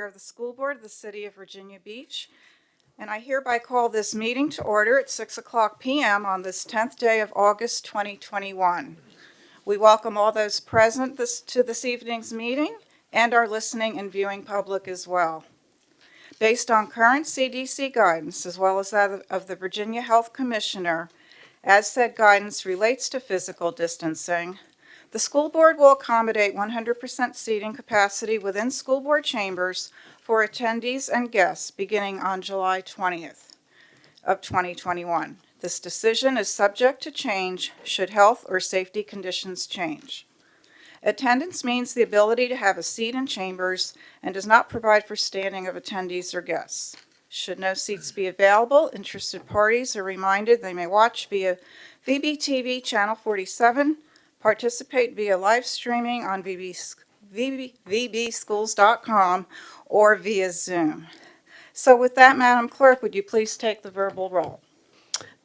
of the School Board of the City of Virginia Beach, and I hereby call this meeting to order at 6:00 p.m. on this 10th day of August 2021. We welcome all those present to this evening's meeting and our listening and viewing public as well. Based on current CDC guidance, as well as that of the Virginia Health Commissioner, as said guidance relates to physical distancing, the school board will accommodate 100% seating capacity within school board chambers for attendees and guests beginning on July 20th of 2021. This decision is subject to change should health or safety conditions change. Attendance means the ability to have a seat in chambers and does not provide for standing of attendees or guests. Should no seats be available, interested parties are reminded they may watch via VBTV Channel 47, participate via live streaming on vbschools.com or via Zoom. So with that, Madam Clerk, would you please take the verbal roll?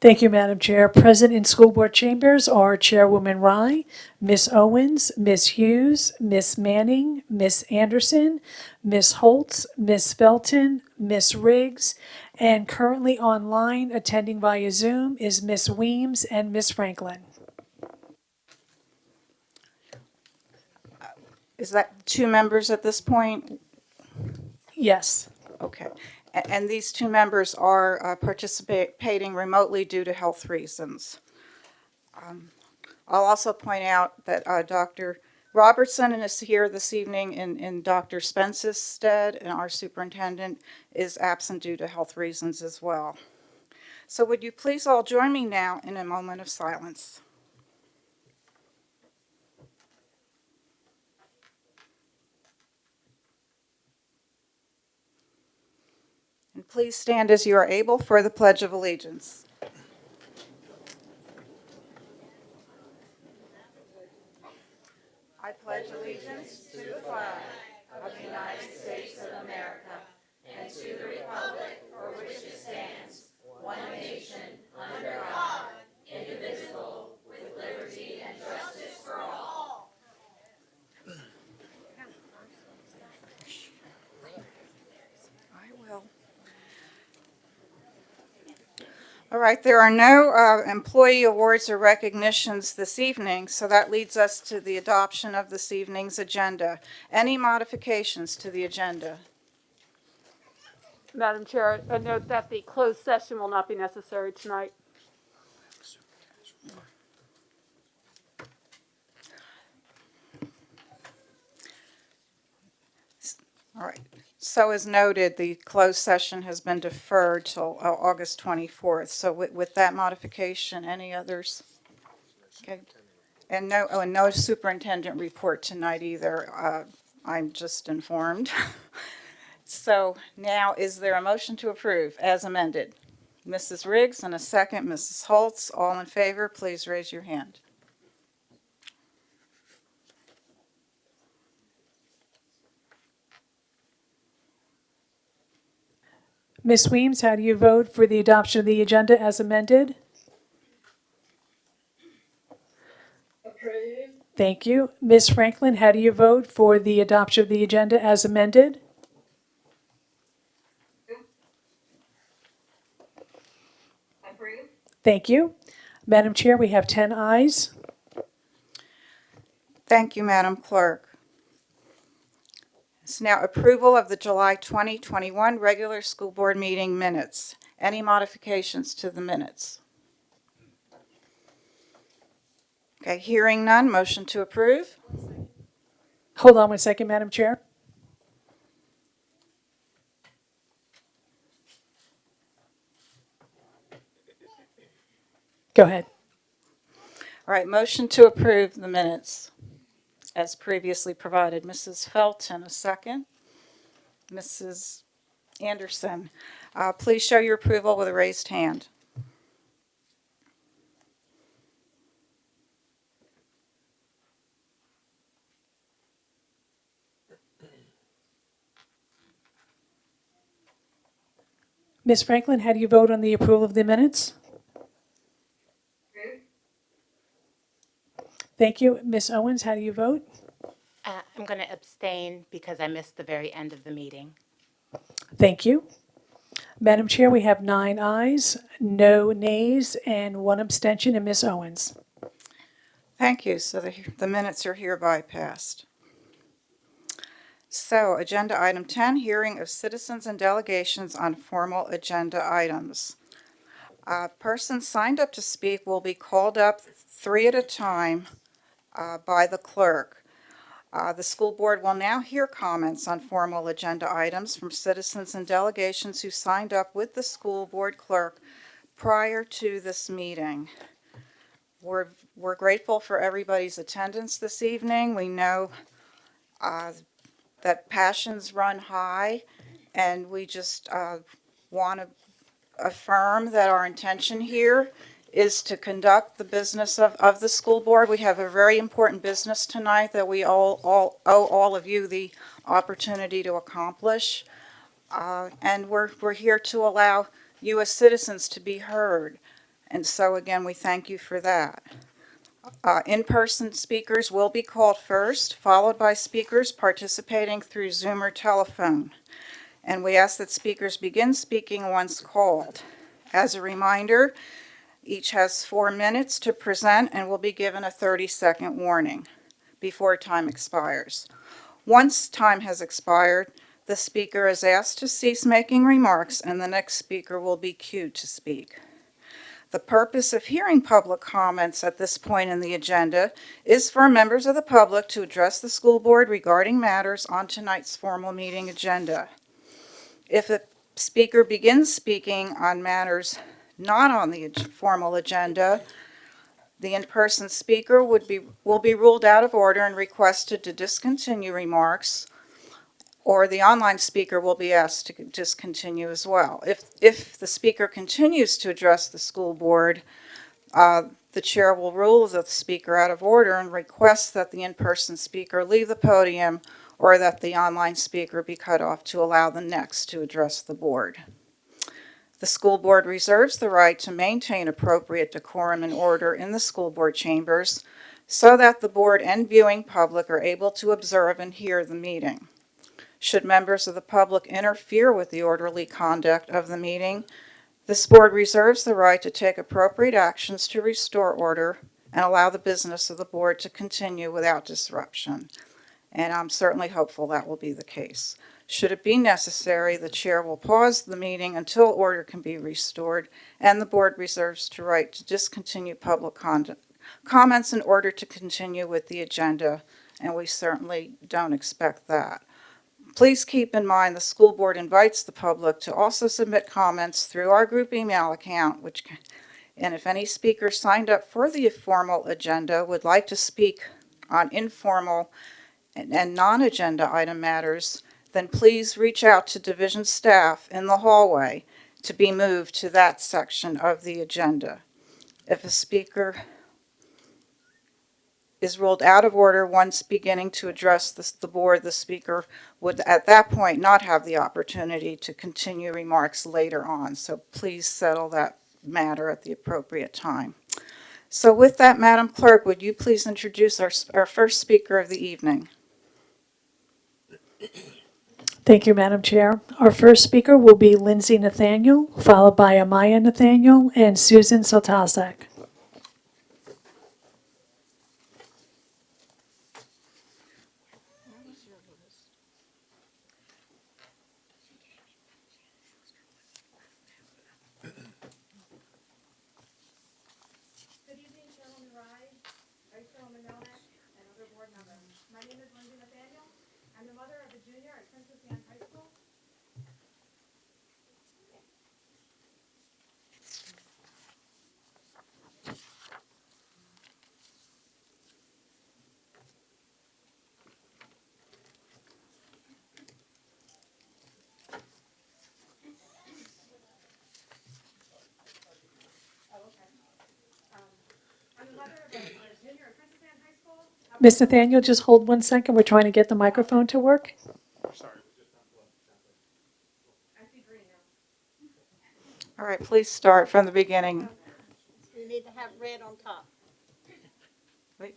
Thank you, Madam Chair. Present in school board chambers are Chairwoman Rye, Ms. Owens, Ms. Hughes, Ms. Manning, Ms. Anderson, Ms. Holtz, Ms. Felton, Ms. Riggs, and currently online attending via Zoom is Ms. Weems and Ms. Franklin. Is that two members at this point? Yes. Okay. And these two members are participating remotely due to health reasons. I'll also point out that Dr. Robertson is here this evening in Dr. Spence's stead, and our superintendent is absent due to health reasons as well. So would you please all join me now in a moment of silence? And please stand as you are able for the Pledge of Allegiance. I pledge allegiance to the flag of the United States of America and to the republic for which it stands, one nation, under God, indivisible, with liberty and justice for all. I will. All right, there are no employee awards or recognitions this evening, so that leads us to the adoption of this evening's agenda. Any modifications to the agenda? Madam Chair, a note that the closed session will not be necessary tonight. All right. So as noted, the closed session has been deferred till August 24th. So with that modification, any others? Okay. And no superintendent report tonight either. I'm just informed. So now, is there a motion to approve as amended? Mrs. Riggs and a second, Mrs. Holtz. All in favor, please raise your hand. Ms. Weems, how do you vote for the adoption of the agenda as amended? Approved. Thank you. Ms. Franklin, how do you vote for the adoption of the agenda as amended? Approved. Thank you. Madam Chair, we have 10 ayes. Thank you, Madam Clerk. It's now approval of the July 2021 regular school board meeting minutes. Any modifications to the minutes? Okay, hearing none, motion to approve. Hold on one second, Madam Chair. Go ahead. All right, motion to approve the minutes as previously provided. Mrs. Felton, a second. Mrs. Anderson, please show your approval with a raised hand. Ms. Franklin, how do you vote on the approval of the minutes? Approved. Thank you. Ms. Owens, how do you vote? I'm going to abstain because I missed the very end of the meeting. Thank you. Madam Chair, we have 9 ayes, no nays, and 1 abstention, and Ms. Owens. Thank you. So the minutes are hereby passed. So, agenda item 10, hearing of citizens and delegations on formal agenda items. Persons signed up to speak will be called up 3 at a time by the clerk. The school board will now hear comments on formal agenda items from citizens and delegations who signed up with the school board clerk prior to this meeting. We're grateful for everybody's attendance this evening. We know that passions run high, and we just want to affirm that our intention here is to conduct the business of the school board. We have a very important business tonight that we all owe all of you the opportunity to accomplish. And we're here to allow you as citizens to be heard. And so again, we thank you for that. In-person speakers will be called first, followed by speakers participating through Zoom or telephone. And we ask that speakers begin speaking once called. As a reminder, each has 4 minutes to present and will be given a 30-second warning before time expires. Once time has expired, the speaker is asked to cease making remarks and the next speaker will be queued to speak. The purpose of hearing public comments at this point in the agenda is for members of the public to address the school board regarding matters on tonight's formal meeting agenda. If a speaker begins speaking on matters not on the formal agenda, the in-person speaker will be ruled out of order and requested to discontinue remarks, or the online speaker will be asked to discontinue as well. If the speaker continues to address the school board, the chair will rule the speaker out of order and request that the in-person speaker leave the podium or that the online speaker be cut off to allow the next to address the board. The school board reserves the right to maintain appropriate decorum and order in the school board chambers so that the board and viewing public are able to observe and hear the meeting. Should members of the public interfere with the orderly conduct of the meeting, this board reserves the right to take appropriate actions to restore order and allow the business of the board to continue without disruption. And I'm certainly hopeful that will be the case. Should it be necessary, the chair will pause the meeting until order can be restored, and the board reserves the right to discontinue public comments in order to continue with the agenda, and we certainly don't expect that. Please keep in mind the school board invites the public to also submit comments through our group email account, and if any speaker signed up for the formal agenda would like to speak on informal and non-agenda item matters, then please reach out to division staff in the hallway to be moved to that section of the agenda. If a speaker is ruled out of order once beginning to address the board, the speaker would at that point not have the opportunity to continue remarks later on. So please settle that matter at the appropriate time. So with that, Madam Clerk, would you please introduce our first speaker of the evening? Thank you, Madam Chair. Our first speaker will be Lindsay Nathaniel, followed by Amaya Nathaniel and Susan Sotasak. Good evening, Chairwoman Rye, Vice Chairwoman Melnick, and other board members. My name is Lindsay Nathaniel. I'm the mother of a junior at Princess Anne High School. I'm the mother of a junior at Princess Anne High School. Ms. Nathaniel, just hold 1 second. We're trying to get the microphone to work. I see green now. All right, please start from the beginning. You need to have red on top. Wait.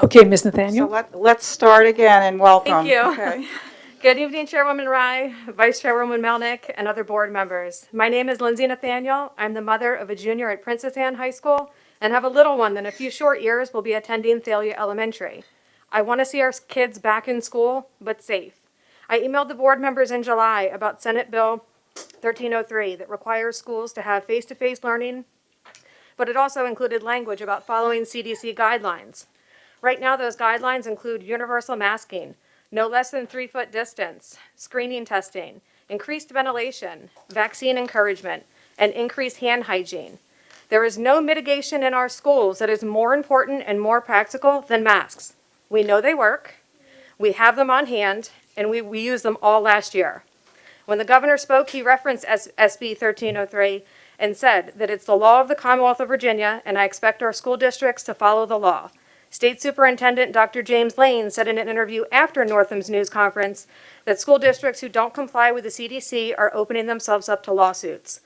Okay, Ms. So Nathaniel? let's start again and welcome. Thank you. Okay. Good evening, Chairwoman Rye, Vice Chairwoman Melnick, and other board members. My name is Lindsay Nathaniel. I'm the mother of a junior at Princess Anne High School and have a little one that in a few short years will be attending Thalia Elementary. I want to see our kids back in school, but safe. I emailed the board members in July about Senate Bill 1303 that requires schools to have face-to-face learning, but it also included language about following CDC guidelines. Right now, those guidelines include universal masking, no less than 3-foot distance, screening testing, increased ventilation, vaccine encouragement, and increased hand hygiene. There is no mitigation in our schools that is more important and more practical than masks. We know they work, we have them on hand, and we used them all last year. When the governor spoke, he referenced SB 1303 and said that it's the law of the Commonwealth of Virginia, and I expect our school districts to follow the law. State Superintendent Dr. James Lane said in an interview after Northam's news conference that school districts who don't comply with the CDC are opening themselves up to lawsuits.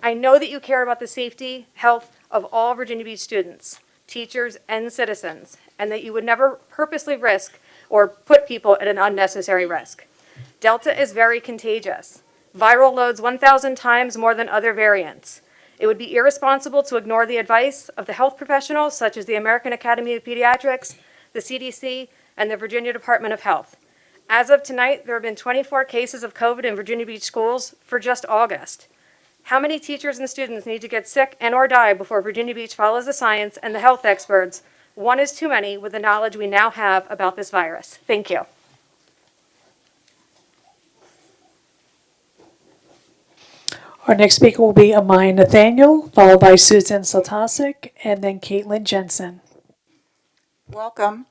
I know that you care about the safety, health of all Virginia Beach students, teachers, and citizens, and that you would never purposely risk or put people at an unnecessary risk. Delta is very contagious. Viral loads 1,000 times more than other variants. It would be irresponsible to ignore the advice of the health professionals such as the American Academy of Pediatrics, the CDC, and the Virginia Department of Health. As of tonight, there have been 24 cases of COVID in Virginia Beach schools for just August. How many teachers and students need to get sick and or die before Virginia Beach follows the science and the health experts? One is too many with the knowledge we now have about this virus. Thank you. Our next speaker will be Amaya Nathaniel, followed by Susan Soltasic, and then Caitlin Jensen. Welcome.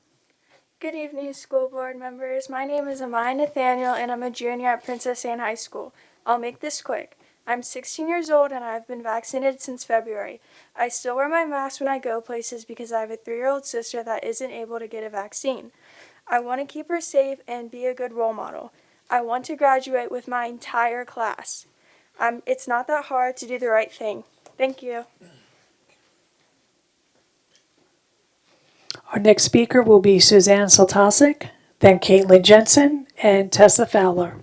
Good evening, school board members. My name is Amaya Nathaniel, and I'm a junior at Princess Anne High School. I'll make this quick. I'm 16 years old, and I've been vaccinated since February. I still wear my mask when I go places because I have a 3-year-old sister that isn't able to get a vaccine. I want to keep her safe and be a good role model. I want to graduate with my entire class. It's not that hard to do the right thing. Thank you. Our next speaker will be Suzanne Soltasic, then Caitlin Jensen, and Tessa Fowler.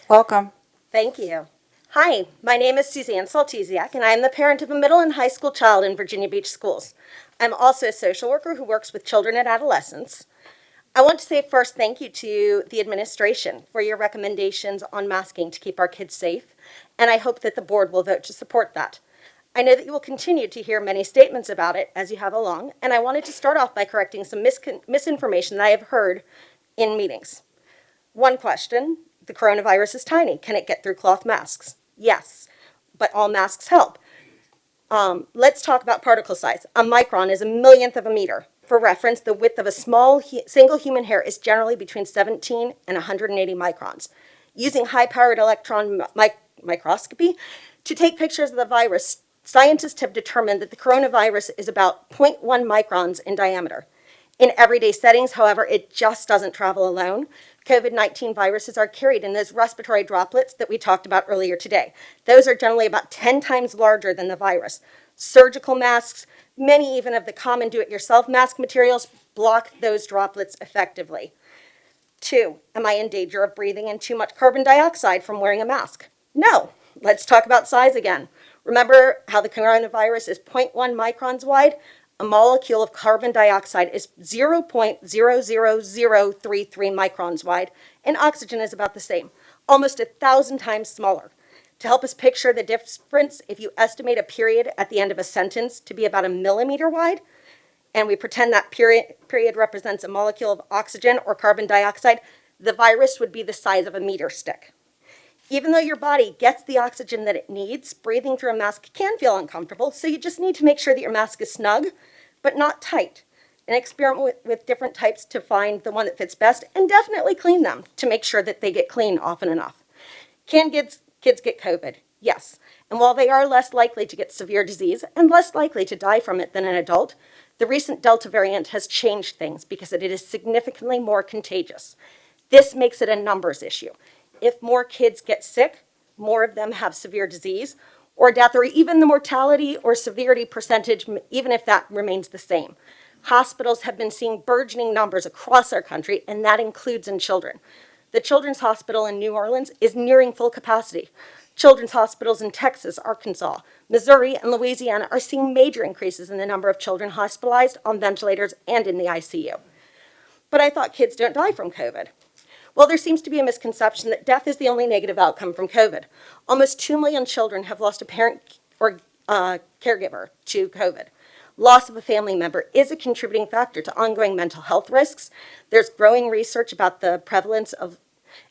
Welcome. Thank you. Hi, my name is Suzanne Saltesiak, and I am the parent of a middle and high school child in Virginia Beach schools. I'm also a social worker who works with children and adolescents. I want to say first thank you to the administration for your recommendations on masking to keep our kids safe, and I hope that the board will vote to support that. I know that you will continue to hear many statements about it as you have along, and I wanted to start off by correcting some misinformation that I have heard in meetings. One question, the coronavirus is tiny. Can it get through cloth masks? Yes, but all masks help. Let's talk about particle size. A micron is a millionth of a meter. For reference, the width of a small single human hair is generally between 17 and 180 microns. Using high-powered electron microscopy to take pictures of the virus, scientists have determined that the coronavirus is about 0.1 microns in diameter. In everyday settings, however, it just doesn't travel alone. COVID-19 viruses are carried in those respiratory droplets that we talked about earlier today. Those are generally about 10 times larger than the virus. Surgical masks, many even of the common do-it-yourself mask materials block those droplets effectively. 2, am I in danger of breathing in too much carbon dioxide from wearing a mask? No. Let's talk about size again. Remember how the coronavirus is 0.1 microns wide? A molecule of carbon dioxide is 0.00033 microns wide, and oxygen is about the same, almost 1,000 times smaller. To help us picture the difference, if you estimate a period at the end of a sentence to be about a millimeter wide, and we pretend that period represents a molecule of oxygen or carbon dioxide, the virus would be the size of a meter stick. Even though your body gets the oxygen that it needs, breathing through a mask can feel uncomfortable, so you just need to make sure that your mask is snug, but not tight. And experiment with different types to find the one that fits best, and definitely clean them to make sure that they get clean often enough. Can kids get COVID? Yes. And while they are less likely to get severe disease and less likely to die from it than an adult, the recent Delta variant has changed things because it is significantly more contagious. This makes it a numbers issue. If more kids get sick, more of them have severe disease or death, or even the mortality or severity percentage, even if that remains the same. Hospitals have been seeing burgeoning numbers across our country, and that includes in children. The Children's Hospital in New Orleans is nearing full capacity. Children's hospitals in Texas, Arkansas, Missouri, and Louisiana are seeing major increases in the number of children hospitalized on ventilators and in the ICU. But I thought kids don't die from COVID. Well, there seems to be a misconception that death is the only negative outcome from COVID. Almost 2 million children have lost a parent or caregiver to COVID. Loss of a family member is a contributing factor to ongoing mental health risks. There's growing research about the prevalence of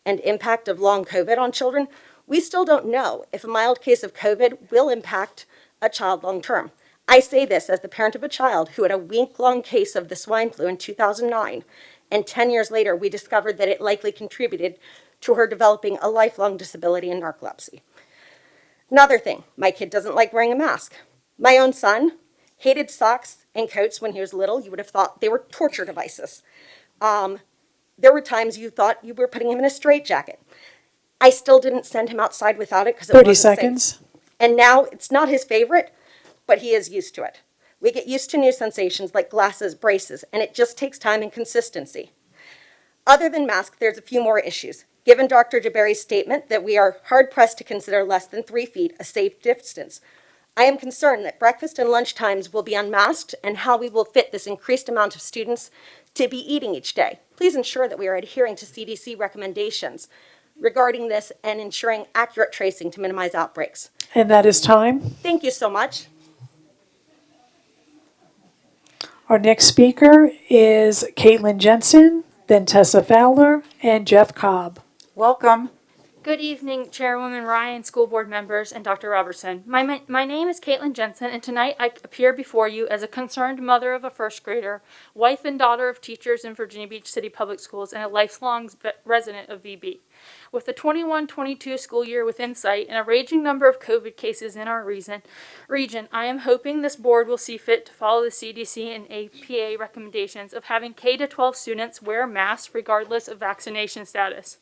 and impact of long COVID on children. We still don't know if a mild case of COVID will impact a child long term. I say this as the parent of a child who had a week-long case of the swine flu in 2009, and 10 years later we discovered that it likely contributed to her developing a lifelong disability in narcolepsy. Another thing, my kid doesn't like wearing a mask. My own son hated socks and coats when he was little. You would have thought they were torture devices. There were times you thought you were putting him in a straitjacket. I still didn't send him outside without it because it 30 wasn't seconds. safe. And now it's not his favorite, but he is used to it. We get used to new sensations like glasses, braces, and it just takes time and consistency. Other than masks, there's a few more issues. Given Dr. Jabari's statement that we are hard-pressed to consider less than 3 feet a safe distance, I am concerned that breakfast and lunch times will be unmasked and how we will fit this increased amount of students to be eating each day. Please ensure that we are adhering to CDC recommendations regarding this and ensuring accurate tracing to minimize outbreaks. And that is time. Thank you so much. Our next speaker is Caitlin Jensen, then Tessa Fowler, and Jeff Cobb. Welcome. Good evening, Chairwoman Ryan, school board members, and Dr. Robertson. My name is Caitlin Jensen, and tonight I appear before you as a concerned mother of a first grader, wife and daughter of teachers in Virginia Beach City Public Schools, and a lifelong resident of VB. With the 21-22 school year within sight and a raging number of COVID cases in our region, I am hoping this board will see fit to follow the CDC and APA recommendations of having K-12 students wear masks regardless of vaccination status.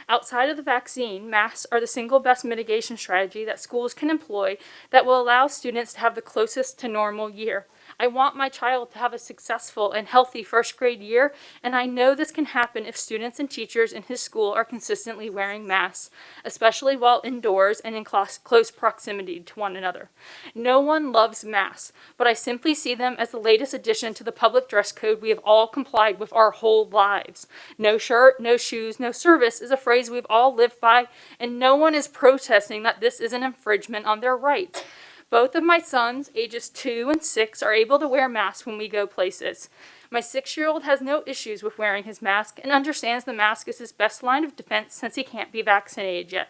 Outside of the vaccine, masks are the single best mitigation strategy that schools can employ that will allow students to have the closest to normal year. I want my child to have a successful and healthy first grade year, and I know this can happen if students and teachers in his school are consistently wearing masks, especially while indoors and in close proximity to one another. No one loves masks, but I simply see them as the latest addition to the public dress code we have all complied with our whole lives. No shirt, no shoes, no service is a phrase we've all lived by, and no one is protesting that this is an infringement on their rights. Both of my sons, ages 2 and 6, are able to wear masks when we go places. My 6-year-old has no issues with wearing his mask and understands the mask is his best line of defense since he can't be vaccinated yet.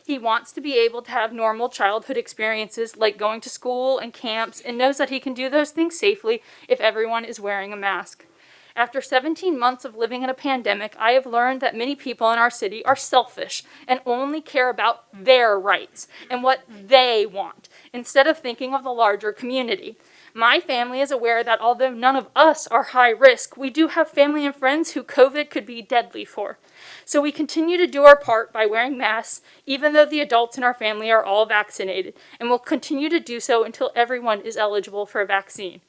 He wants to be able to have normal childhood experiences like going to school and camps and knows that he can do those things safely if everyone is wearing a mask. After 17 months of living in a pandemic, I have learned that many people in our city are selfish and only care about their rights and what they want, instead of thinking of the larger community. My family is aware that although none of us are high risk, we do have family and friends who COVID could be deadly for. So we continue to do our part by wearing masks, even though the adults in our family are all vaccinated, and will continue to do so until everyone is eligible for a vaccine.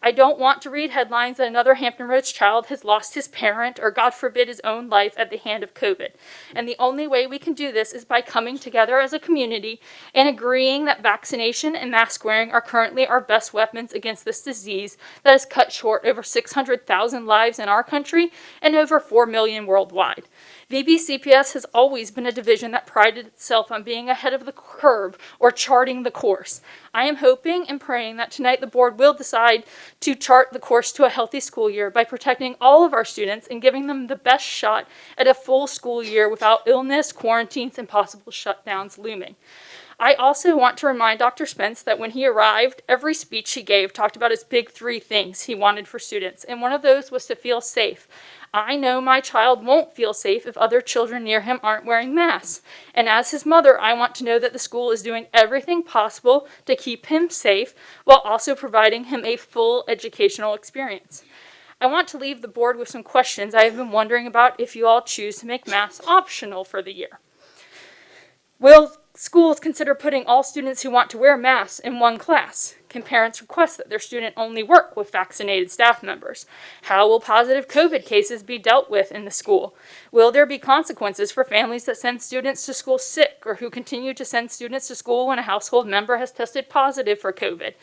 I don't want to read headlines that another Hampton Roads child has lost his parent or, God forbid, his own life at the hand of COVID. And the only way we can do this is by coming together as a community and agreeing that vaccination and mask wearing are currently our best weapons against this disease that has cut short over 600,000 lives in our country and over 4 million worldwide. VBCPS has always been a division that prided itself on being ahead of the curve or charting the course. I am hoping and praying that tonight the board will decide to chart the course to a healthy school year by protecting all of our students and giving them the best shot at a full school year without illness, quarantines, and possible shutdowns looming. I also want to remind Dr. Spence that when he arrived, every speech he gave talked about his big 3 things he wanted for students, and one of those was to feel safe. I know my child won't feel safe if other children near him aren't wearing masks. And as his mother, I want to know that the school is doing everything possible to keep him safe while also providing him a full educational experience. I want to leave the board with some questions I have been wondering about if you all choose to make masks optional for the year. Will schools consider putting all students who want to wear masks in one class? Can parents request that their student only work with vaccinated staff members? How will positive COVID cases be dealt with in the school? Will there be consequences for families that send students to school sick or who continue to send students to school when a household member has tested positive for COVID?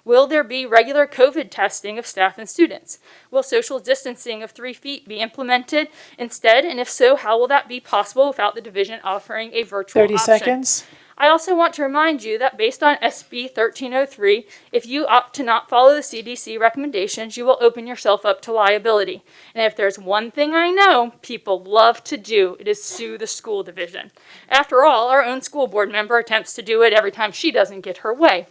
Will there be regular COVID testing of staff and students? Will social distancing of 3 feet be implemented instead? And if so, how will that be possible without the division offering a virtual 30 option? seconds. I also want to remind you that based on SB 1303, if you opt to not follow the CDC recommendations, you will open yourself up to liability. And if there's one thing I know people love to do, it is sue the school division. After all, our own school board member attempts to do it every time she doesn't get her way.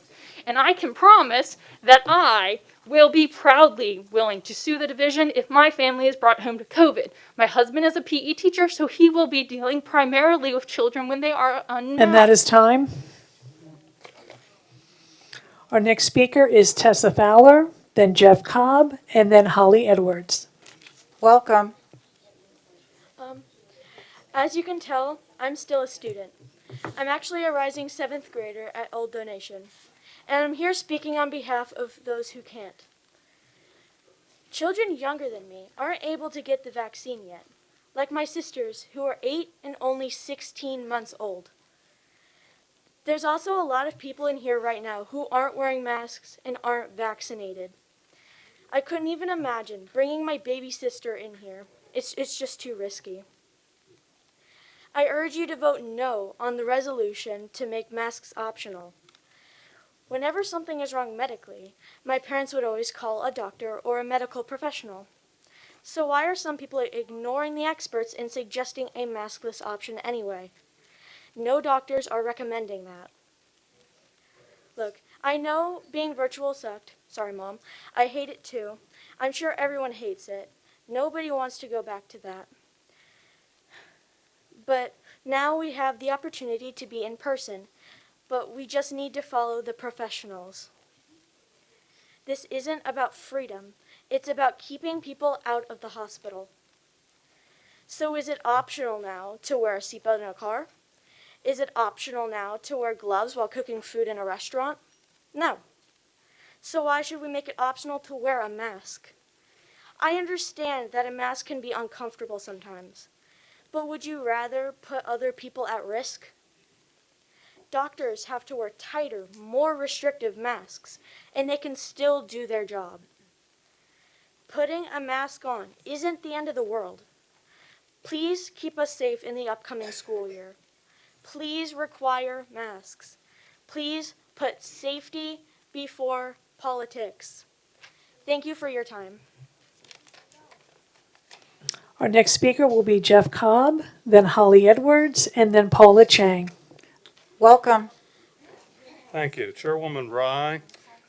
And I can promise that I will be proudly willing to sue the division if my family is brought home to COVID. My husband is a PE teacher, so he will be dealing primarily with children when they are unmasked. And that is time. Our next speaker is Tessa Fowler, then Jeff Cobb, and then Holly Edwards. Welcome. As you can tell, I'm still a student. I'm actually a rising 7th grader at Old Donation, and I'm here speaking on behalf of those who can't. Children younger than me aren't able to get the vaccine yet, like my sisters who are 8 and only 16 months old. There's also a lot of people in here right now who aren't wearing masks and aren't vaccinated. I couldn't even imagine bringing my baby sister in here. It's just too risky. I urge you to vote no on the resolution to make masks optional. Whenever something is wrong medically, my parents would always call a doctor or a medical professional. So why are some people ignoring the experts and suggesting a maskless option anyway? No doctors are recommending that. Look, I know being virtual sucked. Sorry, Mom. I hate it too. I'm sure everyone hates it. Nobody wants to go back to that. But now we have the opportunity to be in person, but we just need to follow the professionals. This isn't about freedom. It's about keeping people out of the hospital. So is it optional now to wear a seatbelt in a car? Is it optional now to wear gloves while cooking food in a restaurant? No. So why should we make it optional to wear a mask? I understand that a mask can be uncomfortable sometimes. But would you rather put other people at risk? Doctors have to wear tighter, more restrictive masks, and they can still do their job. Putting a mask on isn't the end of the world. Please keep us safe in the upcoming school year. Please require masks. Please put safety before politics. Thank you for your time. Our next speaker will be Jeff Cobb, then Holly Edwards, and then Paula Chang. Welcome. Thank you. Chairwoman Rye,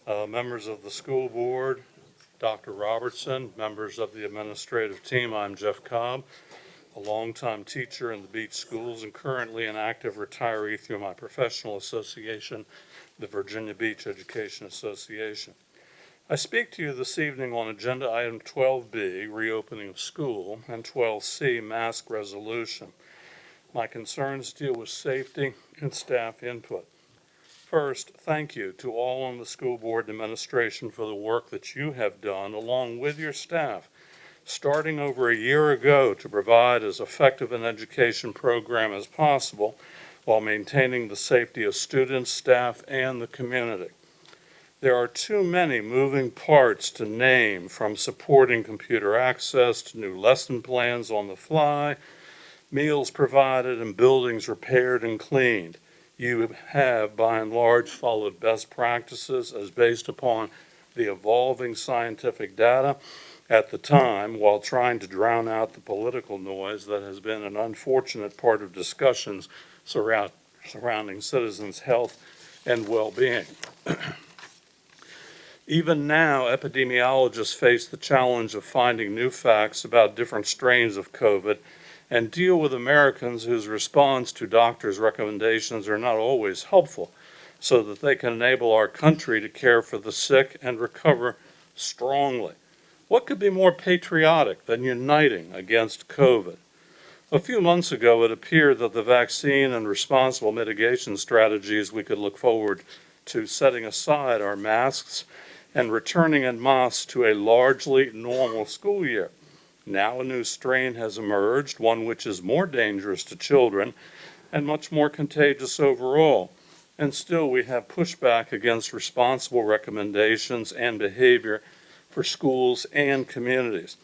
members of the school board, Dr. Robertson, members of the administrative team, I'm Jeff Cobb, a longtime teacher in the Beach Schools and currently an active retiree through my professional association, the Virginia Beach Education Association. I speak to you this evening on agenda item 12B, reopening of school, and 12C, mask resolution. My concerns deal with safety and staff input. First, thank you to all on the school board administration for the work that you have done along with your staff, starting over a year ago to provide as effective an education program as possible while maintaining the safety of students, staff, and the community. There are too many moving parts to name, from supporting computer access to new lesson plans on the fly, meals provided, and buildings repaired and cleaned. You have, by and large, followed best practices as based upon the evolving scientific data at the time, while trying to drown out the political noise that has been an unfortunate part of discussions surrounding citizens' health and well-being. Even now, epidemiologists face the challenge of finding new facts about different strains of COVID and deal with Americans whose response to doctors' recommendations are not always helpful, so that they can enable our country to care for the sick and recover strongly. What could be more patriotic than uniting against COVID? A few months ago, it appeared that the vaccine and responsible mitigation strategies we could look forward to setting aside our masks and returning en masse to a largely normal school year. Now a new strain has emerged, one which is more dangerous to children and much more contagious overall. And still we have pushback against responsible recommendations and behavior for schools and communities.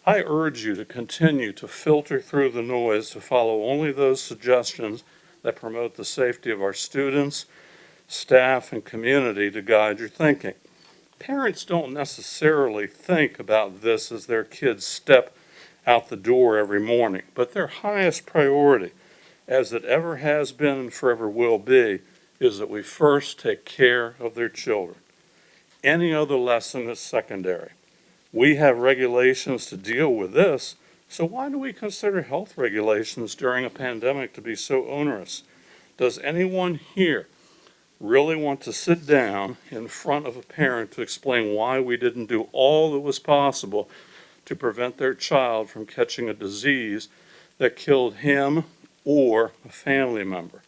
I urge you to continue to filter through the noise to follow only those suggestions that promote the safety of our students, staff, and community to guide your thinking. Parents don't necessarily think about this as their kids step out the door every morning, but their highest priority, as it ever has been and forever will be, is that we first take care of their children. Any other lesson is secondary. We have regulations to deal with this, so why do we consider health regulations during a pandemic to be so onerous? Does anyone here really want to sit down in front of a parent to explain why we didn't do all that was possible to prevent their child from catching a disease that killed him or a family member?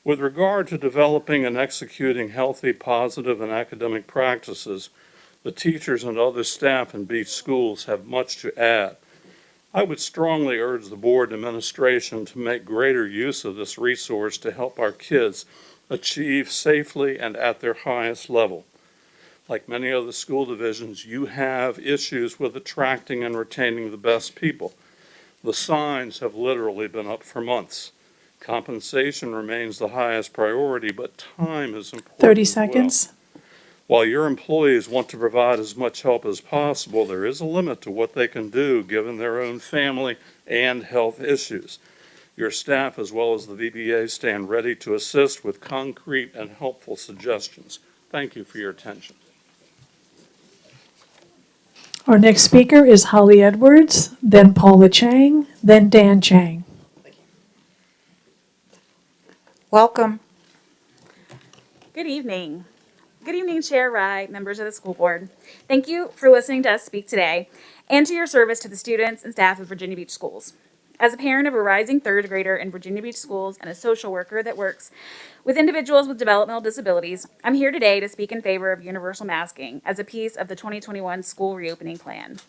With regard to developing and executing healthy, positive, and academic practices, the teachers and other staff in Beach schools have much to add. I would strongly urge the board and administration to make greater use of this resource to help our kids achieve safely and at their highest level. Like many other school divisions, you have issues with attracting and retaining the best people. The signs have literally been up for months. Compensation remains the highest priority, but time is important 30 as well. seconds. While your employees want to provide as much help as possible, there is a limit to what they can do given their own family and health issues. Your staff, as well as the VBA, stand ready to assist with concrete and helpful suggestions. Thank you for your attention. Our next speaker is Holly Edwards, then Paula Chang, then Dan Chang. Welcome. Good evening. Good evening, Chair Rye, members of the school board. Thank you for listening to us speak today and to your service to the students and staff of Virginia Beach Schools. As a parent of a rising third grader in Virginia Beach Schools and a social worker that works with individuals with developmental disabilities, I'm here today to speak in favor of universal masking as a piece of the 2021 school reopening plan.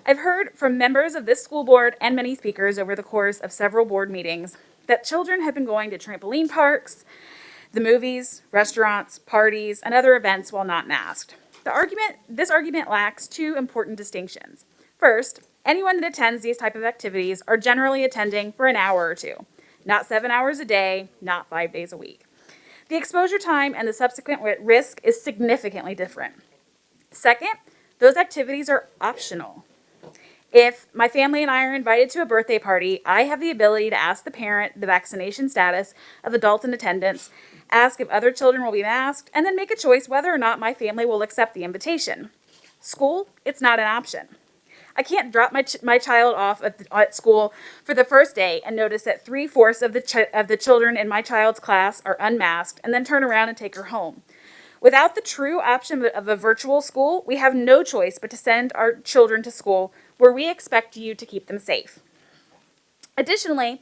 I've heard from members of this school board and many speakers over the course of several board meetings that children have been going to trampoline parks, the movies, restaurants, parties, and other events while not masked. This argument lacks two important distinctions. First, anyone that attends these type of activities are generally attending for an hour or two, not 7 hours a day, not 5 days a week. The exposure time and the subsequent risk is significantly different. Second, those activities are optional. If my family and I are invited to a birthday party, I have the ability to ask the parent the vaccination status of adults in attendance, ask if other children will be masked, and then make a choice whether or not my family will accept the invitation. School, it's not an option. I can't drop my child off at school for the first day and notice that 3/4 of the children in my child's class are unmasked and then turn around and take her home. Without the true option of a virtual school, we have no choice but to send our children to school where we expect you to keep them safe. Additionally,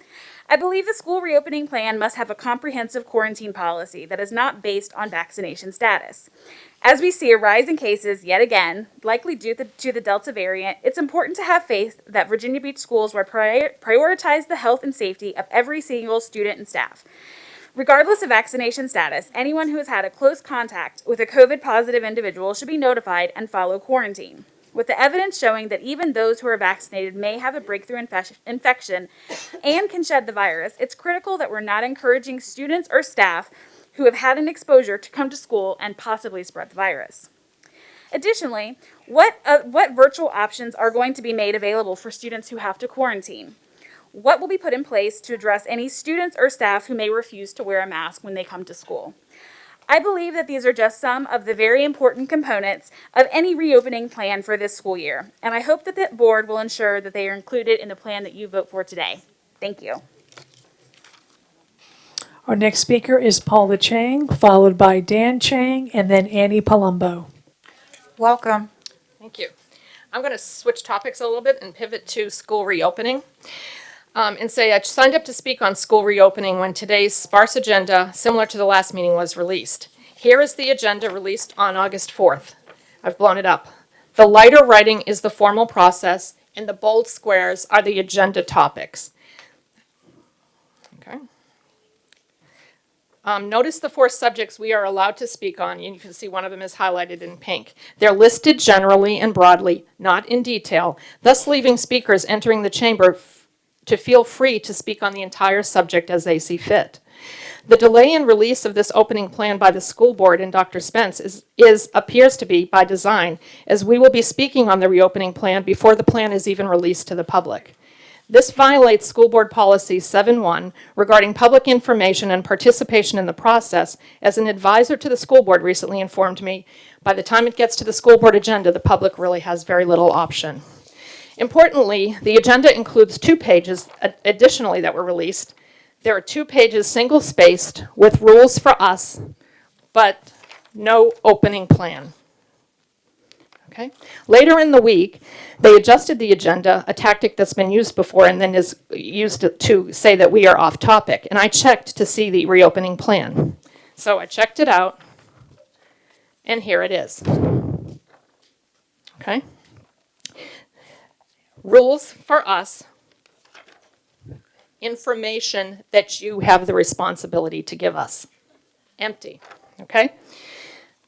I believe the school reopening plan must have a comprehensive quarantine policy that is not based on vaccination status. As we see a rise in cases yet again, likely due to the Delta variant, it's important to have faith that Virginia Beach schools will prioritize the health and safety of every single student and staff. Regardless of vaccination status, anyone who has had a close contact with a COVID-positive individual should be notified and follow quarantine. With the evidence showing that even those who are vaccinated may have a breakthrough infection and can shed the virus, it's critical that we're not encouraging students or staff who have had an exposure to come to school and possibly spread the virus. Additionally, what virtual options are going to be made available for students who have to quarantine? What will be put in place to address any students or staff who may refuse to wear a mask when they come to school? I believe that these are just some of the very important components of any reopening plan for this school year, and I hope that the board will ensure that they are included in the plan that you vote for today. Thank you. Our next speaker is Paula Chang, followed by Dan Chang, and then Annie Palumbo. Welcome. Thank you. I'm going to switch topics a little bit and pivot to school reopening. and say I signed up to speak on school reopening when today's sparse agenda, similar to the last meeting, was released. Here is the agenda released on August 4th. I've blown it up. The lighter writing is the formal process, and the bold squares are the agenda topics. Okay. Notice the 4 subjects we are allowed to speak on, and you can see one of them is highlighted in pink. They're listed generally and broadly, not in detail, thus leaving speakers entering the chamber to feel free to speak on the entire subject as they see fit. The delay in release of this opening plan by the school board and Dr. Spence appears to be by design, as we will be speaking on the reopening plan before the plan is even released to the public. This violates School Board Policy 7-1 regarding public information and participation in the process, as an advisor to the school board recently informed me, by the time it gets to the school board agenda, the public really has very little option. Importantly, the agenda includes 2 pages additionally that were released. There are 2 pages single-spaced with rules for us, but no opening plan. Okay. Later in the week, they adjusted the agenda, a tactic that's been used before and then is used to say that we are off topic. And I checked to see the reopening plan. So I checked it out, and here it is. Okay. Rules for us, information that you have the responsibility to give us. Empty. Okay.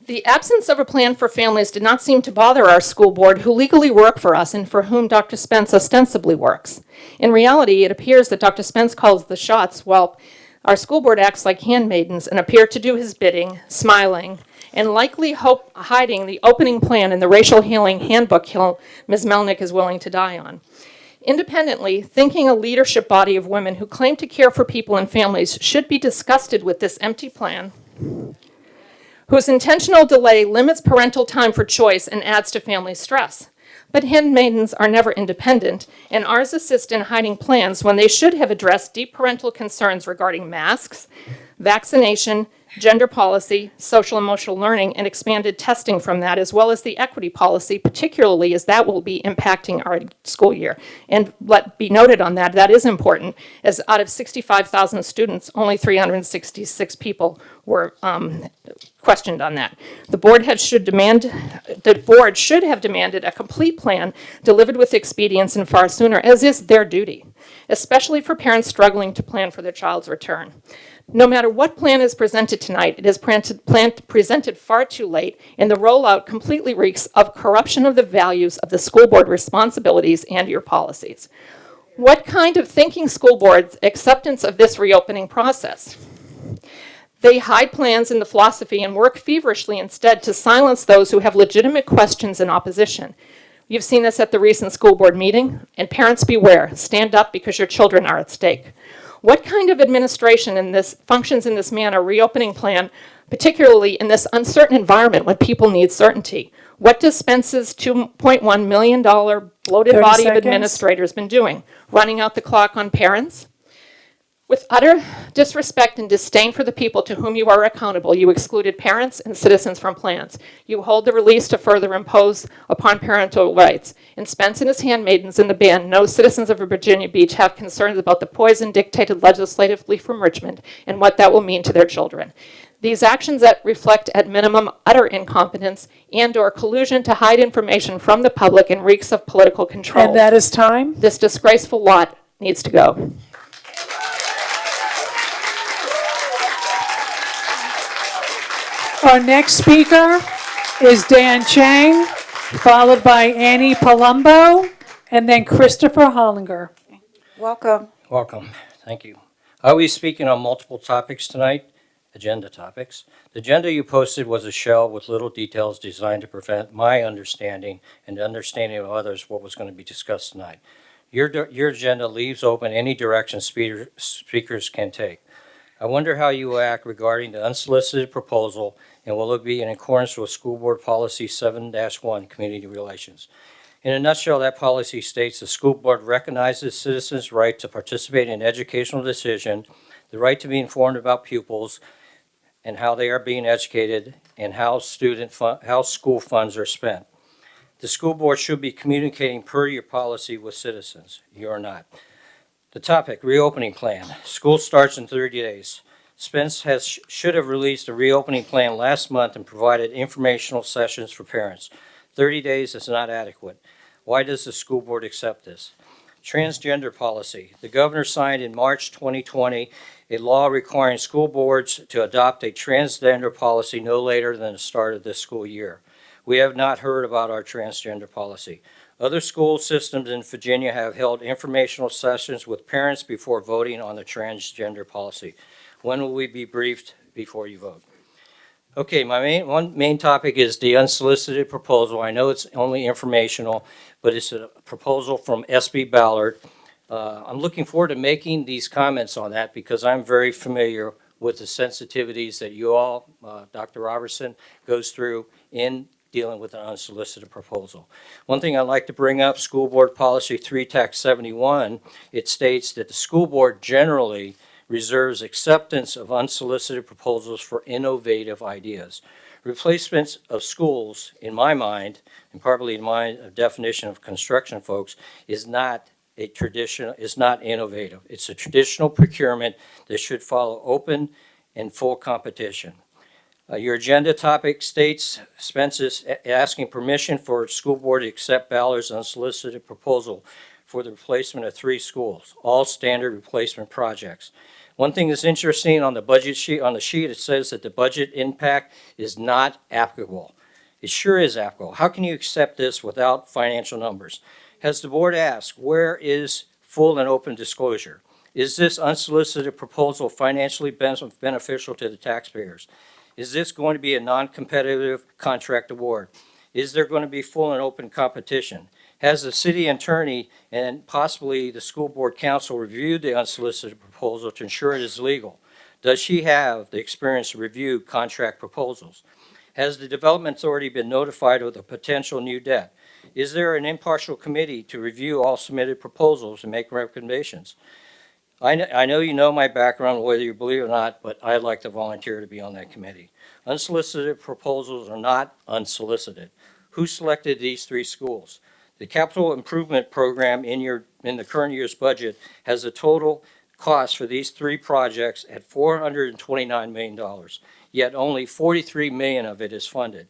The absence of a plan for families did not seem to bother our school board, who legally work for us and for whom Dr. Spence ostensibly works. In reality, it appears that Dr. Spence calls the shots while our school board acts like handmaidens and appear to do his bidding, smiling, and likely hiding the opening plan in the racial healing handbook Ms. Melnick is willing to die on. Independently, thinking a leadership body of women who claim to care for people and families should be disgusted with this empty plan, whose intentional delay limits parental time for choice and adds to family stress. But handmaidens are never independent, and ours assist in hiding plans when they should have addressed deep parental concerns regarding masks, vaccination, gender policy, social emotional learning, and expanded testing from that, as well as the equity policy, particularly as that will be impacting our school year. And let be noted on that, that is important, as out of 65,000 students, only 366 people were questioned on that. The board should have demanded a complete plan delivered with expedience and far sooner, as is their duty, especially for parents struggling to plan for their child's return. No matter what plan is presented tonight, it is presented far too late, and the rollout completely reeks of corruption of the values of the school board responsibilities and your policies. What kind of thinking school board's acceptance of this reopening process? They hide plans in the philosophy and work feverishly instead to silence those who have legitimate questions and opposition. You've seen this at the recent school board meeting, and parents beware, stand up because your children are at stake. What kind of administration in this functions in this manner, reopening plan, particularly in this uncertain environment when people need certainty? What does Spence's $2.1 million bloated 30 body of seconds. administrators been doing? Running out the clock on parents? With utter disrespect and disdain for the people to whom you are accountable, you excluded parents and citizens from plans. You hold the release to further impose upon parental rights. And Spence and his handmaidens in the band, no citizens of Virginia Beach have concerns about the poison dictated legislatively from Richmond and what that will mean to their children. These actions that reflect at minimum utter incompetence and or collusion to hide information from the public and reeks of political control. And that is time. This disgraceful lot needs to go. Our next speaker is Dan Chang, followed by Annie Palumbo, and then Christopher Hollinger. Welcome. Welcome. Thank you. I will be speaking on multiple topics tonight, agenda topics. The agenda you posted was a shell with little details designed to prevent my understanding and the understanding of others what was going to be discussed tonight. Your agenda leaves open any direction speakers can take. I wonder how you will act regarding the unsolicited proposal, and will it be in accordance with School Board Policy 7-1, Community Relations. In a nutshell, that policy states the school board recognizes citizens' right to participate in educational decision, the right to be informed about pupils and how they are being educated, and how school funds are spent. The school board should be communicating per your policy with citizens. You are not. The topic, reopening plan. School starts in 30 days. Spence should have released a reopening plan last month and provided informational sessions for parents. 30 days is not adequate. Why does the school board accept this? Transgender policy. The governor signed in March 2020 a law requiring school boards to adopt a transgender policy no later than the start of this school year. We have not heard about our transgender policy. Other school systems in Virginia have held informational sessions with parents before voting on the transgender policy. When will we be briefed before you vote? Okay, my main topic is the unsolicited proposal. I know it's only informational, but it's a proposal from SB Ballard. I'm looking forward to making these comments on that because I'm very familiar with the sensitivities that you all, Dr. Robertson, goes through in dealing with an unsolicited proposal. One thing I'd like to bring up, School Board Policy 3-71, it states that the school board generally reserves acceptance of unsolicited proposals for innovative ideas. Replacements of schools, in my mind, and probably in my definition of construction folks, is not innovative. It's a traditional procurement that should follow open and full competition. Your agenda topic states Spence is asking permission for school board to accept Ballard's unsolicited proposal for the replacement of 3 schools, all standard replacement projects. One thing that's interesting on the budget sheet, on the sheet, it says that the budget impact is not applicable. It sure is applicable. How can you accept this without financial numbers? Has the board asked, where is full and open disclosure? Is this unsolicited proposal financially beneficial to the taxpayers? Is this going to be a non-competitive contract award? Is there going to be full and open competition? Has the city attorney and possibly the school board council reviewed the unsolicited proposal to ensure it is legal? Does she have the experience to review contract proposals? Has the development authority been notified of the potential new debt? Is there an impartial committee to review all submitted proposals and make recommendations? I know you know my background, whether you believe it or not, but I'd like to volunteer to be on that committee. Unsolicited proposals are not unsolicited. Who selected these 3 schools? The capital improvement program in the current year's budget has a total cost for these 3 projects at $429 million, yet only $43 million of it is funded.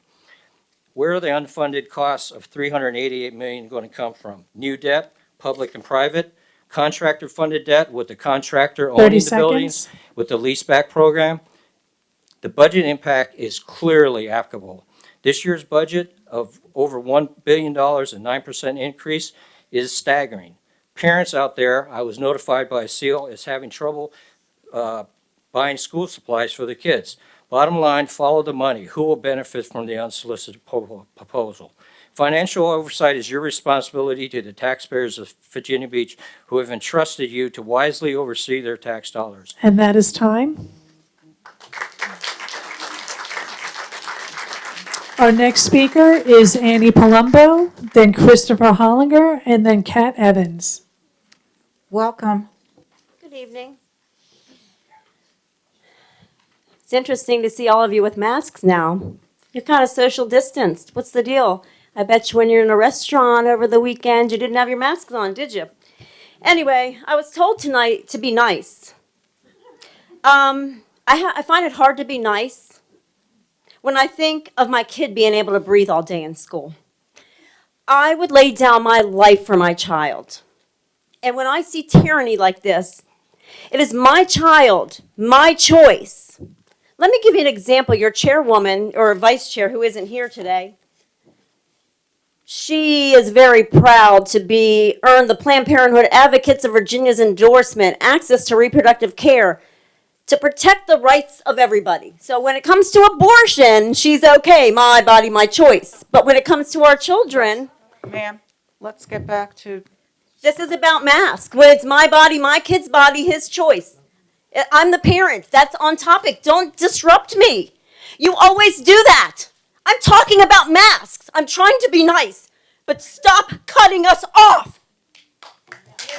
Where are the unfunded costs of $388 million going to come from? New debt, public and private, contractor-funded debt with the contractor owning the buildings, with the leaseback program? The budget impact is clearly applicable. This year's budget of over $1 billion and 9% increase is staggering. Parents out there, I was notified by SEAL, is having trouble buying school supplies for the kids. Bottom line, follow the money. Who will benefit from the unsolicited proposal? Financial oversight is your responsibility to the taxpayers of Virginia Beach who have entrusted you to wisely oversee their tax dollars. And that is time. Our next speaker is Annie Palumbo, then Christopher Hollinger, and then Kat Evans. Welcome. Good evening. It's interesting to see all of you with masks now. You're kind of social distanced. What's the deal? I bet you when you're in a restaurant over the weekend, you didn't have your masks on, did you? Anyway, I was told tonight to be nice. I find it hard to be nice when I think of my kid being able to breathe all day in school. I would lay down my life for my child. And when I see tyranny like this, it is my child, my choice. Let me give you an example. Your chairwoman or vice chair who isn't here today, she is very proud to earn the Planned Parenthood Advocates of Virginia's endorsement, access to reproductive care, to protect the rights of everybody. So when it comes to abortion, she's okay, my body, my choice. But when it comes to our children... Ma'am, let's get back to... This is about masks. When it's my body, my kid's body, his choice. I'm the parent. That's on topic. Don't disrupt me. You always do that. I'm talking about masks. I'm trying to be nice. But stop cutting us off.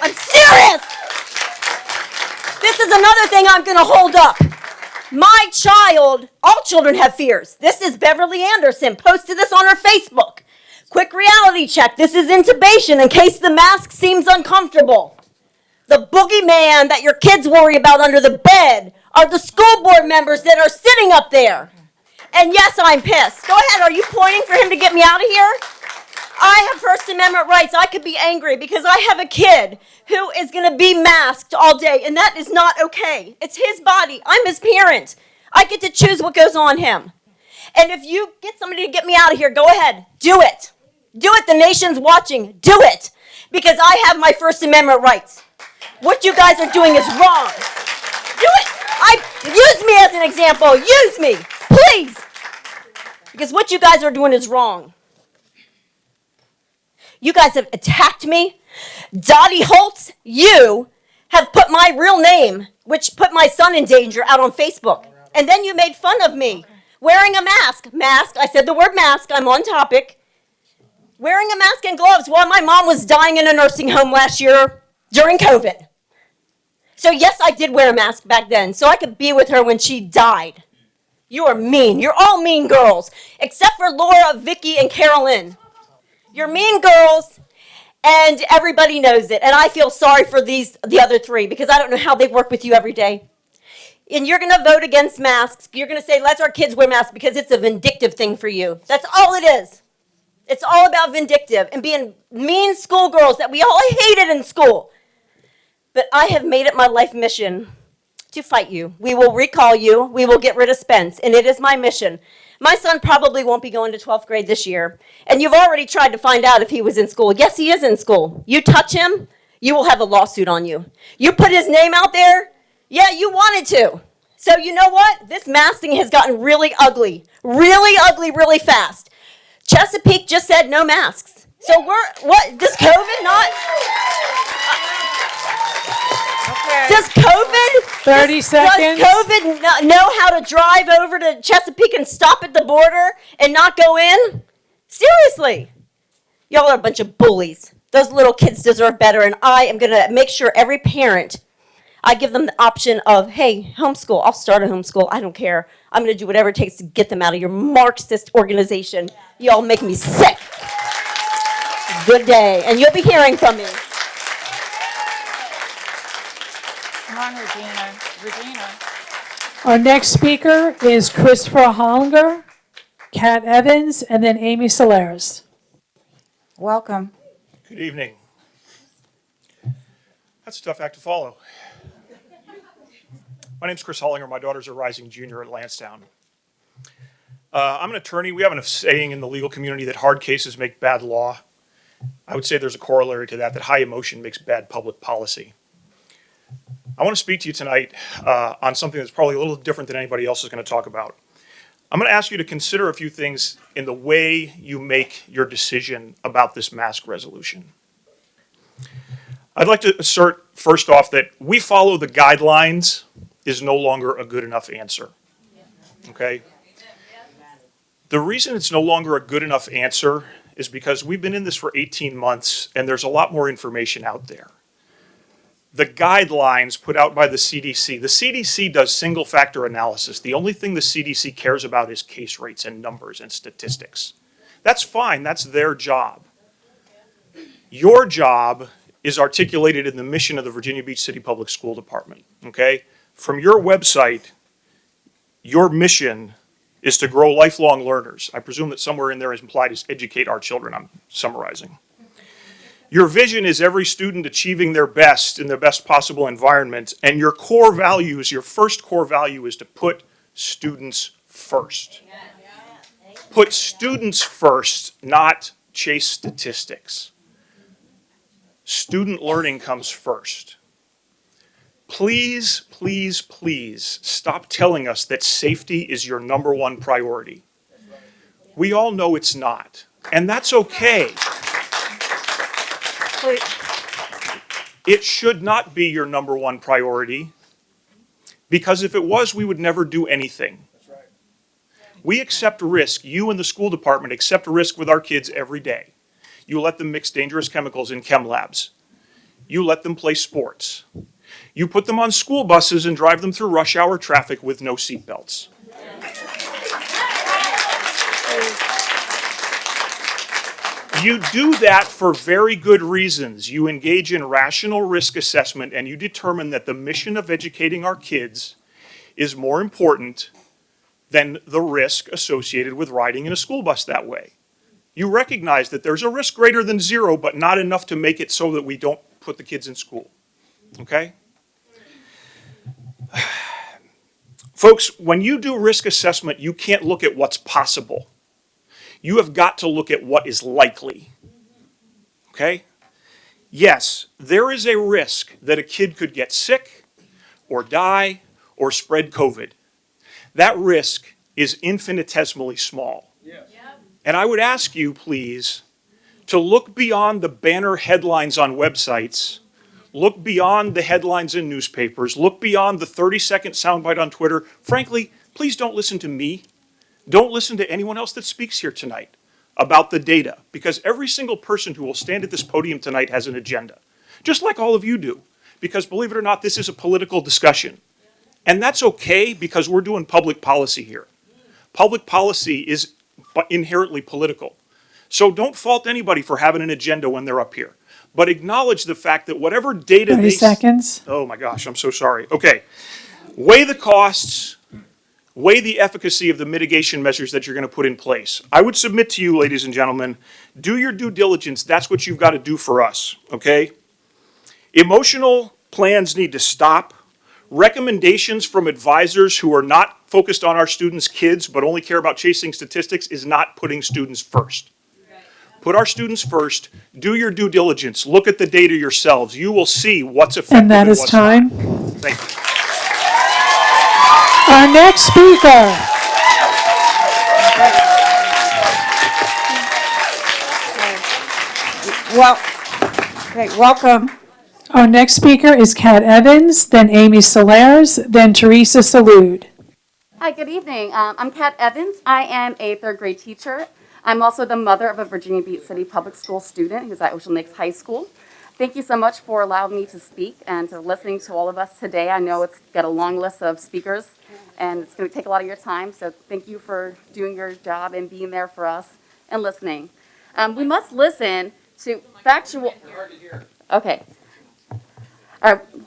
I'm serious. This is another thing I'm going to hold up. My child, all children have fears. This is Beverly Anderson, posted this on her Facebook. Quick reality check. This is intubation in case the mask seems uncomfortable. The boogeyman that your kids worry about under the bed are the school board members that are sitting up there. And yes, I'm pissed. Go ahead, are you pointing for him to get me out of here? I have First Amendment rights. I could be angry because I have a kid who is going to be masked all day, and that is not okay. It's his body. I'm his parent. I get to choose what goes on him. And if you get somebody to get me out of here, go ahead. Do it. Do it. The nation's watching. Do it. Because I have my First Amendment rights. What you guys are doing is wrong. Do it. Use me as an example. Use me, please. Because what you guys are doing is wrong. You guys have attacked me. Dottie Holtz, you have put my real name, which put my son in danger, out on Facebook. And then you made fun of me. Wearing a mask. Mask. I said the word mask. I'm on topic. Wearing a mask and gloves while my mom was dying in a nursing home last year during COVID. So yes, I did wear a mask back then, so I could be with her when she died. You are mean. You're all mean girls, except for Laura, Vicky, and Carolyn. You're mean girls, and everybody knows it. And I feel sorry for the other three, because I don't know how they work with you every day. And you're going to vote against masks. You're going to say, let's our kids wear masks because it's a vindictive thing for you. That's all it is. It's all about vindictive and being mean schoolgirls that we all hated in school. But I have made it my life mission to fight you. We will recall you. We will get rid of Spence, and it is my mission. My son probably won't be going to 12th grade this year, and you've already tried to find out if he was in school. Yes, he is in school. You touch him, you will have a lawsuit on you. You put his name out there, yeah, you wanted to. So you know what? This masking has gotten really ugly, really fast. Chesapeake just said no masks. So does COVID not? Does COVID? 30 seconds. Does COVID know how to drive over to Chesapeake and stop at the border and not go in? Seriously. Y'all are a bunch of bullies. Those little kids deserve better, and I am going to make sure every parent, I give them the option of, hey, homeschool. I'll start a homeschool. I don't care. I'm going to do whatever it takes to get them out of your Marxist organization. Y'all make me sick. Good day. And you'll be hearing from me. Come on, Regina. Regina. Our next speaker is Christopher Hollinger, Kat Evans, and then Amy Solares. Welcome. Good evening. That's a tough act to follow. My name's Chris Hollinger. My daughter's a rising junior at Lansdowne. I'm an attorney. We have a saying in the legal community that hard cases make bad law. I would say there's a corollary to that high emotion makes bad public policy. I want to speak to you tonight on something that's probably a little different than anybody else is going to talk about. I'm going to ask you to consider a few things in the way you make your decision about this mask resolution. I'd like to assert first off that we follow the guidelines is no longer a good enough answer. Okay? The reason it's no longer a good enough answer is because we've been in this for 18 months and there's a lot more information out there. The guidelines put out by the CDC does single factor analysis. The only thing the CDC cares about is case rates and numbers and statistics. That's fine, that's their job. Your job is articulated in the mission of the Virginia Beach City Public School Department, okay? From your website, your mission is to grow lifelong learners. I presume that somewhere in there is implied is educate our children, I'm summarizing. Your vision is every student achieving their best in the best possible environment, and your core values, your first core value is to put students first. Put students first, not chase statistics. Student learning comes first. Please, please, please stop telling us that safety is your number one priority. We all know it's not, and that's okay. It should not be your number one priority, because if it was, we would never do anything. We accept risk. You and the school department accept risk with our kids every day. You let them mix dangerous chemicals in chem labs. You let them play sports. You put them on school buses and drive them through rush hour traffic with no seatbelts. You do that for very good reasons. You engage in rational risk assessment and you determine that the mission of educating our kids is more important than the risk associated with riding in a school bus that way. You recognize that there's a risk greater than zero, but not enough to make it so that we don't put the kids in school. Okay? Folks, when you do risk assessment, you can't look at what's possible. You have got to look at what is likely. Okay? Yes, there is a risk that a kid could get sick or die or spread COVID. That risk is infinitesimally small. And I would ask you, please, to look beyond the banner headlines on websites, look beyond the headlines in newspapers, look beyond the 30-second soundbite on Twitter. Frankly, please don't listen to me. Don't listen to anyone else that speaks here tonight about the data, because every single person who will stand at this podium tonight has an agenda, just like all of you do, because believe it or not, this is a political discussion. And that's okay, because we're doing public policy here. Public policy is inherently political. So don't fault anybody for having an agenda when they're up here, but acknowledge the fact that whatever data 30 seconds. Oh my gosh, I'm so sorry. Okay. Weigh the costs, weigh the efficacy of the mitigation measures that you're going to put in place. I would submit to you, ladies and gentlemen, do your due diligence. That's what you've got to do for us, okay? Emotional plans need to stop. Recommendations from advisors who are not focused on our students' kids but only care about chasing statistics is not putting students first. Put our students first. Do your due diligence. Look at the data yourselves. You will see what's effective And that is what's time. not. Thank you. Our next speaker. Well, okay, welcome. Our next speaker is Kat Evans, then Amy Solares, then Teresa Salud. Hi, good evening. I'm Kat Evans. I am a third grade teacher. I'm also the mother of a Virginia Beach City Public School student who's at Ocean Lakes High School. Thank you so much for allowing me to speak and to listening to all of us today. I know it's got a long list of speakers and it's going to take a lot of your time, so thank you for doing your job and being there for us and listening. We must listen to factual... Okay.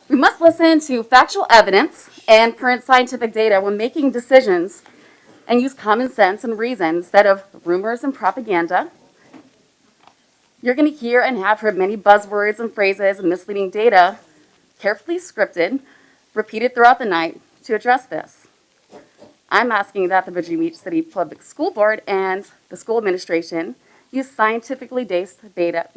We must listen to factual evidence and current scientific data when making decisions and use common sense and reason instead of rumors and propaganda. You're going to hear and have heard many buzzwords and phrases and misleading data, carefully scripted, repeated throughout the night to address this. I'm asking that the Virginia Beach City Public School Board and the school administration use scientifically based data,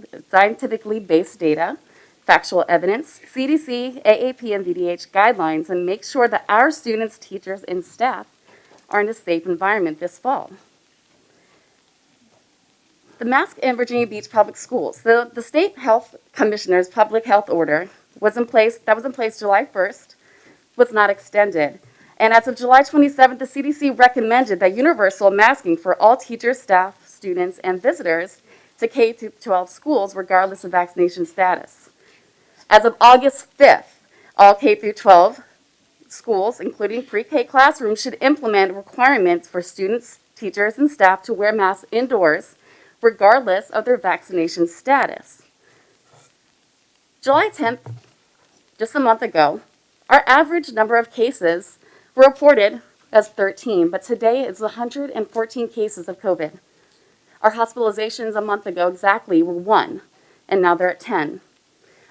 factual evidence, CDC, AAP, and VDH guidelines, and make sure that our students, teachers, and staff are in a safe environment this fall. The mask in Virginia Beach Public Schools. The State Health Commissioner's public health order was in place July 1st, was not extended. And as of July 27th, the CDC recommended that universal masking for all teachers, staff, students, and visitors to K-12 schools, regardless of vaccination status. As of August 5th, all K-12 schools, including pre-K classrooms, should implement requirements for students, teachers, and staff to wear masks indoors, regardless of their vaccination status. July 10th, just a month ago, our average number of cases were reported as 13, but today it's 114 cases of COVID. Our hospitalizations a month ago exactly were 1, and now they're at 10.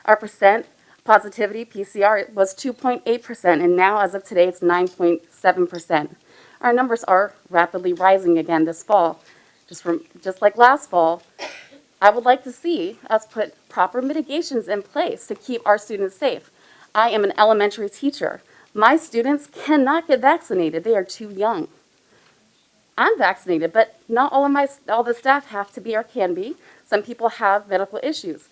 Our percent positivity PCR was 2.8%, and now as of today it's 9.7%. Our numbers are rapidly rising again this fall. Just like last fall, I would like to see us put proper mitigations in place to keep our students safe. I am an elementary teacher. My students cannot get vaccinated. They are too young. I'm vaccinated, but not all the staff have to be or can be. Some people have medical issues.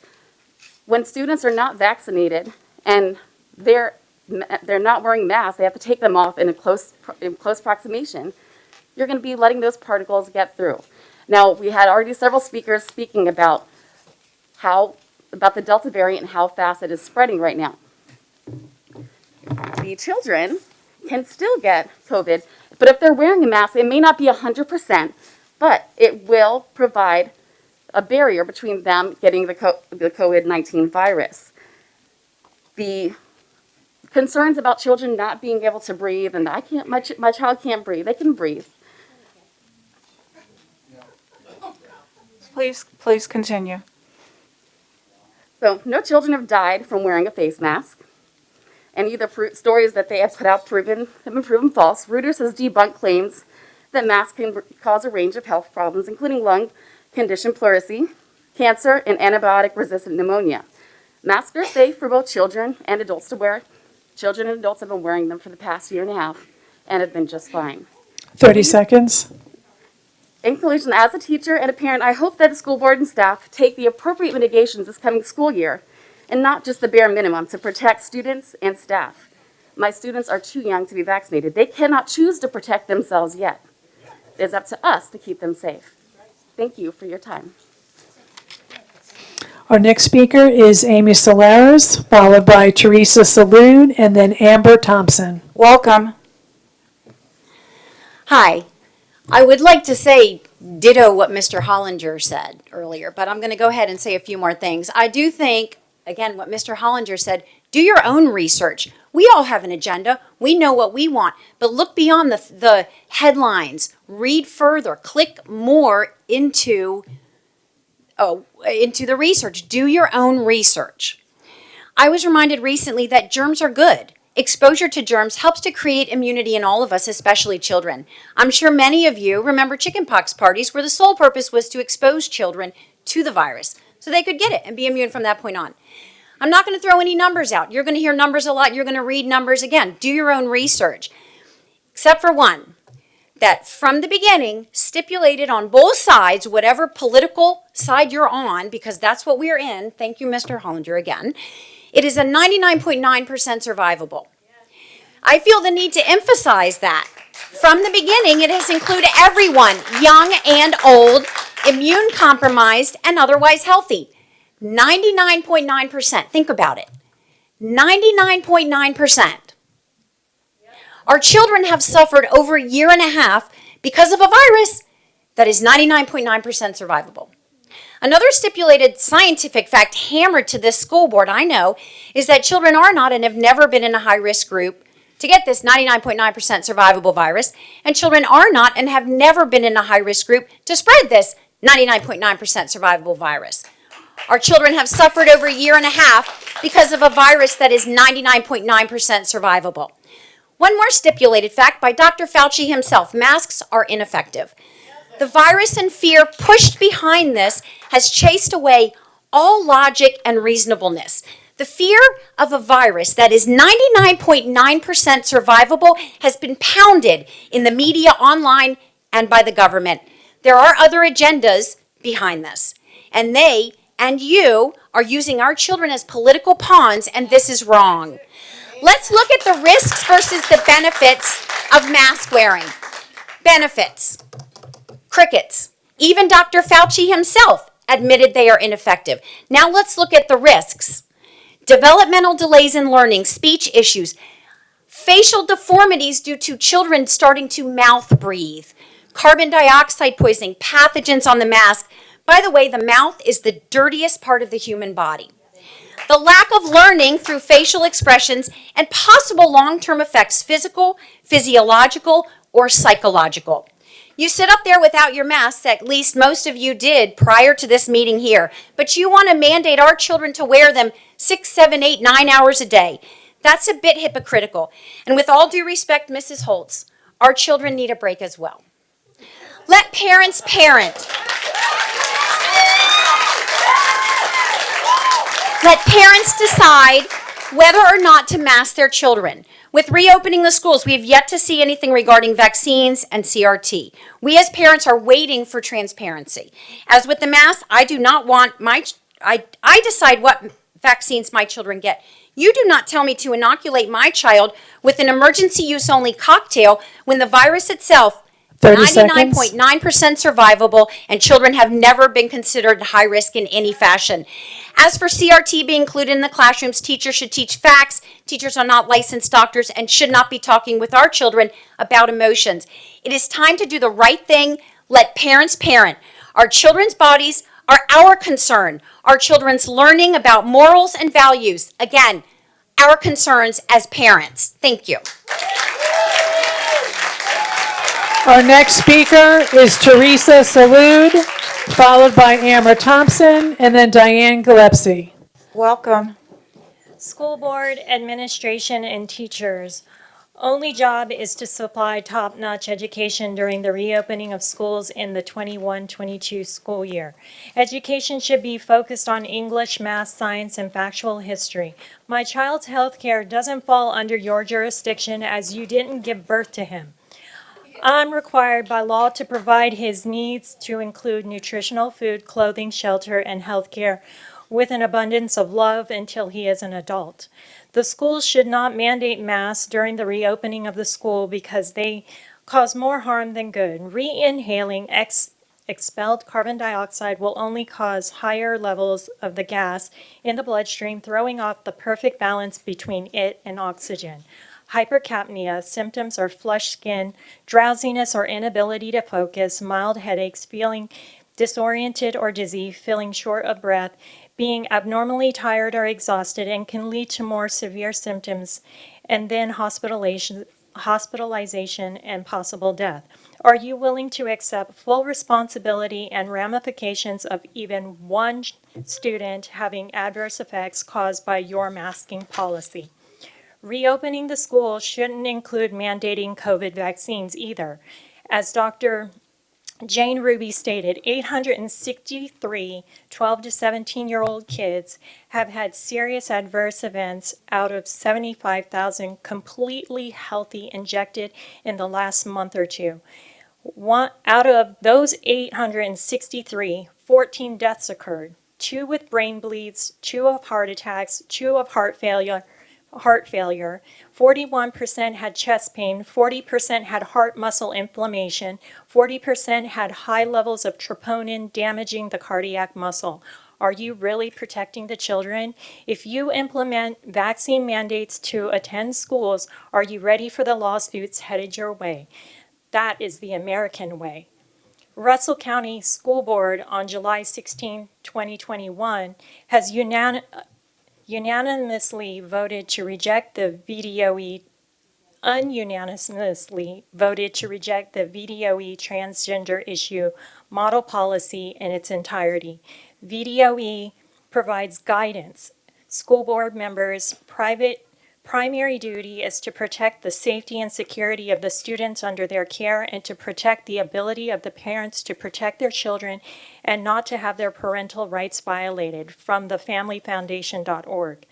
When students are not vaccinated and they're not wearing masks, they have to take them off in close proximation, you're going to be letting those particles get through. Now, we had already several speakers speaking about the Delta variant and how fast it is spreading right now. The children can still get COVID, but if they're wearing a mask, it may not be 100%, but it will provide a barrier between them getting the COVID-19 virus. The concerns about children not being able to breathe, and my child can't breathe. They can breathe. Please continue. So no children have died from wearing a face mask. Any of the stories that they have put out have been proven false. Reuters has debunked claims that masks can cause a range of health problems, including lung condition pleurisy, cancer, and antibiotic-resistant pneumonia. Masks are safe for both children and adults to wear. Children and adults have been wearing them for the past year and a half and have been just fine. 30 seconds. In conclusion, as a teacher and a parent, I hope that the school board and staff take the appropriate mitigations this coming school year and not just the bare minimum to protect students and staff. My students are too young to be vaccinated. They cannot choose to protect themselves yet. It is up to us to keep them safe. Thank you for your time. Our next speaker is Amy Solares, followed by Teresa Saloon, and then Amber Thompson. Welcome. Hi. I would like to say ditto what Mr. Hollinger said earlier, but I'm going to go ahead and say a few more things. I do think, again, what Mr. Hollinger said, do your own research. We all have an agenda. We know what we want, but look beyond the headlines. Read further. Click more into the research. Do your own research. I was reminded recently that germs are good. Exposure to germs helps to create immunity in all of us, especially children. I'm sure many of you remember chickenpox parties where the sole purpose was to expose children to the virus so they could get it and be immune from that point on. I'm not going to throw any numbers out. You're going to hear numbers a lot. You're going to read numbers again. Do your own research. Except for one, that from the beginning stipulated on both sides, whatever political side you're on, because that's what we're in. Thank you, Mr. Hollinger, again. It is a 99.9% survivable. I feel the need to emphasize that. From the beginning, it has included everyone, young and old, immune compromised, and otherwise healthy. 99.9%. Think about it. 99.9%. Our children have suffered over a year and a half because of a virus that is 99.9% survivable. Another stipulated scientific fact hammered to this school board, I know, is that children are not and have never been in a high-risk group to get this 99.9% survivable virus, and children are not and have never been in a high-risk group to spread this 99.9% survivable virus. Our children have suffered over a year and a half because of a virus that is 99.9% survivable. One more stipulated fact by Dr. Fauci himself: masks are ineffective. The virus and fear pushed behind this has chased away all logic and reasonableness. The fear of a virus that is 99.9% survivable has been pounded in the media, online, and by the government. There are other agendas behind this, and they and you are using our children as political pawns, and this is wrong. Let's look at the risks versus the benefits of mask wearing. Benefits. Crickets. Even Dr. Fauci himself admitted they are ineffective. Now let's look at the risks. Developmental delays in learning, speech issues, facial deformities due to children starting to mouth breathe, carbon dioxide poisoning, pathogens on the mask. By the way, the mouth is the dirtiest part of the human body. The lack of learning through facial expressions and possible long-term effects, physical, physiological, or psychological. You sit up there without your masks, at least most of you did prior to this meeting here, but you want to mandate our children to wear them 6, 7, 8, 9 hours a day. That's a bit hypocritical. And with all due respect, Mrs. Holtz, our children need a break as well. Let parents parent. Let parents decide whether or not to mask their children. With reopening the schools, we have yet to see anything regarding vaccines and CRT. We as parents are waiting for transparency. As with the mask, I do not want I decide what vaccines my children get. You do not tell me to inoculate my child with an emergency use only cocktail when the virus itself 99.9% survivable, and children have never been considered high risk in any fashion. As for CRT being included in the classrooms, teachers should teach facts. Teachers are not licensed doctors and should not be talking with our children about emotions. It is time to do the right thing. Let parents parent. Our children's bodies are our concern. Our children's learning about morals and values. Again, our concerns as parents. Thank you. Our next speaker is Teresa Salud, followed by Amber Thompson, and then Diane Gillespie. Welcome. School board, administration, and teachers. Only job is to supply top-notch education during the reopening of schools in the 21-22 school year. Education should be focused on English, math, science, and factual history. My child's health care doesn't fall under your jurisdiction as you didn't give birth to him. I'm required by law to provide his needs to include nutritional food, clothing, shelter, and health care with an abundance of love until he is an adult. The schools should not mandate masks during the reopening of the school because they cause more harm than good. Re-inhaling expelled carbon dioxide will only cause higher levels of the gas in the bloodstream, throwing off the perfect balance between it and oxygen. Hypercapnia symptoms are flushed skin, drowsiness or inability to focus, mild headaches, feeling disoriented or dizzy, feeling short of breath, being abnormally tired or exhausted, and can lead to more severe symptoms and then hospitalization and possible death. Are you willing to accept full responsibility and ramifications of even one student having adverse effects caused by your masking policy? Reopening the school shouldn't include mandating COVID vaccines either. As Dr. Jane Ruby stated, 863 12 to 17-year-old kids have had serious adverse events out of 75,000 completely healthy injected in the last month or two. Out of those 863, 14 deaths occurred, 2 with brain bleeds, 2 of heart attacks, 2 of heart failure, 41% had chest pain, 40% had heart muscle inflammation, 40% had high levels of troponin damaging the cardiac muscle. Are you really protecting the children? If you implement vaccine mandates to attend schools, are you ready for the lawsuits headed your way? That is the American way. Russell County School Board on July 16, 2021 has unanimously voted to reject the VDOE transgender issue model policy in its entirety. VDOE provides guidance. School board members' primary duty is to protect the safety and security of the students under their care and to protect the ability of the parents to protect their children and not to have their parental rights violated, from thefamilyfoundation.org.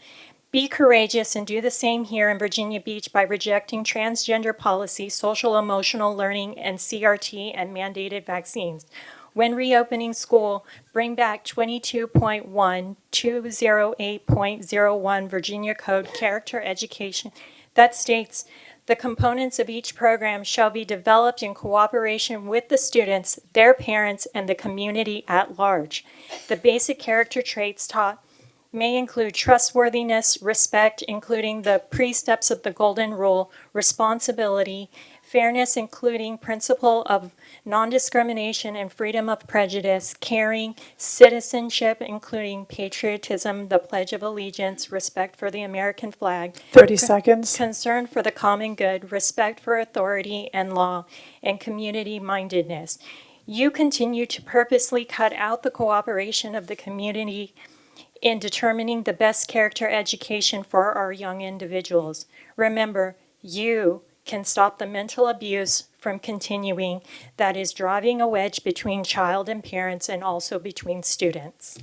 Be courageous and do the same here in Virginia Beach by rejecting transgender policy, social emotional learning, and CRT and mandated vaccines. When reopening school, bring back 22.1208.01 Virginia Code Character Education that states the components of each program shall be developed in cooperation with the students, their parents, and the community at large. The basic character traits taught may include trustworthiness, respect, including the precepts of the Golden Rule, responsibility, fairness, including principle of non-discrimination and freedom of prejudice, caring, citizenship, including patriotism, the Pledge of Allegiance, respect for the American flag, 30 seconds. concern for the common good, respect for authority and law, and community-mindedness. You continue to purposely cut out the cooperation of the community in determining the best character education for our young individuals. Remember, you can stop the mental abuse from continuing that is driving a wedge between child and parents and also between students.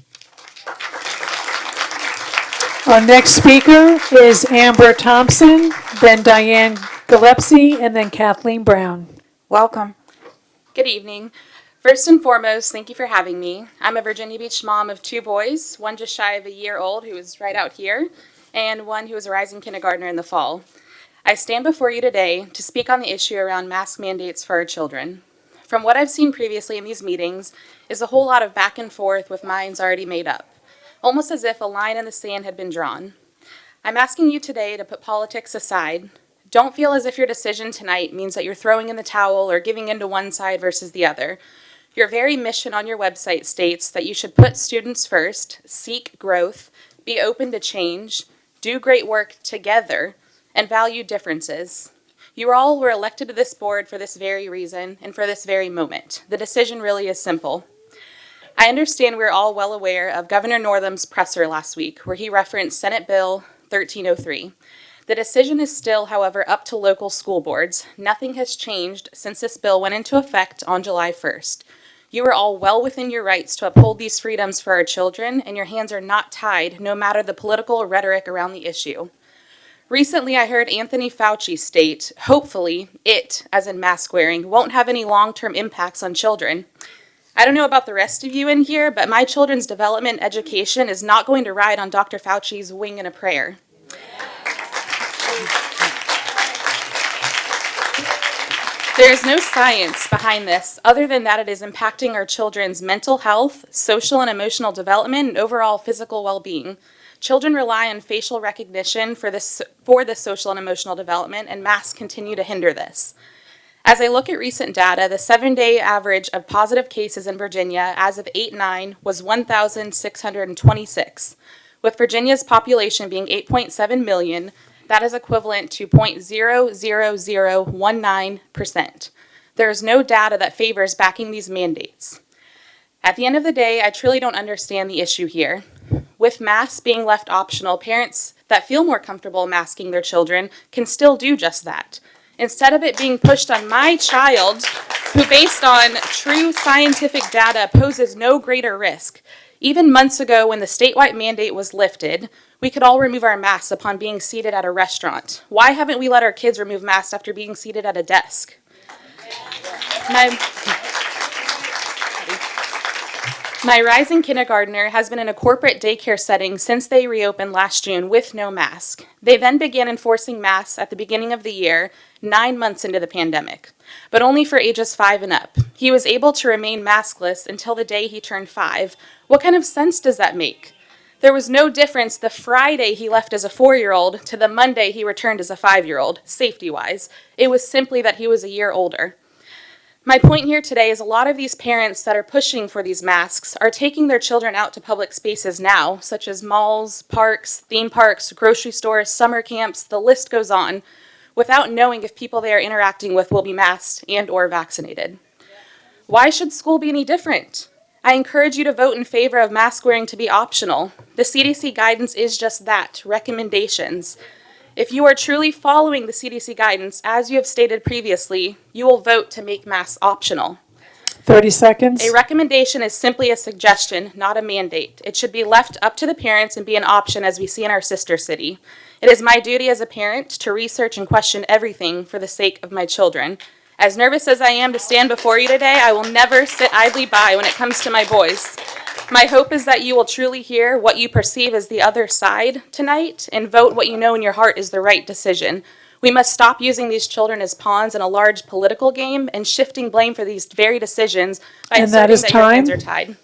Our next speaker is Amber Thompson, then Diane Gillespie, and then Kathleen Brown. Welcome. Good evening. First and foremost, thank you for having me. I'm a Virginia Beach mom of 2 boys, one just shy of a year old who is right out here, and one who is a rising kindergartner in the fall. I stand before you today to speak on the issue around mask mandates for our children. From what I've seen previously in these meetings is a whole lot of back and forth with minds already made up, almost as if a line in the sand had been drawn. I'm asking you today to put politics aside. Don't feel as if your decision tonight means that you're throwing in the towel or giving in to one side versus the other. Your very mission on your website states that you should put students first, seek growth, be open to change, do great work together, and value differences. You all were elected to this board for this very reason and for this very moment. The decision really is simple. I understand we're all well aware of Governor Northam's presser last week, where he referenced Senate Bill 1303. The decision is still, however, up to local school boards. Nothing has changed since this bill went into effect on July 1st. You are all well within your rights to uphold these freedoms for our children, and your hands are not tied, no matter the political rhetoric around the issue. Recently, I heard Anthony Fauci state, hopefully, it, as in mask wearing, won't have any long-term impacts on children. I don't know about the rest of you in here, but my children's development education is not going to ride on Dr. Fauci's wing and a prayer. There is no science behind this other than that it is impacting our children's mental health, social and emotional development, and overall physical well-being. Children rely on facial recognition for this social and emotional development, and masks continue to hinder this. As I look at recent data, the 7-day average of positive cases in Virginia as of 8/9 was 1,626. With Virginia's population being 8.7 million, that is equivalent to 0.00019%. There is no data that favors backing these mandates. At the end of the day, I truly don't understand the issue here. With masks being left optional, parents that feel more comfortable masking their children can still do just that. Instead of it being pushed on my child, who based on true scientific data poses no greater risk. Even months ago when the statewide mandate was lifted, we could all remove our masks upon being seated at a restaurant. Why haven't we let our kids remove masks after being seated at a desk? My rising kindergartner has been in a corporate daycare setting since they reopened last June with no mask. They then began enforcing masks at the beginning of the year, 9 months into the pandemic, but only for ages 5 and up. He was able to remain maskless until the day he turned 5. What kind of sense does that make? There was no difference the Friday he left as a 4-year-old to the Monday he returned as a 5-year-old, safety-wise. It was simply that he was a year older. My point here today is a lot of these parents that are pushing for these masks are taking their children out to public spaces now, such as malls, parks, theme parks, grocery stores, summer camps, the list goes on, without knowing if people they are interacting with will be masked and or vaccinated. Why should school be any different? I encourage you to vote in favor of mask wearing to be optional. The CDC guidance is just that, recommendations. If you are truly following the CDC guidance, as you have stated previously, you will vote to make masks optional. 30 seconds. A recommendation is simply a suggestion, not a mandate. It should be left up to the parents and be an option as we see in our sister city. It is my duty as a parent to research and question everything for the sake of my children. As nervous as I am to stand before you today, I will never sit idly by when it comes to my boys. My hope is that you will truly hear what you perceive as the other side tonight and vote what you know in your heart is the right decision. We must stop using these children as pawns in a large political game and shifting blame for these very decisions by And that asserting is that your hands time. are tied.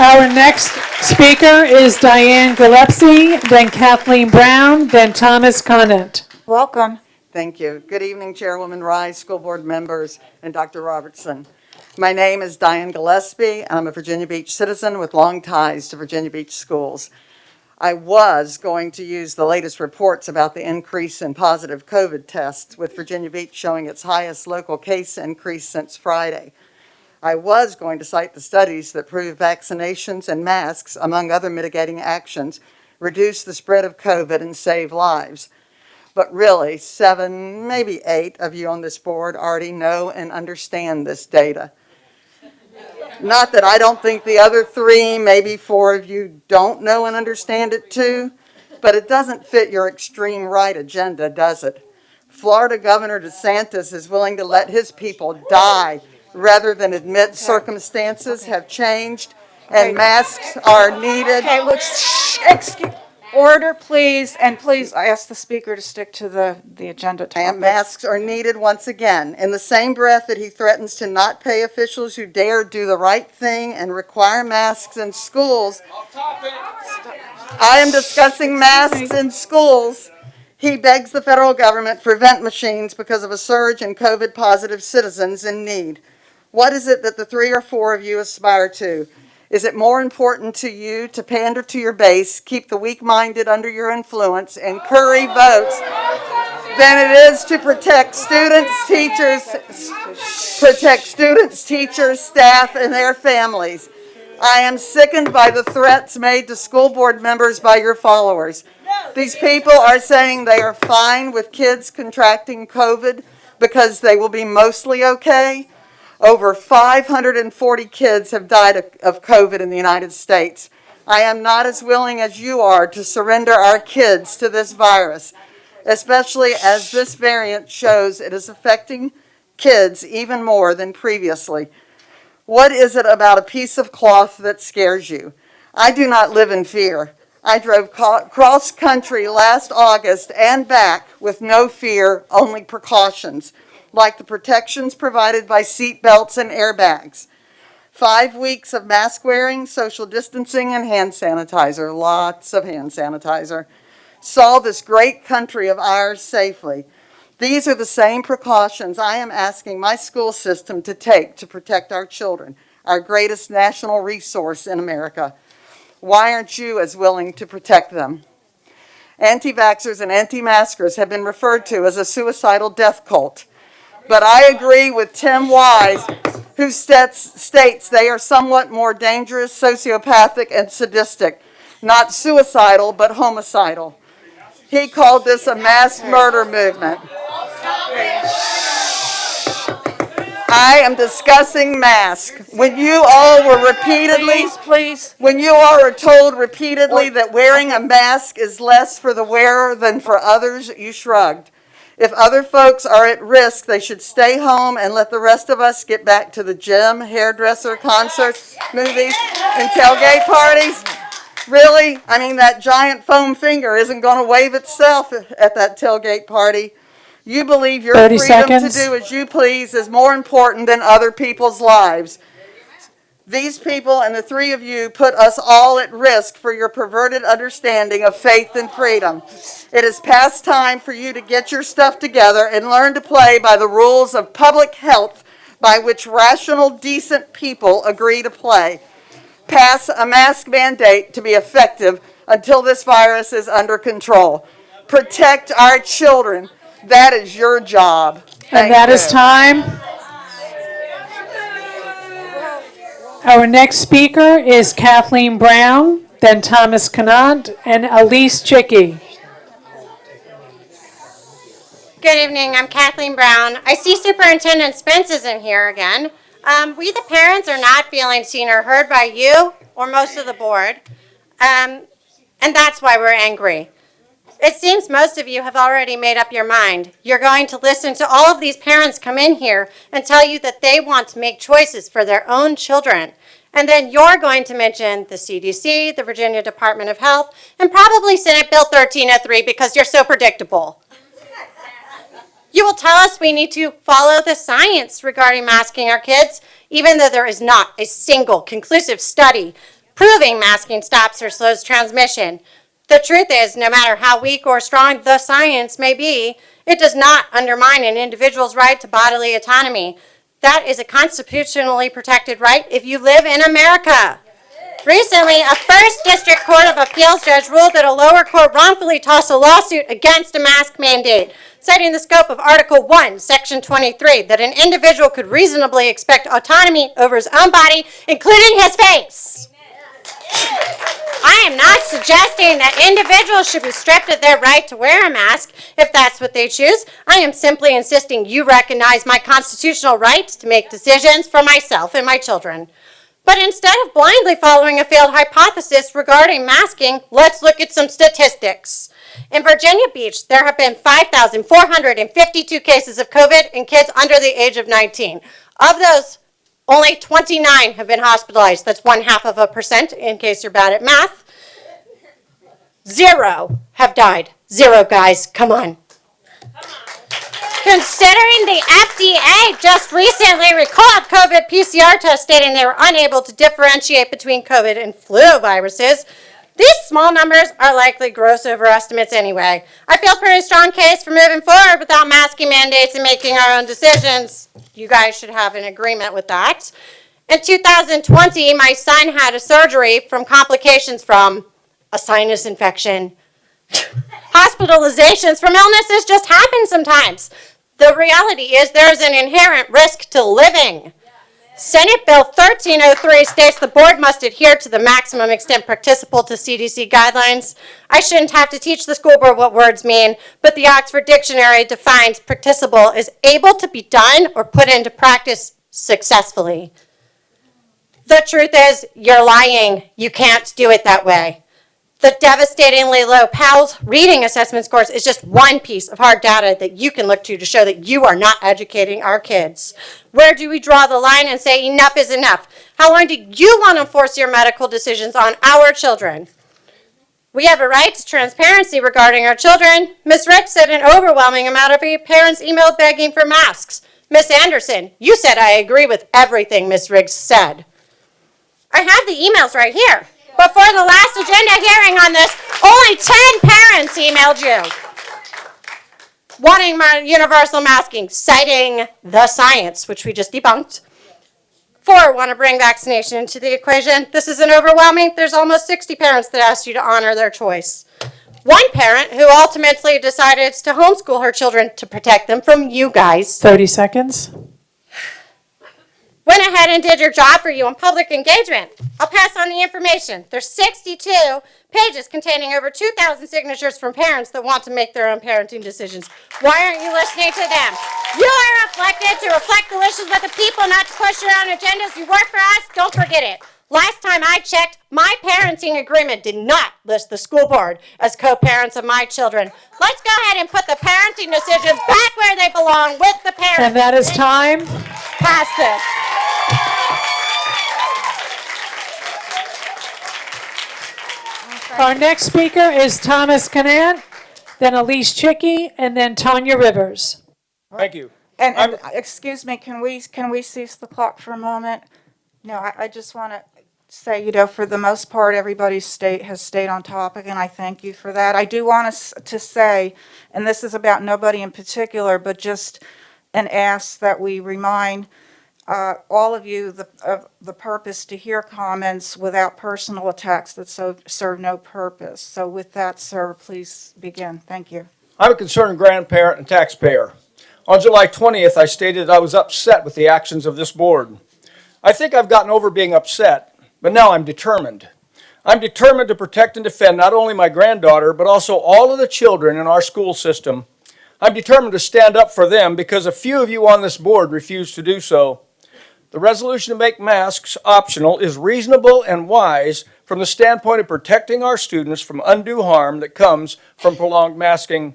Our next speaker is Diane Gillespie, then Kathleen Brown, then Thomas Conant. Welcome. Thank you. Good evening, Chairwoman Rice, school board members, and Dr. Robertson. My name is Diane Gillespie, and I'm a Virginia Beach citizen with long ties to Virginia Beach schools. I was going to use the latest reports about the increase in positive COVID tests, with Virginia Beach showing its highest local case increase since Friday. I was going to cite the studies that prove vaccinations and masks, among other mitigating actions, reduce the spread of COVID and save lives. But really, 7, maybe 8 of you on this board already know and understand this data. Not that I don't think the other 3, maybe 4 of you don't know and understand it too, but it doesn't fit your extreme right agenda, does it? Florida Governor DeSantis is willing to let his people die rather than admit circumstances have changed and masks are needed. Okay, order, please, and please, I ask the speaker to stick to the agenda topic. And masks are needed once again. In the same breath that he threatens to not pay officials who dare do the right thing and require masks in schools, I am discussing masks in schools. He begs the federal government for vent machines because of a surge in COVID-positive citizens in need. What is it that the 3 or 4 of you aspire to? Is it more important to you to pander to your base, keep the weak-minded under your influence, and curry votes than it is to protect students, teachers, staff, and their families? I am sickened by the threats made to school board members by your followers. These people are saying they are fine with kids contracting COVID because they will be mostly okay. Over 540 kids have died of COVID in the United States. I am not as willing as you are to surrender our kids to this virus, especially as this variant shows it is affecting kids even more than previously. What is it about a piece of cloth that scares you? I do not live in fear. I drove cross country last August and back with no fear, only precautions, like the protections provided by seat belts and airbags. 5 weeks of mask wearing, social distancing, and hand sanitizer, lots of hand sanitizer, saw this great country of ours safely. These are the same precautions I am asking my school system to take to protect our children, our greatest national resource in America. Why aren't you as willing to protect them? Anti-vaxxers and anti-maskers have been referred to as a suicidal death cult. But I agree with Tim Wise, who states they are somewhat more dangerous, sociopathic, and sadistic. Not suicidal, but homicidal. He called this a mass murder movement. I am discussing masks. When you all were repeatedly, when you all were told repeatedly that wearing a mask is less for the wearer than for others, you shrugged. If other folks are at risk, they should stay home and let the rest of us get back to the gym, hairdresser, concerts, movies, and tailgate parties. Really? I mean, that giant foam finger isn't going to wave itself at that tailgate party. You believe your 30 freedom seconds. to do as you please is more important than other people's lives. These people and the 3 of you put us all at risk for your perverted understanding of faith and freedom. It is past time for you to get your stuff together and learn to play by the rules of public health by which rational, decent people agree to play. Pass a mask mandate to be effective until this virus is under control. Protect our children. That is your job. And that is time. Our next speaker is Kathleen Brown, then Thomas Conant, and Elise Chicky. Good evening, I'm Kathleen Brown. I see Superintendent Spence isn't here again. We, the parents, are not feeling seen or heard by you or most of the board, and that's why we're angry. It seems most of you have already made up your mind. You're going to listen to all of these parents come in here and tell you that they want to make choices for their own children. And then you're going to mention the CDC, the Virginia Department of Health, and probably Senate Bill 1303 because you're so predictable. You will tell us we need to follow the science regarding masking our kids, even though there is not a single conclusive study proving masking stops or slows transmission. The truth is, no matter how weak or strong the science may be, it does not undermine an individual's right to bodily autonomy. That is a constitutionally protected right if you live in America. Recently, a First District Court of Appeals judge ruled that a lower court wrongfully tossed a lawsuit against a mask mandate, citing the scope of Article 1, Section 23, that an individual could reasonably expect autonomy over his own body, including his face. I am not suggesting that individuals should be stripped of their right to wear a mask if that's what they choose. I am simply insisting you recognize my constitutional right to make decisions for myself and my children. But instead of blindly following a failed hypothesis regarding masking, let's look at some statistics. In Virginia Beach, there have been 5,452 cases of COVID in kids under the age of 19. Of those, only 29 have been hospitalized. That's 0.5%, in case you're bad at math. 0 have died. 0, guys. Come on. Considering the FDA just recently recalled COVID PCR tests stating they were unable to differentiate between COVID and flu viruses, These small numbers are likely gross overestimates anyway. I feel a pretty strong case for moving forward without masking mandates and making our own decisions. You guys should have an agreement with that. In 2020, my son had a surgery from complications from a sinus infection. Hospitalizations from illnesses just happen sometimes. The reality is there's an inherent risk to living. Senate Bill 1303 states the board must adhere to the maximum extent practicable to CDC guidelines. I shouldn't have to teach the school board what words mean, but the Oxford Dictionary defines practicable as able to be done or put into practice successfully. The truth is, you're lying. You can't do it that way. The devastatingly low PALS reading assessment scores is just one piece of hard data that you can look to show that you are not educating our kids. Where do we draw the line and say enough is enough? How long do you want to force your medical decisions on our children? We have a right to transparency regarding our children. Ms. Rich said an overwhelming amount of parents emailed begging for masks. Ms. Anderson, you said I agree with everything Ms. Riggs said. I have the emails right here. Before the last agenda hearing on this, only 10 parents emailed you wanting universal masking, citing the science, which we just debunked. 4 want to bring vaccination into the equation. This isn't overwhelming. There's almost 60 parents that asked you to honor their choice. 1 parent who ultimately decided to homeschool her children to protect them from you guys. 30 seconds. Went ahead and did your job for you on public engagement. I'll pass on the information. There's 62 pages containing over 2,000 signatures from parents that want to make their own parenting decisions. Why aren't you listening to them? You are elected to reflect the wishes of the people, not to push your own agendas. You work for us, don't forget it. Last time I checked, my parenting agreement did not list the school board as co-parents of my children. Let's go ahead and put the parenting decisions back where they belong with the parents. And that is time. Pass this. Our next speaker is Thomas Canant, then Elise Chicky, and then Tanya Rivers. Thank you. And excuse me, can we cease the clock for a moment? No, I just want to say, for the most part, everybody has stayed on topic, and I thank you for that. I do want to say, and this is about nobody in particular, but just an ask that we remind all of you of the purpose to hear comments without personal attacks that serve no purpose. So with that, sir, please begin. Thank you. I'm a concerned grandparent and taxpayer. On July 20th, I stated I was upset with the actions of this board. I think I've gotten over being upset, but now I'm determined. I'm determined to protect and defend not only my granddaughter, but also all of the children in our school system. I'm determined to stand up for them because a few of you on this board refuse to do so. The resolution to make masks optional is reasonable and wise from the standpoint of protecting our students from undue harm that comes from prolonged masking.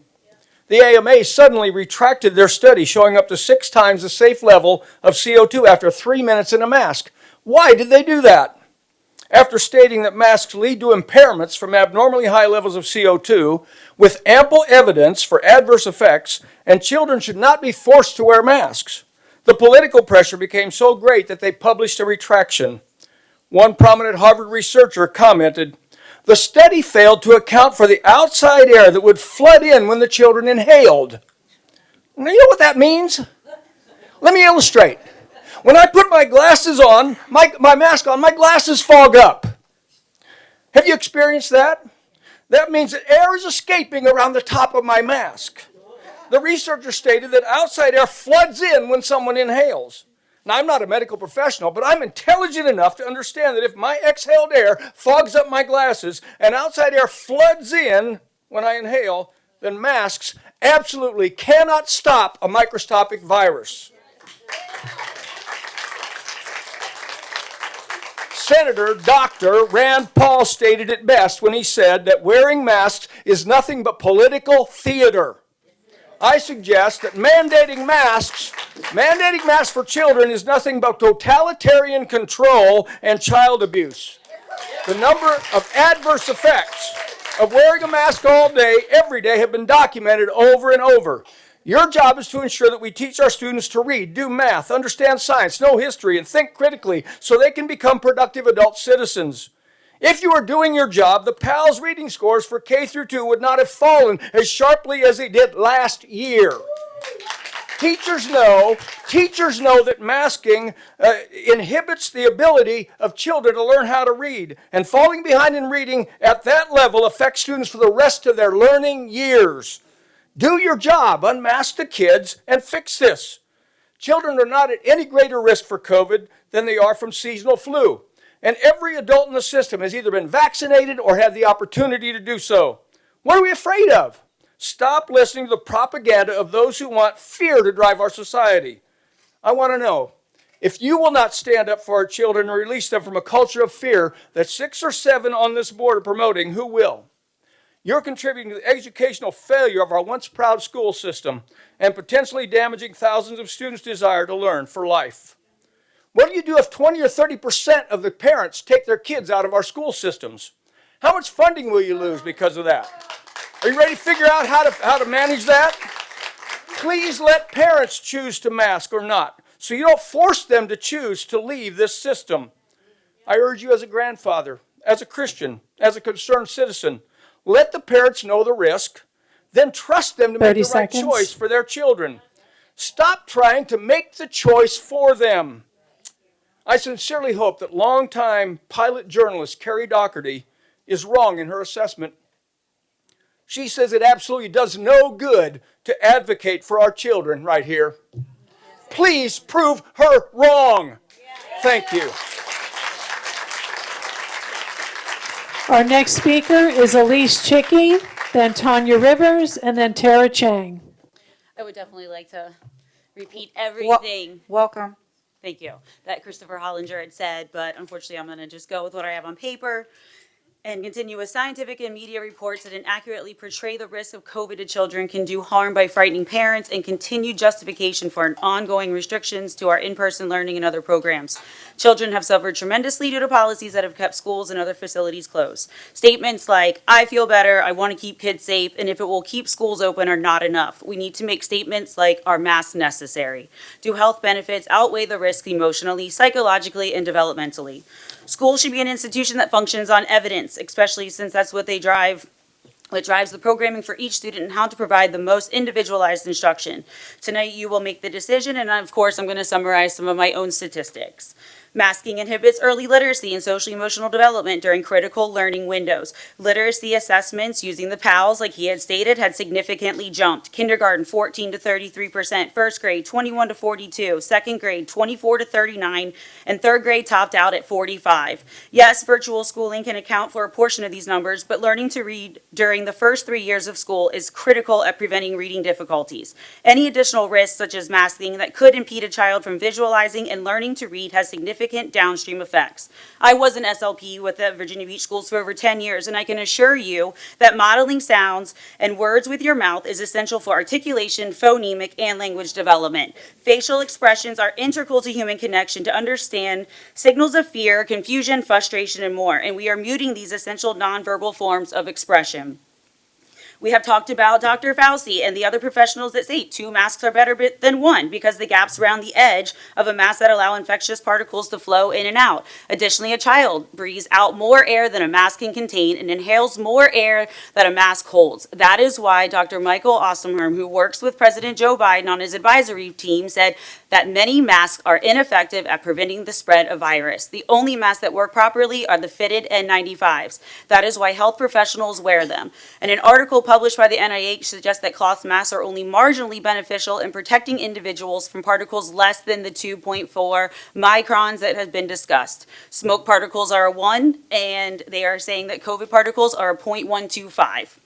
The AMA suddenly retracted their study showing up to 6 times the safe level of CO2 after 3 minutes in a mask. Why did they do that? After stating that masks lead to impairments from abnormally high levels of CO2 with ample evidence for adverse effects, and children should not be forced to wear masks. The political pressure became so great that they published a retraction. One prominent Harvard researcher commented, "The study failed to account for the outside air that would flood in when the children inhaled." Now, you know what that means? Let me illustrate. When I put my glasses on, my mask on, my glasses fog up. Have you experienced that? That means that air is escaping around the top of my mask. The researcher stated that outside air floods in when someone inhales. Now, I'm not a medical professional, but I'm intelligent enough to understand that if my exhaled air fogs up my glasses and outside air floods in when I inhale, then masks absolutely cannot stop a microscopic virus. Senator Dr. Rand Paul stated it best when he said that wearing masks is nothing but political theater. I suggest that mandating masks for children is nothing but totalitarian control and child abuse. The number of adverse effects of wearing a mask all day, every day, have been documented over and over. Your job is to ensure that we teach our students to read, do math, understand science, know history, and think critically so they can become productive adult citizens. If you were doing your job, the PALS reading scores for K through 2 would not have fallen as sharply as they did last year. Teachers know that masking inhibits the ability of children to learn how to read, and falling behind in reading at that level affects students for the rest of their learning years. Do your job, unmask the kids, and fix this. Children are not at any greater risk for COVID than they are from seasonal flu, and every adult in the system has either been vaccinated or had the opportunity to do so. What are we afraid of? Stop listening to the propaganda of those who want fear to drive our society. I want to know, if you will not stand up for our children and release them from a culture of fear that 6 or 7 on this board are promoting, who will? You're contributing to the educational failure of our once proud school system and potentially damaging thousands of students' desire to learn for life. What do you do if 20 or 30% of the parents take their kids out of our school systems? How much funding will you lose because of that? Are you ready to figure out how to manage that? Please let parents choose to mask or not, so you don't force them to choose to leave this system. I urge you as a grandfather, as a Christian, as a concerned citizen, let the parents know the risk, then trust them to make the right choice for their children. Stop trying to make the choice for them. I sincerely hope that longtime pilot journalist Carrie Doherty is wrong in her assessment. She says it absolutely does no good to advocate for our children right here. Please prove her wrong. Thank you. Our next speaker is Elise Chicky, then Tanya Rivers, and then Tara Chang. I would definitely like to repeat everything. Welcome. Thank you. That Christopher Hollinger had said, but unfortunately I'm going to just go with what I have on paper and continue with scientific and media reports that inaccurately portray the risk of COVID to children can do harm by frightening parents and continued justification for ongoing restrictions to our in-person learning and other programs. Children have suffered tremendously due to policies that have kept schools and other facilities closed. Statements like, I feel better, I want to keep kids safe, and if it will keep schools open are not enough. We need to make statements like, are masks necessary? Do health benefits outweigh the risks emotionally, psychologically, and developmentally? Schools should be an institution that functions on evidence, especially since that's what drives the programming for each student and how to provide the most individualized instruction. Tonight you will make the decision, and of course I'm going to summarize some of my own statistics. Masking inhibits early literacy and social emotional development during critical learning windows. Literacy assessments using the PALS, like he had stated, had significantly jumped. Kindergarten 14 to 33%, first grade 21 to 42, second grade 24 to 39, and third grade topped out at 45. Yes, virtual schooling can account for a portion of these numbers, but learning to read during the first 3 years of school is critical at preventing reading difficulties. Any additional risks, such as masking, that could impede a child from visualizing and learning to read has significant downstream effects. I was an SLP with the Virginia Beach Schools for over 10 years, and I can assure you that modeling sounds and words with your mouth is essential for articulation, phonemic, and language development. Facial expressions are integral to human connection to understand signals of fear, confusion, frustration, and more, and we are muting these essential nonverbal forms of expression. We have talked about Dr. Fauci and the other professionals that say 2 masks are better than 1 because the gaps around the edge of a mask that allow infectious particles to flow in and out. Additionally, a child breathes out more air than a mask can contain and inhales more air than a mask holds. That is why Dr. Michael Osterholm, who works with President Joe Biden on his advisory team, said that many masks are ineffective at preventing the spread of virus. The only masks that work properly are the fitted N95s. That is why health professionals wear them. And an article published by the NIH suggests that cloth masks are only marginally beneficial in protecting individuals from particles less than the 2.4 microns that has been discussed. Smoke particles are a 1, and they are saying that COVID particles are a 0.125.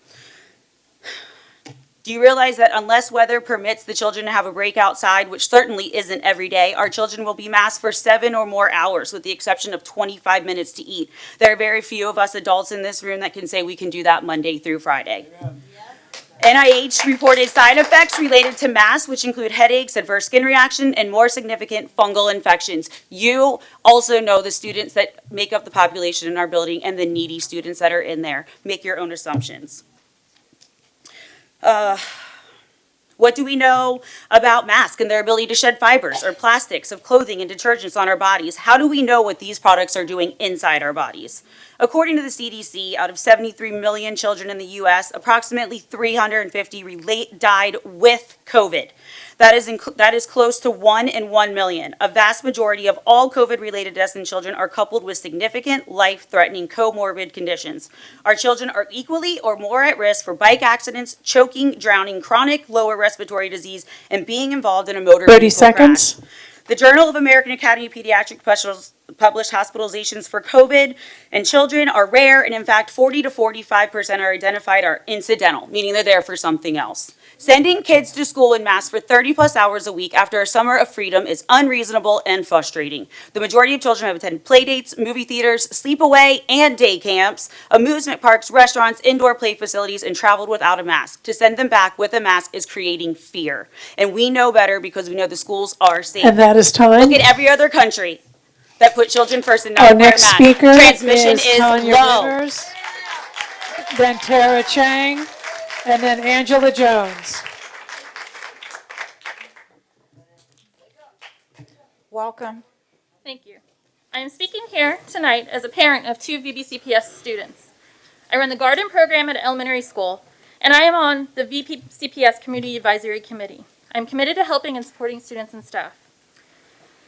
Do you realize that unless weather permits the children to have a break outside, which certainly isn't every day, our children will be masked for 7 or more hours, with the exception of 25 minutes to eat? There are very few of us adults in this room that can say we can do that Monday through Friday. NIH reported side effects related to masks, which include headaches, adverse skin reaction, and more significant fungal infections. You also know the students that make up the population in our building and the needy students that are in there. Make your own assumptions. What do we know about masks and their ability to shed fibers or plastics of clothing and detergents on our bodies? How do we know what these products are doing inside our bodies? According to the CDC, out of 73 million children in the U.S., approximately 350 died with COVID. That is close to 1 in 1 million. A vast majority of all COVID-related deaths in children are coupled with significant life-threatening comorbid conditions. Our children are equally or more at risk for bike accidents, choking, drowning, chronic lower respiratory disease, and being involved in a motor 30 vehicle seconds. crash. The Journal of American Academy of Pediatric Specialists published hospitalizations for COVID in children are rare, and in fact, 40 to 45% are identified are incidental, meaning they're there for something else. Sending kids to school in masks for 30 plus hours a week after a summer of freedom is unreasonable and frustrating. The majority of children have attended play dates, movie theaters, sleepaway and day camps, amusement parks, restaurants, indoor play facilities, and traveled without a mask. To send them back with a mask is creating fear. And we know better because we know the schools are safe. And that is time. Look at every other country that put children first and not Our wear next masks. speaker Transmission is is Tanya low. Rivers, then Tara Chang, and then Angela Jones. Welcome. Thank you. I am speaking here tonight as a parent of 2 VBCPS students. I run the garden program at elementary school, and I am on the VBCPS Community Advisory Committee. I'm committed to helping and supporting students and staff.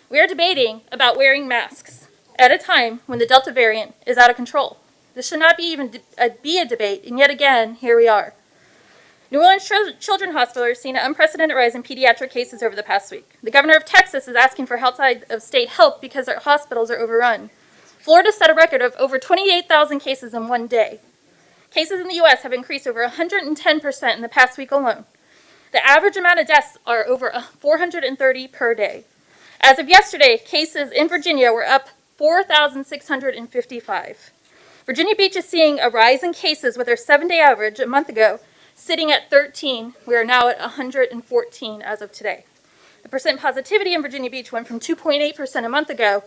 We are debating about wearing masks at a time when the Delta variant is out of control. This should not be even be a debate, and yet again, here we are. New Orleans Children's Hospital has seen an unprecedented rise in pediatric cases over the past week. The governor of Texas is asking for outside of state help because our hospitals are overrun. Florida set a record of over 28,000 cases in one day. Cases in the U.S. have increased over 110% in the past week alone. The average amount of deaths are over 430 per day. As of yesterday, cases in Virginia were up 4,655. Virginia Beach is seeing a rise in cases with their 7-day average a month ago sitting at 13. We are now at 114 as of today. The percent positivity in Virginia Beach went from 2.8% a month ago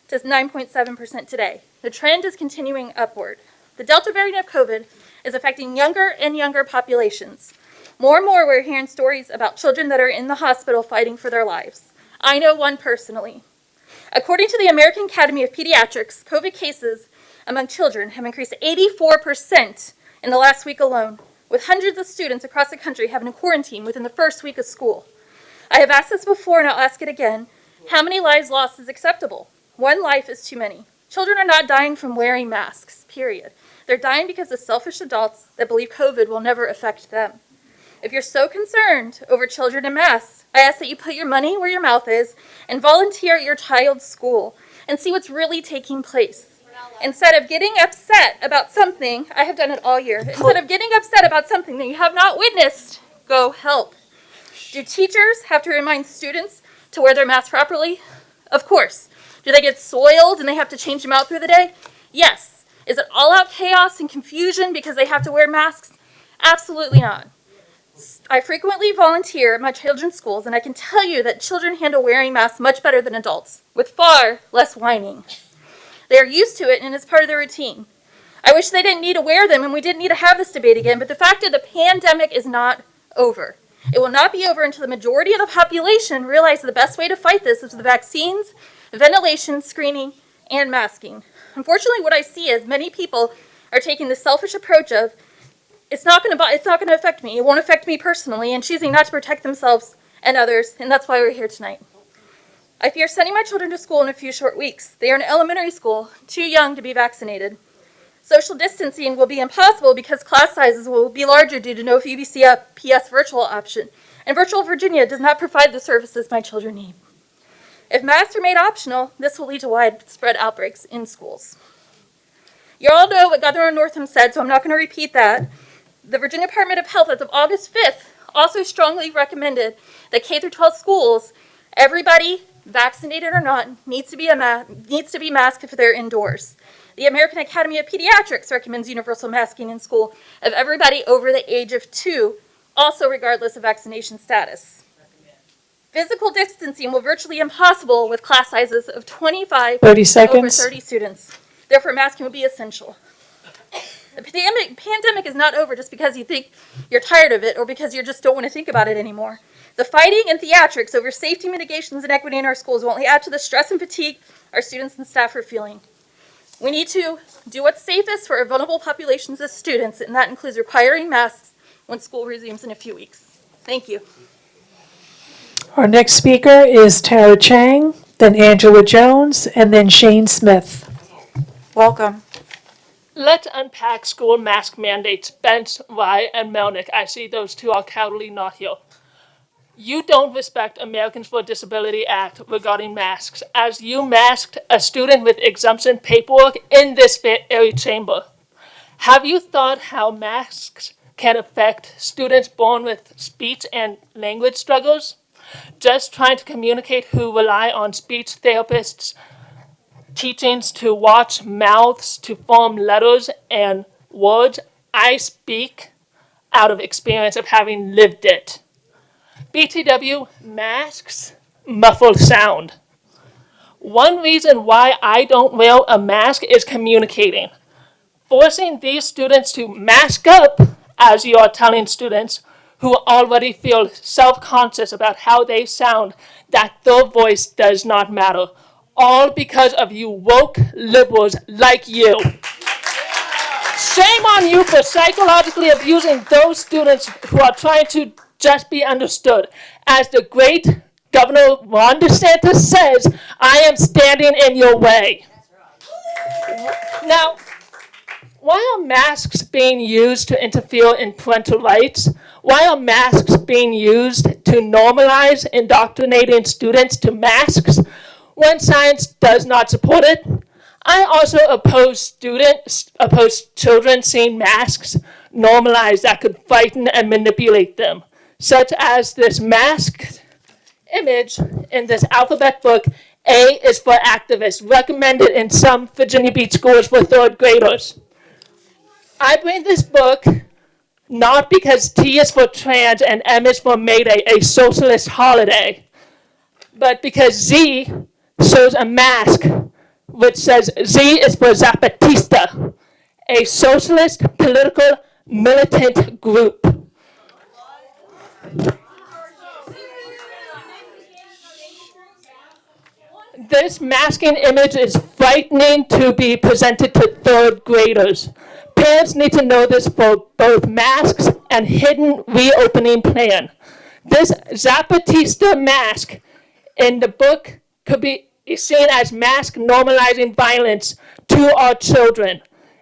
to 9.7% today. The trend is continuing upward. The Delta variant of COVID is affecting younger and younger populations. More and more we're hearing stories about children that are in the hospital fighting for their lives. I know one personally. According to the American Academy of Pediatrics, COVID cases among children have increased 84% in the last week alone, with hundreds of students across the country having to quarantine within the first week of school. I have asked this before and I'll ask it again. How many lives lost is acceptable? One life is too many. Children are not dying from wearing masks, period. They're dying because of selfish adults that believe COVID will never affect them. If you're so concerned over children and masks, I ask that you put your money where your mouth is and volunteer at your child's school and see what's really taking place. Instead of getting upset about something, I have done it all year, instead of getting upset about something that you have not witnessed, go help. Do teachers have to remind students to wear their masks properly? Of course. Do they get soiled and they have to change them out through the day? Yes. Is it all out chaos and confusion because they have to wear masks? Absolutely not. I frequently volunteer at my children's schools, and I can tell you that children handle wearing masks much better than adults, with far less whining. They are used to it, and it's part of their routine. I wish they didn't need to wear them, and we didn't need to have this debate again, but the fact of the pandemic is not over. It will not be over until the majority of the population realize the best way to fight this is with vaccines, ventilation, screening, and masking. Unfortunately, what I see is many people are taking the selfish approach of, it's not going to affect me, it won't affect me personally, and choosing not to protect themselves and others, and that's why we're here tonight. I fear sending my children to school in a few short weeks. They are in elementary school, too young to be vaccinated. Social distancing will be impossible because class sizes will be larger due to no VBCPS virtual option, and Virtual Virginia does not provide the services my children need. If masks are made optional, this will lead to widespread outbreaks in schools. You all know what Governor Northam said, so I'm not going to repeat that. The Virginia Department of Health, as of August 5th, also strongly recommended that K-12 schools, everybody, vaccinated or not, needs to be masked if they're indoors. The American Academy of Pediatrics recommends universal masking in school of everybody over the age of 2, also regardless of vaccination status. Physical distancing will virtually impossible with class sizes of 25 30 and over seconds. 30 students. Therefore, masking will be essential. The pandemic is not over just because you think you're tired of it or because you just don't want to think about it anymore. The fighting and theatrics over safety mitigations and equity in our schools will only add to the stress and fatigue our students and staff are feeling. We need to do what's safest for our vulnerable populations as students, and that includes requiring masks when school resumes in a few weeks. Thank you. Our next speaker is Tara Chang, then Angela Jones, and then Shane Smith. Welcome. Let's unpack school mask mandates. Benz, Rye, and Melnick. I see those two are cowardly not here. You don't respect Americans for Disability Act regarding masks, as you masked a student with exemption paperwork in this very chamber. Have you thought how masks can affect students born with speech and language struggles? Just trying to communicate who rely on speech therapists' teachings to watch mouths to form letters and words. I speak out of experience of having lived it. BTW, masks muffle sound. One reason why I don't wear a mask is communicating. Forcing these students to mask up, as you are telling students who already feel self-conscious about how they sound, that their voice does not matter. All because of you woke liberals like you. Shame on you for psychologically abusing those students who are trying to just be understood. As the great Governor Ron DeSantis says, I am standing in your way. Now, why are masks being used to interfere in parental rights? Why are masks being used to normalize indoctrinating students to masks when science does not support it? I also oppose children seeing masks normalized that could frighten and manipulate them, such as this mask image in this alphabet book. A is for activists, recommended in some Virginia Beach schools for third graders. I bring this book not because T is for trans and M is for May Day, a socialist holiday, but because Z shows a mask which says Z is for Zapatista, a socialist political militant group. This masking image is frightening to be presented to third graders. Parents need to know this for both masks and hidden reopening plan. This Zapatista mask in the book could be seen as mask normalizing violence to our children.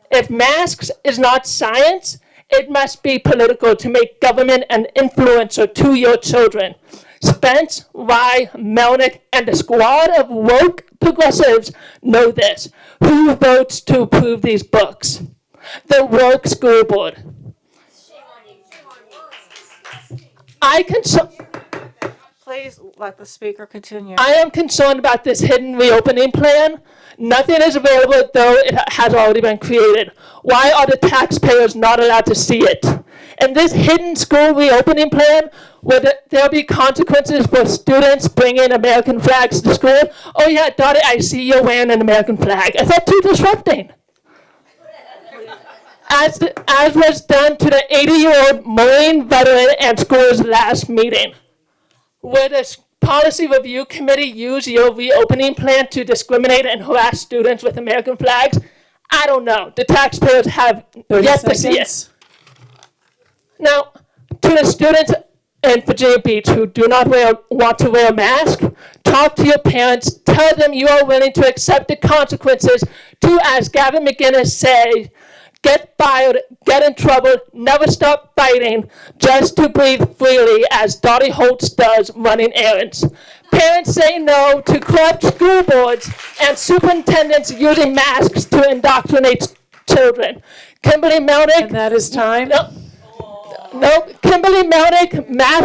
If masks is not science, it must be political to make government an influencer to your children. Spence, Rye, Melnick, and a squad of woke progressives know this. Who votes to approve these books? The woke school board. Please let the speaker continue. I am concerned about this hidden reopening plan. Nothing is available, though it has already been created. Why are the taxpayers not allowed to see it? In this hidden school reopening plan, will there be consequences for students bringing American flags to school? Oh yeah, Dottie, I see you're wearing an American flag. Is that too disrupting? As was done to the 80-year-old Marine veteran at school's last meeting. Would a policy review committee use your reopening plan to discriminate and harass students with American flags? I don't know. The taxpayers have yet to see it. Now, to the students in Virginia Beach who do not want to wear a mask, talk to your parents, tell them you are willing to accept the consequences to, as Gavin McInnes say, get fired, get in trouble, never stop fighting, just to breathe freely as Dottie Holtz does running errands. Parents say no to corrupt school boards and superintendents using masks to indoctrinate children. Kimberly Melnick. And that is time. No, Kimberly Melnick, mask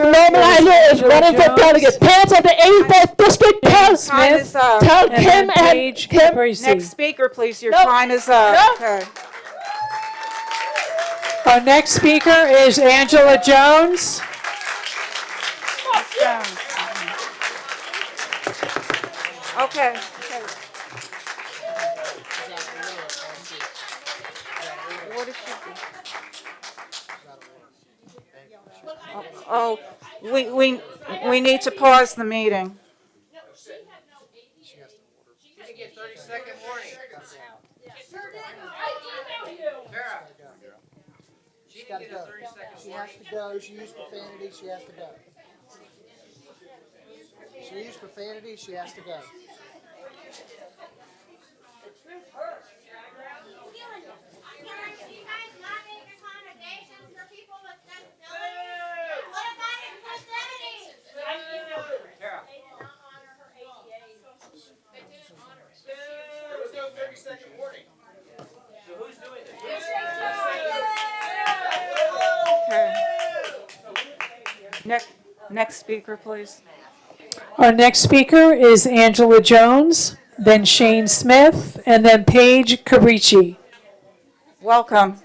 normalizer is running for delegate. Parents of the 84th district, tell Kim and Kim. Next speaker, please. Your time is up. Okay. Our next speaker is Angela Jones. Okay. Oh, we need to pause the meeting. She's got to go. She has to go. She used profanity. She has to go. She used profanity. She has to go. Next speaker, please. Our next speaker is Angela Jones, then Shane Smith, and then Paige Carici. Welcome.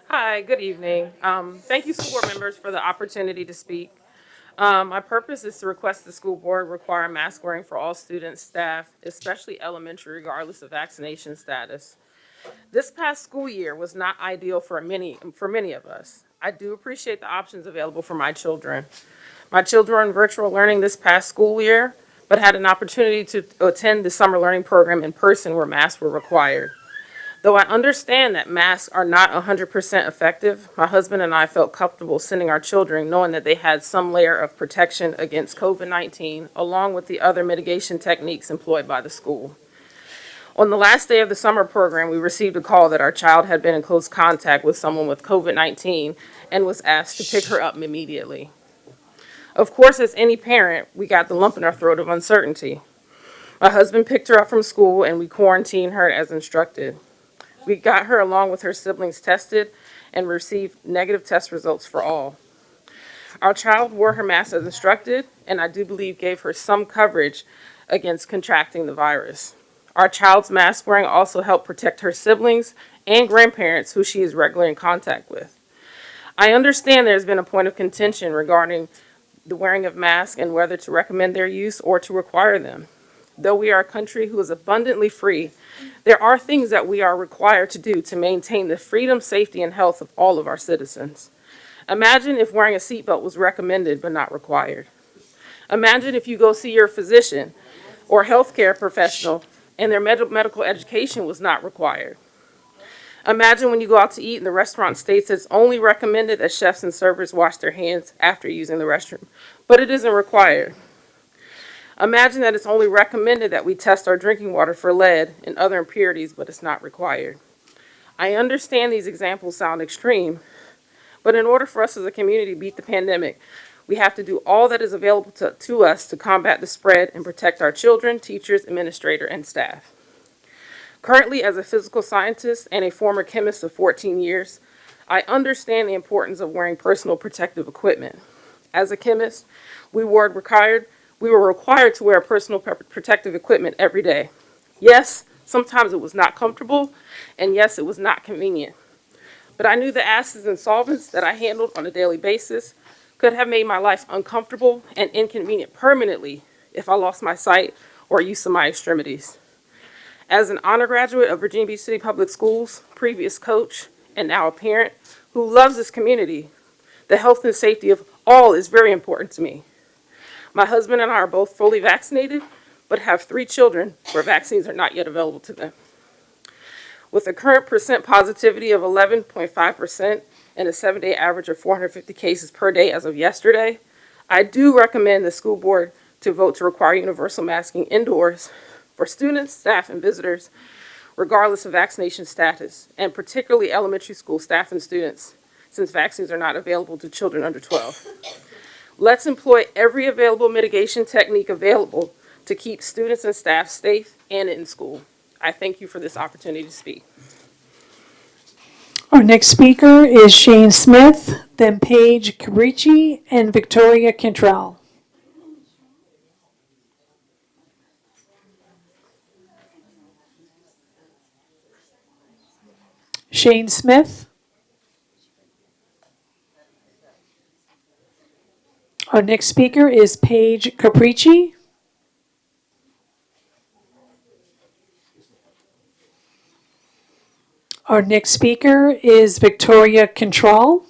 Hi, good evening. Thank you, school board members, for the opportunity to speak. My purpose is to request the school board require mask wearing for all students, staff, especially elementary, regardless of vaccination status. This past school year was not ideal for many of us. I do appreciate the options available for my children. My children were in virtual learning this past school year, but had an opportunity to attend the summer learning program in person where masks were required. Though I understand that masks are not 100% effective, my husband and I felt comfortable sending our children knowing that they had some layer of protection against COVID-19, along with the other mitigation techniques employed by the school. On the last day of the summer program, we received a call that our child had been in close contact with someone with COVID-19 and was asked to pick her up immediately. Of course, as any parent, we got the lump in our throat of uncertainty. My husband picked her up from school and we quarantined her as instructed. We got her along with her siblings tested and received negative test results for all. Our child wore her mask as instructed, and I do believe gave her some coverage against contracting the virus. Our child's mask wearing also helped protect her siblings and grandparents who she is regularly in contact with. I understand there's been a point of contention regarding the wearing of masks and whether to recommend their use or to require them. Though we are a country who is abundantly free, there are things that we are required to do to maintain the freedom, safety, and health of all of our citizens. Imagine if wearing a seatbelt was recommended but not required. Imagine if you go see your physician or healthcare professional and their medical education was not required. Imagine when you go out to eat and the restaurant states it's only recommended that chefs and servers wash their hands after using the restroom, but it isn't required. Imagine that it's only recommended that we test our drinking water for lead and other impurities, but it's not required. I understand these examples sound extreme, but in order for us as a community to beat the pandemic, we have to do all that is available to us to combat the spread and protect our children, teachers, administrators, and staff. Currently, as a physical scientist and a former chemist of 14 years, I understand the importance of wearing personal protective equipment. As a chemist, we were required to wear personal protective equipment every day. Yes, sometimes it was not comfortable, and yes, it was not convenient. But I knew the acids and solvents that I handled on a daily basis could have made my life uncomfortable and inconvenient permanently if I lost my sight or use of my extremities. As an honor graduate of Virginia Beach City Public Schools, previous coach, and now a parent who loves this community, the health and safety of all is very important to me. My husband and I are both fully vaccinated, but have 3 children where vaccines are not yet available to them. With a current percent positivity of 11.5% and a 7-day average of 450 cases per day as of yesterday, I do recommend the school board to vote to require universal masking indoors for students, staff, and visitors, regardless of vaccination status, and particularly elementary school staff and students, since vaccines are not available to children under 12. Let's employ every available mitigation technique available to keep students and staff safe and in school. I thank you for this opportunity to speak. Our next speaker is Shane Smith, then Paige Carici, and Victoria Cantrell. Shane Smith. Our next speaker is Paige Capricci. Our next speaker is Victoria Control.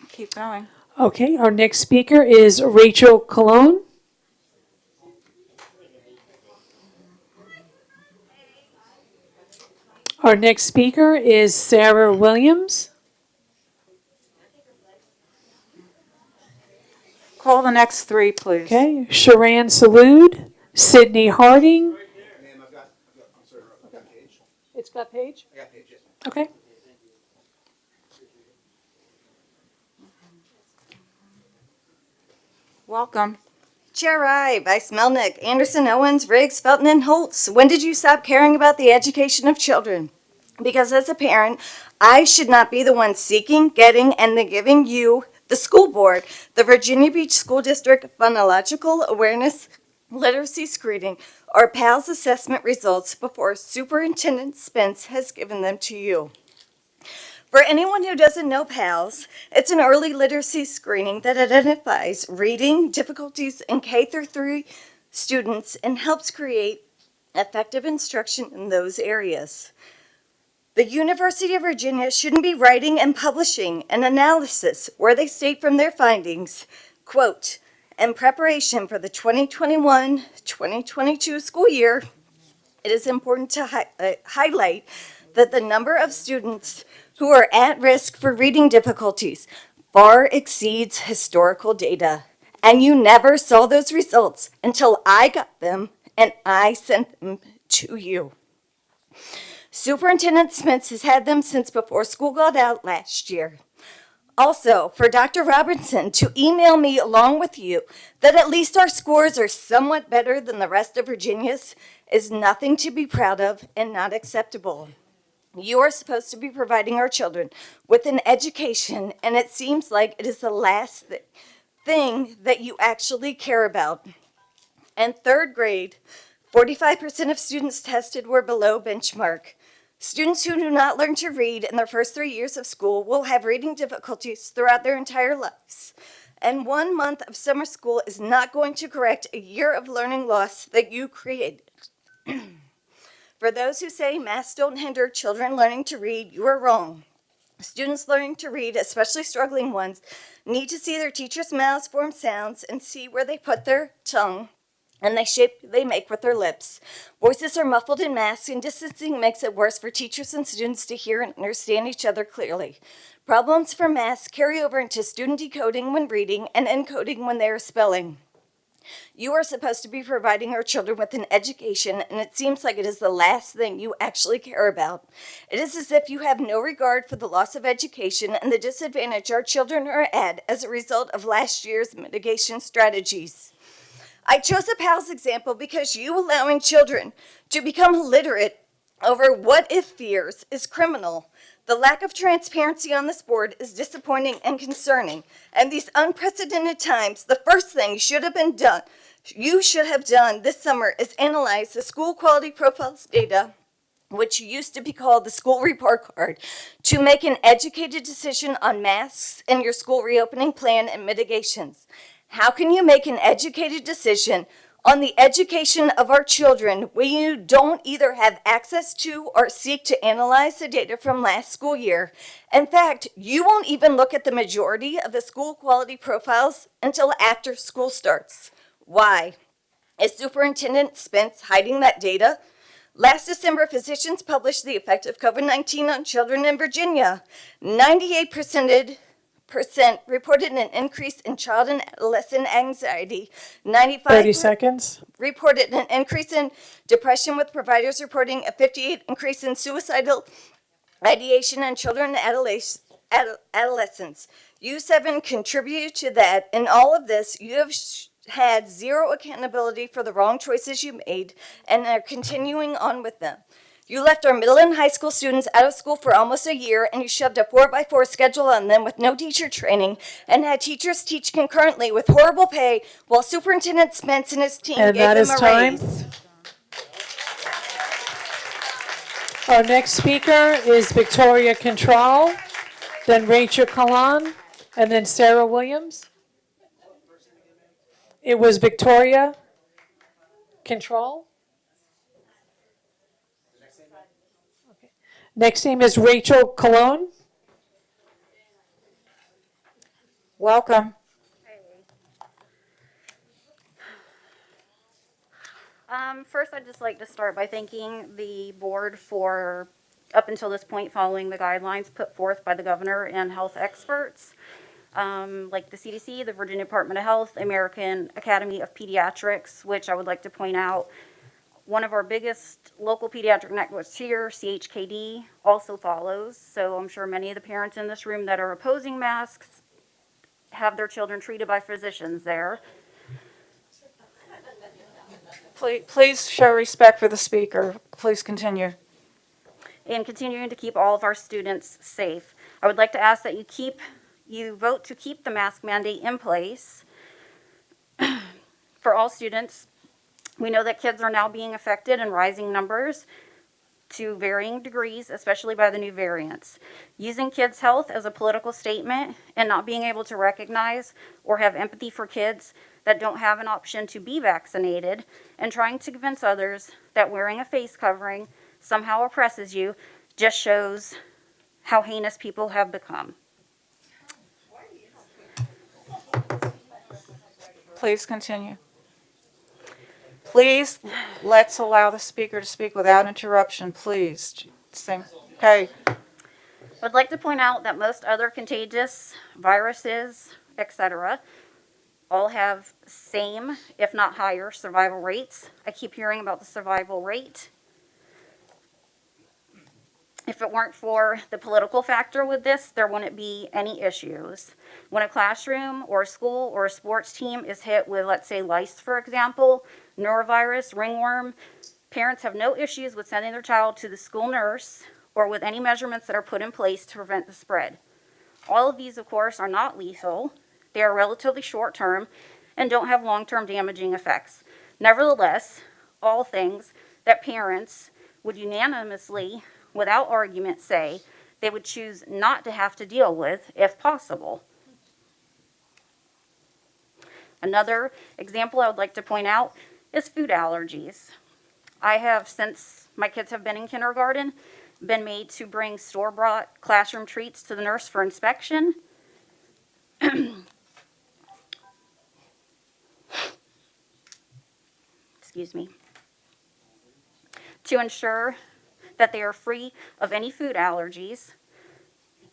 Keep going. Okay, our next speaker is Rachel Colon. Our next speaker is Sarah Williams. Call the next three, please. Okay, Sharan Salud, Sydney Harding. It's got page? Okay. Welcome. Chair Wright, Vice Melnick, Anderson, Owens, Riggs, Felton, and Holtz. When did you stop caring about the education of children? Because as a parent, I should not be the one seeking, getting, and then giving you, the school board, the Virginia Beach School District Phonological Awareness Literacy Screening, or PALS assessment results before Superintendent Spence has given them to you. For anyone who doesn't know PALS, it's an early literacy screening that identifies reading difficulties in K-3 students and helps create effective instruction in those areas. The University of Virginia shouldn't be writing and publishing an analysis where they state from their findings, quote, in preparation for the 2021-2022 school year, it is important to highlight that the number of students who are at risk for reading difficulties far exceeds historical data. And you never saw those results until I got them and I sent them to you. Superintendent Spence has had them since before school got out last year. Also, for Dr. Robertson to email me along with you that at least our scores are somewhat better than the rest of Virginia's is nothing to be proud of and not acceptable. You are supposed to be providing our children with an education, and it seems like it is the last thing that you actually care about. In third grade, 45% of students tested were below benchmark. Students who do not learn to read in their first 3 years of school will have reading difficulties throughout their entire lives. And 1 month of summer school is not going to correct a year of learning loss that you created. For those who say masks don't hinder children learning to read, you are wrong. Students learning to read, especially struggling ones, need to see their teachers' mouths form sounds and see where they put their tongue and the shape they make with their lips. Voices are muffled in masks, and distancing makes it worse for teachers and students to hear and understand each other clearly. Problems from masks carry over into student decoding when reading and encoding when they are spelling. You are supposed to be providing our children with an education, and it seems like it is the last thing you actually care about. It is as if you have no regard for the loss of education and the disadvantage our children are at as a result of last year's mitigation strategies. I chose a PALS example because you allowing children to become literate over what-if fears is criminal. The lack of transparency on this board is disappointing and concerning. And these unprecedented times, the first thing you should have done this summer is analyze the school quality profiles data, which used to be called the school report card, to make an educated decision on masks and your school reopening plan and mitigations. How can you make an educated decision on the education of our children when you don't either have access to or seek to analyze the data from last school year? In fact, you won't even look at the majority of the school quality profiles until after school starts. Why? Is Superintendent Spence hiding that data? Last December, physicians published the effect of COVID-19 on children in Virginia. 98% reported an increase in child and adolescent anxiety. 95 30 seconds. reported an increase in depression, with providers reporting a 58% increase in suicidal ideation in children and adolescents. You 7 contributed to that. In all of this, you have had zero accountability for the wrong choices you made and are continuing on with them. You left our middle and high school students out of school for almost a year, and you shoved a 4x4 schedule on them with no teacher training and had teachers teach concurrently with horrible pay while Superintendent Spence and his team And gave that them is a time. raise. Our next speaker is Victoria Control, then Rachel Kalan, and then Sarah Williams. It was Victoria Control. Okay. Next name is Rachel Cologne. Welcome. First, I'd just like to start by thanking the board for, up until this point, following the guidelines put forth by the governor and health experts, like the CDC, the Virginia Department of Health, American Academy of Pediatrics, which I would like to point out, one of our biggest local pediatric networks here, CHKD, also follows. So I'm sure many of the parents in this room that are opposing masks have their children treated by physicians there. Please show respect for the speaker. Please continue. And continuing to keep all of our students safe. I would like to ask that you vote to keep the mask mandate in place for all students. We know that kids are now being affected in rising numbers to varying degrees, especially by the new variants. Using kids' health as a political statement and not being able to recognize or have empathy for kids that don't have an option to be vaccinated, and trying to convince others that wearing a face covering somehow oppresses you just shows how heinous people have become. Please continue. Please, let's allow the speaker to speak without interruption, please. Okay. I'd like to point out that most other contagious viruses, etc., all have same, if not higher, survival rates. I keep hearing about the survival rate. If it weren't for the political factor with this, there wouldn't be any issues. When a classroom or a school or a sports team is hit with, let's say, lice, for example, norovirus, ringworm, parents have no issues with sending their child to the school nurse or with any measurements that are put in place to prevent the spread. All of these, of course, are not lethal. They are relatively short-term and don't have long-term damaging effects. Nevertheless, all things that parents would unanimously, without argument, say they would choose not to have to deal with if possible. Another example I would like to point out is food allergies. I have, since my kids have been in kindergarten, been made to bring store-bought classroom treats to the nurse for inspection. Excuse me. To ensure that they are free of any food allergies,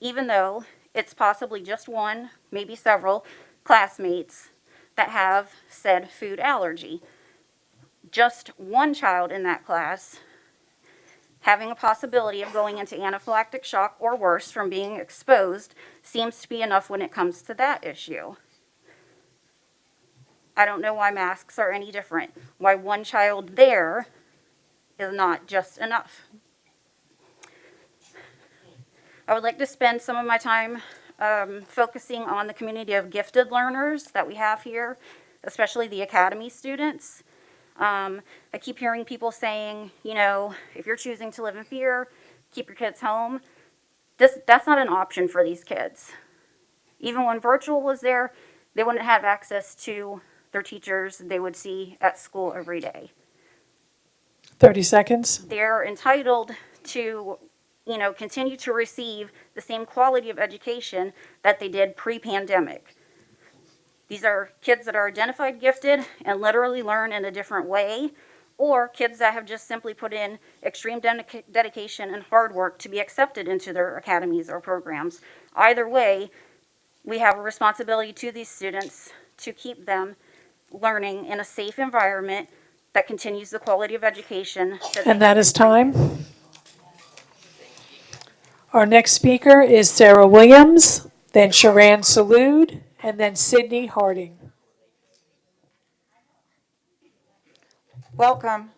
even though it's possibly just one, maybe several classmates that have said food allergy. Just one child in that class having a possibility of going into anaphylactic shock or worse from being exposed seems to be enough when it comes to that issue. I don't know why masks are any different, why one child there is not just enough. I would like to spend some of my time focusing on the community of gifted learners that we have here, especially the academy students. I keep hearing people saying, you know, if you're choosing to live in fear, keep your kids home. That's not an option for these kids. Even when virtual was there, they wouldn't have access to their teachers they would see at school every day. 30 seconds. They're entitled to, you know, continue to receive the same quality of education that they did pre-pandemic. These are kids that are identified gifted and literally learn in a different way, or kids that have just simply put in extreme dedication and hard work to be accepted into their academies or programs. Either way, we have a responsibility to these students to keep them learning in a safe environment that continues the quality of education. And that is time. Our next speaker is Sarah Williams, then Sharan Salud, and then Sydney Harding. Welcome.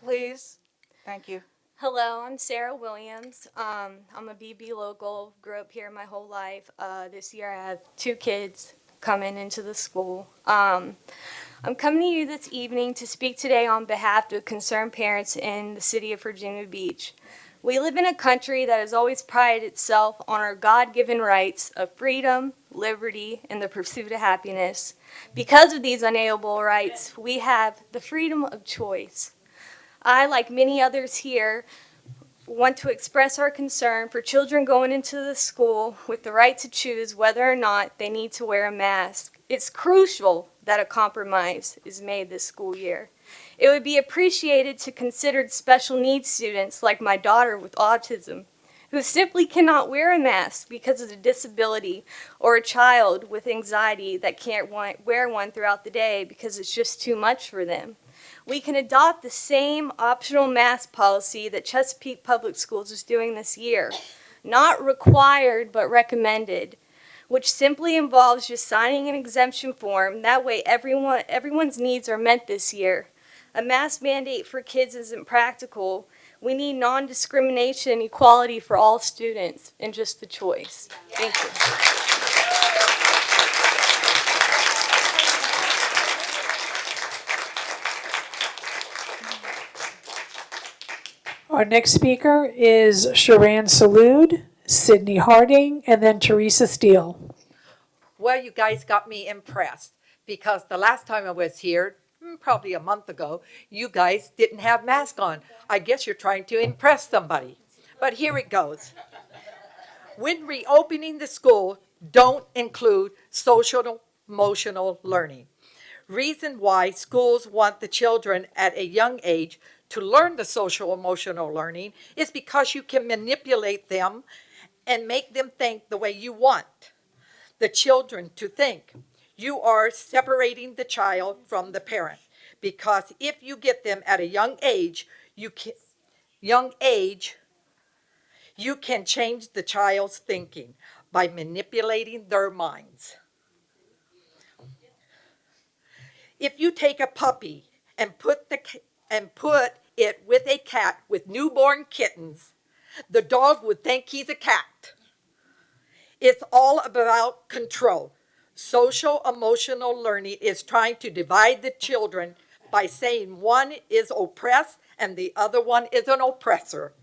Please. Thank you. Hello, I'm Sarah Williams. I'm a BB local, grew up here my whole life. This year I have 2 kids coming into the school. I'm coming to you this evening to speak today on behalf of concerned parents in the city of Virginia Beach. We live in a country that has always prided itself on our God-given rights of freedom, liberty, and the pursuit of happiness. Because of these unalienable rights, we have the freedom of choice. I, like many others here, want to express our concern for children going into the school with the right to choose whether or not they need to wear a mask. It's crucial that a compromise is made this school year. It would be appreciated to consider special needs students like my daughter with autism, who simply cannot wear a mask because of a disability, or a child with anxiety that can't wear one throughout the day because it's just too much for them. We can adopt the same optional mask policy that Chesapeake Public Schools is doing this year. Not required, but recommended, which simply involves just signing an exemption form. That way everyone's needs are met this year. A mask mandate for kids isn't practical. We need non-discrimination and equality for all students and just the choice. Thank you. Our next speaker is Sharan Salud, Sydney Harding, and then Teresa Steele. Well, you guys got me impressed because the last time I was here, probably a month ago, you guys didn't have masks on. I guess you're trying to impress somebody. But here it goes. When reopening the school, don't include social emotional learning. Reason why schools want the children at a young age to learn the social emotional learning is because you can manipulate them and make them think the way you want the children to think. You are separating the child from the parent, because if you get them at a young age, you can change the child's thinking by manipulating their minds. If you take a puppy and put it with a cat with newborn kittens, the dog would think he's a cat. It's all about control. Social emotional learning is trying to divide the children by saying one is oppressed and the other one is an oppressor.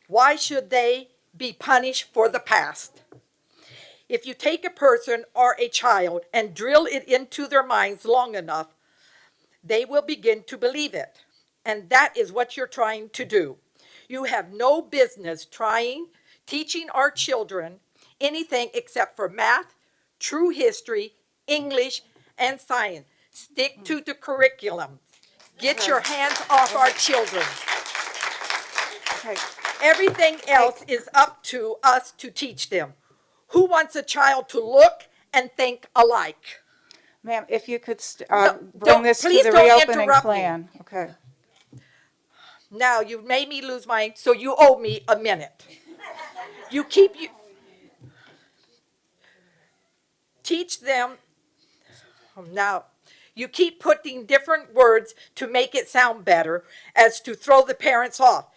Why should they be punished for the past? If you take a person or a child and drill it into their minds long enough, they will begin to believe it. And that is what you're trying to do. You have no business teaching our children anything except for math, true history, English, and science. Stick to the curriculum. Get your hands off our children. Everything else is up to us to teach them. Who wants a child to look and think alike? Ma'am, if you could bring this to the reopening plan. Okay. Now, you made me lose so you owe me a minute. Teach them. Now, you keep putting different words to make it sound better as to throw the parents off.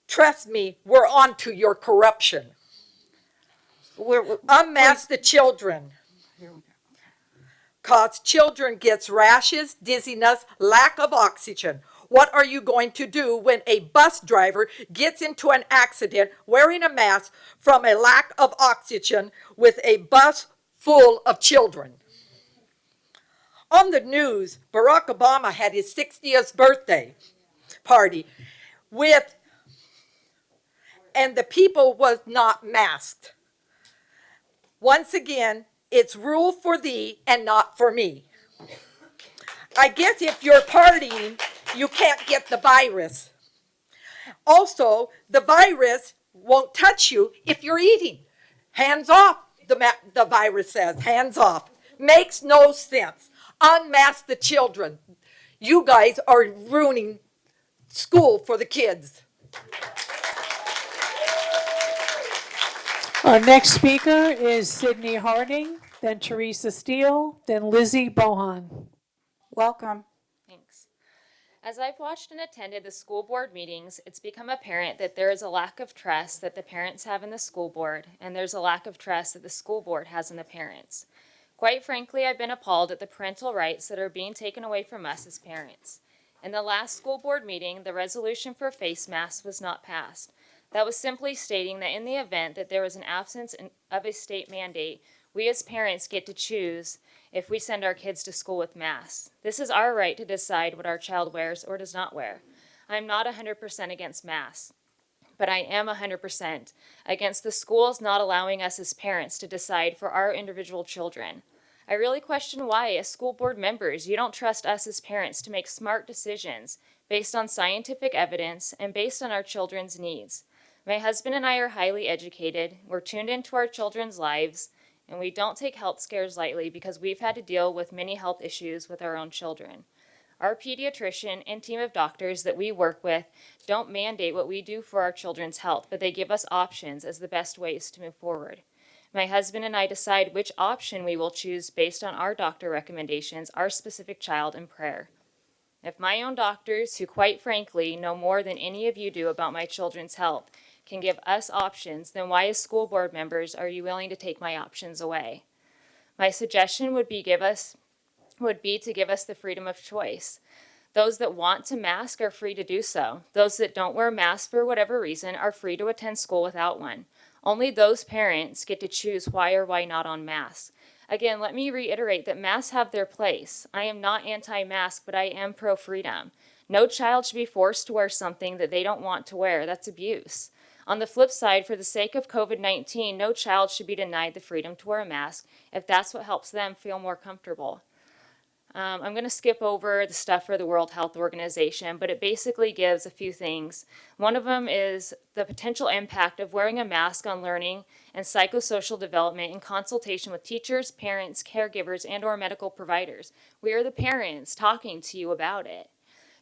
Trust me, we're on to your corruption. Unmask the children. Cause children gets rashes, dizziness, lack of oxygen. What are you going to do when a bus driver gets into an accident wearing a mask from a lack of oxygen with a bus full of children? On the news, Barack Obama had his 60th birthday party and the people was not masked. Once again, it's rule for thee and not for me. I guess if you're partying, you can't get the virus. Also, the virus won't touch you if you're eating. Hands off, the virus says. Hands off. Makes no sense. Unmask the children. You guys are ruining school for the kids. Our next speaker is Sydney Harding, then Teresa Steele, then Lizzie Bohan. Welcome. Thanks. As I've watched and attended the school board meetings, it's become apparent that there is a lack of trust that the parents have in the school board, and there's a lack of trust that the school board has in the parents. Quite frankly, I've been appalled at the parental rights that are being taken away from us as parents. In the last school board meeting, the resolution for face masks was not passed. That was simply stating that in the event that there was an absence of a state mandate, we as parents get to choose if we send our kids to school with masks. This is our right to decide what our child wears or does not wear. I'm not 100% against masks, but I am 100% against the schools not allowing us as parents to decide for our individual children. I really question why, as school board members, you don't trust us as parents to make smart decisions based on scientific evidence and based on our children's needs. My husband and I are highly educated, we're tuned into our children's lives, and we don't take health scares lightly because we've had to deal with many health issues with our own children. Our pediatrician and team of doctors that we work with don't mandate what we do for our children's health, but they give us options as the best ways to move forward. My husband and I decide which option we will choose based on our doctor recommendations, our specific child, and prayer. If my own doctors, who quite frankly know more than any of you do about my children's health, can give us options, then why as school board members are you willing to take my options away? My suggestion would be to give us the freedom of choice. Those that want to mask are free to do so. Those that don't wear masks for whatever reason are free to attend school without one. Only those parents get to choose why or why not on masks. Again, let me reiterate that masks have their place. I am not anti-mask, but I am pro-freedom. No child should be forced to wear something that they don't want to wear. That's abuse. On the flip side, for the sake of COVID-19, no child should be denied the freedom to wear a mask if that's what helps them feel more comfortable. I'm going to skip over the stuff for the World Health Organization, but it basically gives a few things. One of them is the potential impact of wearing a mask on learning and psychosocial development in consultation with teachers, parents, caregivers, and/or medical providers. We are the parents talking to you about it.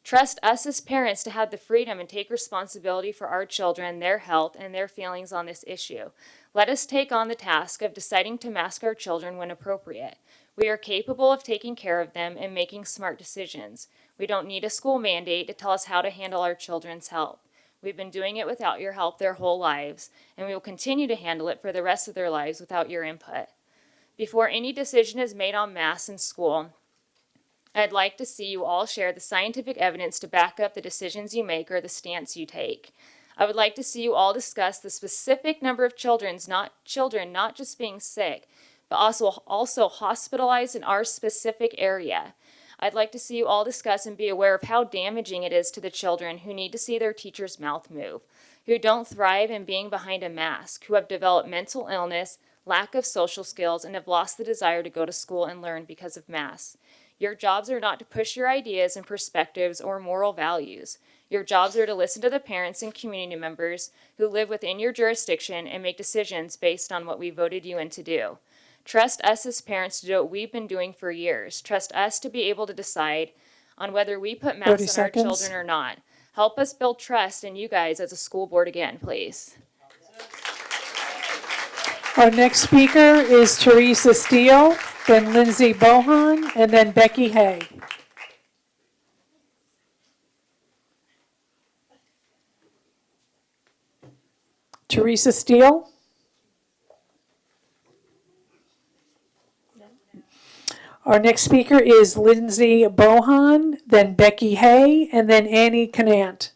Trust us as parents to have the freedom and take responsibility for our children, their health, and their feelings on this issue. Let us take on the task of deciding to mask our children when appropriate. We are capable of taking care of them and making smart decisions. We don't need a school mandate to tell us how to handle our children's health. We've been doing it without your help their whole lives, and we will continue to handle it for the rest of their lives without your input. Before any decision is made on masks in school, I'd like to see you all share the scientific evidence to back up the decisions you make or the stance you take. I would like to see you all discuss the specific number of children not just being sick, but also hospitalized in our specific area. I'd like to see you all discuss and be aware of how damaging it is to the children who need to see their teacher's mouth move, who don't thrive in being behind a mask, who have developed mental illness, lack of social skills, and have lost the desire to go to school and learn because of masks. Your jobs are not to push your ideas and perspectives or moral values. Your jobs are to listen to the parents and community members who live within your jurisdiction and make decisions based on what we voted you in to do. Trust us as parents to do what we've been doing for years. Trust us to be able to decide on whether we put masks on our children or not. Help us build trust in you guys as a school board again, please. Our next speaker is Teresa Steele, then Lindsay Bohan, and then Becky Hay. Teresa Steele. Our next speaker is Lindsay Bohan, then Becky Hay, and then Annie Canant.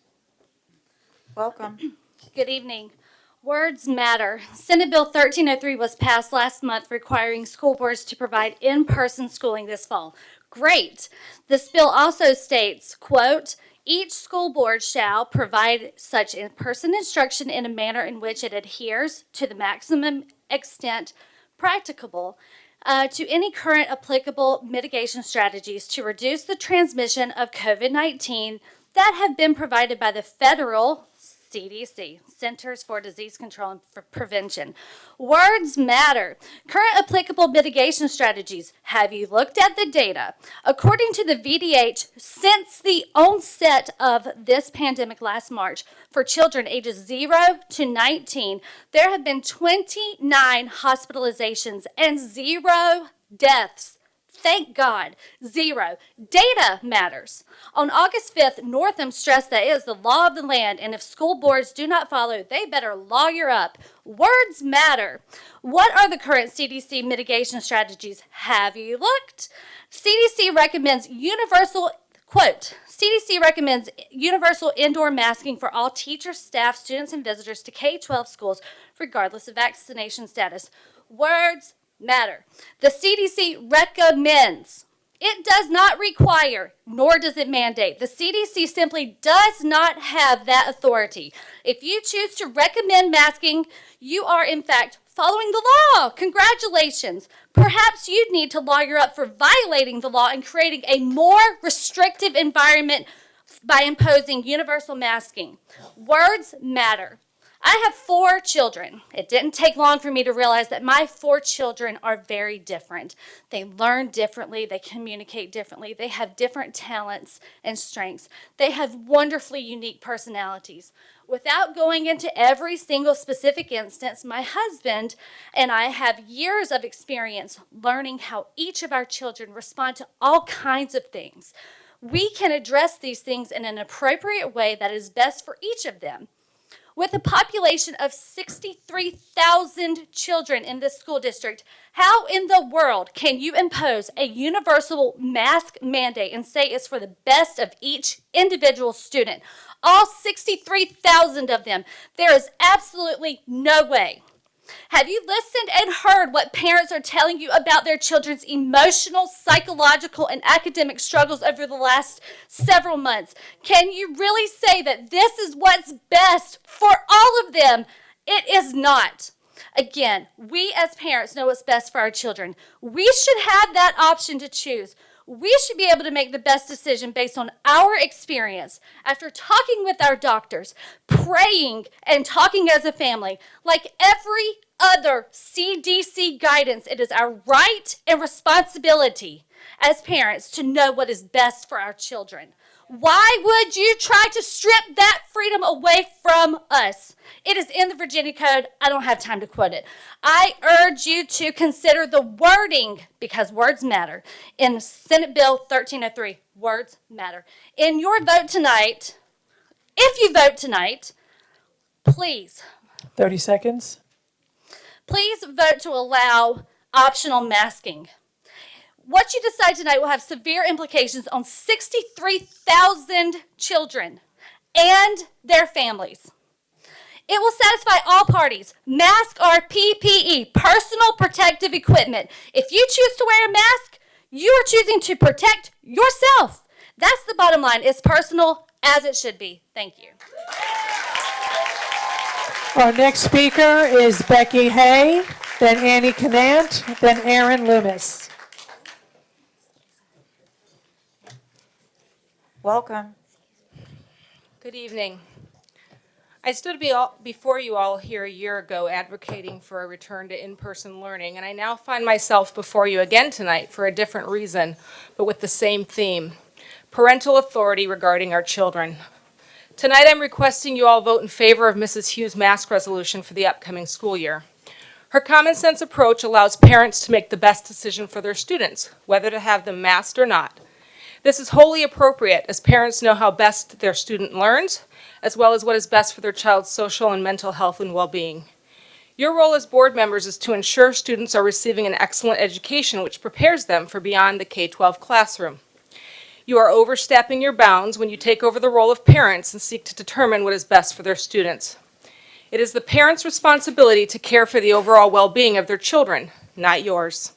Welcome. Good evening. Words matter. Senate Bill 1303 was passed last month requiring school boards to provide in-person schooling this fall. Great. This bill also states, quote, each school board shall provide such in-person instruction in a manner in which it adheres to the maximum extent practicable to any current applicable mitigation strategies to reduce the transmission of COVID-19 that have been provided by the federal CDC, Centers for Disease Control and Prevention. Words matter. Current applicable mitigation strategies. Have you looked at the data? According to the VDH, since the onset of this pandemic last March, for children ages 0 to 19, there have been 29 hospitalizations and 0 deaths. Thank God. 0. Data matters. On August 5th, Northam stressed that it is the law of the land, and if school boards do not follow, they better lawyer up. Words matter. What are the current CDC mitigation strategies? Have you looked? CDC recommends universal, Quote, CDC recommends universal indoor masking for all teachers, staff, students, and visitors to K-12 schools, regardless of vaccination status. Words matter. The CDC recommends. It does not require, nor does it mandate. The CDC simply does not have that authority. If you choose to recommend masking, you are in fact following the law. Congratulations. Perhaps you'd need to lawyer up for violating the law and creating a more restrictive environment by imposing universal masking. Words matter. I have 4 children. It didn't take long for me to realize that my 4 children are very different. They learn differently. They communicate differently. They have different talents and strengths. They have wonderfully unique personalities. Without going into every single specific instance, my husband and I have years of experience learning how each of our children respond to all kinds of things. We can address these things in an appropriate way that is best for each of them. With a population of 63,000 children in this school district, how in the world can you impose a universal mask mandate and say it's for the best of each individual student? All 63,000 of them. There is absolutely no way. Have you listened and heard what parents are telling you about their children's emotional, psychological, and academic struggles over the last several months? Can you really say that this is what's best for all of them? It is not. Again, we as parents know what's best for our children. We should have that option to choose. We should be able to make the best decision based on our experience after talking with our doctors, praying, and talking as a family. Like every other CDC guidance, it is our right and responsibility as parents to know what is best for our children. Why would you try to strip that freedom away from us? It is in the Virginia Code. I don't have time to quote it. I urge you to consider the wording, because words matter, in Senate Bill 1303. Words matter. In your vote tonight, if you vote tonight, please 30 seconds. Please vote to allow optional masking. What you decide tonight will have severe implications on 63,000 children and their families. It will satisfy all parties. Masks are PPE, personal protective equipment. If you choose to wear a mask, you are choosing to protect yourself. That's the bottom line. It's personal, as it should be. Thank you. Our next speaker is Becky Hay, then Annie Canant, then Aaron Loomis. Welcome. Good evening. I stood before you all here a year ago advocating for a return to in-person learning, and I now find myself before you again tonight for a different reason, but with the same theme: parental authority regarding our children. Tonight I'm requesting you all vote in favor of Mrs. Hughes' mask resolution for the upcoming school year. Her common sense approach allows parents to make the best decision for their students, whether to have them masked or not. This is wholly appropriate, as parents know how best their student learns, as well as what is best for their child's social and mental health and well-being. Your role as board members is to ensure students are receiving an excellent education which prepares them for beyond the K-12 classroom. You are overstepping your bounds when you take over the role of parents and seek to determine what is best for their students. It is the parents' responsibility to care for the overall well-being of their children, not yours.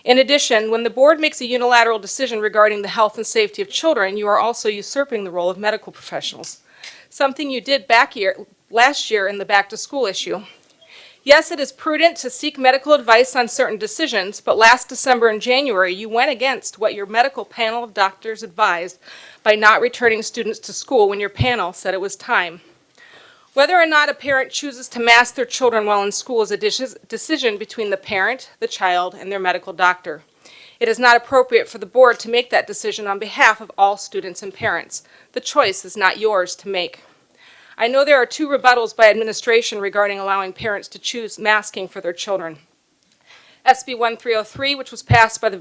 In addition, when the board makes a unilateral decision regarding the health and safety of children, you are also usurping the role of medical professionals, something you did last year in the back-to-school issue. Yes, it is prudent to seek medical advice on certain decisions, but last December and January, you went against what your medical panel of doctors advised by not returning students to school when your panel said it was time. Whether or not a parent chooses to mask their children while in school is a decision between the parent, the child, and their medical doctor. It is not appropriate for the board to make that decision on behalf of all students and parents. The choice is not yours to make. I know there are 2 rebuttals by administration regarding allowing parents to choose masking for their children. SB 1303, which was passed by the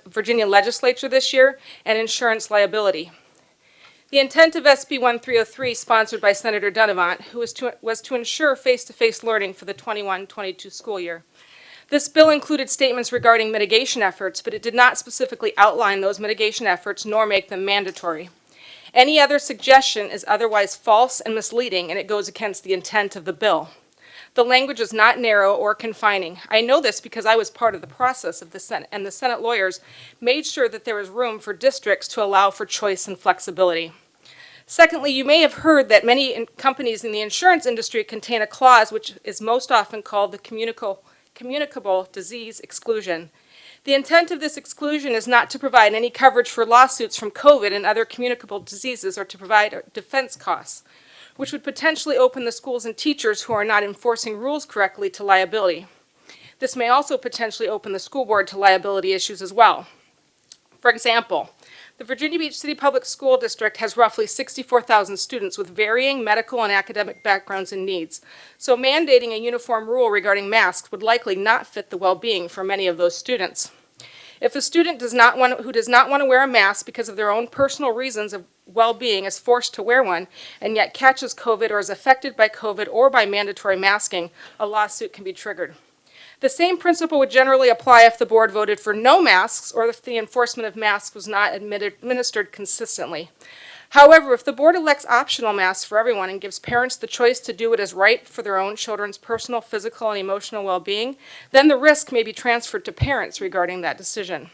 Virginia legislature this year, and insurance liability. The intent of SB 1303, sponsored by Senator Dunavant, who was to ensure face-to-face learning for the 21-22 school year. This bill included statements regarding mitigation efforts, but it did not specifically outline those mitigation efforts nor make them mandatory. Any other suggestion is otherwise false and misleading, and it goes against the intent of the bill. The language is not narrow or confining. I know this because I was part of the process of the Senate, and the Senate lawyers made sure that there was room for districts to allow for choice and flexibility. Secondly, you may have heard that many companies in the insurance industry contain a clause which is most often called the communicable disease exclusion. The intent of this exclusion is not to provide any coverage for lawsuits from COVID and other communicable diseases or to provide defense costs, which would potentially open the schools and teachers who are not enforcing rules correctly to liability. This may also potentially open the school board to liability issues as well. For example, the Virginia Beach City Public School District has roughly 64,000 students with varying medical and academic backgrounds and needs, so mandating a uniform rule regarding masks would likely not fit the well-being for many of those students. If a student who does not want to wear a mask because of their own personal reasons of well-being is forced to wear one and yet catches COVID or is affected by COVID or by mandatory masking, a lawsuit can be triggered. The same principle would generally apply if the board voted for no masks or if the enforcement of masks was not administered consistently. However, if the board elects optional masks for everyone and gives parents the choice to do what is right for their own children's personal, physical, and emotional well-being, then the risk may be transferred to parents regarding that decision.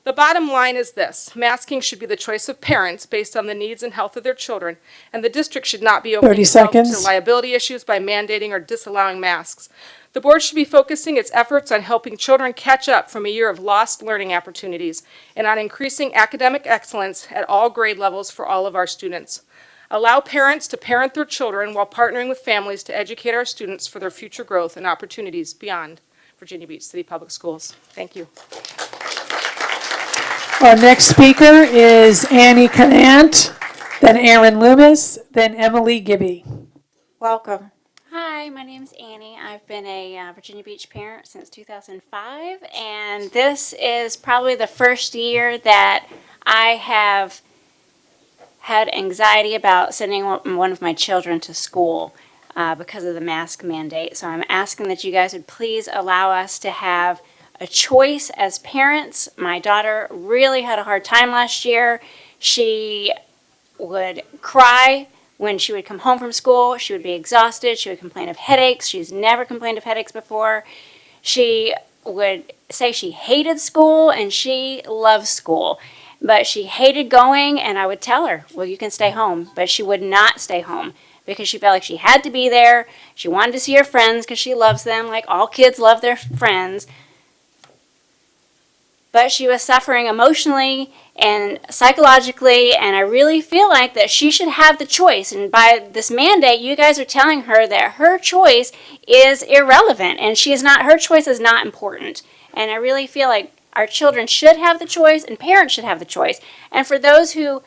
The bottom line is this: masking should be the choice of parents based on the needs and health of their children, and the district should not be opening 30 itself to seconds. liability issues by mandating or disallowing masks. The board should be focusing its efforts on helping children catch up from a year of lost learning opportunities and on increasing academic excellence at all grade levels for all of our students. Allow parents to parent their children while partnering with families to educate our students for their future growth and opportunities beyond Virginia Beach City Public Schools. Thank you. Our next speaker is Annie Canant, then Aaron Loomis, then Emily Gibby. Welcome. Hi, my name is Annie. I've been a Virginia Beach parent since 2005, and this is probably the first year that I have had anxiety about sending one of my children to school because of the mask mandate. So I'm asking that you guys would please allow us to have a choice as parents. My daughter really had a hard time last year. She would cry when she would come home from school. She would be exhausted. She would complain of headaches. She's never complained of headaches before. She would say she hated school and she loves school, but she hated going, and I would tell her, well, you can stay home, but she would not stay home because she felt like she had to be there. She wanted to see her friends because she loves them, like all kids love their friends. But she was suffering emotionally and psychologically, and I really feel like that she should have the choice. And by this mandate, you guys are telling her that her choice is irrelevant, and her choice is not important. And I really feel like our children should have the choice, and parents should have the choice. And for those who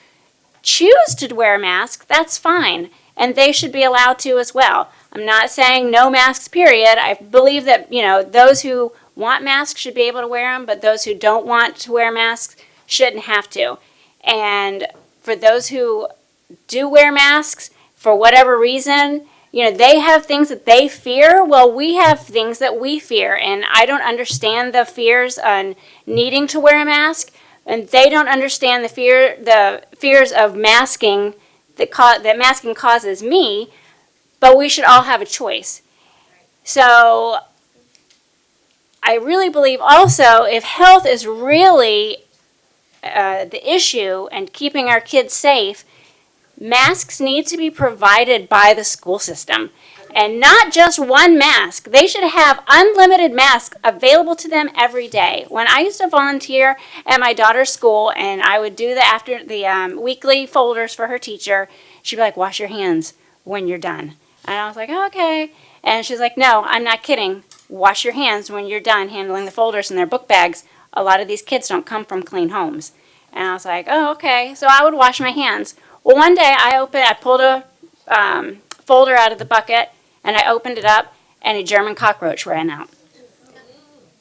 choose to wear a mask, that's fine, and they should be allowed to as well. I'm not saying no masks, period. I believe that, those who want masks should be able to wear them, but those who don't want to wear masks shouldn't have to. And for those who do wear masks, for whatever reason, they have things that they fear. Well, we have things that we fear, and I don't understand the fears on needing to wear a mask, and they don't understand the fears of masking that masking causes me, but we should all have a choice. So I really believe also if health is really the issue and keeping our kids safe, masks need to be provided by the school system. And not just one mask. They should have unlimited masks available to them every day. When I used to volunteer at my daughter's school and I would do the weekly folders for her teacher, she'd be like, wash your hands when you're done. And I was like, oh, okay. And she's like, no, I'm not kidding. Wash your hands when you're done handling the folders in their book bags. A lot of these kids don't come from clean homes. And I was like, oh, okay. So I would wash my hands. Well, one day I pulled a folder out of the bucket, and I opened it up, and a German cockroach ran out.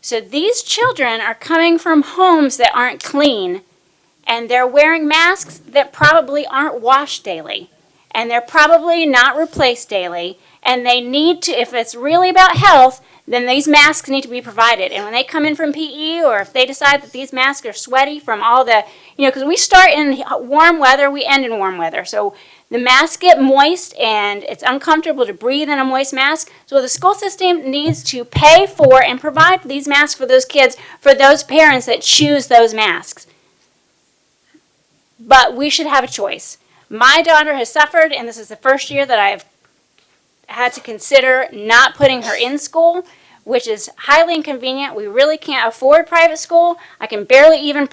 So these children are coming from homes that aren't clean, and they're wearing masks that probably aren't washed daily, and they're probably not replaced daily, and they need to, if it's really about health, then these masks need to be provided. And when they come in from PE, or if they decide that these masks are sweaty from all the, because we start in warm weather, we end in warm weather. So the masks get moist and it's uncomfortable to breathe in a moist mask. So the school system needs to pay for and provide these masks for those kids, for those parents that choose those masks. But we should have a choice. My daughter has suffered, and this is the first year that I've had to consider not putting her in school, which is highly inconvenient. We really can't afford private school. I can barely even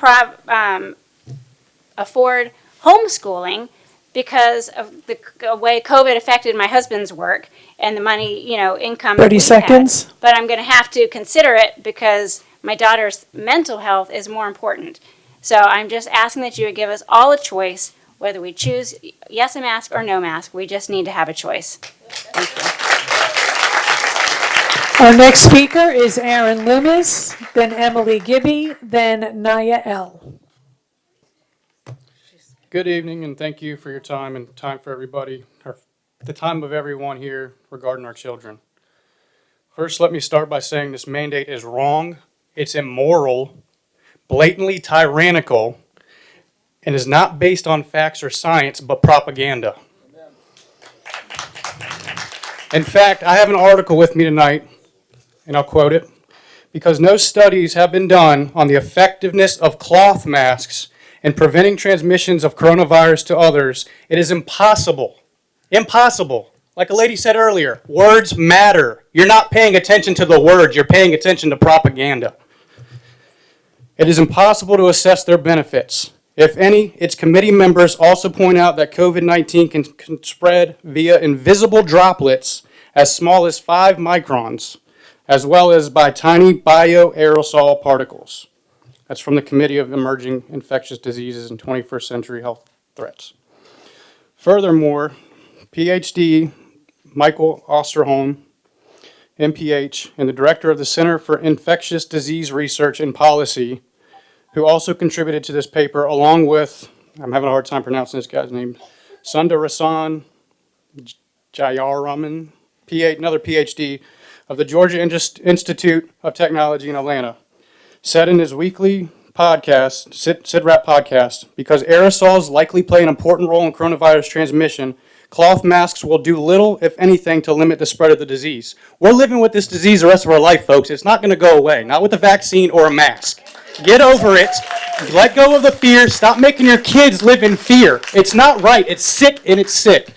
afford homeschooling because of the way COVID affected my husband's work and the money, income. 30 seconds. But I'm going to have to consider it because my daughter's mental health is more important. So I'm just asking that you would give us all a choice, whether we choose yes, a mask or no mask. We just need to have a choice. Thank you. Our next speaker is Aaron Loomis, then Emily Gibby, then Naya L. Good evening, and thank you for your time and time for everybody, or the time of everyone here regarding our children. First, let me start by saying this mandate is wrong, it's immoral, blatantly tyrannical, and is not based on facts or science, but propaganda. In fact, I have an article with me tonight, and I'll quote it, because no studies have been done on the effectiveness of cloth masks in preventing transmissions of coronavirus to others. It is impossible. Impossible. Like a lady said earlier, words matter. You're not paying attention to the words, you're paying attention to propaganda. It is impossible to assess their benefits. If any, its committee members also point out that COVID-19 can spread via invisible droplets as small as 5 microns, as well as by tiny bioaerosol particles. That's from the Committee of Emerging Infectious Diseases and 21st Century Health Threats. Furthermore, PhD Michael Osterholm, MPH, and the director of the Center for Infectious Disease Research and Policy, who also contributed to this paper, along with, I'm having a hard time pronouncing this guy's name, Sundarasan Jayaraman, another PhD of the Georgia Institute of Technology in Atlanta, said in his weekly podcast, CIDRAP podcast, because aerosols likely play an important role in coronavirus transmission, cloth masks will do little, if anything, to limit the spread of the disease. We're living with this disease the rest of our life, folks. It's not going to go away, not with a vaccine or a mask. Get over it. Let go of the fear. Stop making your kids live in fear. It's not right. It's sick, and it's sick.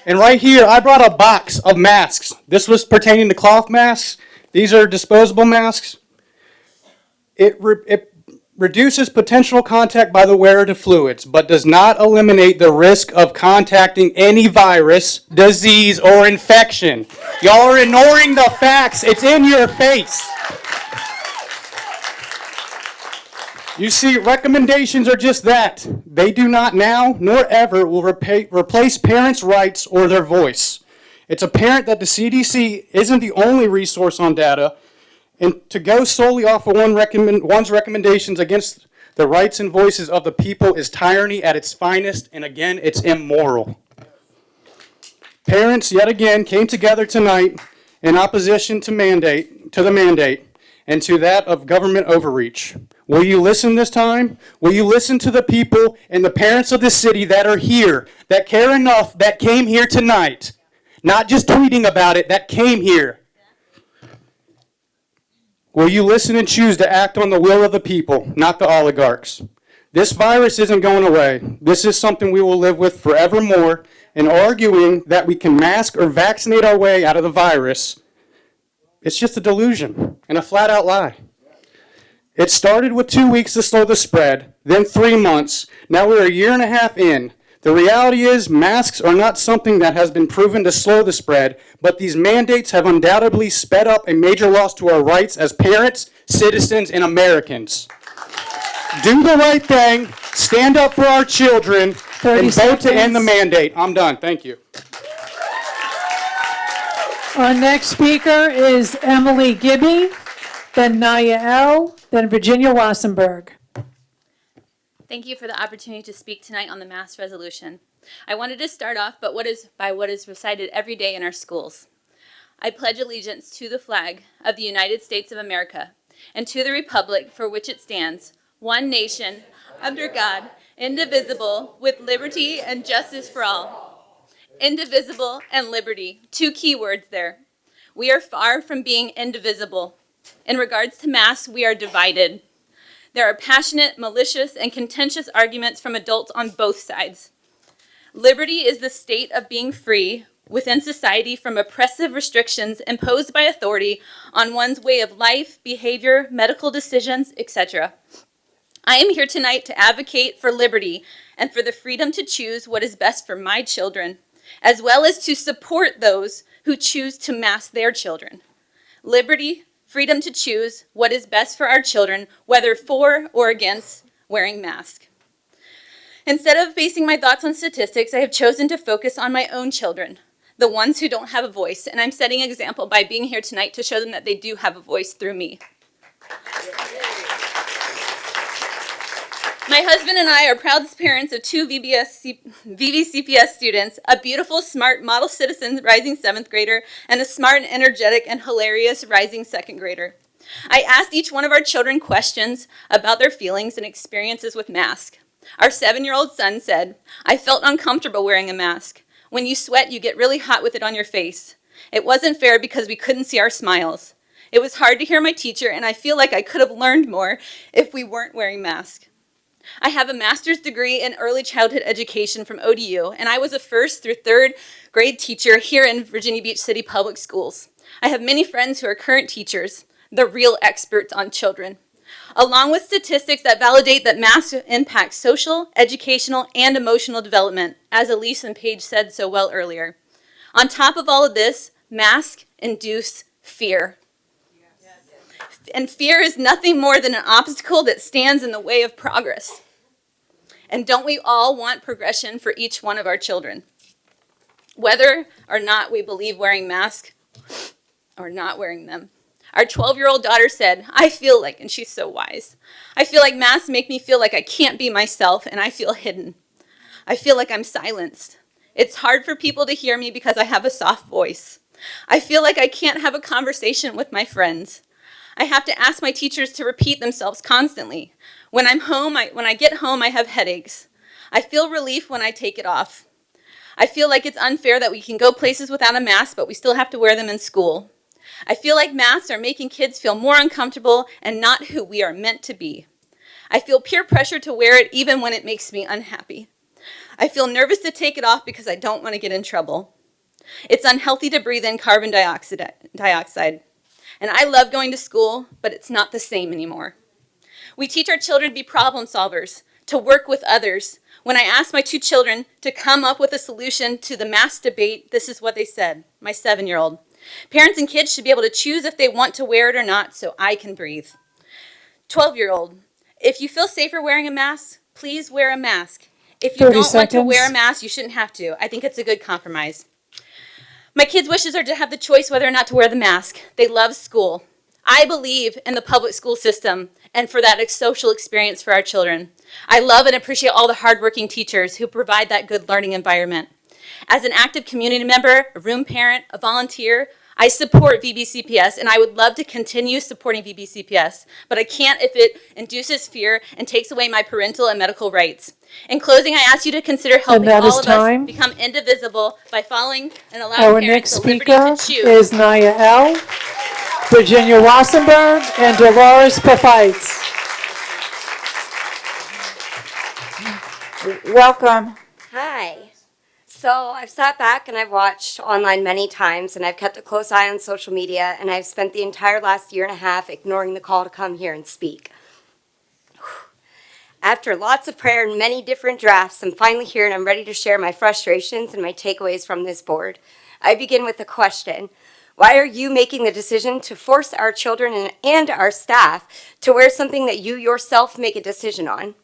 And right here, I brought a box of masks. This was pertaining to cloth masks. These are disposable masks. It reduces potential contact by the wearer to fluids, but does not eliminate the risk of contacting any virus, disease, or infection. Y'all are ignoring the facts. It's in your face. You see, recommendations are just that. They do not now, nor ever, will replace parents' rights or their voice. It's apparent that the CDC isn't the only resource on data, and to go solely off of one's recommendations against the rights and voices of the people is tyranny at its finest, and again, it's immoral. Parents, yet again, came together tonight in opposition to the mandate, and to that of government overreach. Will you listen this time? Will you listen to the people and the parents of this city that are here, that care enough, that came here tonight? Not just tweeting about it, that came here. Will you listen and choose to act on the will of the people, not the oligarchs? This virus isn't going away. This is something we will live with forevermore, and arguing that we can mask or vaccinate our way out of the virus, it's just a delusion and a flat-out lie. It started with 2 weeks to slow the spread, then 3 months. Now we're a year and a half in. The reality is masks are not something that has been proven to slow the spread, but these mandates have undoubtedly sped up a major loss to our rights as parents, citizens, and Americans. Do the right thing, stand up for our children, and vote to end the mandate. I'm done. Thank you. Our next speaker is Emily Gibby, then Naya L., then Virginia Wassenberg. Thank you for the opportunity to speak tonight on the mask resolution. I wanted to start off by what is recited every day in our schools. I pledge allegiance to the flag of the United States of America and to the republic for which it stands, one nation, under God, indivisible, with liberty and justice for all. Indivisible and liberty, two key words there. We are far from being indivisible. In regards to masks, we are divided. There are passionate, malicious, and contentious arguments from adults on both sides. Liberty is the state of being free within society from oppressive restrictions imposed by authority on one's way of life, behavior, medical decisions, etc. I am here tonight to advocate for liberty and for the freedom to choose what is best for my children, as well as to support those who choose to mask their children. Liberty, freedom to choose what is best for our children, whether for or against wearing masks. Instead of basing my thoughts on statistics, I have chosen to focus on my own children, the ones who don't have a voice, and I'm setting an example by being here tonight to show them that they do have a voice through me. My husband and I are proud parents of two VVCPS students, a beautiful, smart model citizen rising 7th grader, and a smart and energetic and hilarious rising 2nd grader. I asked each one of our children questions about their feelings and experiences with masks. Our 7-year-old son said, "I felt uncomfortable wearing a mask. When you sweat, you get really hot with it on your face. It wasn't fair because we couldn't see our smiles. It was hard to hear my teacher, and I feel like I could have learned more if we weren't wearing masks." I have a master's degree in early childhood education from ODU, and I was a 1st through 3rd grade teacher here in Virginia Beach City Public Schools. I have many friends who are current teachers, the real experts on children, along with statistics that validate that masks impact social, educational, and emotional development, as Elise and Paige said so well earlier. On top of all of this, masks induce fear. And fear is nothing more than an obstacle that stands in the way of progress. And don't we all want progression for each one of our children? Whether or not we believe wearing masks or not wearing them. Our 12-year-old daughter said, "I feel like," and she's so wise, "I feel like masks make me feel like I can't be myself and I feel hidden. I feel like I'm silenced. It's hard for people to hear me because I have a soft voice. I feel like I can't have a conversation with my friends. I have to ask my teachers to repeat themselves constantly. When I get home, I have headaches. I feel relief when I take it off. I feel like it's unfair that we can go places without a mask, but we still have to wear them in school. I feel like masks are making kids feel more uncomfortable and not who we are meant to be. I feel peer pressure to wear it even when it makes me unhappy. I feel nervous to take it off because I don't want to get in trouble. It's unhealthy to breathe in carbon dioxide. And I love going to school, but it's not the same anymore." We teach our children to be problem solvers, to work with others. When I asked my 2 children to come up with a solution to the mask debate, this is what they said, my 7-year-old. "Parents and kids should be able to choose if they want to wear it or not so I can breathe." 12-year-old, "If you feel safer wearing a mask, please wear a mask. If you 30 don't want to wear a seconds. mask, you shouldn't have to. I think it's a good compromise." My kids' wishes are to have the choice whether or not to wear the mask. They love school. I believe in the public school system and for that social experience for our children. I love and appreciate all the hardworking teachers who provide that good learning environment. As an active community member, a room parent, a volunteer, I support VBCPS, and I would love to continue supporting VBCPS, but I can't if it induces fear and takes away my parental and medical rights. In closing, I ask you to consider helping that all is of time. us become indivisible by following and allowing Our parents next the liberty speaker to choose. is Naya L., Virginia Wassenberg, and Dolores Paffites. Welcome. Hi. So I've sat back and I've watched online many times, and I've kept a close eye on social media, and I've spent the entire last year and a half ignoring the call to come here and speak. After lots of prayer and many different drafts, I'm finally here and I'm ready to share my frustrations and my takeaways from this board. I begin with a question. Why are you making the decision to force our children and our staff to wear something that you yourself make a decision on?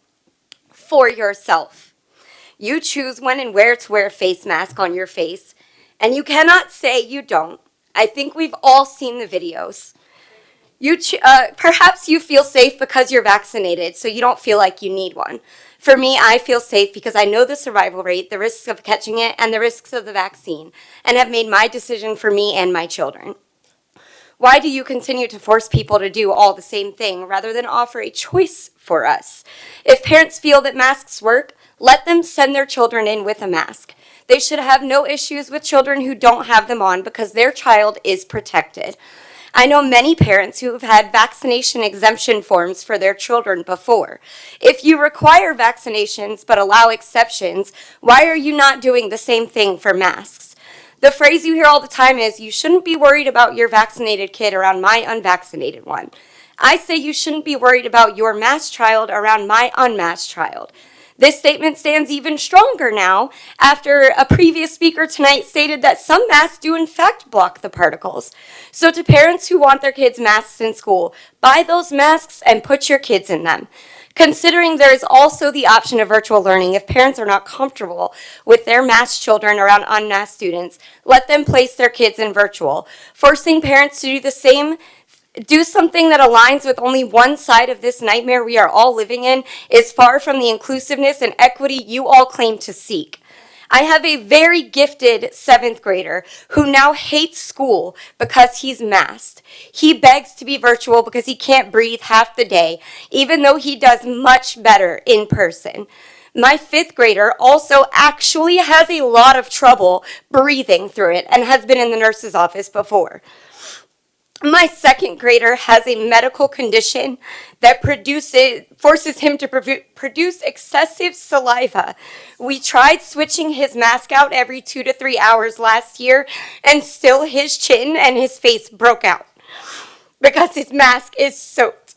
For yourself. You choose when and where to wear a face mask on your face, and you cannot say you don't. I think we've all seen the videos. Perhaps you feel safe because you're vaccinated, so you don't feel like you need one. For me, I feel safe because I know the survival rate, the risks of catching it, and the risks of the vaccine, and have made my decision for me and my children. Why do you continue to force people to do all the same thing rather than offer a choice for us? If parents feel that masks work, let them send their children in with a mask. They should have no issues with children who don't have them on because their child is protected. I know many parents who have had vaccination exemption forms for their children before. If you require vaccinations but allow exceptions, why are you not doing the same thing for masks? The phrase you hear all the time is, you shouldn't be worried about your vaccinated kid around my unvaccinated one. I say you shouldn't be worried about your masked child around my unmasked child. This statement stands even stronger now after a previous speaker tonight stated that some masks do in fact block the particles. So to parents who want their kids masks in school, buy those masks and put your kids in them. Considering there is also the option of virtual learning, if parents are not comfortable with their masked children around unmasked students, let them place their kids in virtual. Forcing parents to do something that aligns with only one side of this nightmare we are all living in is far from the inclusiveness and equity you all claim to seek. I have a very gifted 7th grader who now hates school because he's masked. He begs to be virtual because he can't breathe half the day, even though he does much better in person. My 5th grader also actually has a lot of trouble breathing through it and has been in the nurse's office before. My 2nd grader has a medical condition that forces him to produce excessive saliva. We tried switching his mask out every 2 to 3 hours last year, and still his chin and his face broke out because his mask is soaked.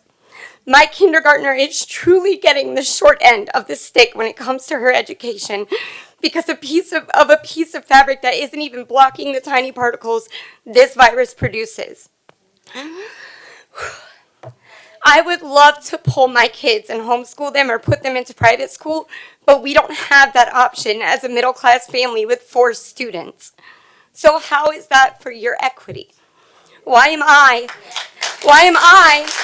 My kindergartner is truly getting the short end of the stick when it comes to her education because a piece of fabric that isn't even blocking the tiny particles this virus produces. I would love to pull my kids and homeschool them or put them into private school, but we don't have that option as a middle-class family with 4 students. So how is that for your equity? Why am I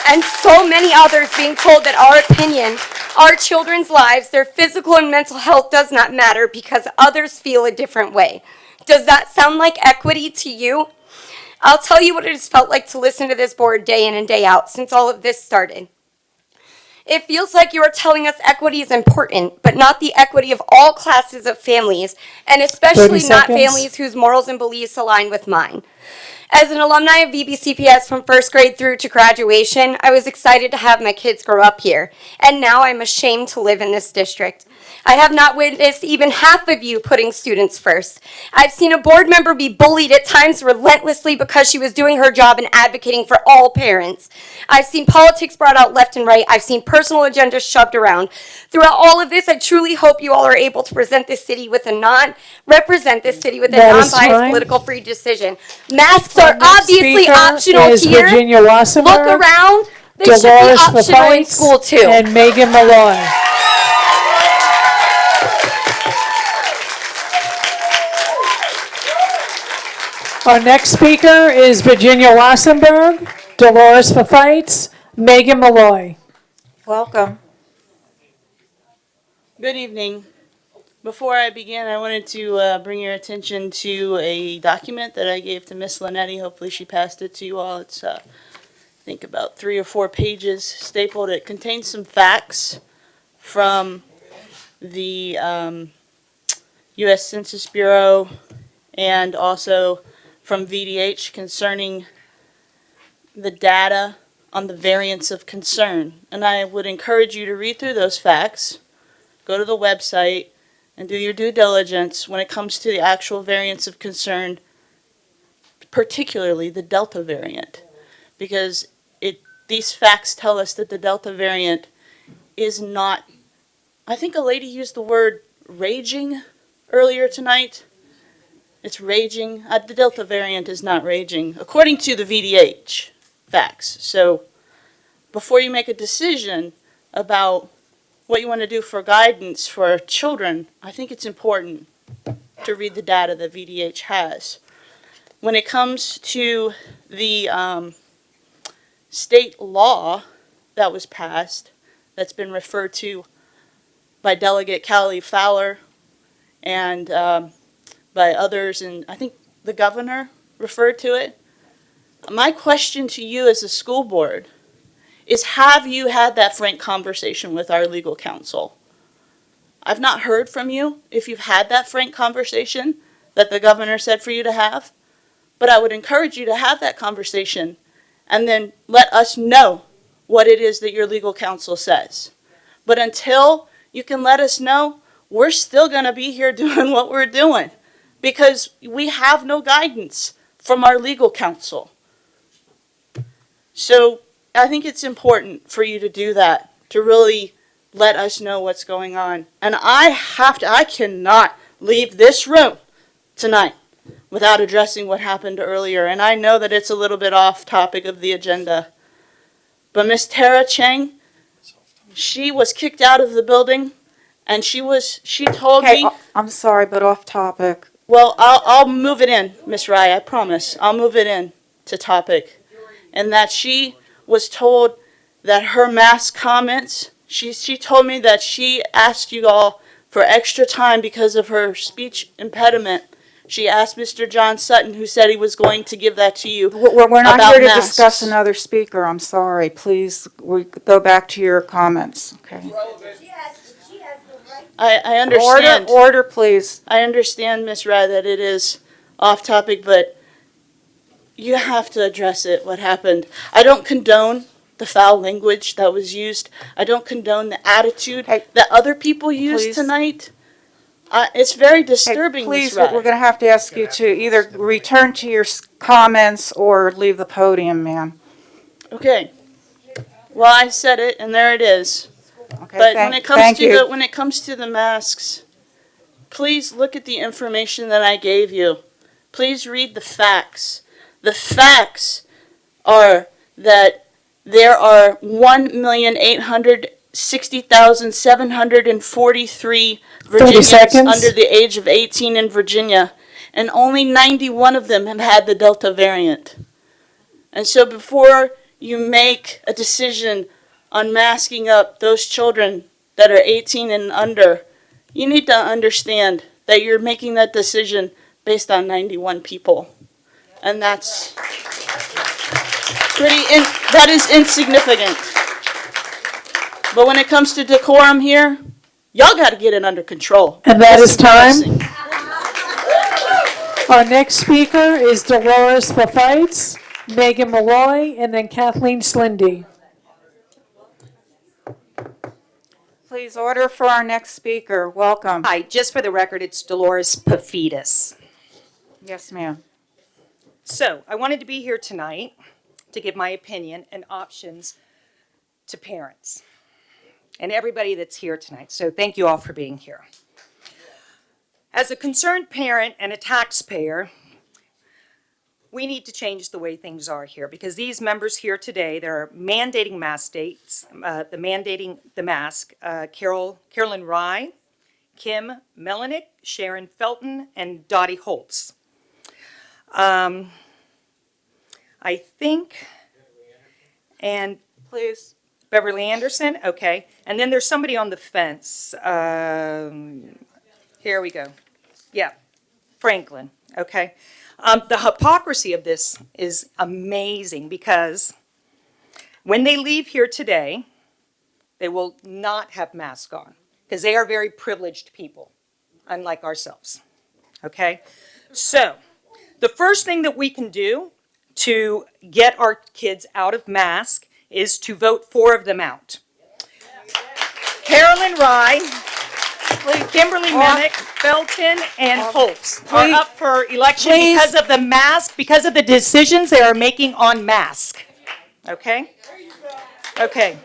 and so many others being told that our opinion, our children's lives, their physical and mental health does not matter because others feel a different way? Does that sound like equity to you? I'll tell you what it has felt like to listen to this board day in and day out since all of this started. It feels like you are telling us equity is important, but not the equity of all classes of families, and especially not families whose morals and beliefs align with mine. As an alumni of VBCPS from 1st grade through to graduation, I was excited to have my kids grow up here, and now I'm ashamed to live in this district. I have not witnessed even half of you putting students first. I've seen a board member be bullied at times relentlessly because she was doing her job and advocating for all parents. I've seen politics brought out left and right. I've seen personal agendas shoved around. Throughout all of this, I truly hope you all are able to represent this city with a non-biased political free decision. Masks are obviously optional here. Virginia Wassenberg, look around. They Dolores should be optional in Fafitz, school too. and Megan Malloy. Our next speaker is Virginia Wassenberg, Dolores Fafitz, Megan Malloy. Welcome. Good evening. Before I begin, I wanted to bring your attention to a document that I gave to Miss Linetti. Hopefully she passed it to you all. It's, I think, about 3 or 4 pages stapled. It contains some facts from the U.S. Census Bureau and also from VDH concerning the data on the variants of concern. And I would encourage you to read through those facts, go to the website, and do your due diligence when it comes to the actual variants of concern, particularly the Delta variant. Because these facts tell us that the Delta variant is not, I think a lady used the word raging earlier tonight. It's raging. The Delta variant is not raging, according to the VDH facts. So before you make a decision about what you want to do for guidance for children, I think it's important to read the data that VDH has. When it comes to the state law that was passed that's been referred to by Delegate Callie Fowler and by others, and I think the governor referred to it. My question to you as a school board is, have you had that frank conversation with our legal counsel? I've not heard from you if you've had that frank conversation that the governor said for you to have, but I would encourage you to have that conversation and then let us know what it is that your legal counsel says. But until you can let us know, we're still going to be here doing what we're doing because we have no guidance from our legal counsel. So I think it's important for you to do that, to really let us know what's going on. And I cannot leave this room tonight without addressing what happened earlier. And I know that it's a little bit off topic of the agenda. But Miss Tara Chang, she was kicked out of the building, and she told me. I'm sorry, but off topic. Well, I'll move it in, Miss Rye, I promise. I'll move it in to topic. And that she was told that her mask comments, she told me that she asked you all for extra time because of her speech impediment. She asked Mr. John Sutton, who said he was going to give that to you. We're not about here to masks. discuss another speaker. I'm sorry. Please, we go back to your comments. Okay. I understand. Order, please. I understand, Ms. Rye, that it is off topic, but you have to address it, what happened. I don't condone the foul language that was used. I don't condone the attitude that other people used Please. tonight. It's very disturbing, Please, Ms. Rye. we're going to have to ask you to either return to your comments or leave the podium, ma'am. Okay. Well, I said it, and there it is. Okay, But when it comes to you. the masks, please look at the information that I gave you. Please read the facts. The facts are that there are 1,860,743 Virginians seconds. under the age of 18 in Virginia, and only 91 of them have had the Delta variant. And so before you make a decision on masking up those children that are 18 and under, you need to understand that you're making that decision based on 91 people. And that's that is insignificant. But when it comes to decorum here, y'all got to get it under control. And that This is time. embarrassing. Our next speaker is Dolores Fafites, Megan Malloy, and then Kathleen Slindy. Please order for our next speaker. Welcome. Hi, just for the record, it's Dolores Pafitas. Yes, ma'am. So, I wanted to be here tonight to give my opinion and options to parents and everybody that's here tonight. So, thank you all for being here. As a concerned parent and a taxpayer, we need to change the way things are here because these members here today, they're mandating mask dates, mandating the mask, Carolyn Rye, Kim Melanik, Sharon Felton, and Dottie Holtz. I think, and please, Beverly Anderson, okay. And then there's somebody on the fence. Here we go. Yeah, Franklin, okay. The hypocrisy of this is amazing because when they leave here today, they will not have masks on because they are very privileged people, unlike ourselves, okay? So, the first thing that we can do to get our kids out of mask is to vote 4 of them out. Carolyn Rye, Kimberly Minnick, Felton, and Holtz are up for election because of the mask, because of the decisions they are making on mask. Okay? Okay.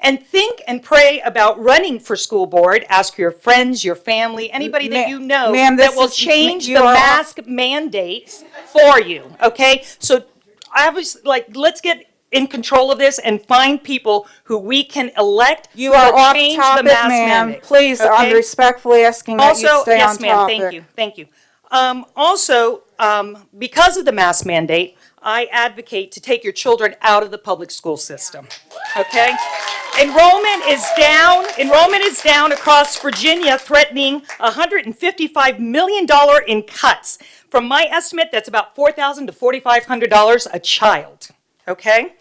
And think and pray about running for school board. Ask your friends, your family, anybody that you know that will change the mask mandates for you. Okay? So I was like, let's get in control of this and find people who we can elect You who are will off change topic, the mask ma'am. mandate. Please, I'm Okay? respectfully asking that you Also, stay yes, on ma'am, topic. thank you. Because of the mask mandate, I advocate to take your children out of the public school system, okay? Enrollment is down. Enrollment is down across Virginia, threatening $155 million in cuts. From my estimate, that's about $4,000 to $4,500 a child, okay?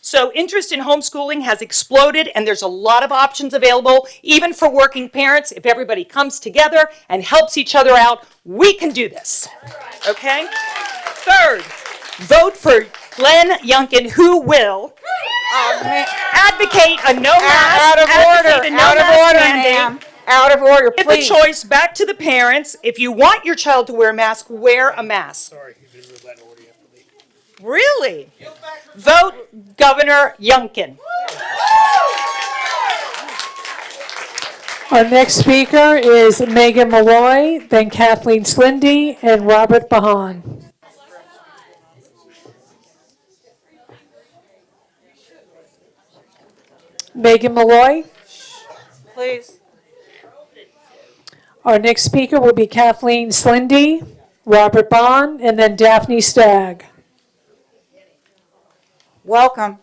So interest in homeschooling has exploded, and there's a lot of options available, even for working parents. If everybody comes together and helps each other out, we can do this, okay? Third, vote for Glenn Youngkin, who will advocate a no mask, ma'am. Out of order, Give the please. choice back to the parents. If you want your child to wear a mask, wear a mask. Sorry, you didn't move that order. Really? Vote Governor Youngkin. Our next speaker is Megan Malloy, then Kathleen Slindy, and Robert Bahan. Megan Malloy. Please. Our next speaker will be Kathleen Slindy, Robert Bond, and then Daphne Stagg. Welcome.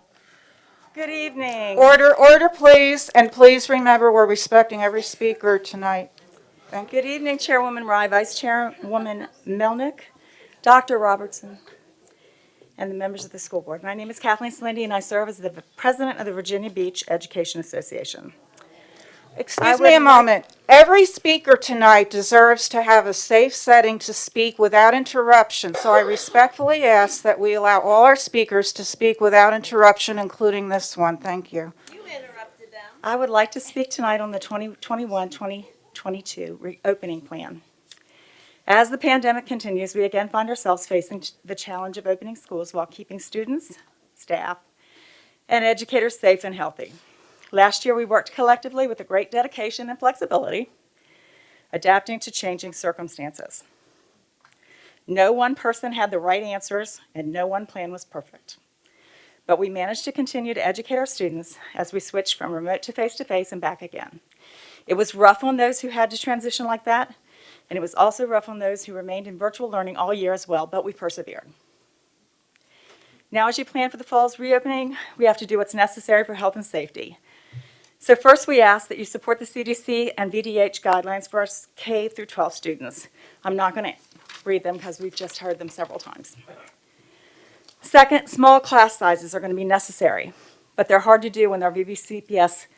Good evening. Order, please, and please remember we're respecting every speaker tonight. Thank you. Good evening, Chairwoman Rye, Vice Chairwoman Melnick, Dr. Robertson, and the members of the school board. My name is Kathleen Slindy, and I serve as the president of the Virginia Beach Education Association. Excuse me a moment. Every speaker tonight deserves to have a safe setting to speak without interruption, so I respectfully ask that we allow all our speakers to speak without interruption, including this one. Thank you. I would like to speak tonight on the 2021-2022 reopening plan. As the pandemic continues, we again find ourselves facing the challenge of opening schools while keeping students, staff, and educators safe and healthy. Last year, we worked collectively with a great dedication and flexibility, adapting to changing circumstances. No one person had the right answers, and no one plan was perfect. But we managed to continue to educate our students as we switched from remote to face and back again. It was rough on those who had to transition like that, and it was also rough on those who remained in virtual learning all year as well, but we persevered. Now, as you plan for the fall's reopening, we have to do what's necessary for health and safety. So first, we ask that you support the CDC and VDH guidelines for our K through 12 students. I'm not going to read them because we've just heard them several times. Second, small class sizes are going to be necessary, but they're hard to do when our VVCPS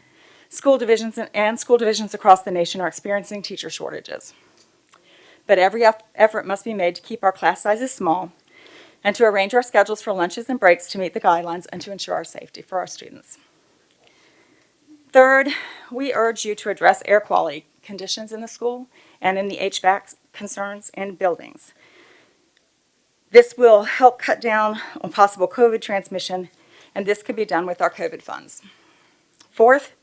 school divisions and school divisions across the nation are experiencing teacher shortages. But every effort must be made to keep our class sizes small and to arrange our schedules for lunches and breaks to meet the guidelines and to ensure our safety for our students. Third, we urge you to address air quality conditions in the school and in the HVAC concerns in buildings. This will help cut down on possible COVID transmission, and this could be done with our COVID funds. Fourth,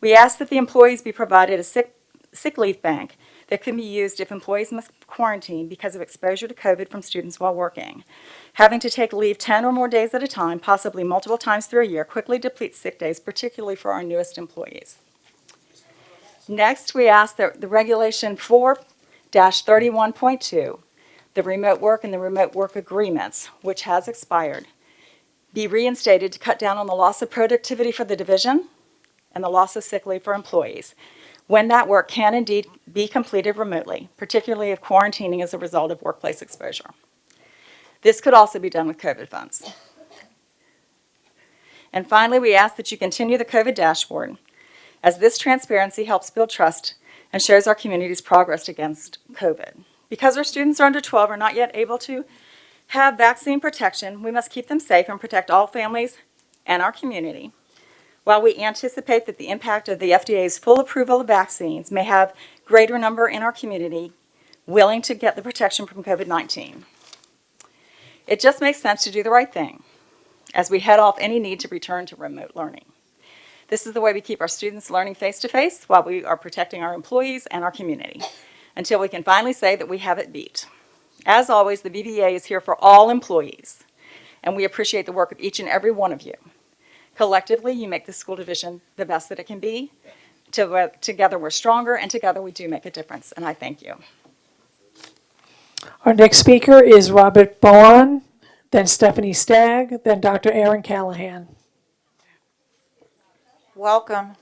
we ask that the employees be provided a sick leave bank that can be used if employees must quarantine because of exposure to COVID from students while working. Having to take leave 10 or more days at a time, possibly multiple times through a year, quickly depletes sick days, particularly for our newest employees. Next, we ask that the Regulation 4-31.2, the remote work and the remote work agreements, which has expired, be reinstated to cut down on the loss of productivity for the division and the loss of sick leave for employees, when that work can indeed be completed remotely, particularly if quarantining is a result of workplace exposure. This could also be done with COVID funds. And finally, we ask that you continue the COVID dashboard, as this transparency helps build trust and shows our community's progress against COVID. Because our students are under 12 are not yet able to have vaccine protection, we must keep them safe and protect all families and our community. While we anticipate that the impact of the FDA's full approval of vaccines may have greater number in our community willing to get the protection from COVID-19. It just makes sense to do the right thing as we head off any need to return to remote learning. This is the way we keep our students learning face-to-face while we are protecting our employees and our community until we can finally say that we have it beat. As always, the VBA is here for all employees, and we appreciate the work of each and every one of you. Collectively, you make the school division the best that it can be. Together, we're stronger, and together we do make a difference, and I thank you. Our next speaker is Robert Bowen, then Stephanie Stagg, then Dr. Aaron Callahan. Welcome.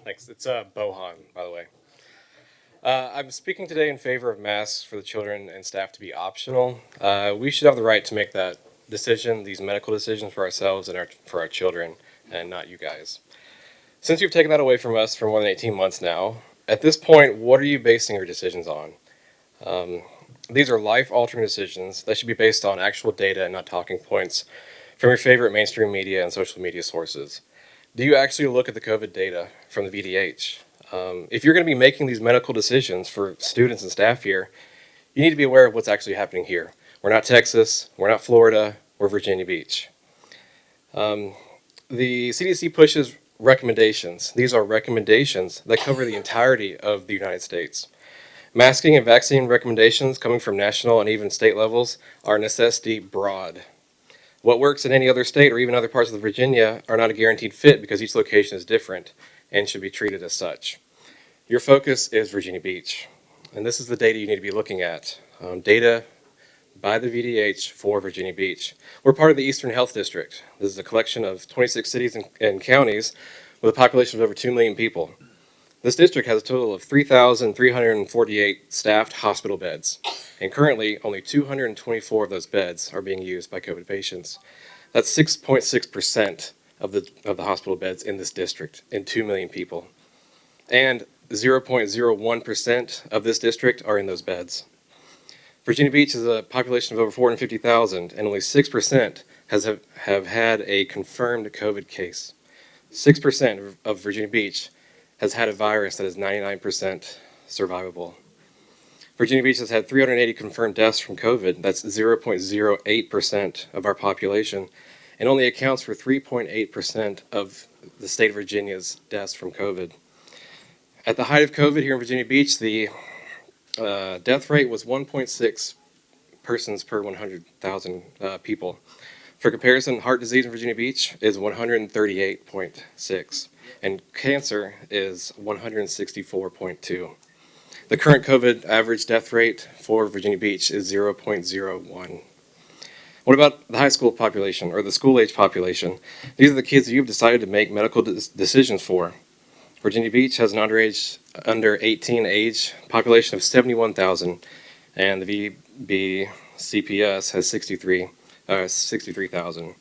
Thanks. It's Bohan, by the way. I'm speaking today in favor of masks for the children and staff to be optional. We should have the right to make that decision, these medical decisions for ourselves and for our children, and not you guys. Since you've taken that away from us for more than 18 months now, at this point, what are you basing your decisions on? These are life-altering decisions that should be based on actual data and not talking points from your favorite mainstream media and social media sources. Do you actually look at the COVID data from the VDH? If you're going to be making these medical decisions for students and staff here, you need to be aware of what's actually happening here. We're not Texas, we're not Florida, we're Virginia Beach. The CDC pushes recommendations. These are recommendations that cover the entirety of the United States. Masking and vaccine recommendations coming from national and even state levels are necessity broad. What works in any other state or even other parts of Virginia are not a guaranteed fit because each location is different and should be treated as such. Your focus is Virginia Beach, and this is the data you need to be looking at. Data by the VDH for Virginia Beach. We're part of the Eastern Health District. This is a collection of 26 cities and counties with a population of over 2 million people. This district has a total of 3,348 staffed hospital beds, and currently only 224 of those beds are being used by COVID patients. That's 6.6% of the hospital beds in this district in 2 million people. And 0.01% of this district are in those beds. Virginia Beach has a population of over 450,000, and only 6% have had a confirmed COVID case. 6% of Virginia Beach has had a virus that is 99% survivable. Virginia Beach has had 380 confirmed deaths from COVID. That's 0.08% of our population, and only accounts for 3.8% of the state of Virginia's deaths from COVID. At the height of COVID here in Virginia Beach, the death rate was 1.6 persons per 100,000 people. For comparison, heart disease in Virginia Beach is 138.6, and cancer is 164.2. The current COVID average death rate for Virginia Beach is 0.01. What about the high school population or the school-age population? These are the kids that you've decided to make medical decisions for. Virginia Beach has an under 18 age population of 71,000, and the VBCPS has 63,000.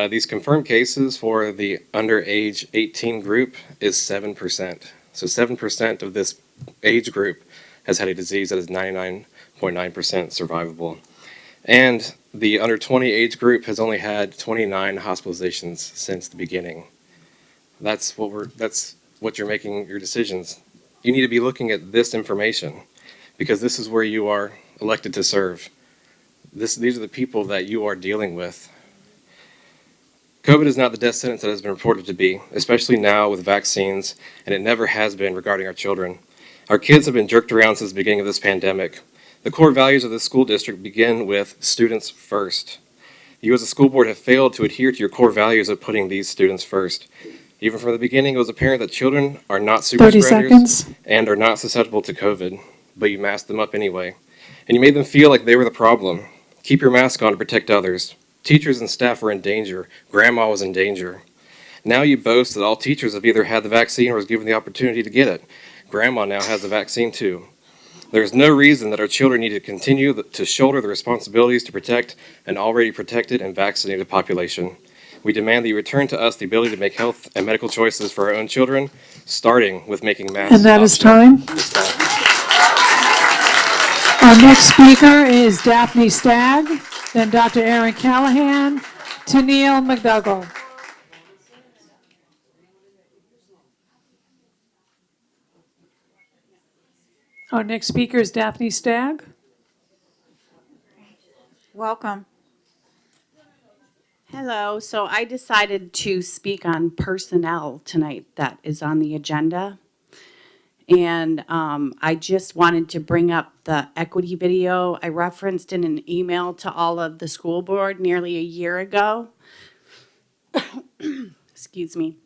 These confirmed cases for the under age 18 group is 7%. So 7% of this age group has had a disease that is 99.9% survivable. And the under 20 age group has only had 29 hospitalizations since the beginning. That's what you're making your decisions. You need to be looking at this information because this is where you are elected to serve. These are the people that you are dealing with. COVID is not the death sentence that has been reported to be, especially now with vaccines, and it never has been regarding our children. Our kids have been jerked around since the beginning of this pandemic. The core values of this school district begin with students first. You as a school board have failed to adhere to your core values of putting these students first. Even from the beginning, it was apparent that children are not super 30 spreaders seconds. and are not susceptible to COVID, but you masked them up anyway. And you made them feel like they were the problem. Keep your mask on to protect others. Teachers and staff were in danger. Grandma was in danger. Now you boast that all teachers have either had the vaccine or was given the opportunity to get it. Grandma now has the vaccine too. There is no reason that our children need to continue to shoulder the responsibilities to protect an already protected and vaccinated population. We demand that you return to us the ability to make health and medical choices for our own children, starting with making masks. And that is time. Our next speaker is Daphne Stagg, then Dr. Aaron Callahan, to Neil McDougall. Our next speaker is Daphne Stagg. Welcome. Hello. So I decided to speak on personnel tonight that is on the agenda. And I just wanted to bring up the equity video I referenced in an email to all of the school board nearly a year ago. Excuse me.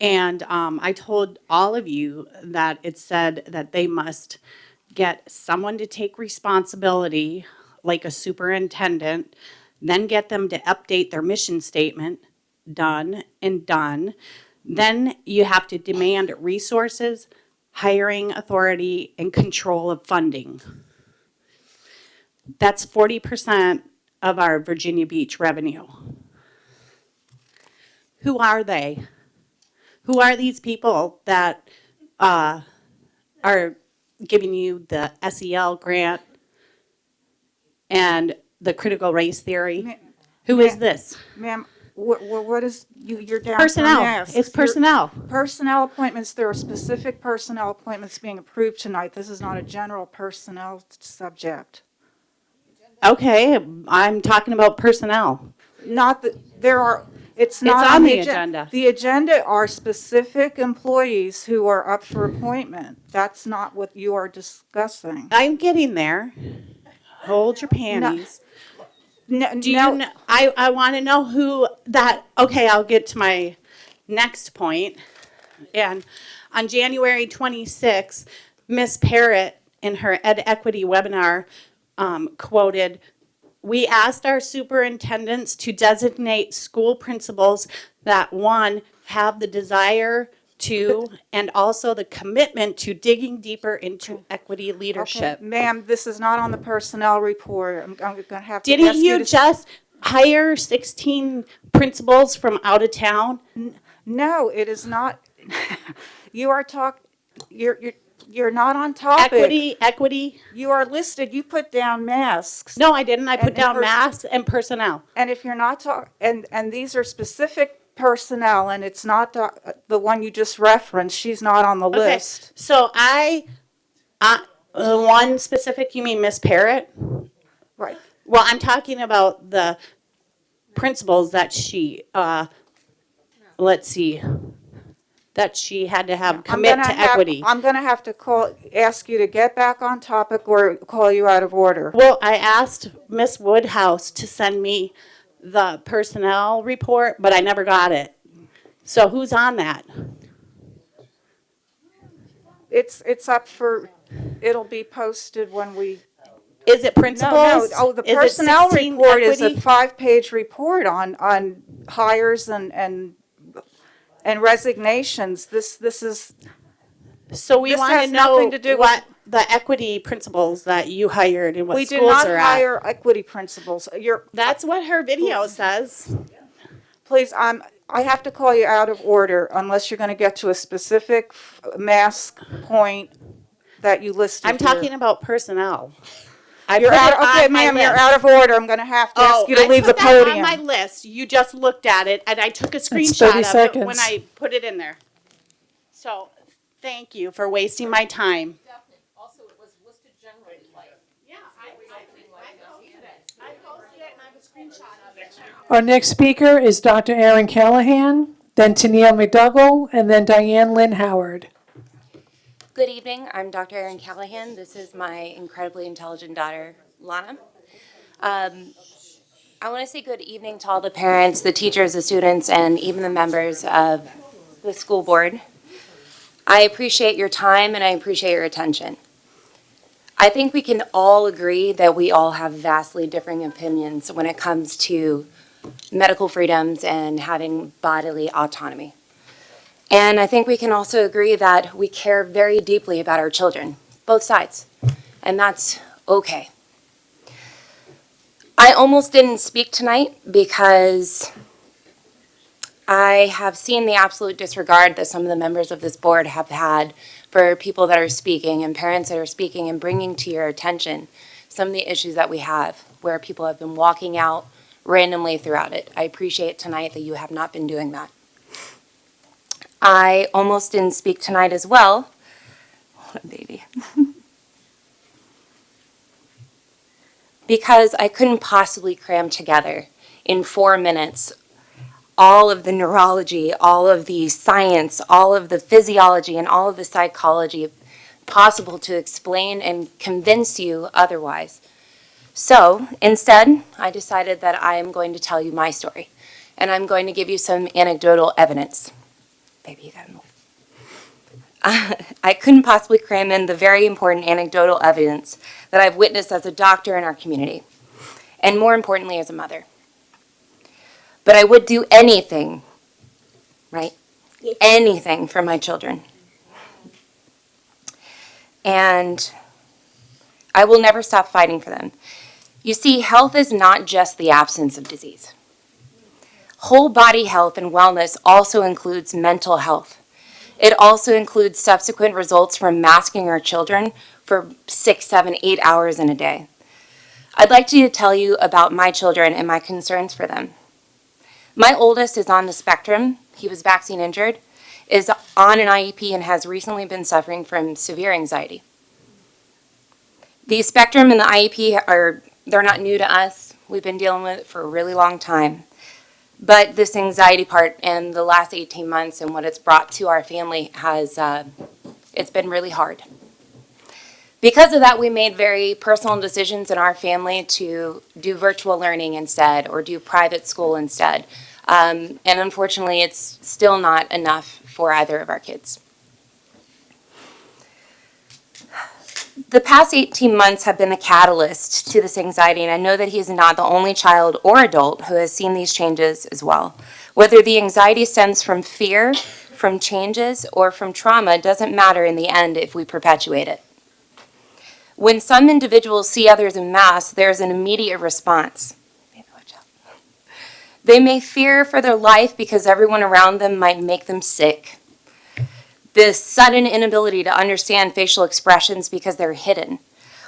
And I told all of you that it said that they must get someone to take responsibility like a superintendent, then get them to update their mission statement, done and done. Then you have to demand resources, hiring authority, and control of funding. That's 40% of our Virginia Beach revenue. Who are they? Who are these people that are giving you the SEL grant and the critical race theory? Who is this? Ma'am, what is, you're down for Personnel. masks. It's personnel. Personnel appointments, there are specific personnel appointments being approved tonight. This is not a general personnel subject. Okay, I'm talking about personnel. Not that, there are, it's not on on the the agenda. The agenda are specific employees who are up for appointment. That's not what you are discussing. I'm getting there. Hold your panties. No, Do you know, I want to know who that, okay, I'll get to my next point. And on January 26th, Ms. Parrott in her Ed Equity webinar quoted, "We asked our superintendents to designate school principals that, one, have the desire to, and also the commitment to digging deeper into equity leadership." Okay, ma'am, this is not on the personnel report. I'm going to have to Didn't ask you to just hire 16 principals from out of town? No, it is not. You are you're not on topic. Equity. You are listed, you put down masks. No, I didn't. I put And down masks and personnel. And if you're not and these are specific personnel, and it's not the one you just referenced, she's not on the Okay, list. so one specific, you mean Miss Parrott? Right. Well, I'm talking about the principals that she, let's see, that she had to have commit to equity. I'm gonna have to ask you to get back on topic or call you out of order. Well, I asked Miss Woodhouse to send me the personnel report, but I never got it. So who's on that? It's up for, it'll be posted when we. Is it principals? No, the Is it personnel 16 report is a equity? 5-page report on hires and resignations. This is. So we this want has to know nothing to do with- what the equity principals that you hired and what We schools do not are at. hire equity principals. That's what her video says. Please, I have to call you out of order unless you're going to get to a specific mask point that you listed I'm here. talking about personnel. I You're put out, it on okay, my ma'am, you're list. out of order. I'm going to have to ask you to leave the I put that podium. on my list. You just looked at it, and I took a 30 screenshot of it when seconds. I put it in there. So, thank you for wasting my time. Also, it was listed generally, like. Yeah, I posted it. I posted it, and I have a screenshot of it. Our next speaker is Dr. Erin Callahan, then Tennille McDougall, and then Diane Lynn Howard. Good evening. I'm Dr. Erin Callahan. This is my incredibly intelligent daughter, Lana. I want to say good evening to all the parents, the teachers, the students, and even the members of the school board. I appreciate your time and I appreciate your attention. I think we can all agree that we all have vastly differing opinions when it comes to medical freedoms and having bodily autonomy. And I think we can also agree that we care very deeply about our children, both sides, and that's okay. I almost didn't speak tonight because I have seen the absolute disregard that some of the members of this board have had for people that are speaking and parents that are speaking and bringing to your attention some of the issues that we have where people have been walking out randomly throughout it. I appreciate tonight that you have not been doing that. I almost didn't speak tonight as well. What a baby. Because I couldn't possibly cram together in 4 minutes all of the neurology, all of the science, all of the physiology, and all of the psychology possible to explain and convince you otherwise. So instead, I decided that I am going to tell you my story, and I'm going to give you some anecdotal evidence. Baby, you gotta move. I couldn't possibly cram in the very important anecdotal evidence that I've witnessed as a doctor in our community. and more importantly, as a mother. But I would do anything, right? Anything for my children. And I will never stop fighting for them. You see, health is not just the absence of disease. Whole body health and wellness also includes mental health. It also includes subsequent results from masking our children for 6, 7, 8 hours in a day. I'd like to tell you about my children and my concerns for them. My oldest is on the spectrum. He was vaccine injured, is on an IEP, and has recently been suffering from severe anxiety. The spectrum and the IEP they're not new to us. We've been dealing with it for a really long time. But this anxiety part and the last 18 months and what it's brought to our family it's been really hard. Because of that, we made very personal decisions in our family to do virtual learning instead or do private school instead. And unfortunately, it's still not enough for either of our kids. The past 18 months have been the catalyst to this anxiety, and I know that he is not the only child or adult who has seen these changes as well. Whether the anxiety stems from fear, from changes, or from trauma doesn't matter in the end if we perpetuate it. When some individuals see others in masks, there's an immediate response. They may fear for their life because everyone around them might make them sick. This sudden inability to understand facial expressions because they're hidden,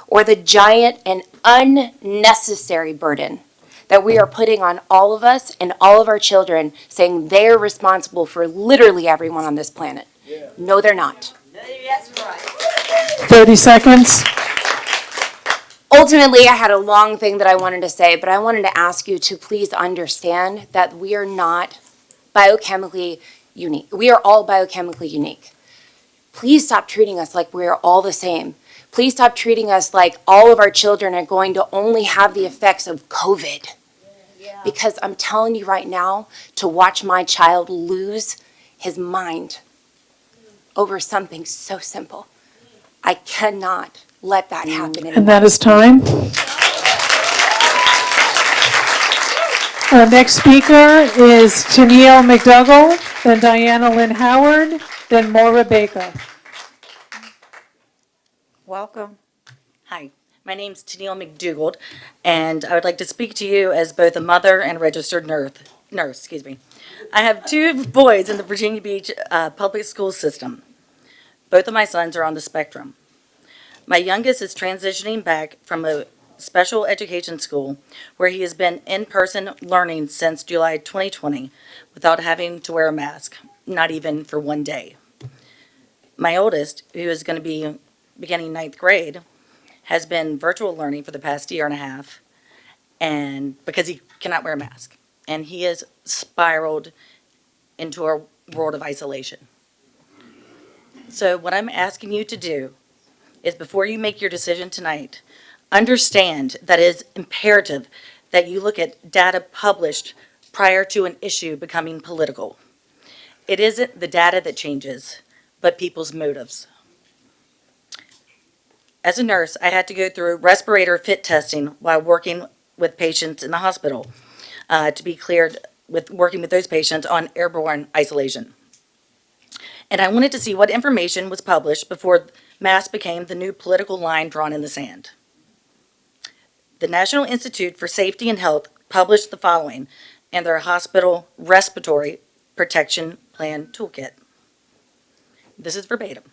or the giant and unnecessary burden that we are putting on all of us and all of our children, saying they're responsible for literally everyone on this planet. Yeah. No, they're not. That's right. 30 seconds. Ultimately, I had a long thing that I wanted to say, but I wanted to ask you to please understand that we are not biochemically unique. We are all biochemically unique. Please stop treating us like we're all the same. Please stop treating us like all of our children are going to only have the effects of COVID. Because I'm telling you right now, to watch my child lose his mind over something so simple, I cannot let that happen anymore. And that is time. Our next speaker is Tennille McDougall, then Diana Lynn Howard, then Maura Baker. Welcome. Hi, my name's Tennille McDougall, and I would like to speak to you as both a mother and a registered nurse. I have 2 boys in the Virginia Beach public school system. Both of my sons are on the spectrum. My youngest is transitioning back from a special education school where he has been in-person learning since July 2020 without having to wear a mask, not even for 1 day. My oldest, who is going to be beginning 9th grade, has been virtual learning for the past year and a half, and because he cannot wear a mask, and he has spiraled into a world of isolation. So what I'm asking you to do is, before you make your decision tonight, understand that it is imperative that you look at data published prior to an issue becoming political. It isn't the data that changes, but people's motives. As a nurse, I had to go through respirator fit testing while working with patients in the hospital to be cleared with working with those patients on airborne isolation. And I wanted to see what information was published before masks became the new political line drawn in the sand. The National Institute for Safety and Health published the following in their Hospital Respiratory Protection Plan Toolkit. This is verbatim.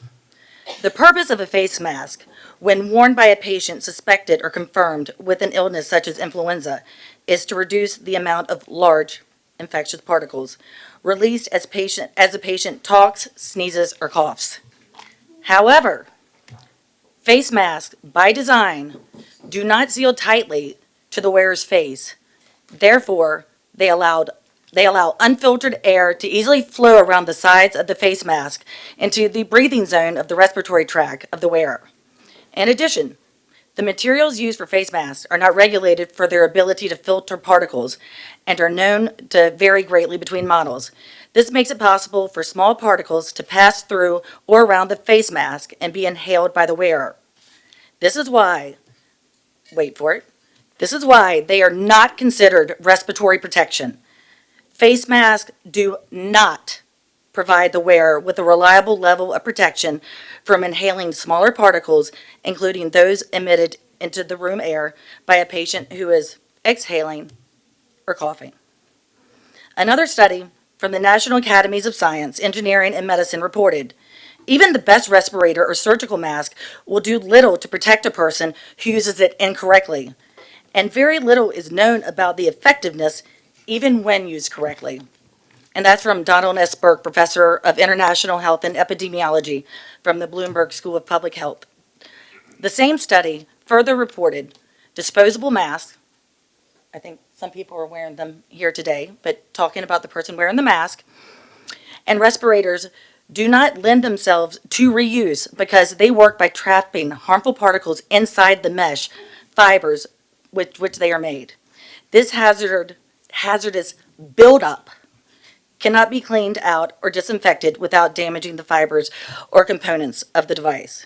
The purpose of a face mask, when worn by a patient suspected or confirmed with an illness such as influenza, is to reduce the amount of large infectious particles released as the patient talks, sneezes, or coughs. However, face masks, by design, do not seal tightly to the wearer's face. Therefore, they allow unfiltered air to easily flow around the sides of the face mask into the breathing zone of the respiratory tract of the wearer. In addition, the materials used for face masks are not regulated for their ability to filter particles and are known to vary greatly between models. This makes it possible for small particles to pass through or around the face mask and be inhaled by the wearer. This is why, wait for it, This is why they are not considered respiratory protection. Face masks do not provide the wearer with a reliable level of protection from inhaling smaller particles, including those emitted into the room air by a patient who is exhaling or coughing. Another study from the National Academies of Science, Engineering, and Medicine reported even the best respirator or surgical mask will do little to protect a person who uses it incorrectly, and very little is known about the effectiveness even when used correctly. And that's from Donald S. Burke, Professor of International Health and Epidemiology from the Bloomberg School of Public Health. The same study further reported disposable masks, I think some people are wearing them here today, but talking about the person wearing the mask, and respirators do not lend themselves to reuse because they work by trapping harmful particles inside the mesh fibers with which they are made. This hazardous buildup cannot be cleaned out or disinfected without damaging the fibers or components of the device.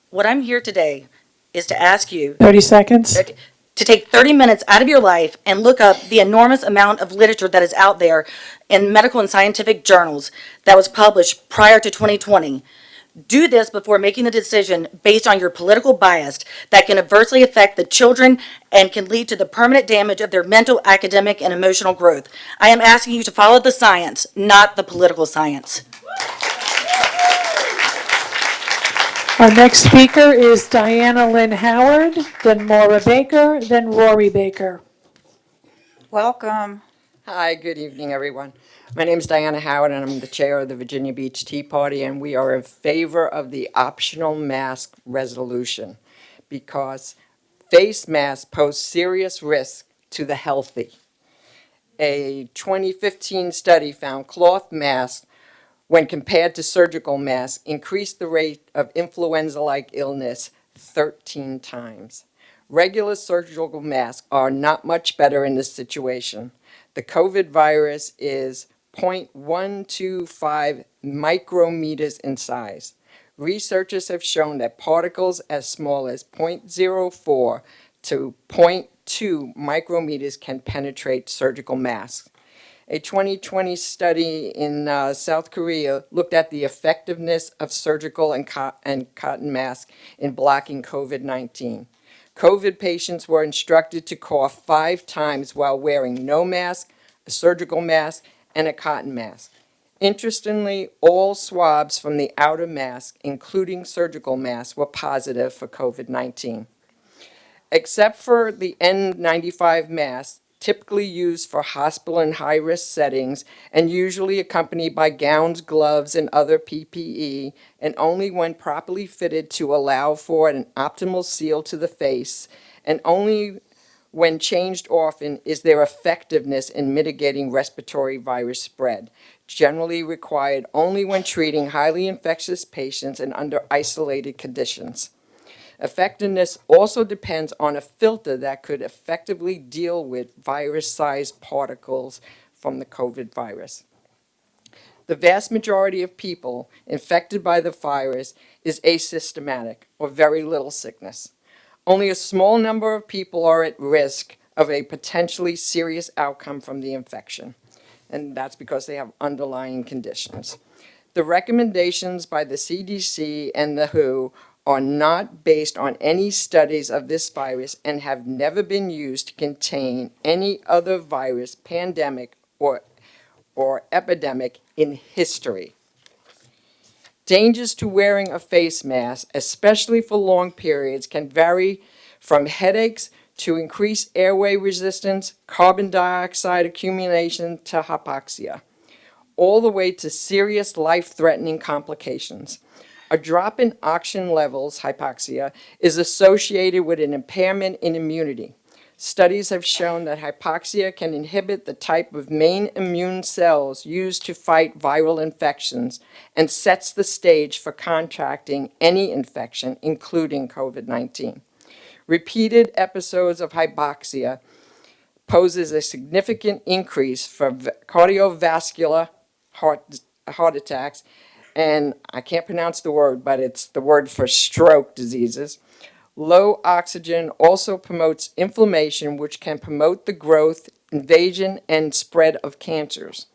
What I'm here today is to ask you 30 seconds. to take 30 minutes out of your life and look up the enormous amount of literature that is out there in medical and scientific journals that was published prior to 2020. Do this before making the decision based on your political bias that can adversely affect the children and can lead to the permanent damage of their mental, academic, and emotional growth. I am asking you to follow the science, not the political science. Our next speaker is Diana Lynn Howard, then Maura Baker, then Rory Baker. Welcome. Hi, good evening, everyone. My name is Diana Howard, and I'm the chair of the Virginia Beach Tea Party, and we are in favor of the optional mask resolution because face masks pose serious risk to the healthy. A 2015 study found cloth masks, when compared to surgical masks, increased the rate of influenza-like illness 13 times. Regular surgical masks are not much better in this situation. The COVID virus is 0.125 micrometers in size. Researchers have shown that particles as small as 0.04 to 0.2 micrometers can penetrate surgical masks. A 2020 study in South Korea looked at the effectiveness of surgical and cotton masks in blocking COVID-19. COVID patients were instructed to cough 5 times while wearing no mask, a surgical mask, and a cotton mask. Interestingly, all swabs from the outer mask, including surgical masks, were positive for COVID-19. Except for the N95 mask, typically used for hospital and high-risk settings and usually accompanied by gowns, gloves, and other PPE, and only when properly fitted to allow for an optimal seal to the face, and only when changed often is their effectiveness in mitigating respiratory virus spread, generally required only when treating highly infectious patients and under isolated conditions. Effectiveness also depends on a filter that could effectively deal with virus-sized particles from the COVID virus. The vast majority of people infected by the virus is asymptomatic or very little sickness. Only a small number of people are at risk of a potentially serious outcome from the infection, and that's because they have underlying conditions. The recommendations by the CDC and the WHO are not based on any studies of this virus and have never been used to contain any other virus, pandemic, or epidemic in history. Dangers to wearing a face mask, especially for long periods, can vary from headaches to increased airway resistance, carbon dioxide accumulation to hypoxia, all the way to serious life-threatening complications. A drop in oxygen levels, hypoxia, is associated with an impairment in immunity. Studies have shown that hypoxia can inhibit the type of main immune cells used to fight viral infections and sets the stage for contracting any infection, including COVID-19. Repeated episodes of hypoxia poses a significant increase for cardiovascular heart attacks, and I can't pronounce the word, but it's the word for stroke diseases, Low oxygen also promotes inflammation, which can promote the growth, invasion, and spread of cancers.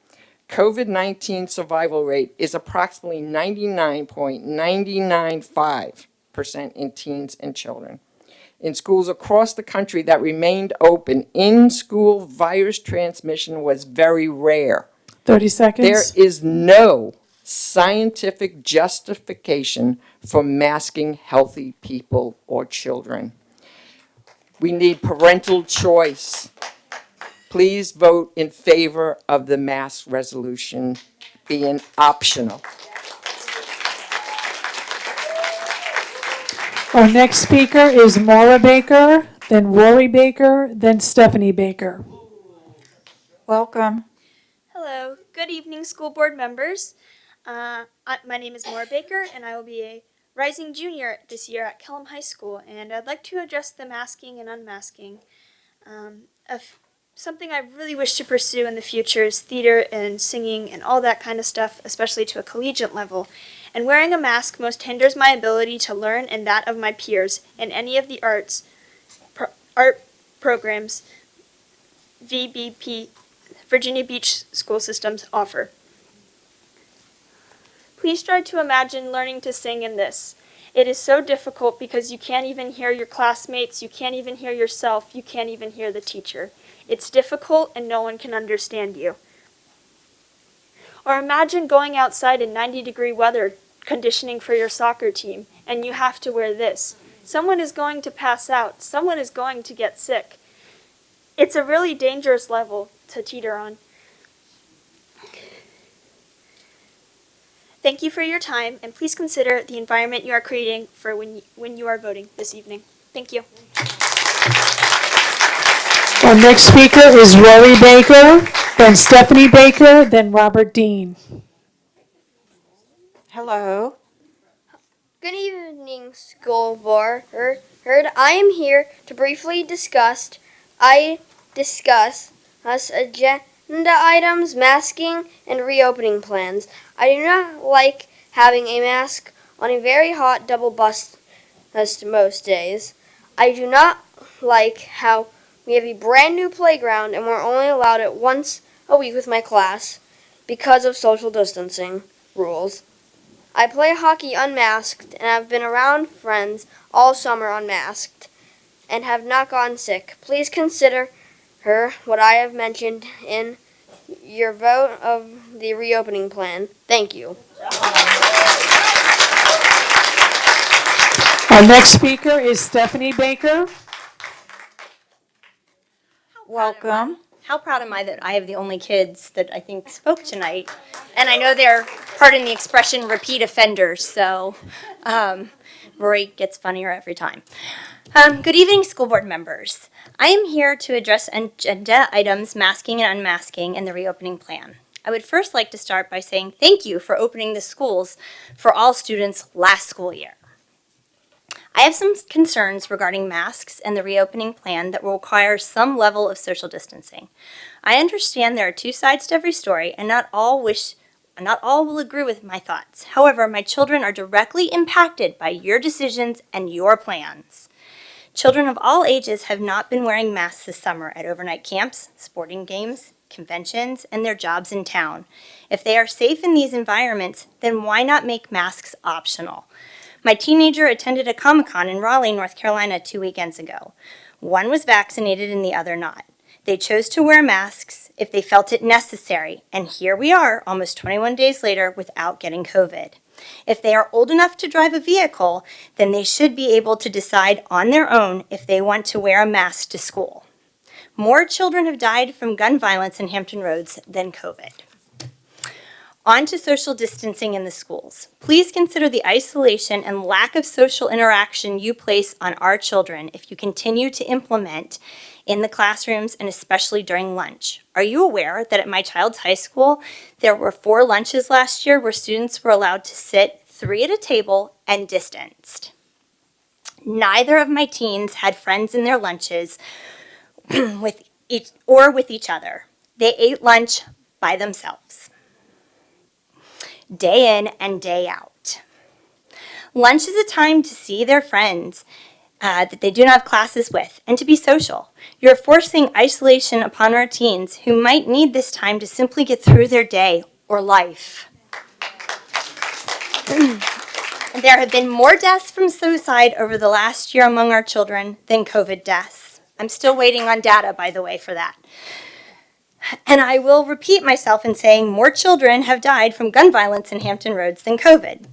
COVID-19 survival rate is approximately 99.995% in teens and children. In schools across the country that remained open, in-school virus transmission was very rare. 30 seconds. There is no scientific justification for masking healthy people or children. We need parental choice. Please vote in favor of the mask resolution being optional. Our next speaker is Maura Baker, then Rory Baker, then Stephanie Baker. Welcome. Hello, good evening, school board members. My name is Maura Baker, and I will be a rising junior this year at Kellam High School, and I'd like to address the masking and unmasking. Something I really wish to pursue in the future is theater and singing and all that kind of stuff, especially to a collegiate level. And wearing a mask most hinders my ability to learn and that of my peers in any of the art programs VBP, Virginia Beach School Systems, offer. Please try to imagine learning to sing in this. It is so difficult because you can't even hear your classmates, you can't even hear yourself, you can't even hear the teacher. It's difficult and no one can understand you. Or imagine going outside in 90-degree weather, conditioning for your soccer team, and you have to wear this. Someone is going to pass out. Someone is going to get sick. It's a really dangerous level to teeter on. Thank you for your time, and please consider the environment you are creating for when you are voting this evening. Thank you. Our next speaker is Rory Baker, then Stephanie Baker, then Robert Dean. Hello. Good evening, school board. I am here to briefly discuss agenda items, masking, and reopening plans. I do not like having a mask on a very hot double bus most days. I do not like how we have a brand new playground and we're only allowed it once a week with my class because of social distancing rules. I play hockey unmasked and have been around friends all summer unmasked and have not gotten sick. Please consider what I have mentioned in your vote of the reopening plan. Thank you. Our next speaker is Stephanie Baker. Welcome. How proud am I that I have the only kids that I think spoke tonight? And I know they're, pardon the expression, repeat offenders, so Rory gets funnier every time. Good evening, school board members. I am here to address agenda items, masking and unmasking, and the reopening plan. I would first like to start by saying thank you for opening the schools for all students last school year. I have some concerns regarding masks and the reopening plan that will require some level of social distancing. I understand there are two sides to every story, and not all will agree with my thoughts. However, my children are directly impacted by your decisions and your plans. Children of all ages have not been wearing masks this summer at overnight camps, sporting games, conventions, and their jobs in town. If they are safe in these environments, then why not make masks optional? My teenager attended a Comic-Con in Raleigh, North Carolina 2 weekends ago. One was vaccinated and the other not. They chose to wear masks if they felt it necessary, and here we are almost 21 days later without getting COVID. If they are old enough to drive a vehicle, then they should be able to decide on their own if they want to wear a mask to school. More children have died from gun violence in Hampton Roads than COVID. On to social distancing in the schools. Please consider the isolation and lack of social interaction you place on our children if you continue to implement in the classrooms and especially during lunch. Are you aware that at my child's high school, there were 4 lunches last year where students were allowed to sit 3 at a table and distanced? Neither of my teens had friends in their lunches with each other. They ate lunch by themselves, day in and day out. Lunch is a time to see their friends that they do not have classes with, and to be social. You're forcing isolation upon our teens who might need this time to simply get through their day or life. There have been more deaths from suicide over the last year among our children than COVID deaths. I'm still waiting on data, by the way, for that. And I will repeat myself in saying more children have died from gun violence in Hampton Roads than COVID.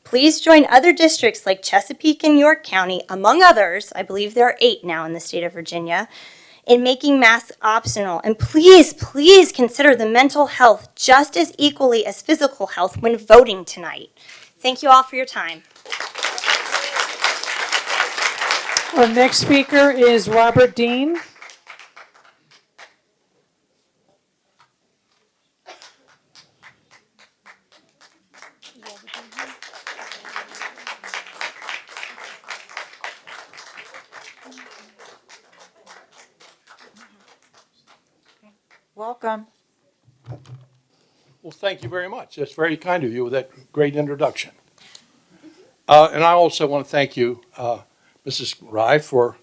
Please join other districts like Chesapeake and York County, among others, I believe there are 8 now in the state of Virginia, in making masks optional. And please, please consider the mental health just as equally as physical health when voting tonight. Thank you all for your time. Our next speaker is Robert Dean. Welcome. Well, thank you very much. That's very kind of you with that great introduction. And I also want to thank you, Mrs. Rye, for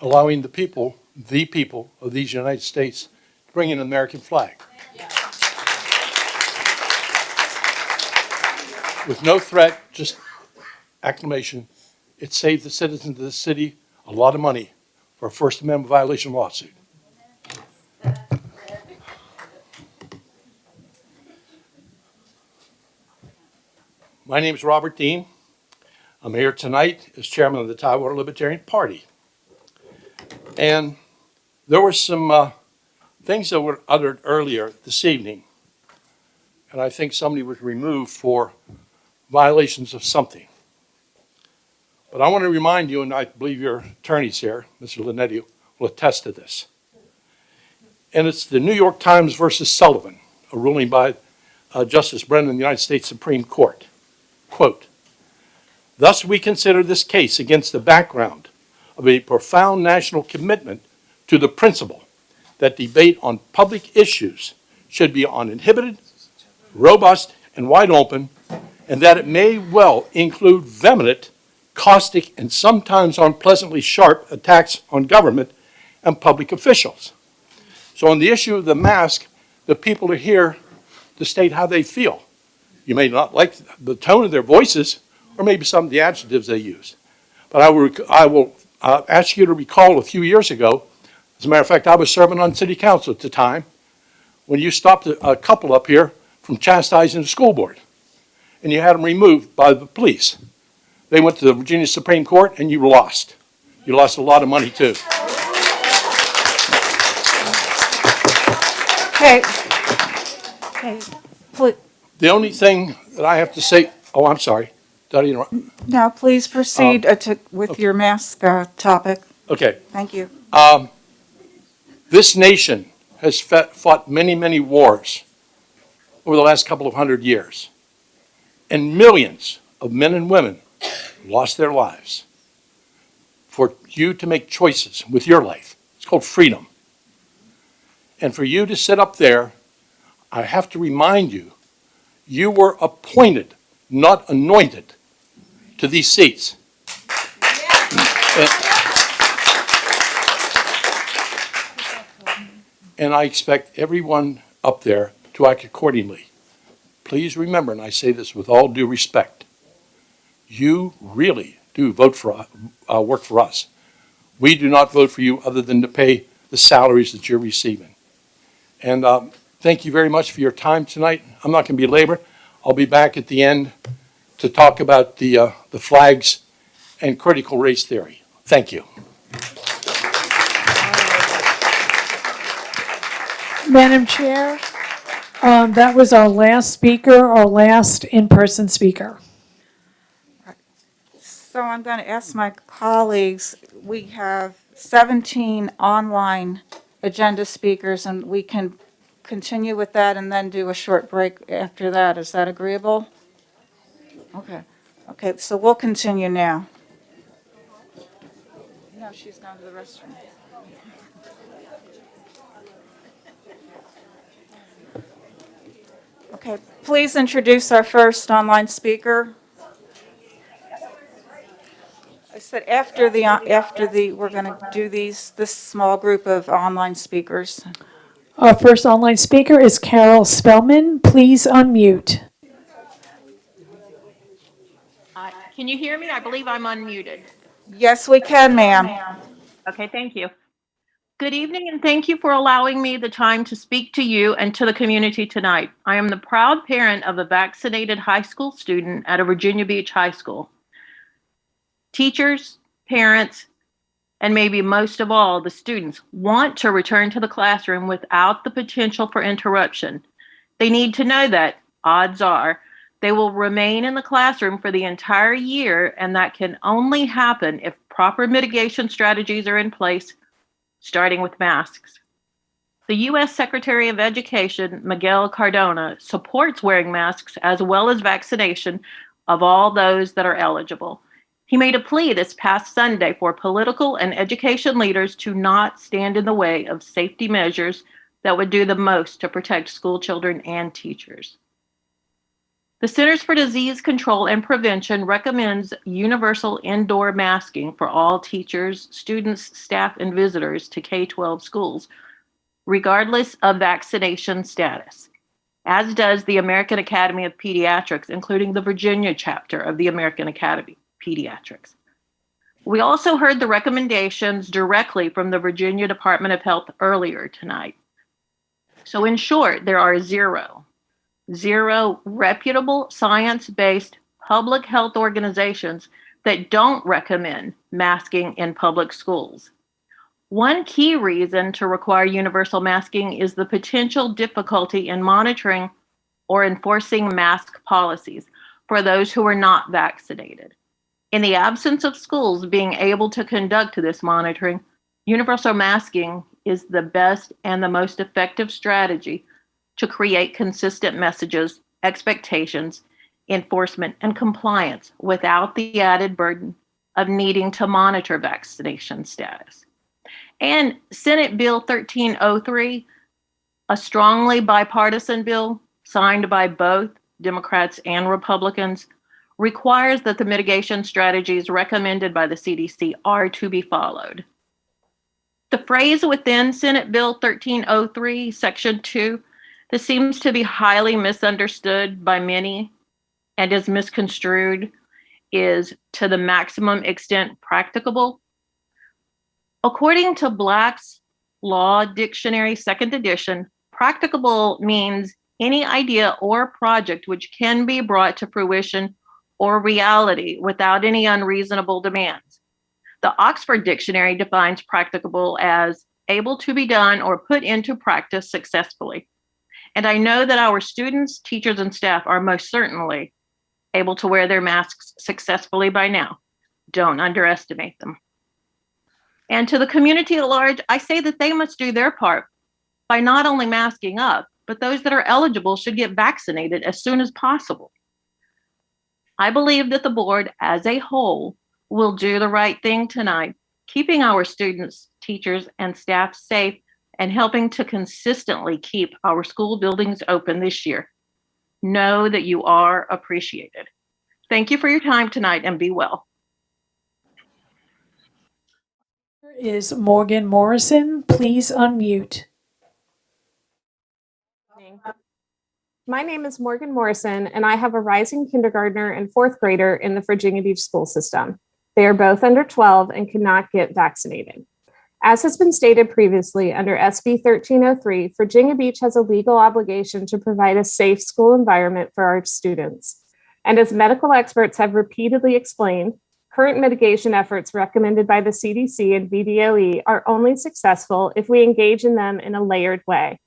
allowing the people of these United States to bring in an American flag. With no threat, just acclamation. It saved the citizens of this city a lot of money for a First Amendment violation lawsuit. My name is Robert Dean. I'm here tonight as chairman of the Tidewater Libertarian Party. And there were some things that were uttered earlier this evening, and I think somebody was removed for violations of something. But I want to remind you, and I believe your attorneys here, Mr. Linetti, will attest to this. And it's the New York Times versus Sullivan, a ruling by Justice Brennan of the United States Supreme Court. Quote, "Thus we consider this case against the background of a profound national commitment to the principle that debate on public issues should be uninhibited, robust, and wide open, and that it may well include vehement, caustic, and sometimes unpleasantly sharp attacks on government and public officials." So on the issue of the mask, the people are here to state how they feel. You may not like the tone of their voices, or maybe some of the adjectives they use. But I will ask you to recall a few years ago, as a matter of fact, I was serving on city council at the time, when you stopped a couple up here from chastising the school board, and you had them removed by the police. They went to the Virginia Supreme Court, and you lost. You lost a lot of money, too. Okay. Okay. Please. The only thing that I have to say, oh, I'm sorry. Did I interrupt? Now, please proceed with your mask topic. Okay. Thank you. This nation has fought many, many wars over the last couple of 100 years. And millions of men and women lost their lives for you to make choices with your life. It's called freedom. And for you to sit up there, I have to remind you, you were appointed, not anointed, to these seats. And I expect everyone up there to act accordingly. Please remember, and I say this with all due respect, you really do vote for work for us. We do not vote for you other than to pay the salaries that you're receiving. And thank you very much for your time tonight. I'm not going to belabor. I'll be back at the end to talk about the flags and critical race theory. Thank you. Madam Chair, that was our last speaker, our last in-person speaker. So I'm going to ask my colleagues, we have 17 online agenda speakers, and we can continue with that and then do a short break after that. Is that agreeable? Okay. Okay, so we'll continue now. No, she's gone to the restroom. Okay, please introduce our first online speaker. I said we're going to do this small group of online speakers. Our first online speaker is Carol Spellman. Please unmute. Can you hear me? I believe I'm unmuted. Yes, we can, ma'am. Okay, thank you. Good evening, and thank you for allowing me the time to speak to you and to the community tonight. I am the proud parent of a vaccinated high school student at a Virginia Beach high school. Teachers, parents, and maybe most of all, the students want to return to the classroom without the potential for interruption. They need to know that, odds are, they will remain in the classroom for the entire year, and that can only happen if proper mitigation strategies are in place, starting with masks. The U.S. Secretary of Education, Miguel Cardona, supports wearing masks as well as vaccination of all those that are eligible. He made a plea this past Sunday for political and education leaders to not stand in the way of safety measures that would do the most to protect school children and teachers. The Centers for Disease Control and Prevention recommends universal indoor masking for all teachers, students, staff, and visitors to K-12 schools, regardless of vaccination status, as does the American Academy of Pediatrics, including the Virginia chapter of the American Academy of Pediatrics. We also heard the recommendations directly from the Virginia Department of Health earlier tonight. So in short, there are zero reputable science-based public health organizations that don't recommend masking in public schools. One key reason to require universal masking is the potential difficulty in monitoring or enforcing mask policies for those who are not vaccinated. In the absence of schools being able to conduct this monitoring, universal masking is the best and the most effective strategy to create consistent messages, expectations, enforcement, and compliance without the added burden of needing to monitor vaccination status. And Senate Bill 1303, a strongly bipartisan bill signed by both Democrats and Republicans, requires that the mitigation strategies recommended by the CDC are to be followed. The phrase within Senate Bill 1303, Section 2, this seems to be highly misunderstood by many and is misconstrued, is to the maximum extent practicable. According to Black's Law Dictionary, 2nd edition, practicable means any idea or project which can be brought to fruition or reality without any unreasonable demands. The Oxford Dictionary defines practicable as able to be done or put into practice successfully. And I know that our students, teachers, and staff are most certainly able to wear their masks successfully by now. Don't underestimate them. And to the community at large, I say that they must do their part by not only masking up, but those that are eligible should get vaccinated as soon as possible. I believe that the board as a whole will do the right thing tonight, keeping our students, teachers, and staff safe and helping to consistently keep our school buildings open this year. Know that you are appreciated. Thank you for your time tonight and be well. Is Morgan Morrison. Please unmute. My name is Morgan Morrison, and I have a rising kindergartner and 4th grader in the Virginia Beach school system. They are both under 12 and cannot get vaccinated. As has been stated previously, under SB 1303, Virginia Beach has a legal obligation to provide a safe school environment for our students. And as medical experts have repeatedly explained, current mitigation efforts recommended by the CDC and VDOE are only successful if we engage in them in a layered way.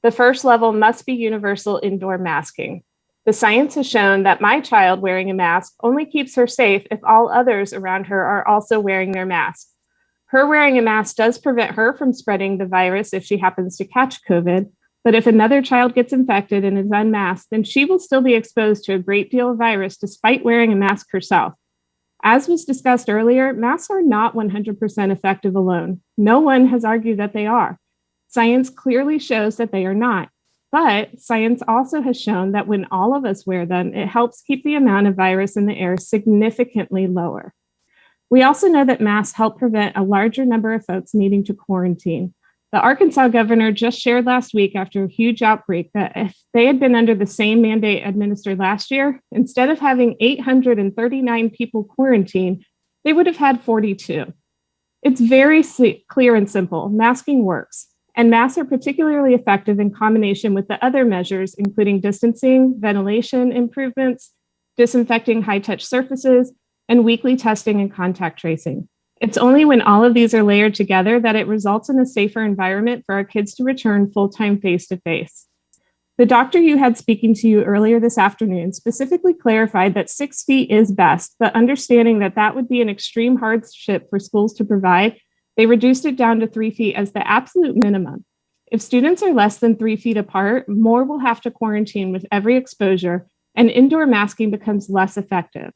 The first level must be universal indoor masking. The science has shown that my child wearing a mask only keeps her safe if all others around her are also wearing their mask. Her wearing a mask does prevent her from spreading the virus if she happens to catch COVID, but if another child gets infected and is unmasked, then she will still be exposed to a great deal of virus despite wearing a mask herself. As was discussed earlier, masks are not 100% effective alone. No one has argued that they are. Science clearly shows that they are not. But science also has shown that when all of us wear them, it helps keep the amount of virus in the air significantly lower. We also know that masks help prevent a larger number of folks needing to quarantine. The Arkansas governor just shared last week after a huge outbreak that if they had been under the same mandate administered last year, instead of having 839 people quarantined, they would have had 42. It's very clear and simple. Masking works, and masks are particularly effective in combination with the other measures, including distancing, ventilation improvements, disinfecting high-touch surfaces, and weekly testing and contact tracing. It's only when all of these are layered together that it results in a safer environment for our kids to return full-time face-to-face. The doctor you had speaking to you earlier this afternoon specifically clarified that 6 feet is best, but understanding that that would be an extreme hardship for schools to provide, they reduced it down to 3 feet as the absolute minimum. If students are less than 3 feet apart, more will have to quarantine with every exposure, and indoor masking becomes less effective.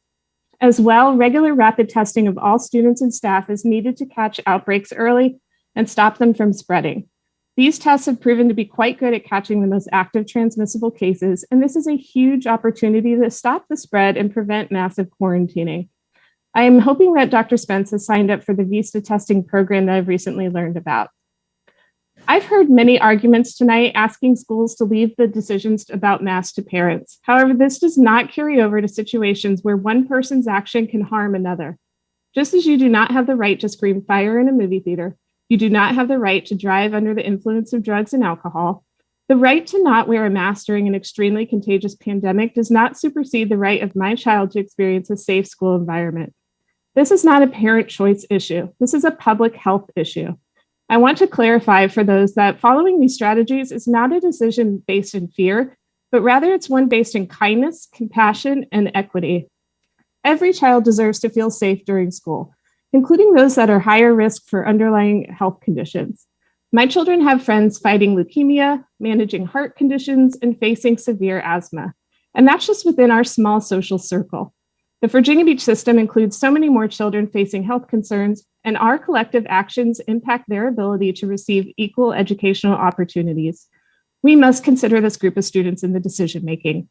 As well, regular rapid testing of all students and staff is needed to catch outbreaks early and stop them from spreading. These tests have proven to be quite good at catching the most active transmissible cases, and this is a huge opportunity to stop the spread and prevent massive quarantining. I am hoping that Dr. Spence has signed up for the VISTA testing program that I've recently learned about. I've heard many arguments tonight asking schools to leave the decisions about masks to parents. However, this does not carry over to situations where one person's action can harm another. Just as you do not have the right to scream fire in a movie theater, you do not have the right to drive under the influence of drugs and alcohol. The right to not wear a mask during an extremely contagious pandemic does not supersede the right of my child to experience a safe school environment. This is not a parent choice issue. This is a public health issue. I want to clarify for those that following these strategies is not a decision based in fear, but rather it's one based in kindness, compassion, and equity. Every child deserves to feel safe during school, including those that are higher risk for underlying health conditions. My children have friends fighting leukemia, managing heart conditions, and facing severe asthma. And that's just within our small social circle. The Virginia Beach system includes so many more children facing health concerns, and our collective actions impact their ability to receive equal educational opportunities. We must consider this group of students in the decision-making.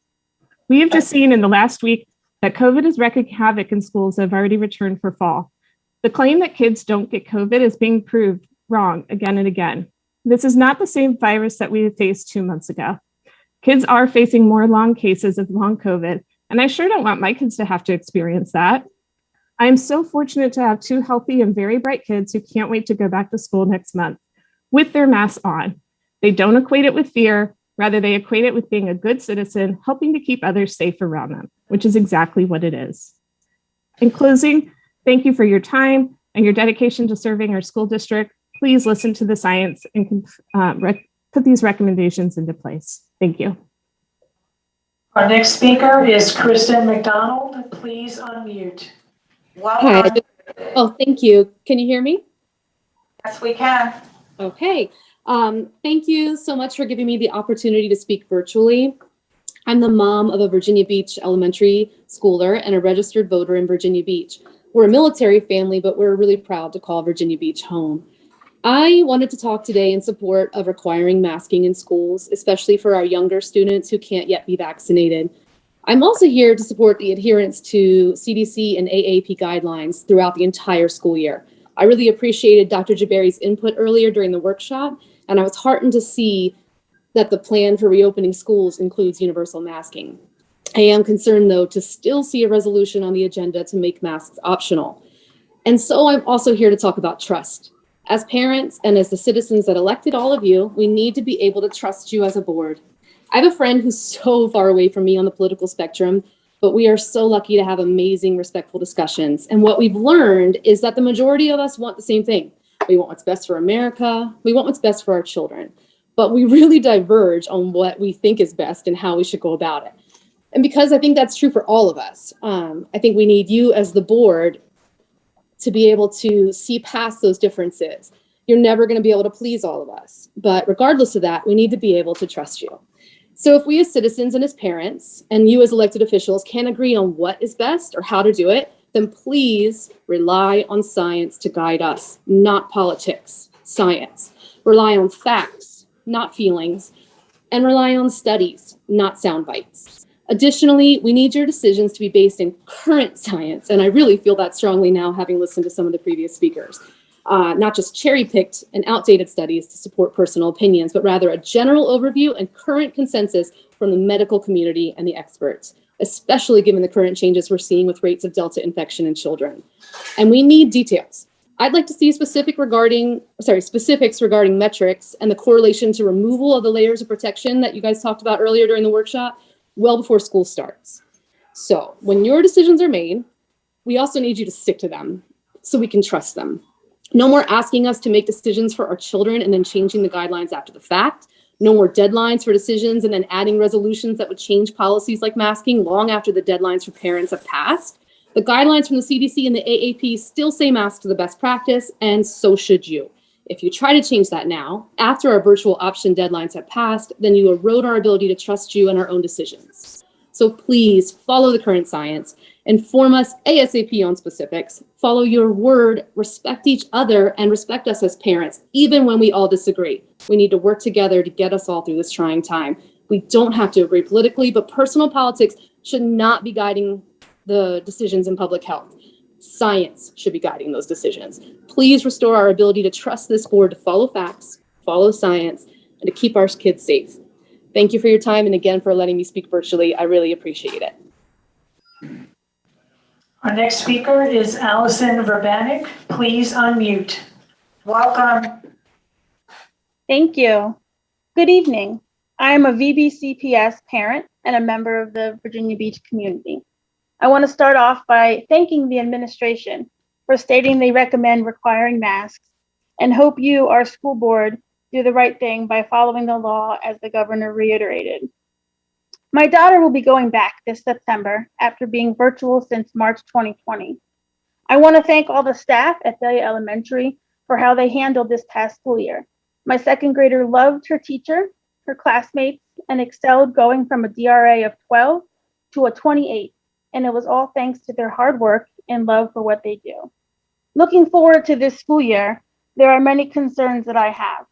We have just seen in the last week that COVID is wreaking havoc in schools that have already returned for fall. The claim that kids don't get COVID is being proved wrong again and again. This is not the same virus that we faced 2 months ago. Kids are facing more long cases of long COVID, and I sure don't want my kids to have to experience that. I am so fortunate to have 2 healthy and very bright kids who can't wait to go back to school next month with their masks on. They don't equate it with fear, rather they equate it with being a good citizen, helping to keep others safe around them, which is exactly what it is. In closing, thank you for your time and your dedication to serving our school district. Please listen to the science and put these recommendations into place. Thank you. Our next speaker is Kristen McDonald. Please unmute. Hi. Oh, thank you. Can you hear me? Yes, we can. Okay. Thank you so much for giving me the opportunity to speak virtually. I'm the mom of a Virginia Beach elementary schooler and a registered voter in Virginia Beach. We're a military family, but we're really proud to call Virginia Beach home. I wanted to talk today in support of requiring masking in schools, especially for our younger students who can't yet be vaccinated. I'm also here to support the adherence to CDC and AAP guidelines throughout the entire school year. I really appreciated Dr. Jabari's input earlier during the workshop, and I was heartened to see that the plan for reopening schools includes universal masking. I am concerned, though, to still see a resolution on the agenda to make masks optional. And so I'm also here to talk about trust. As parents and as the citizens that elected all of you, we need to be able to trust you as a board. I have a friend who's so far away from me on the political spectrum, but we are so lucky to have amazing, respectful discussions. And what we've learned is that the majority of us want the same thing. We want what's best for America. We want what's best for our children. But we really diverge on what we think is best and how we should go about it. And because I think that's true for all of us, I think we need you as the board to be able to see past those differences. You're never going to be able to please all of us. But regardless of that, we need to be able to trust you. So if we as citizens and as parents and you as elected officials can't agree on what is best or how to do it, then please rely on science to guide us, not politics, science. Rely on facts, not feelings, and rely on studies, not sound bites. Additionally, we need your decisions to be based in current science, and I really feel that strongly now having listened to some of the previous speakers. Not just cherry-picked and outdated studies to support personal opinions, but rather a general overview and current consensus from the medical community and the experts, especially given the current changes we're seeing with rates of Delta infection in children. And we need details. I'd like to see specifics regarding metrics and the correlation to removal of the layers of protection that you guys talked about earlier during the workshop, well before school starts. So when your decisions are made, we also need you to stick to them so we can trust them. No more asking us to make decisions for our children and then changing the guidelines after the fact. No more deadlines for decisions and then adding resolutions that would change policies like masking long after the deadlines for parents have passed. The guidelines from the CDC and the AAP still say masks are the best practice, and so should you. If you try to change that now, after our virtual option deadlines have passed, then you erode our ability to trust you and our own decisions. So please follow the current science, inform us ASAP on specifics, follow your word, respect each other, and respect us as parents, even when we all disagree. We need to work together to get us all through this trying time. We don't have to agree politically, but personal politics should not be guiding the decisions in public health. Science should be guiding those decisions. Please restore our ability to trust this board to follow facts, follow science, and to keep our kids safe. Thank you for your time and again for letting me speak virtually. I really appreciate it. Our next speaker is Allison Verbanik. Please unmute. Welcome. Thank you. Good evening. I am a VBCPS parent and a member of the Virginia Beach community. I want to start off by thanking the administration for stating they recommend requiring masks and hope you, our school board, do the right thing by following the law as the governor reiterated. My daughter will be going back this September after being virtual since March 2020. I want to thank all the staff at Thalia Elementary for how they handled this past school year. My second grader loved her teacher, her classmates, and excelled going from a DRA of 12 to a 28, and it was all thanks to their hard work and love for what they do. Looking forward to this school year, there are many concerns that I have.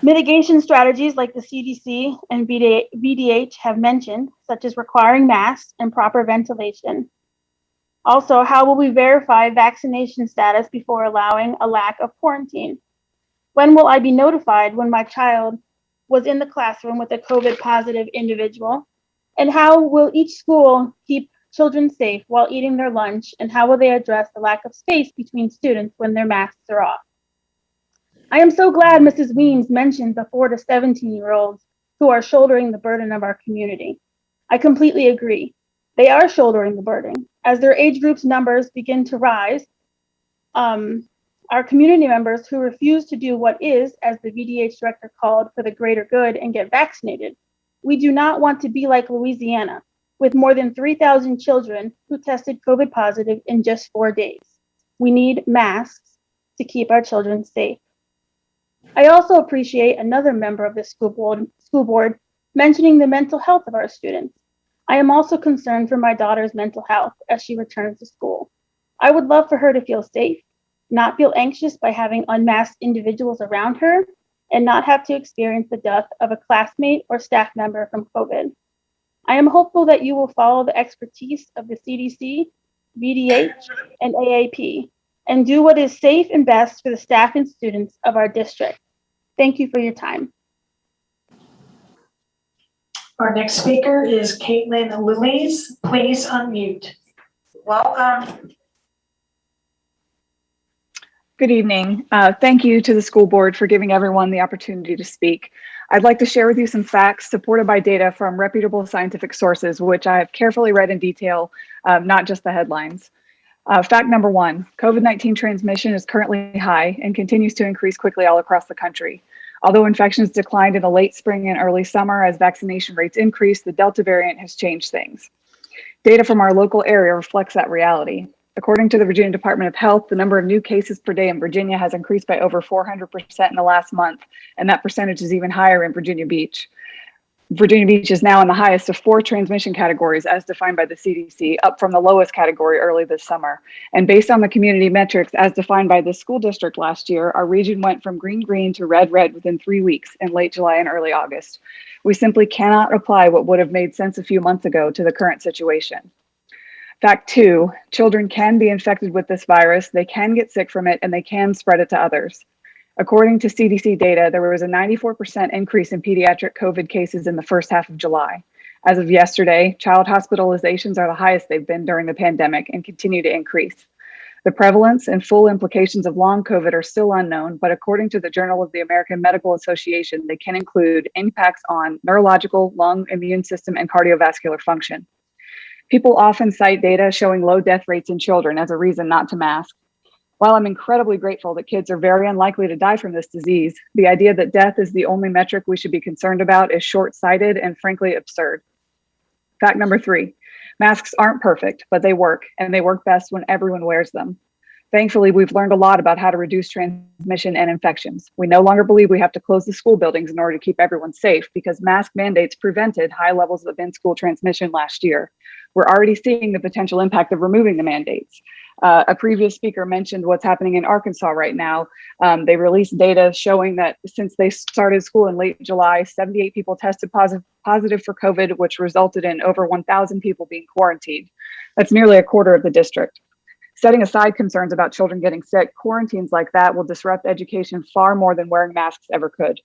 Mitigation strategies like the CDC and VDH have mentioned, such as requiring masks and proper ventilation. Also, how will we verify vaccination status before allowing a lack of quarantine? When will I be notified when my child was in the classroom with a COVID positive individual? And how will each school keep children safe while eating their lunch? And how will they address the lack of space between students when their masks are off? I am so glad Mrs. Weems mentioned the 4 to 17-year-olds who are shouldering the burden of our community. I completely agree. They are shouldering the burden. As their age group's numbers begin to rise, our community members who refuse to do what is, as the VDH director called, for the greater good and get vaccinated. We do not want to be like Louisiana, with more than 3,000 children who tested COVID positive in just 4 days. We need masks to keep our children safe. I also appreciate another member of the school board mentioning the mental health of our students. I am also concerned for my daughter's mental health as she returns to school. I would love for her to feel safe, not feel anxious by having unmasked individuals around her, and not have to experience the death of a classmate or staff member from COVID. I am hopeful that you will follow the expertise of the CDC, VDH, and AAP, and do what is safe and best for the staff and students of our district. Thank you for your time. Our next speaker is Caitlin Lillies. Please unmute. Welcome. Good evening. Thank you to the school board for giving everyone the opportunity to speak. I'd like to share with you some facts supported by data from reputable scientific sources, which I have carefully read in detail, not just the headlines. Fact number 1, COVID-19 transmission is currently high and continues to increase quickly all across the country. Although infections declined in the late spring and early summer as vaccination rates increased, the Delta variant has changed things. Data from our local area reflects that reality. According to the Virginia Department of Health, the number of new cases per day in Virginia has increased by over 400% in the last month, and that percentage is even higher in Virginia Beach. Virginia Beach is now in the highest of 4 transmission categories as defined by the CDC, up from the lowest category early this summer. And based on the community metrics as defined by the school district last year, our region went from green to red within 3 weeks in late July and early August. We simply cannot apply what would have made sense a few months ago to the current situation. Fact 2, children can be infected with this virus, they can get sick from it, and they can spread it to others. According to CDC data, there was a 94% increase in pediatric COVID cases in the first half of July. As of yesterday, child hospitalizations are the highest they've been during the pandemic and continue to increase. The prevalence and full implications of long COVID are still unknown, but according to the Journal of the American Medical Association, they can include impacts on neurological, lung, immune system, and cardiovascular function. People often cite data showing low death rates in children as a reason not to mask. While I'm incredibly grateful that kids are very unlikely to die from this disease, the idea that death is the only metric we should be concerned about is short-sighted and frankly absurd. Fact number 3, masks aren't perfect, but they work, and they work best when everyone wears them. Thankfully, we've learned a lot about how to reduce transmission and infections. We no longer believe we have to close the school buildings in order to keep everyone safe because mask mandates prevented high levels of in-school transmission last year. We're already seeing the potential impact of removing the mandates. A previous speaker mentioned what's happening in Arkansas right now. They released data showing that since they started school in late July, 78 people tested positive for COVID, which resulted in over 1,000 people being quarantined. That's nearly a quarter of the district. Setting aside concerns about children getting sick, quarantines like that will disrupt education far more than wearing masks ever could.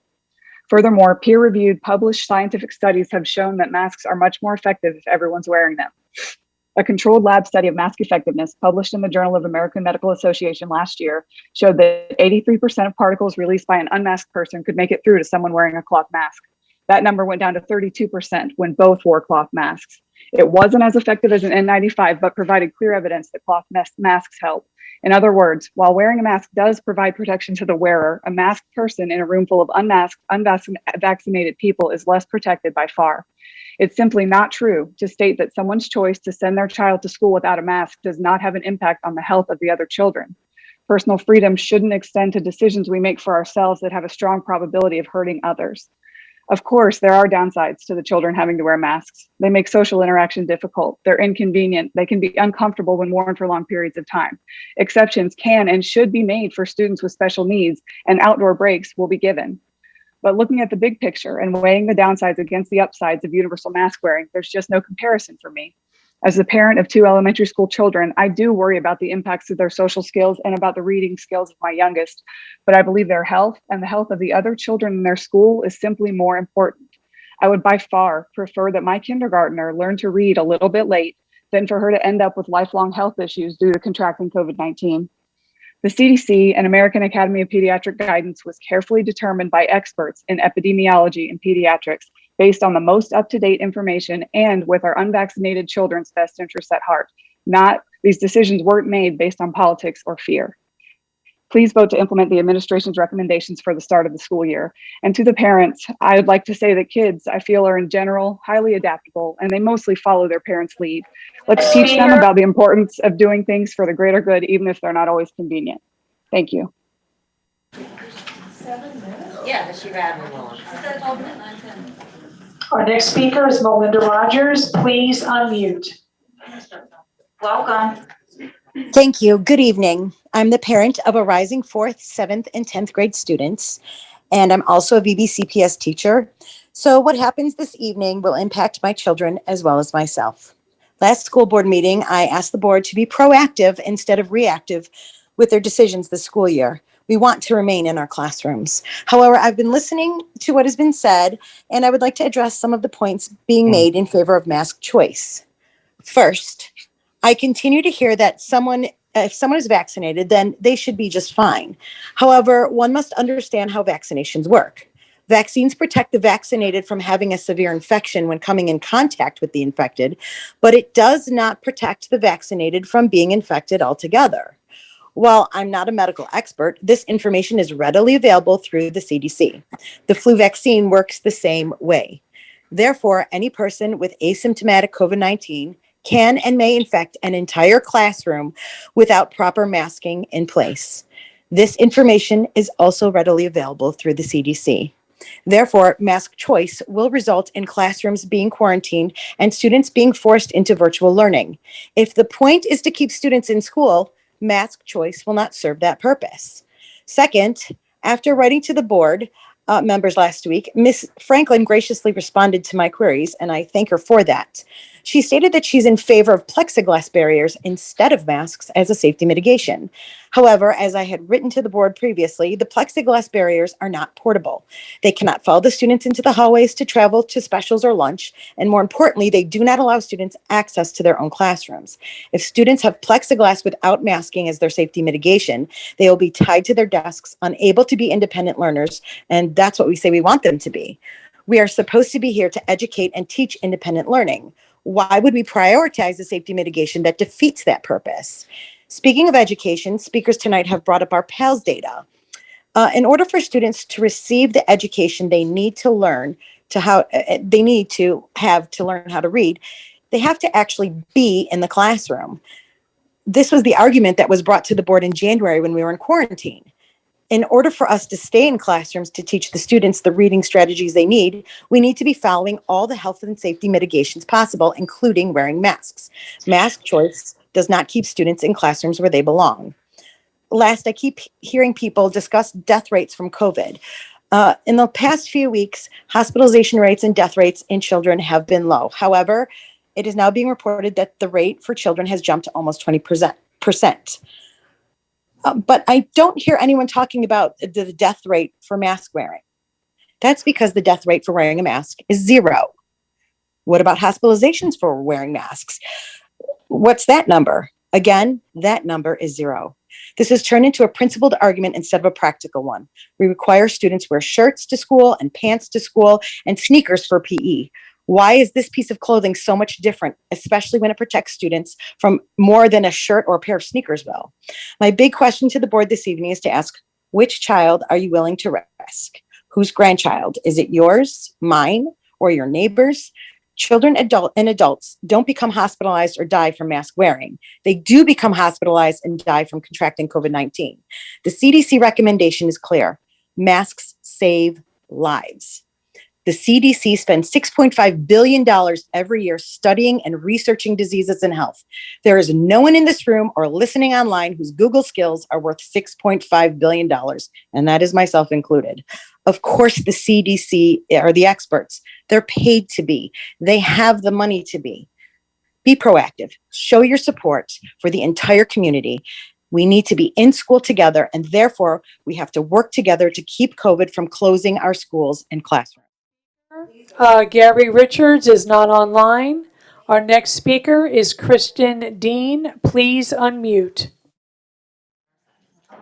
Furthermore, peer-reviewed, published scientific studies have shown that masks are much more effective if everyone's wearing them. A controlled lab study of mask effectiveness published in the Journal of American Medical Association last year showed that 83% of particles released by an unmasked person could make it through to someone wearing a cloth mask. That number went down to 32% when both wore cloth masks. It wasn't as effective as an N95, but provided clear evidence that cloth masks help. In other words, while wearing a mask does provide protection to the wearer, a masked person in a room full of unvaccinated people is less protected by far. It's simply not true to state that someone's choice to send their child to school without a mask does not have an impact on the health of the other children. Personal freedom shouldn't extend to decisions we make for ourselves that have a strong probability of hurting others. Of course, there are downsides to the children having to wear masks. They make social interaction difficult. They're inconvenient. They can be uncomfortable when worn for long periods of time. Exceptions can and should be made for students with special needs, and outdoor breaks will be given. But looking at the big picture and weighing the downsides against the upsides of universal mask wearing, there's just no comparison for me. As the parent of 2 elementary school children, I do worry about the impacts of their social skills and about the reading skills of my youngest, but I believe their health and the health of the other children in their school is simply more important. I would by far prefer that my kindergartner learn to read a little bit late than for her to end up with lifelong health issues due to contracting COVID-19. The CDC and American Academy of Pediatric Guidance was carefully determined by experts in epidemiology and pediatrics based on the most up-to-date information and with our unvaccinated children's best interests at heart. These decisions weren't made based on politics or fear. Please vote to implement the administration's recommendations for the start of the school year. And to the parents, I would like to say that kids, I feel, are in general highly adaptable and they mostly follow their parents' lead. Let's teach them about the importance of doing things for the greater good, even if they're not always convenient. Thank you. Yeah, but she rattled on. Our next speaker is Melinda Rogers. Please unmute. Welcome. Thank you. Good evening. I'm the parent of a rising 4th, 7th, and 10th grade students, and I'm also a VBCPS teacher. So what happens this evening will impact my children as well as myself. Last school board meeting, I asked the board to be proactive instead of reactive with their decisions this school year. We want to remain in our classrooms. However, I've been listening to what has been said, and I would like to address some of the points being made in favor of mask choice. First, I continue to hear that if someone is vaccinated, then they should be just fine. However, one must understand how vaccinations work. Vaccines protect the vaccinated from having a severe infection when coming in contact with the infected, but it does not protect the vaccinated from being infected altogether. While I'm not a medical expert, this information is readily available through the CDC. The flu vaccine works the same way. Therefore, any person with asymptomatic COVID-19 can and may infect an entire classroom without proper masking in place. This information is also readily available through the CDC. Therefore, mask choice will result in classrooms being quarantined and students being forced into virtual learning. If the point is to keep students in school, mask choice will not serve that purpose. Second, after writing to the board members last week, Ms. Franklin graciously responded to my queries, and I thank her for that. She stated that she's in favor of plexiglass barriers instead of masks as a safety mitigation. However, as I had written to the board previously, the plexiglass barriers are not portable. They cannot follow the students into the hallways to travel to specials or lunch, and more importantly, they do not allow students access to their own classrooms. If students have plexiglass without masking as their safety mitigation, they will be tied to their desks, unable to be independent learners, and that's what we say we want them to be. We are supposed to be here to educate and teach independent learning. Why would we prioritize the safety mitigation that defeats that purpose? Speaking of education, speakers tonight have brought up our PALS data. In order for students to receive the education they need to learn to learn how to read, they have to actually be in the classroom. This was the argument that was brought to the board in January when we were in quarantine. In order for us to stay in classrooms to teach the students the reading strategies they need, we need to be following all the health and safety mitigations possible, including wearing masks. Mask choice does not keep students in classrooms where they belong. Last, I keep hearing people discuss death rates from COVID. In the past few weeks, hospitalization rates and death rates in children have been low. However, it is now being reported that the rate for children has jumped to almost 20%. But I don't hear anyone talking about the death rate for mask wearing. That's because the death rate for wearing a mask is 0. What about hospitalizations for wearing masks? What's that number? Again, that number is 0. This has turned into a principled argument instead of a practical one. We require students wear shirts to school and pants to school and sneakers for PE. Why is this piece of clothing so much different, especially when it protects students from more than a shirt or a pair of sneakers will? My big question to the board this evening is to ask, which child are you willing to risk? Whose grandchild? Is it yours, mine, or your neighbor's? Children and adults don't become hospitalized or die from mask wearing. They do become hospitalized and die from contracting COVID-19. The CDC recommendation is clear. Masks save lives. The CDC spends $6.5 billion every year studying and researching diseases and health. There is no one in this room or listening online whose Google skills are worth $6.5 billion, and that is myself included. Of course, the CDC are the experts. They're paid to be. They have the money to be. Be proactive. Show your support for the entire community. We need to be in school together, and therefore, we have to work together to keep COVID from closing our schools and classrooms. Gary Richards is not online. Our next speaker is Kristen Dean. Please unmute.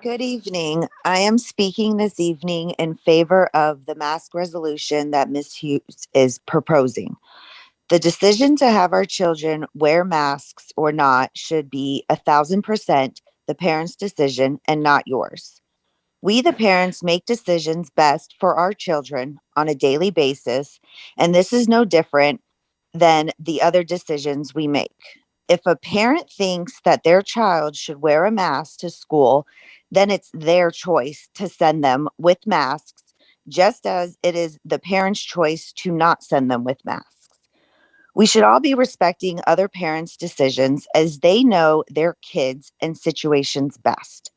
Good evening. I am speaking this evening in favor of the mask resolution that Ms. Hughes is proposing. The decision to have our children wear masks or not should be 1,000% the parent's decision and not yours. We, the parents, make decisions best for our children on a daily basis, and this is no different than the other decisions we make. If a parent thinks that their child should wear a mask to school, then it's their choice to send them with masks, just as it is the parent's choice to not send them with masks. We should all be respecting other parents' decisions as they know their kids and situations best.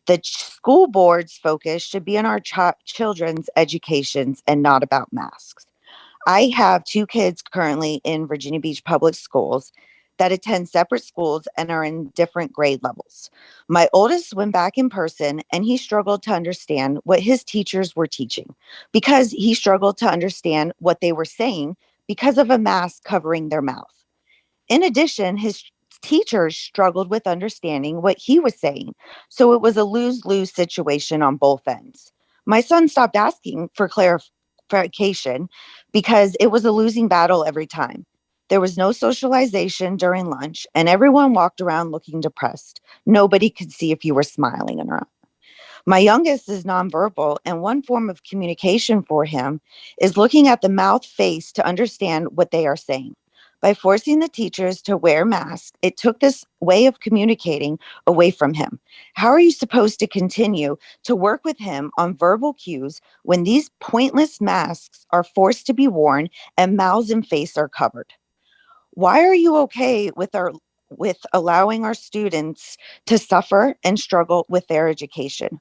The school board's focus should be on our children's educations and not about masks. I have 2 kids currently in Virginia Beach Public Schools that attend separate schools and are in different grade levels. My oldest went back in person and he struggled to understand what his teachers were teaching because he struggled to understand what they were saying because of a mask covering their mouth. In addition, his teachers struggled with understanding what he was saying, so it was a lose-lose situation on both ends. My son stopped asking for clarification because it was a losing battle every time. There was no socialization during lunch, and everyone walked around looking depressed. Nobody could see if you were smiling or not. My youngest is nonverbal, and one form of communication for him is looking at the mouth face to understand what they are saying. By forcing the teachers to wear masks, it took this way of communicating away from him. How are you supposed to continue to work with him on verbal cues when these pointless masks are forced to be worn and mouths and face are covered? Why are you okay with allowing our students to suffer and struggle with their education?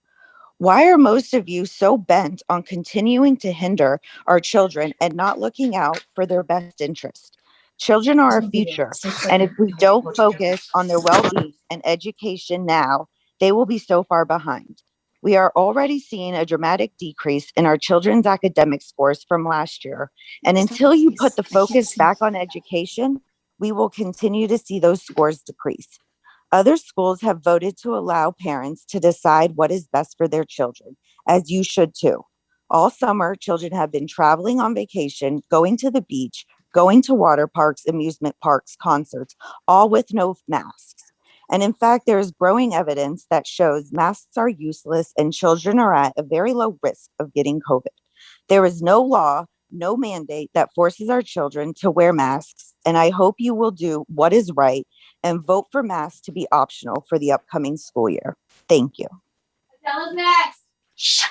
Why are most of you so bent on continuing to hinder our children and not looking out for their best interest? Children are our future, and if we don't focus on their well-being and education now, they will be so far behind. We are already seeing a dramatic decrease in our children's academic scores from last year, and until you put the focus back on education, we will continue to see those scores decrease. Other schools have voted to allow parents to decide what is best for their children, as you should too. All summer, children have been traveling on vacation, going to the beach, going to water parks, amusement parks, concerts, all with no masks. And in fact, there is growing evidence that shows masks are useless and children are at a very low risk of getting COVID. There is no law, no mandate that forces our children to wear masks, and I hope you will do what is right and vote for masks to be optional for the upcoming school year. Thank you. Tell us next.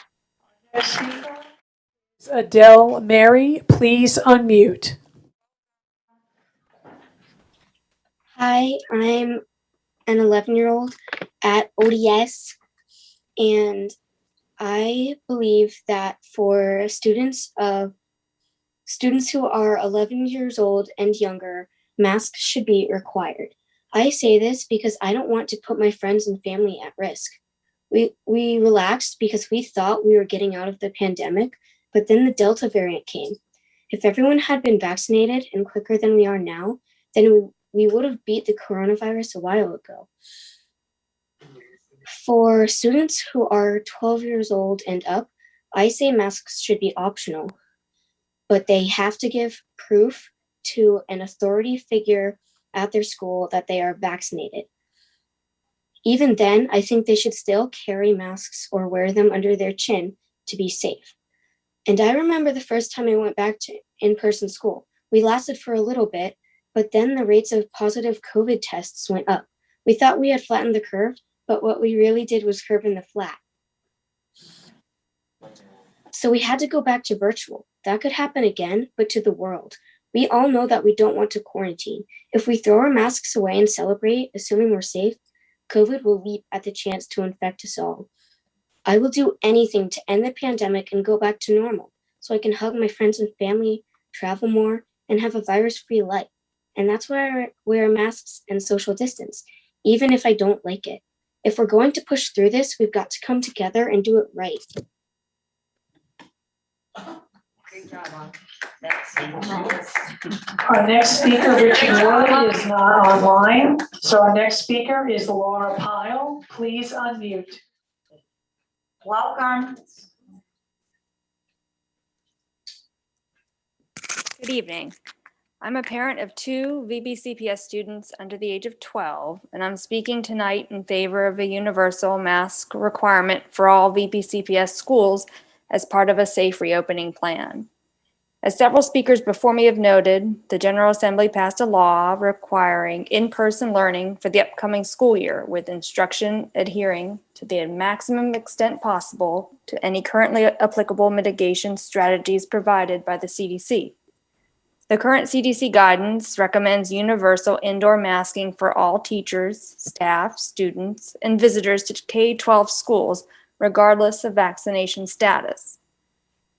Adele Mary, please unmute. Hi, I'm an 11-year-old at ODS, and I believe that for students who are 11 years old and younger, masks should be required. I say this because I don't want to put my friends and family at risk. We relaxed because we thought we were getting out of the pandemic, but then the Delta variant came. If everyone had been vaccinated and quicker than we are now, then we would have beat the coronavirus a while ago. For students who are 12 years old and up, I say masks should be optional, but they have to give proof to an authority figure at their school that they are vaccinated. Even then, I think they should still carry masks or wear them under their chin to be safe. And I remember the first time I went back to in-person school. We lasted for a little bit, but then the rates of positive COVID tests went up. We thought we had flattened the curve, but what we really did was curve in the flat. So we had to go back to virtual. That could happen again, but to the world. We all know that we don't want to quarantine. If we throw our masks away and celebrate, assuming we're safe, COVID will leap at the chance to infect us all. I will do anything to end the pandemic and go back to normal, so I can hug my friends and family, travel more, and have a virus-free life. And that's why I wear masks and social distance, even if I don't like it. If we're going to push through this, we've got to come together and do it right. Great job, Mom. Our next speaker, Richard Wood, is not online. So our next speaker is Laura Pyle. Please unmute. Welcome. Good evening. I'm a parent of 2 VBCPS students under the age of 12, and I'm speaking tonight in favor of a universal mask requirement for all VBCPS schools as part of a safe reopening plan. As several speakers before me have noted, the General Assembly passed a law requiring in-person learning for the upcoming school year, with instruction adhering to the maximum extent possible to any currently applicable mitigation strategies provided by the CDC. The current CDC guidance recommends universal indoor masking for all teachers, staff, students, and visitors to K-12 schools, regardless of vaccination status.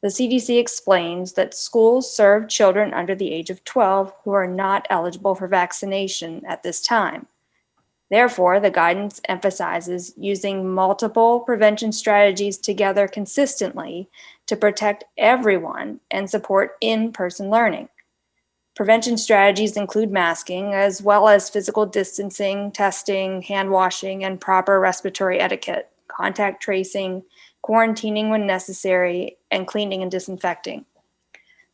The CDC explains that schools serve children under the age of 12 who are not eligible for vaccination at this time. Therefore, the guidance emphasizes using multiple prevention strategies together consistently to protect everyone and support in-person learning. Prevention strategies include masking, as well as physical distancing, testing, hand washing, and proper respiratory etiquette, contact tracing, quarantining when necessary, and cleaning and disinfecting.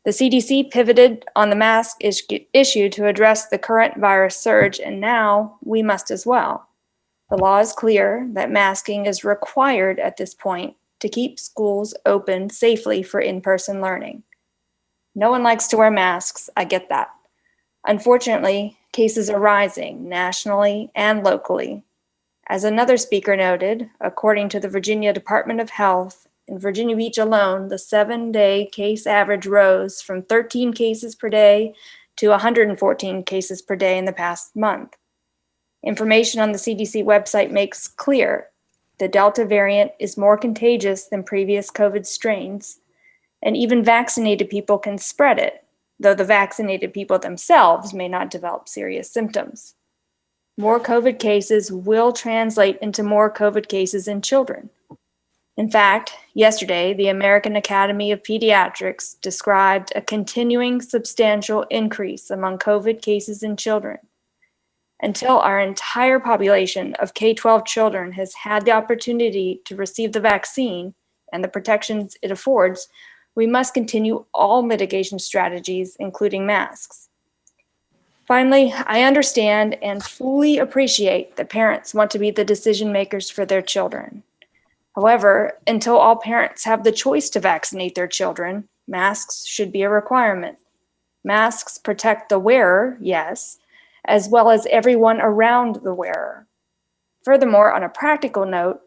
The CDC pivoted on the mask issue to address the current virus surge, and now we must as well. The law is clear that masking is required at this point to keep schools open safely for in-person learning. No one likes to wear masks, I get that. Unfortunately, cases are rising nationally and locally. As another speaker noted, according to the Virginia Department of Health, in Virginia Beach alone, the 7-day case average rose from 13 cases per day to 114 cases per day in the past month. Information on the CDC website makes clear the Delta variant is more contagious than previous COVID strains, and even vaccinated people can spread it, though the vaccinated people themselves may not develop serious symptoms. More COVID cases will translate into more COVID cases in children. In fact, yesterday, the American Academy of Pediatrics described a continuing substantial increase among COVID cases in children. Until our entire population of K-12 children has had the opportunity to receive the vaccine and the protections it affords, we must continue all mitigation strategies, including masks. Finally, I understand and fully appreciate that parents want to be the decision makers for their children. However, until all parents have the choice to vaccinate their children, masks should be a requirement. Masks protect the wearer, yes, as well as everyone around the wearer. Furthermore, on a practical note,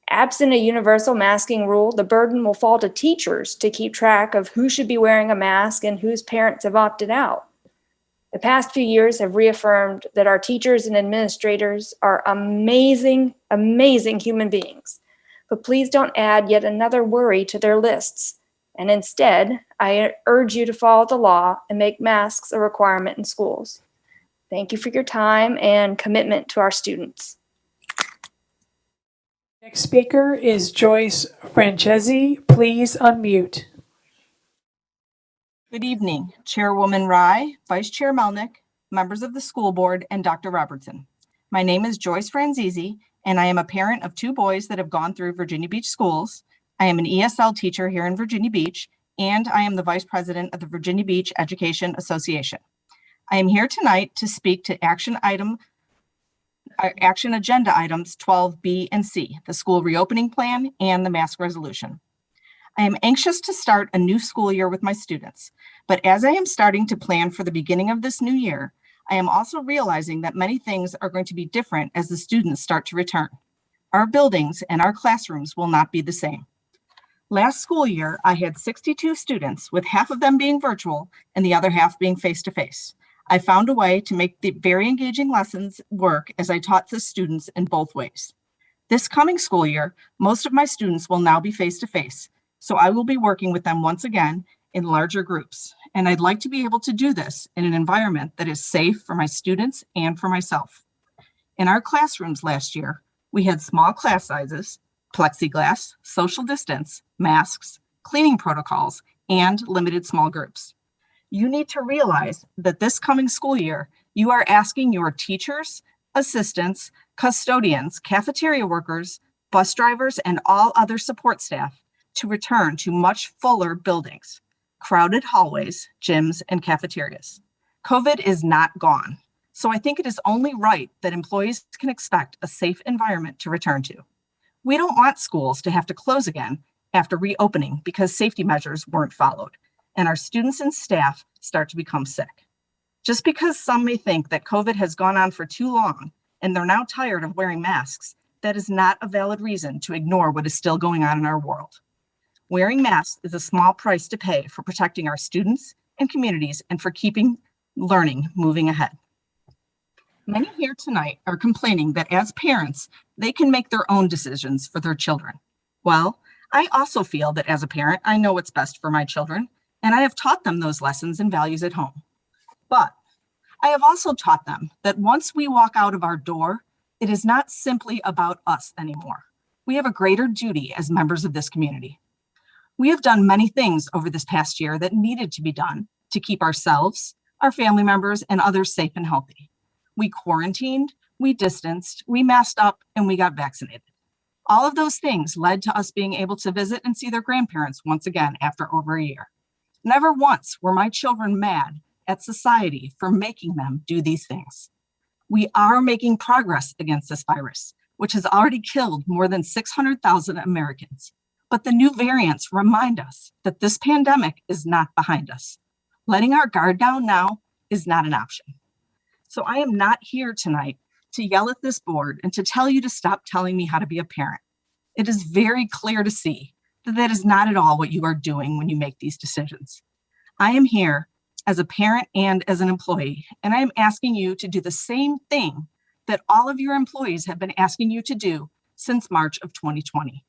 absent a universal masking rule, the burden will fall to teachers to keep track of who should be wearing a mask and whose parents have opted out. The past few years have reaffirmed that our teachers and administrators are amazing, amazing human beings. But please don't add yet another worry to their lists. And instead, I urge you to follow the law and make masks a requirement in schools. Thank you for your time and commitment to our students. Next speaker is Joyce Francesi. Please unmute. Good evening, Chairwoman Rye, Vice Chair Melnick, members of the school board, and Dr. Robertson. My name is Joyce Franzese, and I am a parent of 2 boys that have gone through Virginia Beach schools. I am an ESL teacher here in Virginia Beach, and I am the Vice President of the Virginia Beach Education Association. I am here tonight to speak to action agenda items 12B and C, the school reopening plan and the mask resolution. I am anxious to start a new school year with my students, but as I am starting to plan for the beginning of this new year, I am also realizing that many things are going to be different as the students start to return. Our buildings and our classrooms will not be the same. Last school year, I had 62 students, with half of them being virtual and the other half being face-to-face. I found a way to make the very engaging lessons work as I taught the students in both ways. This coming school year, most of my students will now be face-to-face, so I will be working with them once again in larger groups. And I'd like to be able to do this in an environment that is safe for my students and for myself. In our classrooms last year, we had small class sizes, plexiglass, social distance, masks, cleaning protocols, and limited small groups. You need to realize that this coming school year, you are asking your teachers, assistants, custodians, cafeteria workers, bus drivers, and all other support staff to return to much fuller buildings, crowded hallways, gyms, and cafeterias. COVID is not gone, so I think it is only right that employees can expect a safe environment to return to. We don't want schools to have to close again after reopening because safety measures weren't followed, and our students and staff start to become sick. Just because some may think that COVID has gone on for too long and they're now tired of wearing masks, that is not a valid reason to ignore what is still going on in our world. Wearing masks is a small price to pay for protecting our students and communities and for keeping learning moving ahead. Many here tonight are complaining that as parents, they can make their own decisions for their children. Well, I also feel that as a parent, I know what's best for my children, and I have taught them those lessons and values at home. But I have also taught them that once we walk out of our door, it is not simply about us anymore. We have a greater duty as members of this community. We have done many things over this past year that needed to be done to keep ourselves, our family members, and others safe and healthy. We quarantined, we distanced, we masked up, and we got vaccinated. All of those things led to us being able to visit and see their grandparents once again after over a year. Never once were my children mad at society for making them do these things. We are making progress against this virus, which has already killed more than 600,000 Americans. But the new variants remind us that this pandemic is not behind us. Letting our guard down now is not an option. So I am not here tonight to yell at this board and to tell you to stop telling me how to be a parent. It is very clear to see that that is not at all what you are doing when you make these decisions. I am here as a parent and as an employee, and I am asking you to do the same thing that all of your employees have been asking you to do since March of 2020.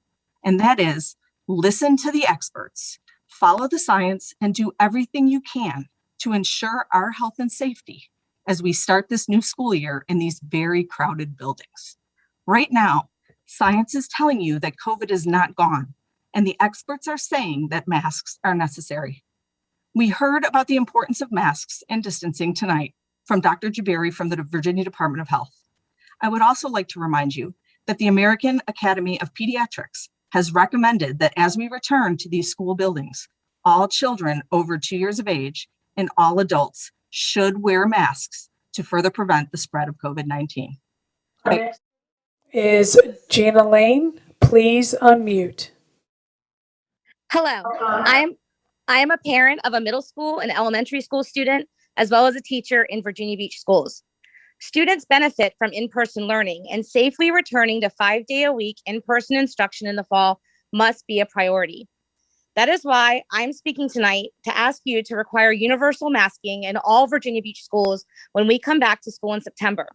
And that is listen to the experts, follow the science, and do everything you can to ensure our health and safety as we start this new school year in these very crowded buildings. Right now, science is telling you that COVID is not gone, and the experts are saying that masks are necessary. We heard about the importance of masks and distancing tonight from Dr. Jabari from the Virginia Department of Health. I would also like to remind you that the American Academy of Pediatrics has recommended that as we return to these school buildings, all children over 2 years of age and all adults should wear masks to further prevent the spread of COVID-19. Is Jana Lane. Please unmute. Hello, I am a parent of a middle school and elementary school student, as well as a teacher in Virginia Beach schools. Students benefit from in-person learning, and safely returning to 5-day-a-week in-person instruction in the fall must be a priority. That is why I'm speaking tonight to ask you to require universal masking in all Virginia Beach schools when we come back to school in September.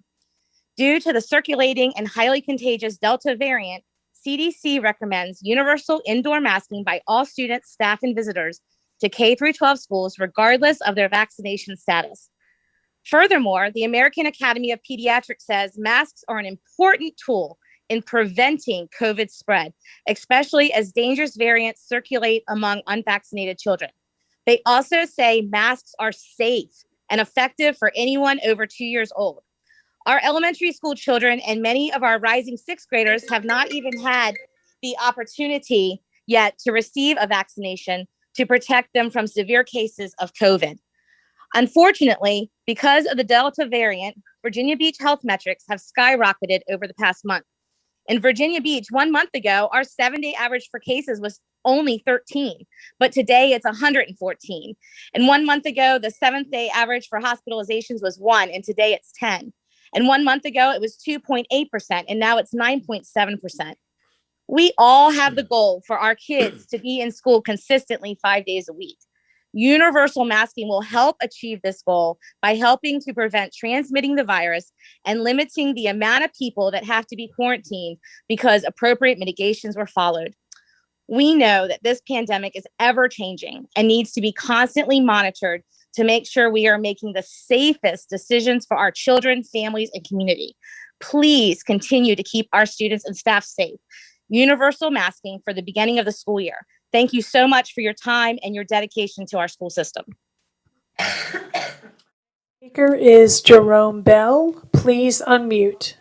Due to the circulating and highly contagious Delta variant, CDC recommends universal indoor masking by all students, staff, and visitors to K-12 schools, regardless of their vaccination status. Furthermore, the American Academy of Pediatrics says masks are an important tool in preventing COVID spread, especially as dangerous variants circulate among unvaccinated children. They also say masks are safe and effective for anyone over 2 years old. Our elementary school children and many of our rising sixth graders have not even had the opportunity yet to receive a vaccination to protect them from severe cases of COVID. Unfortunately, because of the Delta variant, Virginia Beach health metrics have skyrocketed over the past month. In Virginia Beach, 1 month ago, our 7-day average for cases was only 13, but today it's 114. And 1 month ago, the 7th-day average for hospitalizations was 1, and today it's 10. And 1 month ago, it was 2.8%, and now it's 9.7%. We all have the goal for our kids to be in school consistently 5 days a week. Universal masking will help achieve this goal by helping to prevent transmitting the virus and limiting the amount of people that have to be quarantined because appropriate mitigations were followed. We know that this pandemic is ever changing and needs to be constantly monitored to make sure we are making the safest decisions for our children, families, and community. Please continue to keep our students and staff safe. Universal masking for the beginning of the school year. Thank you so much for your time and your dedication to our school system. Speaker is Jerome Bell. Please unmute.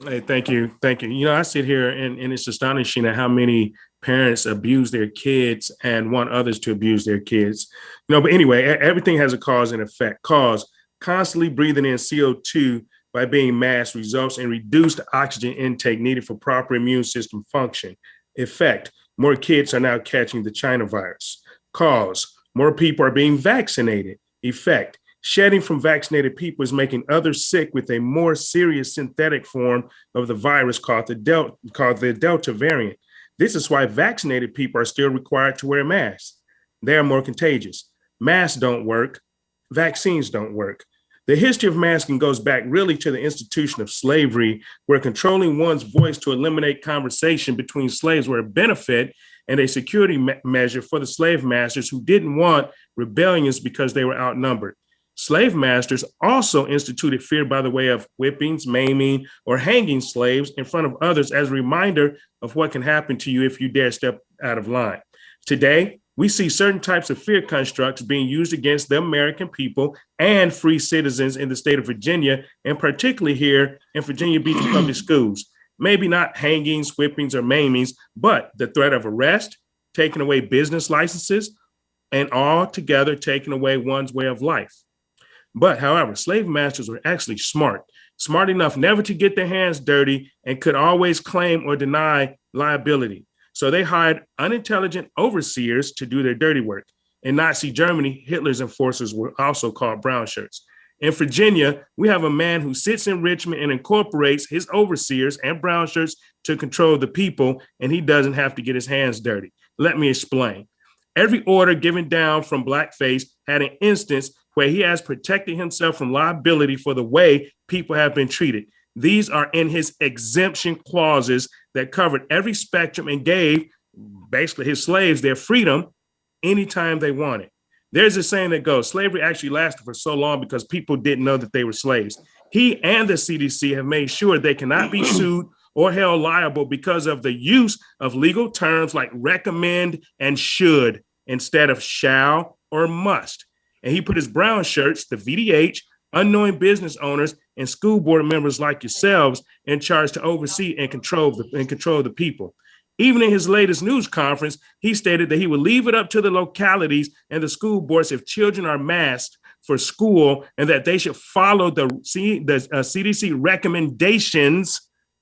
Hey, thank you. Thank you. You know, I sit here and it's astonishing at how many parents abuse their kids and want others to abuse their kids. You know, but anyway, everything has a cause and effect. Cause: constantly breathing in CO2 by being masked results in reduced oxygen intake needed for proper immune system function. Effect: more kids are now catching the China virus. Cause: more people are being vaccinated. Effect: shedding from vaccinated people is making others sick with a more serious synthetic form of the virus called the Delta variant. This is why vaccinated people are still required to wear masks. They are more contagious. Masks don't work. Vaccines don't work. The history of masking goes back really to the institution of slavery, where controlling one's voice to eliminate conversation between slaves were a benefit and a security measure for the slave masters who didn't want rebellions because they were outnumbered. Slave masters also instituted fear by the way of whippings, maiming, or hanging slaves in front of others as a reminder of what can happen to you if you dare step out of line. Today, we see certain types of fear constructs being used against the American people and free citizens in the state of Virginia, and particularly here in Virginia Beach public schools. Maybe not hangings, whippings, or maimings, but the threat of arrest, taking away business licenses, and altogether taking away one's way of life. But however, slave masters were actually smart enough never to get their hands dirty and could always claim or deny liability. So they hired unintelligent overseers to do their dirty work. In Nazi Germany, Hitler's enforcers were also called brown shirts. In Virginia, we have a man who sits in Richmond and incorporates his overseers and brown shirts to control the people, and he doesn't have to get his hands dirty. Let me explain. Every order given down from blackface had an instance where he has protected himself from liability for the way people have been treated. These are in his exemption clauses that covered every spectrum and gave basically his slaves their freedom anytime they wanted. There's a saying that goes, slavery actually lasted for so long because people didn't know that they were slaves. He and the CDC have made sure they cannot be sued or held liable because of the use of legal terms like recommend and should instead of shall or must. And he put his brown shirts, the VDH, unknowing business owners, and school board members like yourselves in charge to oversee and control the people. Even in his latest news conference, he stated that he would leave it up to the localities and the school boards if children are masked for school, and that they should follow the CDC recommendations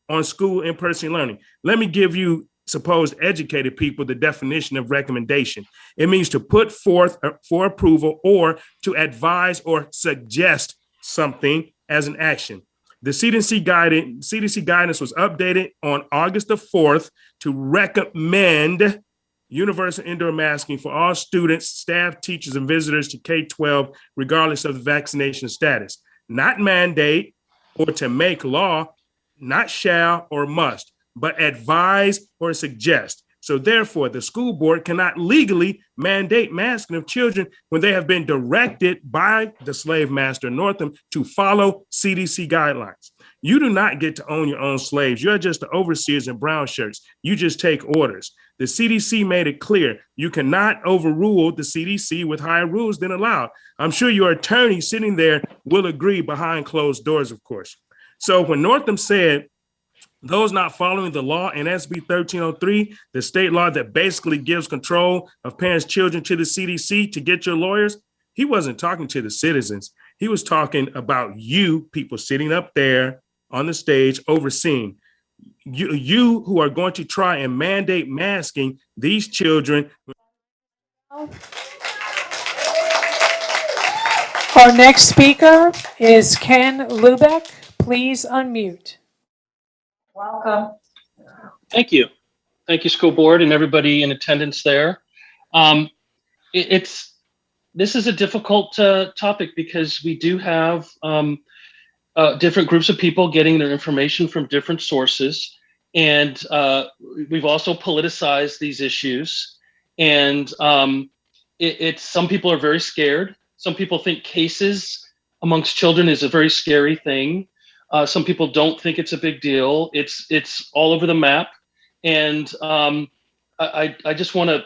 on school in-person learning. Let me give you supposed educated people the definition of recommendation. It means to put forth for approval or to advise or suggest something as an action. The CDC guidance was updated on August the 4th to recommend universal indoor masking for all students, staff, teachers, and visitors to K-12, regardless of the vaccination status. Not mandate or to make law, not shall or must, but advise or suggest. So therefore, the school board cannot legally mandate masking of children when they have been directed by the slave master Northam to follow CDC guidelines. You do not get to own your own slaves. You're just the overseers in brown shirts. You just take orders. The CDC made it clear you cannot overrule the CDC with higher rules than allowed. I'm sure your attorney sitting there will agree behind closed doors, of course. So when Northam said, those not following the law in SB 1303, the state law that basically gives control of parents' children to the CDC to get your lawyers, he wasn't talking to the citizens. He was talking about you people sitting up there on the stage overseeing. You who are going to try and mandate masking these children. Our next speaker is Ken Lubeck. Please unmute. Welcome. Thank you. Thank you, school board and everybody in attendance there. This is a difficult topic because we do have different groups of people getting their information from different sources. And we've also politicized these issues. And some people are very scared. Some people think cases amongst children is a very scary thing. Some people don't think it's a big deal. It's all over the map. And I just want to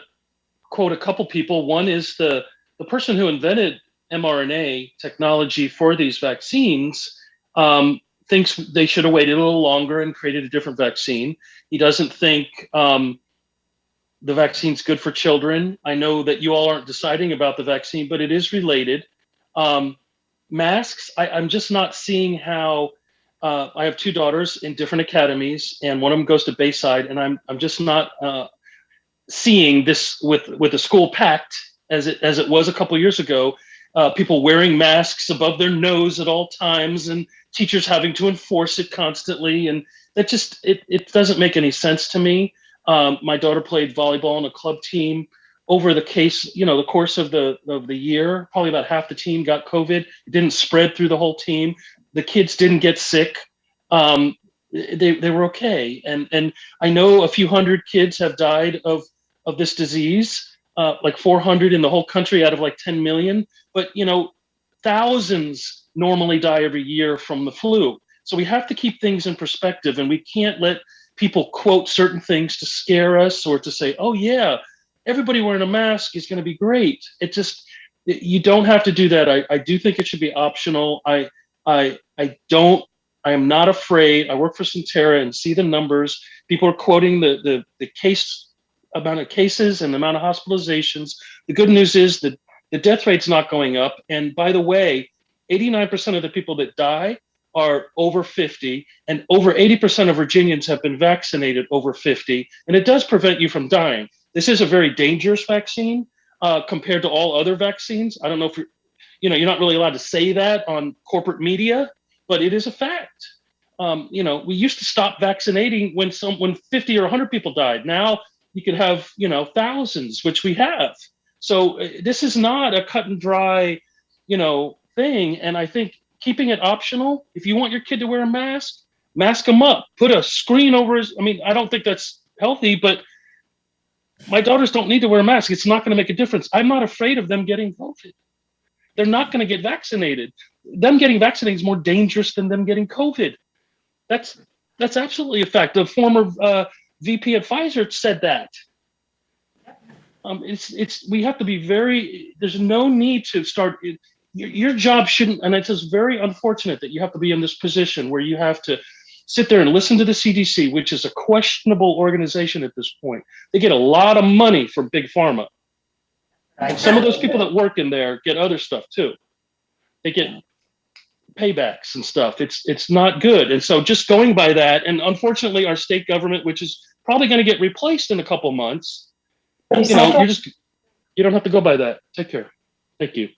quote a couple people. One is the person who invented mRNA technology for these vaccines thinks they should have waited a little longer and created a different vaccine. He doesn't think the vaccine's good for children. I know that you all aren't deciding about the vaccine, but it is related. Masks, I'm just not seeing how. I have two daughters in different academies, and one of them goes to Bayside, and I'm just not seeing this with the school packed as it was a couple years ago. People wearing masks above their nose at all times, and teachers having to enforce it constantly, and that just it doesn't make any sense to me. My daughter played volleyball on a club team. Over the course of the year, probably about half the team got COVID. It didn't spread through the whole team. The kids didn't get sick. They were okay. And I know a few hundred kids have died of this disease, like 400 in the whole country out of like 10 million. But, thousands normally die every year from the flu. So we have to keep things in perspective, and we can't let people quote certain things to scare us or to say, oh yeah, everybody wearing a mask is going to be great. You don't have to do that. I do think it should be optional. I am not afraid. I work for Sentara and see the numbers. People are quoting the case amount of cases and the amount of hospitalizations. The good news is that the death rate's not going up. And by the way, 89% of the people that die are over 50, and over 80% of Virginians have been vaccinated over 50. And it does prevent you from dying. This is a very dangerous vaccine. compared to all other vaccines. I don't know if you're not really allowed to say that on corporate media, but it is a fact. We used to stop vaccinating when 50 or 100 people died. Now you could have, thousands, which we have. So this is not a cut and dry, thing. And I think keeping it optional, if you want your kid to wear a mask them up, put a screen over his, I don't think that's healthy, but my daughters don't need to wear a mask. It's not going to make a difference. I'm not afraid of them getting COVID. They're not going to get vaccinated. Them getting vaccinated is more dangerous than them getting COVID. That's absolutely a fact. The former VP at Pfizer said that. We have to be there's no need to start. Your job shouldn't, and it's just very unfortunate that you have to be in this position where you have to sit there and listen to the CDC, which is a questionable organization at this point. They get a lot of money from Big Pharma. And some of those people that work in there get other stuff too. They get paybacks and stuff. It's not good. And so just going by that, and unfortunately our state government, which is probably going to get replaced in a couple months, you don't have to go by that. Take care. Thank you.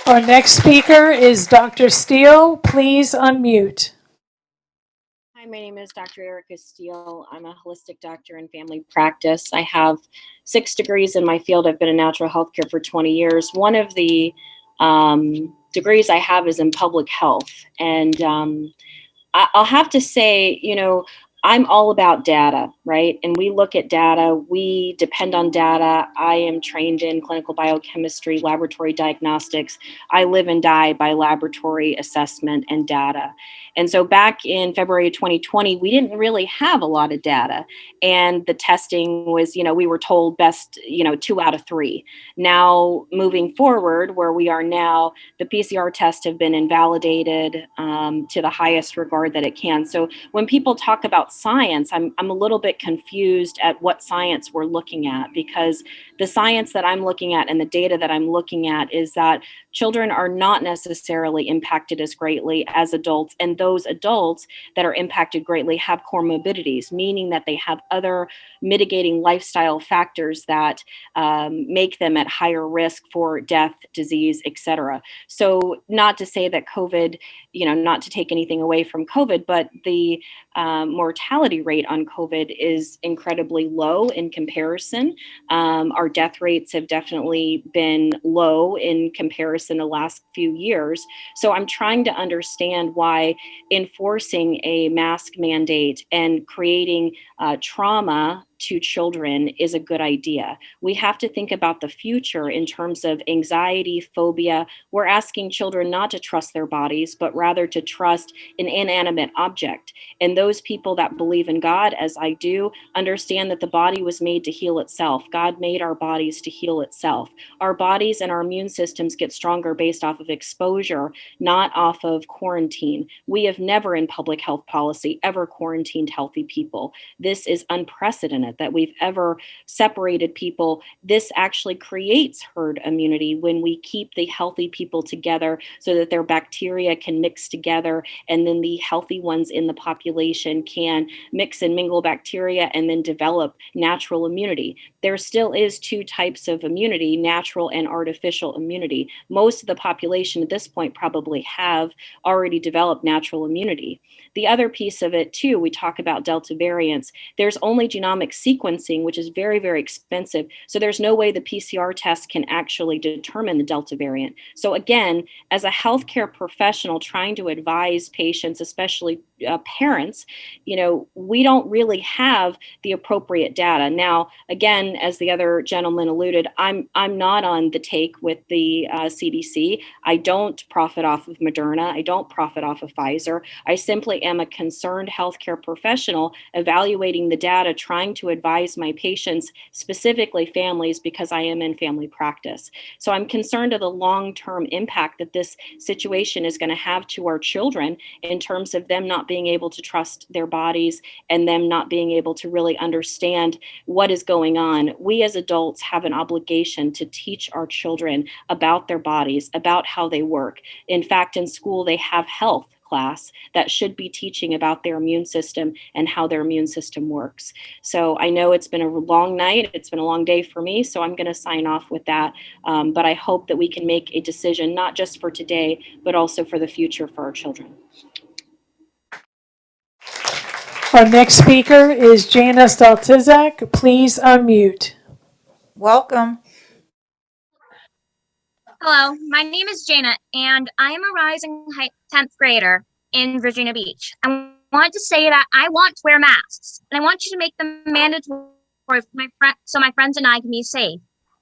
Our next speaker is Dr. Steele. Please unmute. Hi, my name is Dr. Erica Steele. I'm a holistic doctor in family practice. I have 6 degrees in my field. I've been in natural health care for 20 years. One of the degrees I have is in public health. And I'll have to say, I'm all about data, right? And we look at data, we depend on data. I am trained in clinical biochemistry, laboratory diagnostics. I live and die by laboratory assessment and data. And so back in February of 2020, we didn't really have a lot of data. And the testing was, we were told best, 2 out of 3. Now, moving forward, where we are now, the PCR tests have been invalidated to the highest regard that it can. So when people talk about science, I'm a little bit confused at what science we're looking at, because the science that I'm looking at and the data that I'm looking at is that children are not necessarily impacted as greatly as adults, and those adults that are impacted greatly have comorbidities, meaning that they have other mitigating lifestyle factors that make them at higher risk for death, disease, etc. So not to say that COVID, not to take anything away from COVID, but the mortality rate on COVID is incredibly low in comparison. Our death rates have definitely been low in comparison the last few years. So I'm trying to understand why enforcing a mask mandate and creating trauma to children is a good idea. We have to think about the future in terms of anxiety, phobia. We're asking children not to trust their bodies, but rather to trust an inanimate object. And those people that believe in God, as I do, understand that the body was made to heal itself. God made our bodies to heal itself. Our bodies and our immune systems get stronger based off of exposure, not off of quarantine. We have never in public health policy ever quarantined healthy people. This is unprecedented that we've ever separated people. This actually creates herd immunity when we keep the healthy people together so that their bacteria can mix together, and then the healthy ones in the population can mix and mingle bacteria and then develop natural immunity. There still is 2 types of immunity, natural and artificial immunity. Most of the population at this point probably have already developed natural immunity. The other piece of it too, we talk about Delta variants. There's only genomic sequencing, which is very, very expensive. So there's no way the PCR test can actually determine the Delta variant. So again, as a healthcare professional trying to advise patients, especially parents, we don't really have the appropriate data. Now, again, as the other gentleman alluded, I'm not on the take with the CDC. I don't profit off of Moderna. I don't profit off of Pfizer. I simply am a concerned healthcare professional evaluating the data, trying to advise my patients, specifically families, because I am in family practice. So I'm concerned of the long-term impact that this situation is going to have to our children in terms of them not being able to trust their bodies and them not being able to really understand what is going on. We as adults have an obligation to teach our children about their bodies, about how they work. In fact, in school, they have health class that should be teaching about their immune system and how their immune system works. So I know it's been a long night, it's been a long day for me, so I'm going to sign off with that. But I hope that we can make a decision, not just for today, but also for the future for our children. Our next speaker is Jana Staltizak. Please unmute. Welcome. Hello, my name is Jana, and I am a rising 10th grader in Virginia Beach. I want to say that I want to wear masks, and I want you to make them mandatory for so my friends and I can be safe.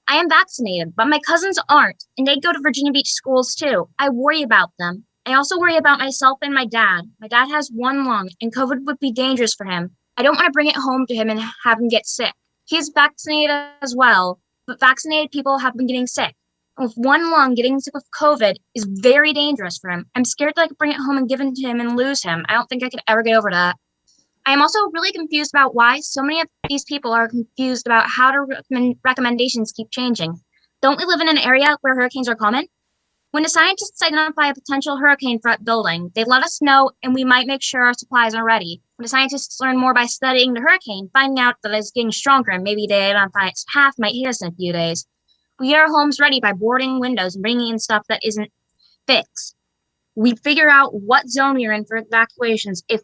I am vaccinated, but my cousins aren't, and they go to Virginia Beach schools too. I worry about them. I also worry about myself and my dad. My dad has one lung, and COVID would be dangerous for him. I don't want to bring it home to him and have him get sick. He's vaccinated as well, but vaccinated people have been getting sick. With one lung, getting sick with COVID is very dangerous for him. I'm scared that I could bring it home and give it to him and lose him. I don't think I could ever get over that. I am also really confused about why so many of these people are confused about how to recommendations keep changing. Don't we live in an area where hurricanes are common? When the scientists identify a potential hurricane threat building, they let us know and we might make sure our supplies are ready. When the scientists learn more by studying the hurricane, finding out that it's getting stronger and maybe they identify its path might hit us in a few days. We get our homes ready by boarding windows and bringing in stuff that isn't fixed. We figure out what zone we're in for evacuations if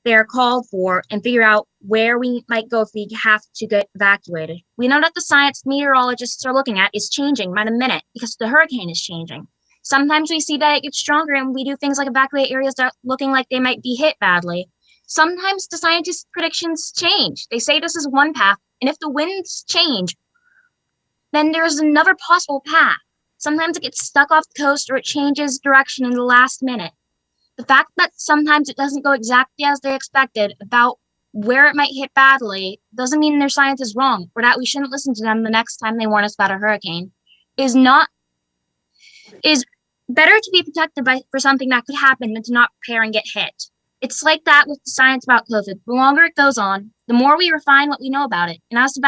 they're called for and figure out where we might go if we have to get evacuated. We know that the science meteorologists are looking at is changing by the minute because the hurricane is changing. Sometimes we see that it gets stronger and we do things like evacuate areas that are looking like they might be hit badly. Sometimes the scientists' predictions change. They say this is one path, and if the winds change, then there's another possible path. Sometimes it gets stuck off the coast or it changes direction in the last minute. The fact that sometimes it doesn't go exactly as they expected about where it might hit badly doesn't mean their science is wrong or that we shouldn't listen to them the next time they warn us about a hurricane. Is better to be protected for something that could happen than to not prepare and get hit. It's like that with the science about COVID. The longer it goes on, the more we refine what we know about it. And as the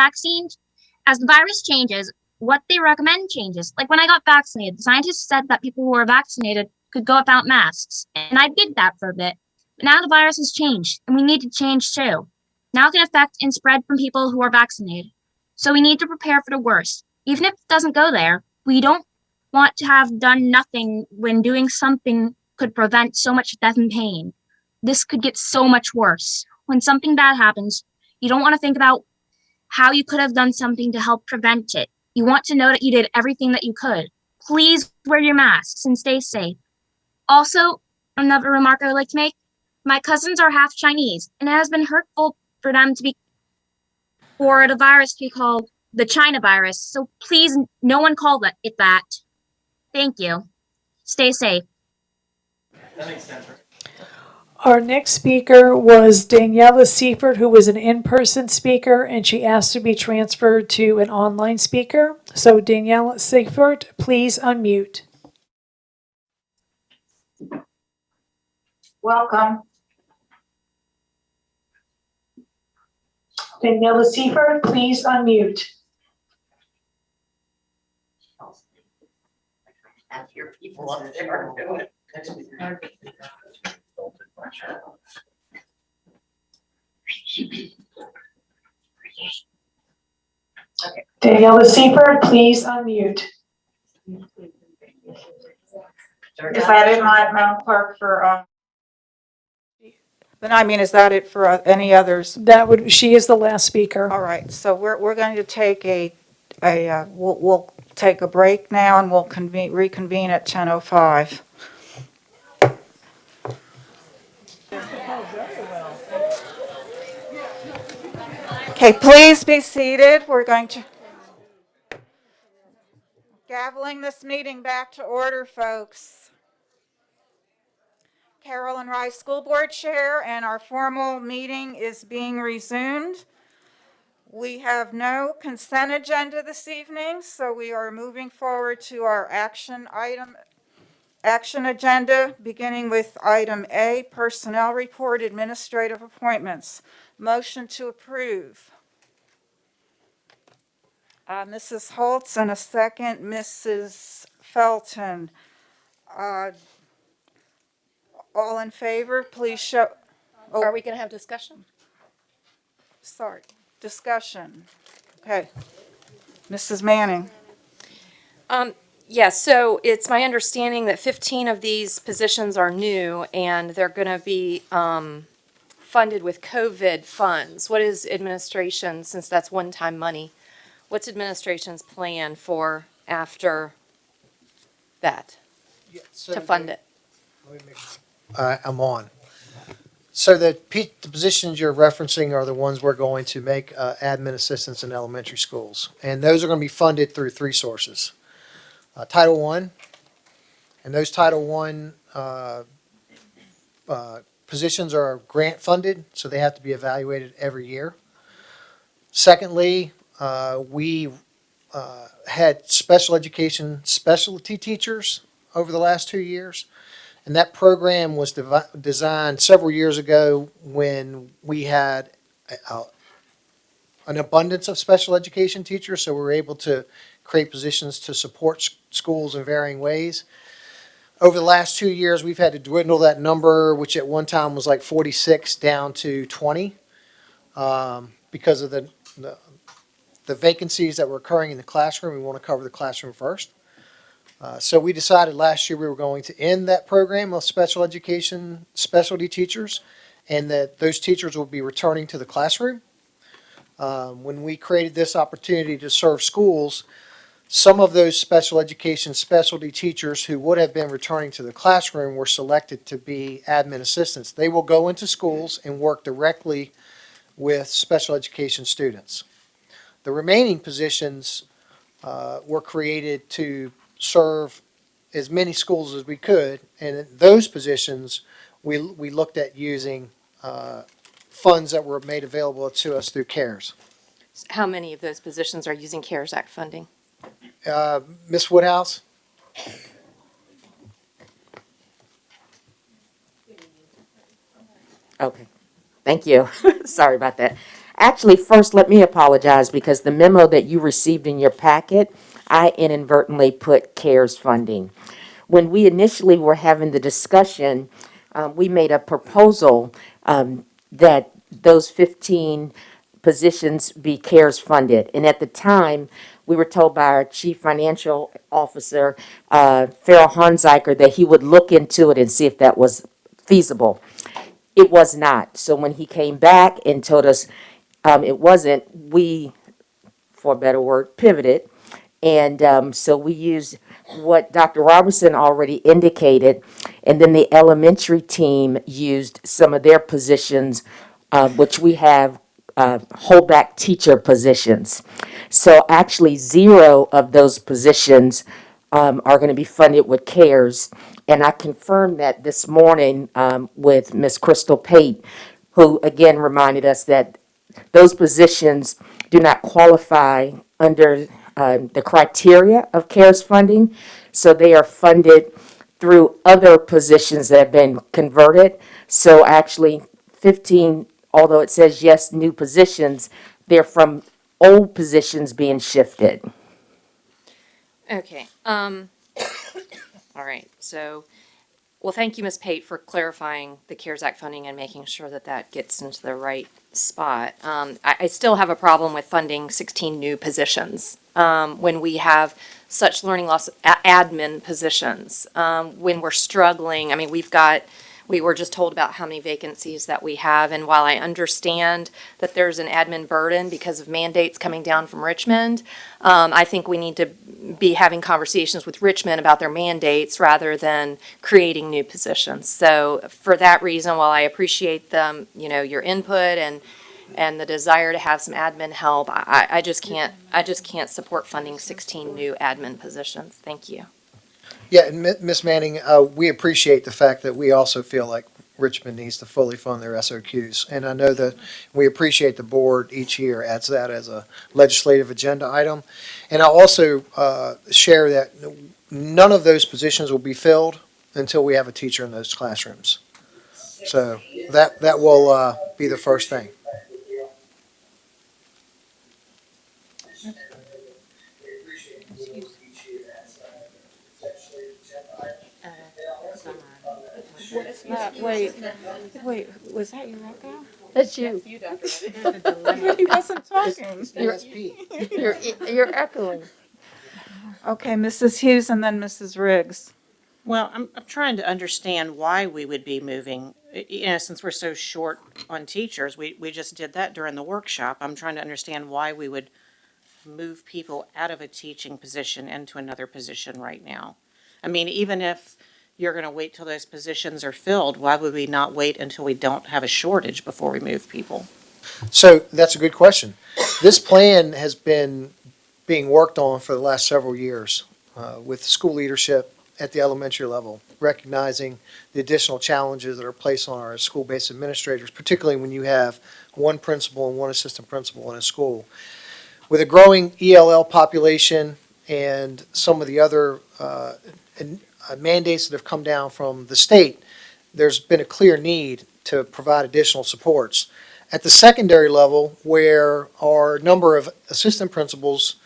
virus changes, what they recommend changes. Like when I got vaccinated, the scientists said that people who were vaccinated could go without masks. And I did that for a bit. But now the virus has changed, and we need to change too. Now it can affect and spread from people who are vaccinated. So we need to prepare for the worst. Even if it doesn't go there, we don't want to have done nothing when doing something could prevent so much death and pain. This could get so much worse. When something bad happens, you don't want to think about how you could have done something to help prevent it. You want to know that you did everything that you could. Please wear your masks and stay safe. Also, another remark I would like to make, my cousins are half Chinese, and it has been hurtful for the virus to be called the China virus. So please, no one call it that. Thank you. Stay safe. That makes sense. Our next speaker was Daniela Seifert, who was an in-person speaker, and she asked to be transferred to an online speaker. So Daniela Seifert, please unmute. Welcome. Daniela Seifert, please unmute. Have your people up there doing it. Daniela Seifert, please unmute. Is that it, Madam Clerk, for, then I mean, is that it for any others? She is the last speaker. All right, so we're going to take we'll take a break now and we'll reconvene at 10:05. Okay, please be seated. We're going to gaveling this meeting back to order, folks. Carolyn Rice, School Board Chair, and our formal meeting is being resumed. We have no consent agenda this evening, so we are moving forward to our action agenda, beginning with item A, Personnel Report, Administrative Appointments. Motion to approve. Mrs. Holtz, and a second, Mrs. Felton. All in favor, please show, Are we going to have discussion? sorry, discussion. Okay. Mrs. Manning. Yes, so it's my understanding that 15 of these positions are new and they're going to be funded with COVID funds. What is administration, since that's one-time money, what's administration's plan for after that to fund it? I'm on. So the positions you're referencing are the ones we're going to make admin assistants in elementary schools. And those are going to be funded through three sources. Title I, and those Title I positions are grant funded, so they have to be evaluated every year. Secondly, we had special education specialty teachers over the last 2 years. And that program was designed several years ago when we had an abundance of special education teachers, so we were able to create positions to support schools in varying ways. Over the last 2 years, we've had to dwindle that number, which at one time was like 46, down to 20 because of the vacancies that were occurring in the classroom. We want to cover the classroom first. So we decided last year we were going to end that program of special education specialty teachers, and that those teachers will be returning to the classroom. When we created this opportunity to serve schools, some of those special education specialty teachers who would have been returning to the classroom were selected to be admin assistants. They will go into schools and work directly with special education students. The remaining positions were created to serve as many schools as we could, and in those positions, we looked at using funds that were made available to us through CARES. How many of those positions are using CARES Act funding? Ms. Woodhouse? Okay, thank you. Sorry about that. Actually, first, let me apologize because the memo that you received in your packet, I inadvertently put CARES funding. When we initially were having the discussion, we made a proposal that those 15 positions be CARES funded. And at the time, we were told by our Chief Financial Officer, Farrell Hanziker, that he would look into it and see if that was feasible. It was not. So when he came back and told us it wasn't, we, for a better word, pivoted. And so we used what Dr. Robertson already indicated, and then the elementary team used some of their positions, which we have holdback teacher positions. So actually 0 of those positions are going to be funded with CARES. And I confirmed that this morning with Ms. Crystal Pate, who again reminded us that those positions do not qualify under the criteria of CARES funding. So they are funded through other positions that have been converted. So actually 15, although it says yes, new positions, they're from old positions being shifted. Okay. All right. So, well, thank you, Ms. Pate, for clarifying the CARES Act funding and making sure that that gets into the right spot. I still have a problem with funding 16 new positions when we have such learning loss admin positions. When we're struggling, I mean, we were just told about how many vacancies that we have. And while I understand that there's an admin burden because of mandates coming down from Richmond, I think we need to be having conversations with Richmond about their mandates rather than creating new positions. So for that reason, while I appreciate them, your input and the desire to have some admin help, I just can't support funding 16 new admin positions. Thank you. Yeah, and Ms. Manning, we appreciate the fact that we also feel like Richmond needs to fully fund their SOQs. And I know that we appreciate the board each year adds that as a legislative agenda item. And I'll also share that none of those positions will be filled until we have a teacher in those classrooms. So that will be the first thing. Wait, was that you, Rocco? That's you. But he wasn't talking. You're echoing. Okay, Mrs. Hughes and then Mrs. Riggs. Well, I'm trying to understand why we would be moving, since we're so short on teachers, we just did that during the workshop. I'm trying to understand why we would move people out of a teaching position into another position right now. I mean, even if you're going to wait till those positions are filled, why would we not wait until we don't have a shortage before we move people? So that's a good question. This plan has been being worked on for the last several years with school leadership at the elementary level, recognizing the additional challenges that are placed on our school-based administrators, particularly when you have one principal and one assistant principal in a school. With a growing ELL population and some of the other mandates that have come down from the state, there's been a clear need to provide additional supports. At the secondary level, where our number of assistant principals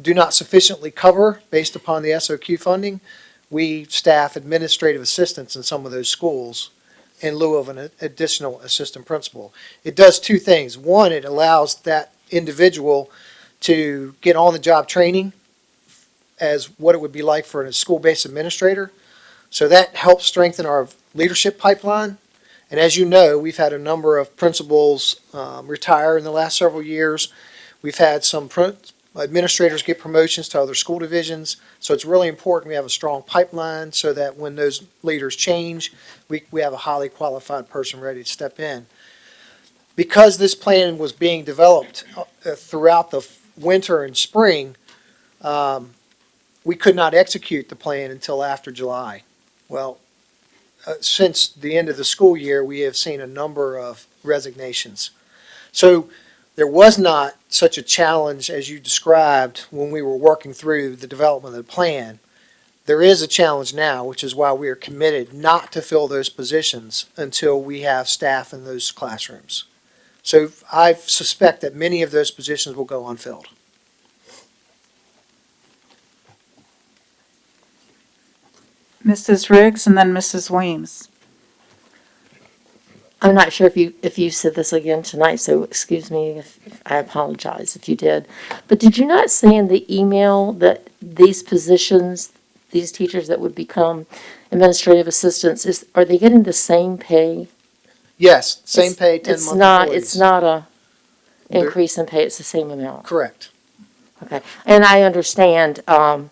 do not sufficiently cover based upon the SOQ funding, we staff administrative assistants in some of those schools in lieu of an additional assistant principal. It does two things. One, it allows that individual to get on-the-job training as what it would be like for a school-based administrator. So that helps strengthen our leadership pipeline. And as you know, we've had a number of principals retire in the last several years. We've had some administrators get promotions to other school divisions. So it's really important we have a strong pipeline so that when those leaders change, we have a highly qualified person ready to step in. Because this plan was being developed throughout the winter and spring, we could not execute the plan until after July. Well, since the end of the school year, we have seen a number of resignations. So there was not such a challenge as you described when we were working through the development of the plan. There is a challenge now, which is why we are committed not to fill those positions until we have staff in those classrooms. So I suspect that many of those positions will go unfilled. Mrs. Riggs and then Mrs. Weems. I'm not sure if you said this again tonight, so excuse me if I apologize if you did. But did you not say in the email that these positions, these teachers that would become administrative assistants, are they getting the same pay? Yes, same pay, 10-month employees. It's not a increase in pay, it's the same amount. Correct. Okay, and I understand, trying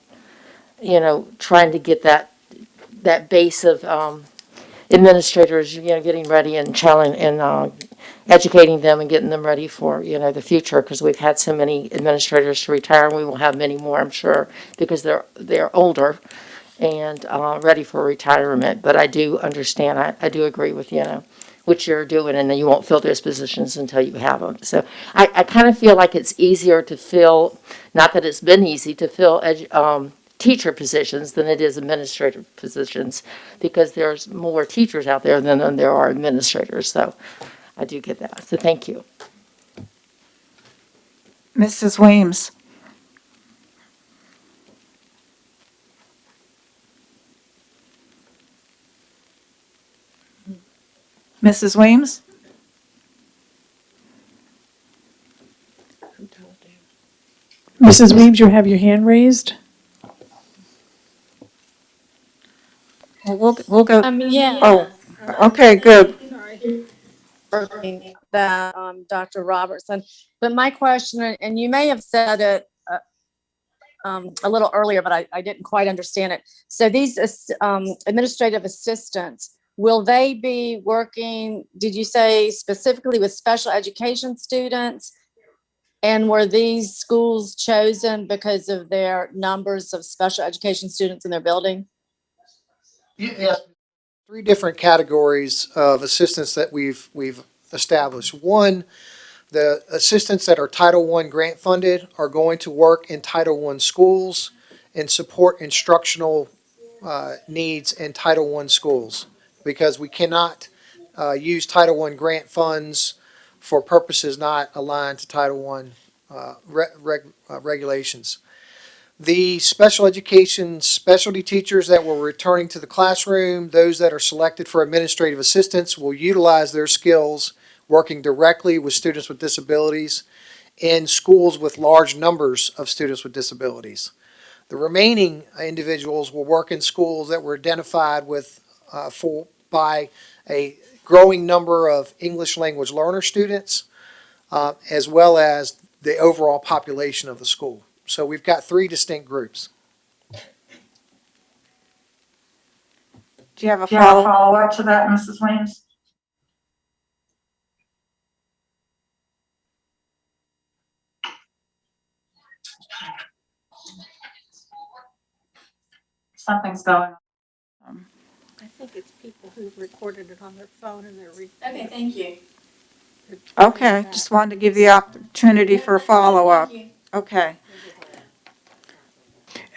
to get that base of administrators, getting ready and educating them and getting them ready for, the future, because we've had so many administrators to retire, and we will have many more, I'm sure, because they're older and ready for retirement. But I do understand, I do agree with, what you're doing, and then you won't fill those positions until you have them. So I kind of feel like it's easier to fill, not that it's been easy to fill teacher positions than it is administrative positions, because there's more teachers out there than there are administrators. So I do get that. So thank you. Mrs. Weems. Mrs. Weems? Mrs. Weems, you have your hand raised. Well, we'll go. Yeah. Oh, okay, good. That Dr. Robertson, but my question, and you may have said it a little earlier, but I didn't quite understand it. So these administrative assistants, will they be working, did you say specifically with special education students? And were these schools chosen because of their numbers of special education students in their building? Yes. 3 different categories of assistants that we've established. One, the assistants that are Title I grant funded are going to work in Title I schools and support instructional needs in Title I schools, because we cannot use Title I grant funds for purposes not aligned to Title I regulations. The special education specialty teachers that were returning to the classroom, those that are selected for administrative assistance, will utilize their skills working directly with students with disabilities in schools with large numbers of students with disabilities. The remaining individuals will work in schools that were identified with by a growing number of English language learner students, as well as the overall population of the school. So we've got three distinct groups. Do you have a Do you have a follow? follow-up to that, Mrs. Williams? Something's going on. I think it's people who recorded it on their phone and they're Okay, thank you. Okay, just wanted to give the opportunity for a follow-up. Okay.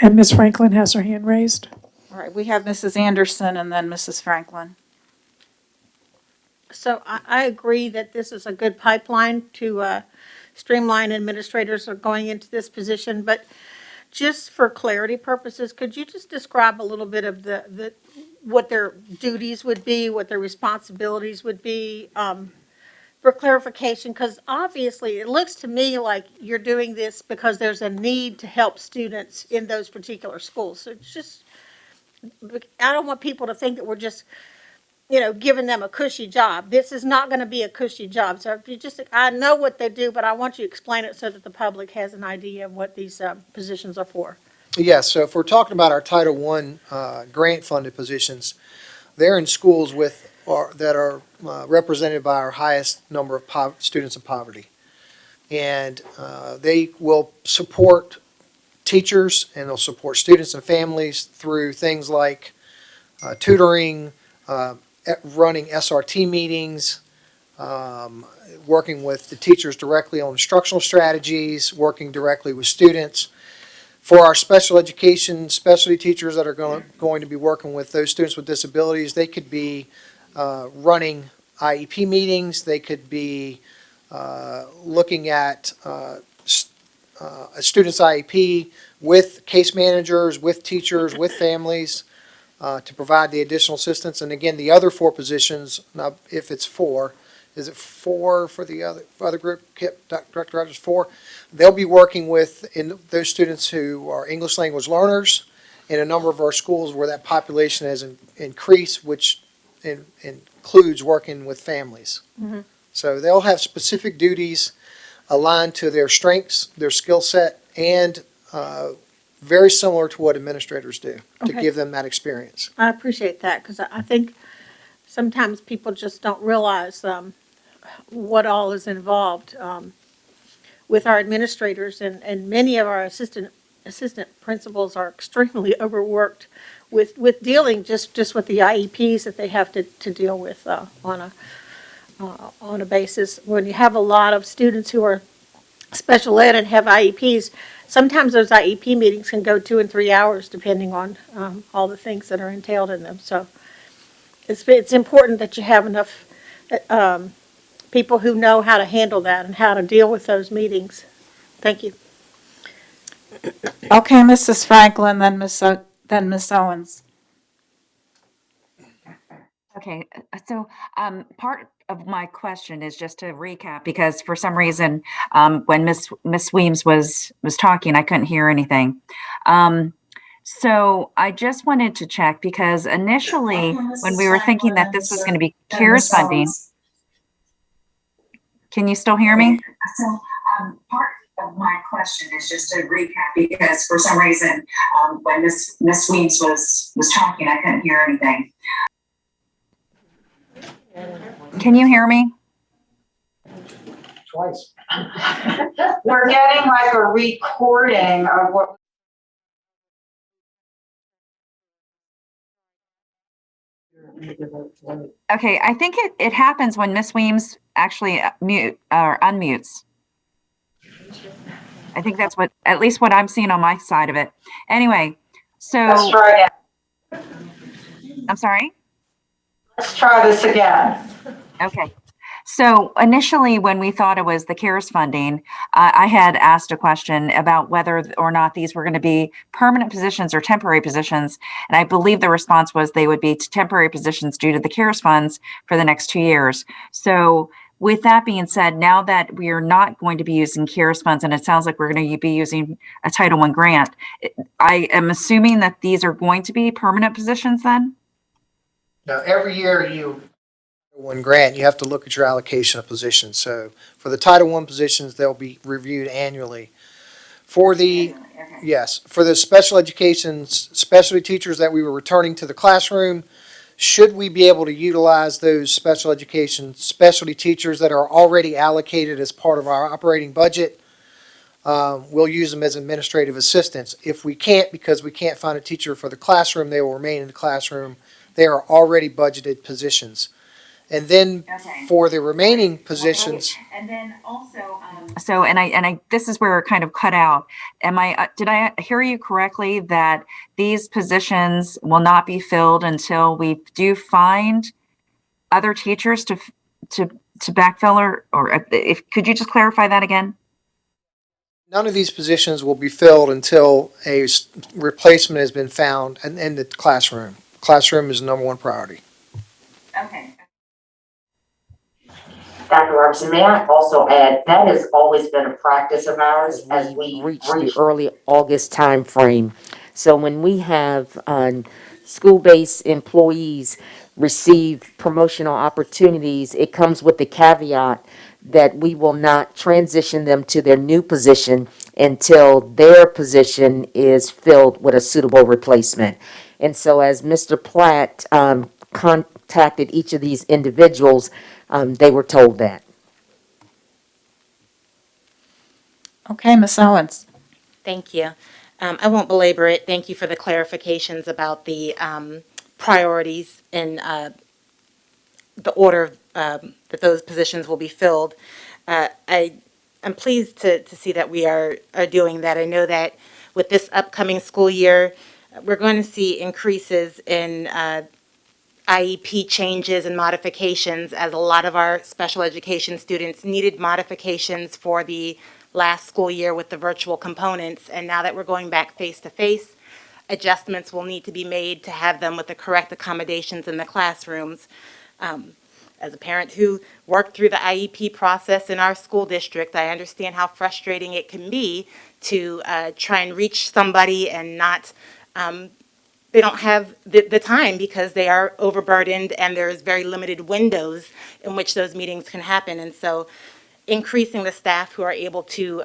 And Ms. Franklin has her hand raised. All right, we have Mrs. Anderson and then Mrs. Franklin. So I agree that this is a good pipeline to streamline administrators are going into this position, but just for clarity purposes, could you just describe a little bit of the what their duties would be, what their responsibilities would be, for clarification? Because obviously it looks to me like you're doing this because there's a need to help students in those particular schools. So it's just, I don't want people to think that we're just, giving them a cushy job. This is not going to be a cushy job. So if you just, I know what they do, but I want you to explain it so that the public has an idea of what these positions are for. Yes, so if we're talking about our Title I grant-funded positions, they're in schools that are represented by our highest number of students in poverty. And they will support teachers and they'll support students and families through things like tutoring, running SRT meetings, working with the teachers directly on instructional strategies, working directly with students. For our special education specialty teachers that are going to be working with those students with disabilities, they could be running IEP meetings, they could be looking at a student's IEP with case managers, with teachers, with families, to provide the additional assistance. And again, the other four positions, now if it's four, is it four for the other group? Director Rogers, four. They'll be working with those students who are English language learners in a number of our schools where that population has increased, which includes working with families. Mm-hmm. So they'll have specific duties aligned to their strengths, their skill set, and very similar to what administrators do to Okay. give them that experience. I appreciate that because I think sometimes people just don't realize what all is involved with our administrators, and many of our assistant principals are extremely overworked with dealing just with the IEPs that they have to deal with on a basis. When you have a lot of students who are special ed and have IEPs, sometimes those IEP meetings can go 2 and 3 hours depending on all the things that are entailed in them. So it's important that you have enough people who know how to handle that and how to deal with those meetings. Thank you. Okay, Mrs. Franklin, then Miss Owens. Okay, so part of my question is just to recap, because for some reason, when Miss Weems was talking, I couldn't hear anything. So I just wanted to check, because initially, when we were thinking that this was going to be CARES funding, can you still hear me? So part of my question is just to recap, because for some reason, when Miss Weems was talking, I couldn't hear anything. Can you hear me? Twice. We're getting like a recording of what. Okay, I think it happens when Miss Weems actually mute or unmutes. I think that's at least what I'm seeing on my side of it. Anyway, so. Let's try it. I'm sorry? Let's try this again. Okay, So initially, when we thought it was the CARES funding, I had asked a question about whether or not these were going to be permanent positions or temporary positions. And I believe the response was they would be temporary positions due to the CARES funds for the next 2 years. So with that being said, now that we are not going to be using CARES funds, and it sounds like we're going to be using a Title I grant, I am assuming that these are going to be permanent positions then? Now, every year one grant, you have to look at your allocation of positions. So for the Title I positions, they'll be reviewed annually. For the, yes, for the special education specialty teachers that we were returning to the classroom, should we be able to utilize those special education specialty teachers that are already allocated as part of our operating budget, we'll use them as administrative assistants. If we can't, because we can't find a teacher for the classroom, they will remain in the classroom. They are already budgeted positions. And then for the remaining positions. And then also, so, and this is where it kind of cut out. Did I hear you correctly that these positions will not be filled until we do find other teachers to backfill or could you just clarify that again? None of these positions will be filled until a replacement has been found in the classroom. Classroom is the number one priority. Okay. Dr. Robertson, may I also add, that has always been a practice of ours as we reach the early August timeframe. So when we have school-based employees receive promotional opportunities, it comes with the caveat that we will not transition them to their new position until their position is filled with a suitable replacement. And so as Mr. Platt contacted each of these individuals, they were told that. Okay, Ms. Owens. Thank you. I won't belabor it. Thank you for the clarifications about the priorities and the order that those positions will be filled. I'm pleased to see that we are doing that. I know that with this upcoming school year, we're going to see increases in IEP changes and modifications, as a lot of our special education students needed modifications for the last school year with the virtual components. And now that we're going back face-to-face, adjustments will need to be made to have them with the correct accommodations in the classrooms. As a parent who worked through the IEP process in our school district, I understand how frustrating it can be to try and reach somebody and not they don't have the time because they are overburdened and there's very limited windows in which those meetings can happen. And so increasing the staff who are able to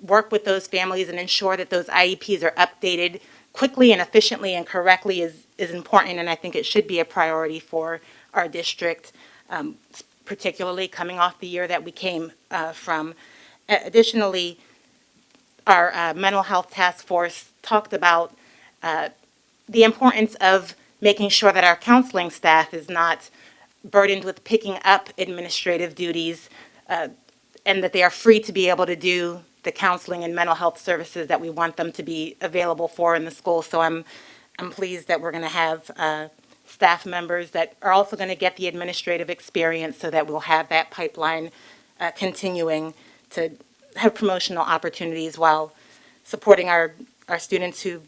work with those families and ensure that those IEPs are updated quickly and efficiently and correctly is important. And I think it should be a priority for our district, particularly coming off the year that we came from. Additionally, our mental health task force talked about the importance of making sure that our counseling staff is not burdened with picking up administrative duties and that they are free to be able to do the counseling and mental health services that we want them to be available for in the school. So I'm pleased that we're going to have staff members that are also going to get the administrative experience so that we'll have that pipeline continuing to have promotional opportunities while supporting our students who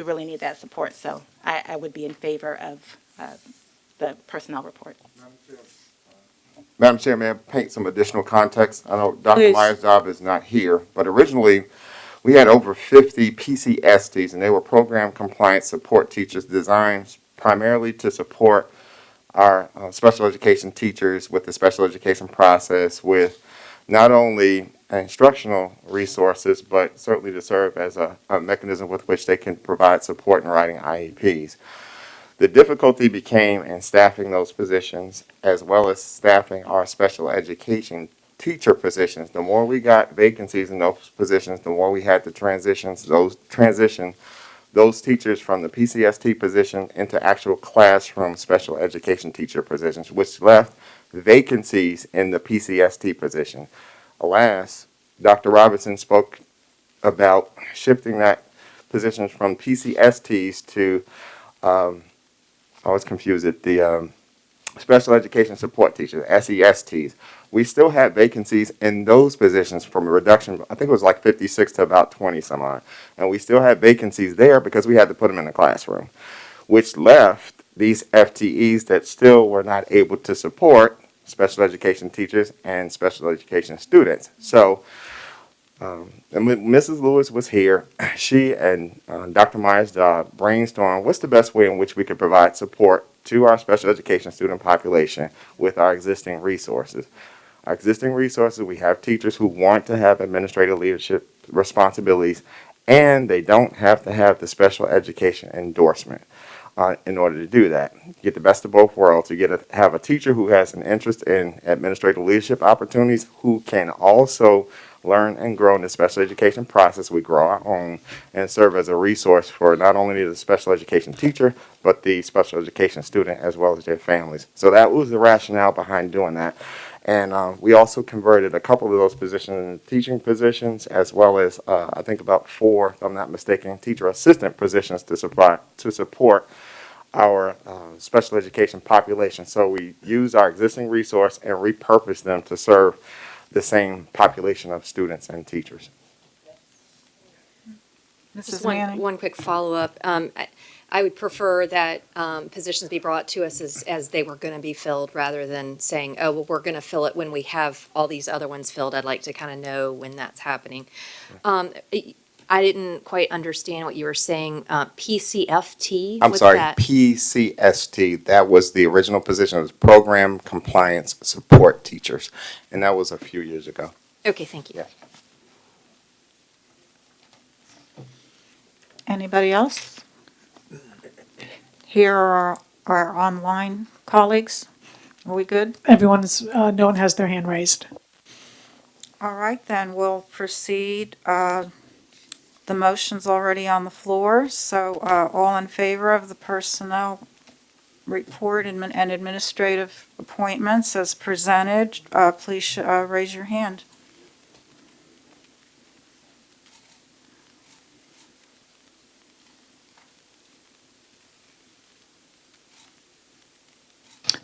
really need that support. So I would be in favor of the personnel report. Madam Chair, may I paint some additional context? I know Dr. Please. Myers' job is not here, but originally we had over 50 PCSTs, and they were program compliance support teachers designed primarily to support our special education teachers with the special education process, with not only instructional resources, but certainly to serve as a mechanism with which they can provide support in writing IEPs. The difficulty became in staffing those positions, as well as staffing our special education teacher positions. The more we got vacancies in those positions, the more we had to transition those teachers from the PCST position into actual classroom special education teacher positions, which left vacancies in the PCST position. Alas, Dr. Robinson spoke about shifting that positions from PCSTs to I was confused at the special education support teachers, SESTs. We still have vacancies in those positions from a reduction, I think it was like 56 to about 20 some odd. And we still have vacancies there because we had to put them in the classroom, which left these FTEs that still were not able to support special education teachers and special education students. So and when Mrs. Lewis was here, she and Dr. Myers brainstormed what's the best way in which we could provide support to our special education student population with our existing resources. Our existing resources, we have teachers who want to have administrative leadership responsibilities, and they don't have to have the special education endorsement in order to do that. You get the best of both worlds. You have a teacher who has an interest in administrative leadership opportunities, who can also learn and grow in the special education process. We grow our own and serve as a resource for not only the special education teacher, but the special education student as well as their families. So that was the rationale behind doing that. And we also converted a couple of those positions into teaching positions, as well as I think about 4, if I'm not mistaken, teacher assistant positions to support our special education population. So we use our existing resource and repurpose them to serve the same population of students and teachers. Just Mrs. Manning? one quick follow-up. I would prefer that positions be brought to us as they were going to be filled, rather than saying, oh, well, we're going to fill it when we have all these other ones filled. I'd like to kind of know when that's happening. I didn't quite understand what you were saying. PCFT? I'm What's sorry, that? PCST. That was the original position. It was Program Compliance Support Teachers, and that was a few years ago. Okay, thank you. Yeah. Anybody else? Here are our online colleagues. Are we good? Everyone's, no one has their hand raised. All right, then we'll proceed. The motion's already on the floor, so all in favor of the personnel report and administrative appointments as presented, please raise your hand.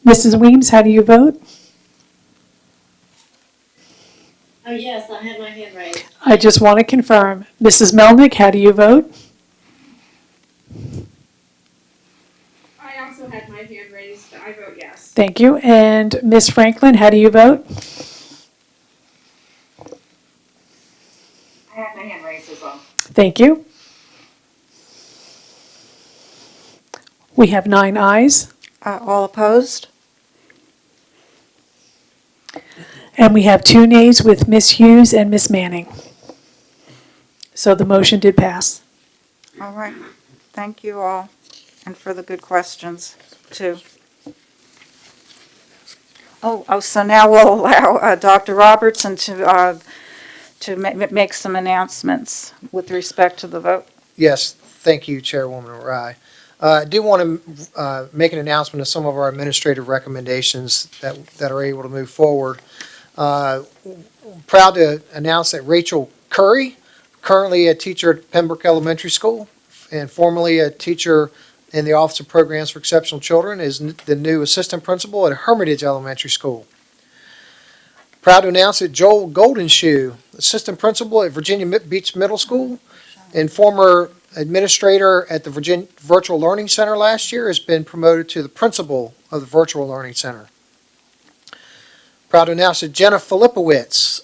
Mrs. Weems, how do you vote? Oh, yes, I had my hand raised. I just want to confirm. Mrs. Melnick, how do you vote? I also had my hand raised. I vote yes. Thank you. And Ms. Franklin, how do you vote? I have my hand raised as well. Thank you. We have 9 ayes, All opposed? and we have 2 nays with Ms. Hughes and Ms. Manning. So the motion did pass. All right, thank you all, and for the good questions, too. So now we'll allow Dr. Robertson to make some announcements with respect to the vote. Yes, thank you, Chairwoman Rye. I do want to make an announcement of some of our administrative recommendations that are able to move forward. Proud to announce that Rachel Curry, currently a teacher at Pembroke Elementary School and formerly a teacher in the Office of Programs for Exceptional Children, is the new assistant principal at Hermitage Elementary School. Proud to announce that Joel Goldenshoe, assistant principal at Virginia Beach Middle School and former administrator at the Virginia Virtual Learning Center last year, has been promoted to the principal of the Virtual Learning Center. Proud to announce that Jenna Filipowicz,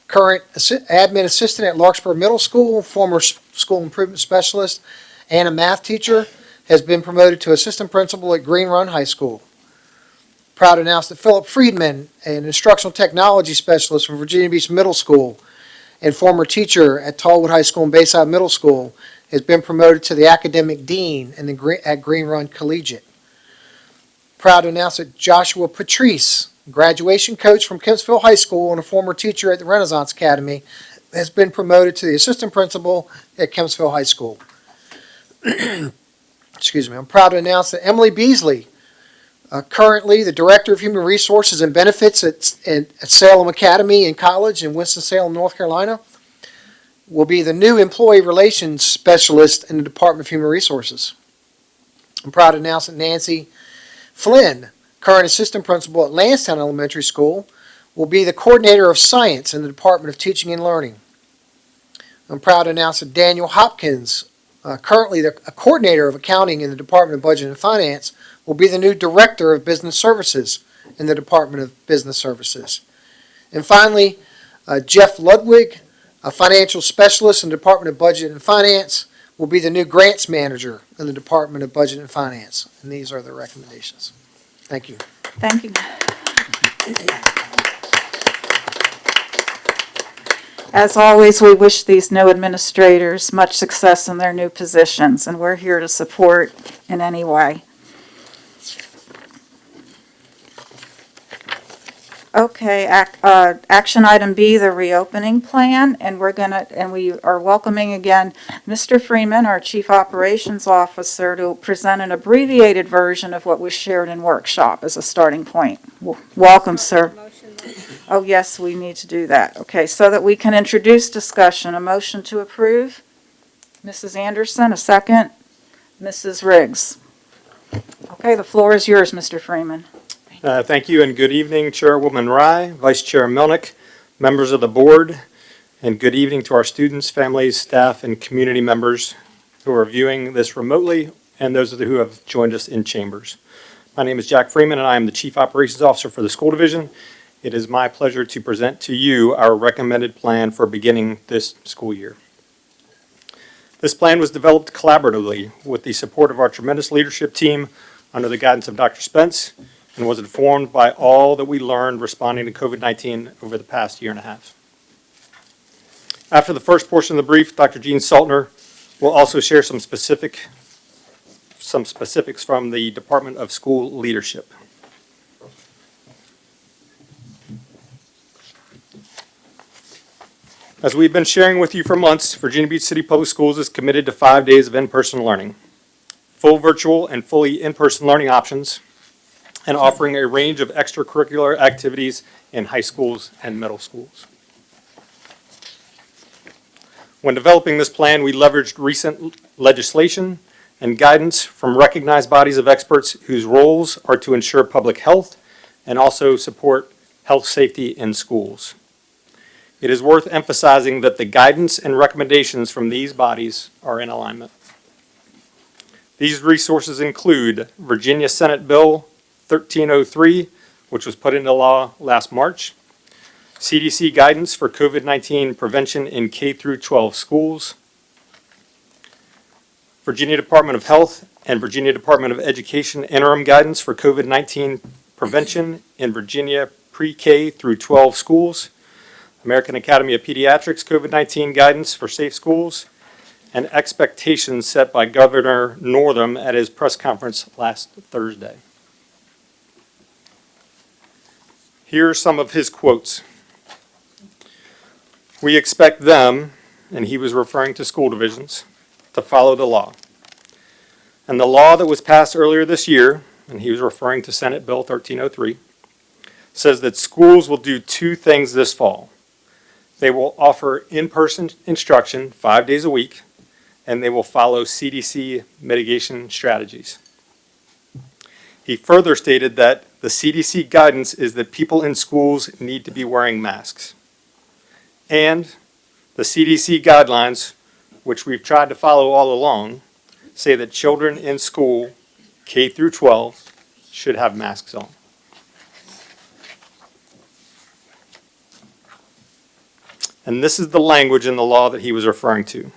current admin assistant at Larkspur Middle School, former school improvement specialist, and a math teacher, has been promoted to assistant principal at Green Run High School. Proud to announce that Philip Friedman, an instructional technology specialist from Virginia Beach Middle School and former teacher at Tallwood High School and Bayside Middle School, has been promoted to the academic dean at Green Run Collegiate. Proud to announce that Joshua Patrice, graduation coach from Kempsville High School and a former teacher at the Renaissance Academy, has been promoted to the assistant principal at Kempsville High School. Excuse me. I'm proud to announce that Emily Beasley, currently the Director of Human Resources and Benefits at Salem Academy and College in Winston-Salem, North Carolina, will be the new Employee Relations Specialist in the Department of Human Resources. I'm proud to announce that Nancy Flynn, current assistant principal at Lansdowne Elementary School, will be the coordinator of science in the Department of Teaching and Learning. I'm proud to announce that Daniel Hopkins, currently a coordinator of accounting in the Department of Budget and Finance, will be the new director of business services in the Department of Business Services. And finally, Jeff Ludwig, a financial specialist in the Department of Budget and Finance, will be the new grants manager in the Department of Budget and Finance. And these are the recommendations. Thank you. Thank you. As always, we wish these new administrators much success in their new positions, and we're here to support in any way. Okay, action item B, the reopening plan, and we are welcoming again Mr. Freeman, our Chief Operations Officer, to present an abbreviated version of what was shared in workshop as a starting point. Welcome, sir. Oh, yes, we need to do that. Okay, so that we can introduce discussion. A motion to approve. Mrs. Anderson, a second. Mrs. Riggs. Okay, the floor is yours, Mr. Freeman. Thank you and good evening, Chairwoman Rye, Vice Chair Milnick, members of the board, and good evening to our students, families, staff, and community members who are viewing this remotely and those of you who have joined us in chambers. My name is Jack Freeman and I am the Chief Operations Officer for the school division. It is my pleasure to present to you our recommended plan for beginning this school year. This plan was developed collaboratively with the support of our tremendous leadership team under the guidance of Dr. Spence, and was informed by all that we learned responding to COVID-19 over the past year and a half. After the first portion of the brief, Dr. Gene Saltner will also share some specifics from the Department of School Leadership. As we've been sharing with you for months, Virginia Beach City Public Schools is committed to 5 days of in-person learning, full virtual and fully in-person learning options, and offering a range of extracurricular activities in high schools and middle schools. When developing this plan, we leveraged recent legislation and guidance from recognized bodies of experts whose roles are to ensure public health and also support health safety in schools. It is worth emphasizing that the guidance and recommendations from these bodies are in alignment. These resources include Virginia Senate Bill 1303, which was put into law last March, CDC guidance for COVID-19 prevention in K through 12 schools, Virginia Department of Health and Virginia Department of Education interim guidance for COVID-19 prevention in Virginia pre-K through 12 schools, American Academy of Pediatrics COVID-19 guidance for safe schools, and expectations set by Governor Northam at his press conference last Thursday. Here are some of his quotes. We expect them, and he was referring to school divisions, to follow the law. And the law that was passed earlier this year, and he was referring to Senate Bill 1303, says that schools will do 2 things this fall. They will offer in-person instruction 5 days a week, and they will follow CDC mitigation strategies. He further stated that the CDC guidance is that people in schools need to be wearing masks. And the CDC guidelines, which we've tried to follow all along, say that children in school, K through 12, should have masks on. And this is the language in the law that he was referring to.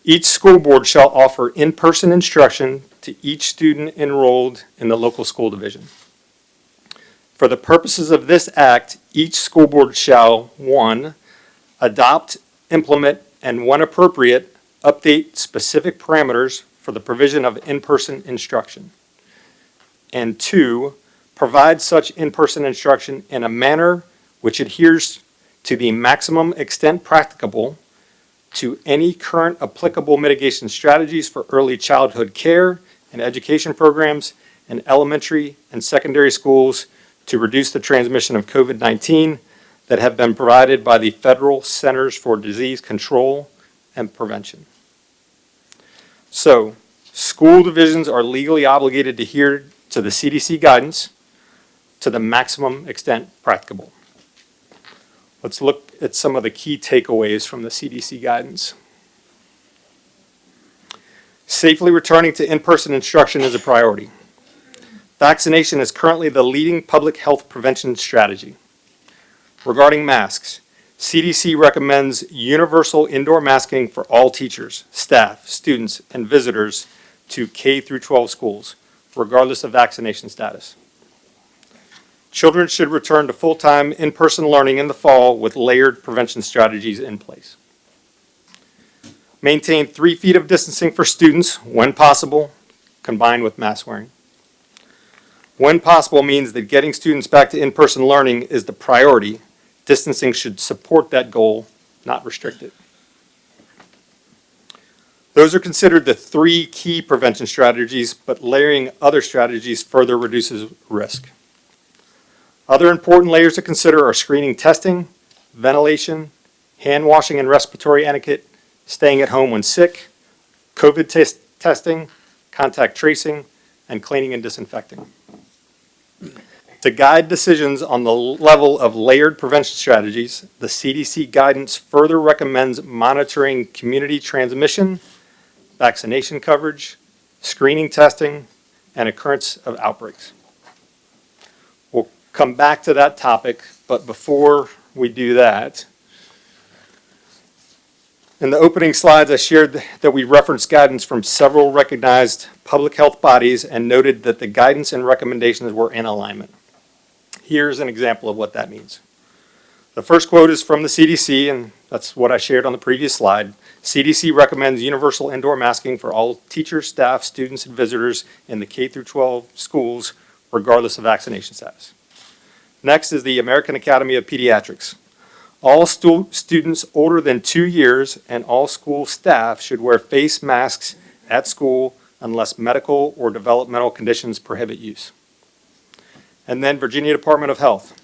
Each school board shall offer in-person instruction to each student enrolled in the local school division. For the purposes of this act, each school board shall, 1, adopt, implement, and when appropriate, update specific parameters for the provision of in-person instruction. And 2, provide such in-person instruction in a manner which adheres to the maximum extent practicable to any current applicable mitigation strategies for early childhood care and education programs in elementary and secondary schools to reduce the transmission of COVID-19 that have been provided by the Federal Centers for Disease Control and Prevention. So, school divisions are legally obligated to adhere to the CDC guidance to the maximum extent practicable. Let's look at some of the key takeaways from the CDC guidance. Safely returning to in-person instruction is a priority. Vaccination is currently the leading public health prevention strategy. Regarding masks, CDC recommends universal indoor masking for all teachers, staff, students, and visitors to K through 12 schools, regardless of vaccination status. Children should return to full-time in-person learning in the fall with layered prevention strategies in place. Maintain 3 feet of distancing for students when possible, combined with mask wearing. When possible means that getting students back to in-person learning is the priority. Distancing should support that goal, not restrict it. Those are considered the 3 key prevention strategies, but layering other strategies further reduces risk. Other important layers to consider are screening testing, ventilation, hand washing and respiratory etiquette, staying at home when sick, COVID testing, contact tracing, and cleaning and disinfecting. To guide decisions on the level of layered prevention strategies, the CDC guidance further recommends monitoring community transmission, vaccination coverage, screening testing, and occurrence of outbreaks. We'll come back to that topic, but before we do that, in the opening slides, I shared that we referenced guidance from several recognized public health bodies and noted that the guidance and recommendations were in alignment. Here's an example of what that means. The first quote is from the CDC, and that's what I shared on the previous slide. CDC recommends universal indoor masking for all teachers, staff, students, and visitors in the K through 12 schools, regardless of vaccination status. Next is the American Academy of Pediatrics. All students older than 2 years and all school staff should wear face masks at school unless medical or developmental conditions prohibit use. And then Virginia Department of Health.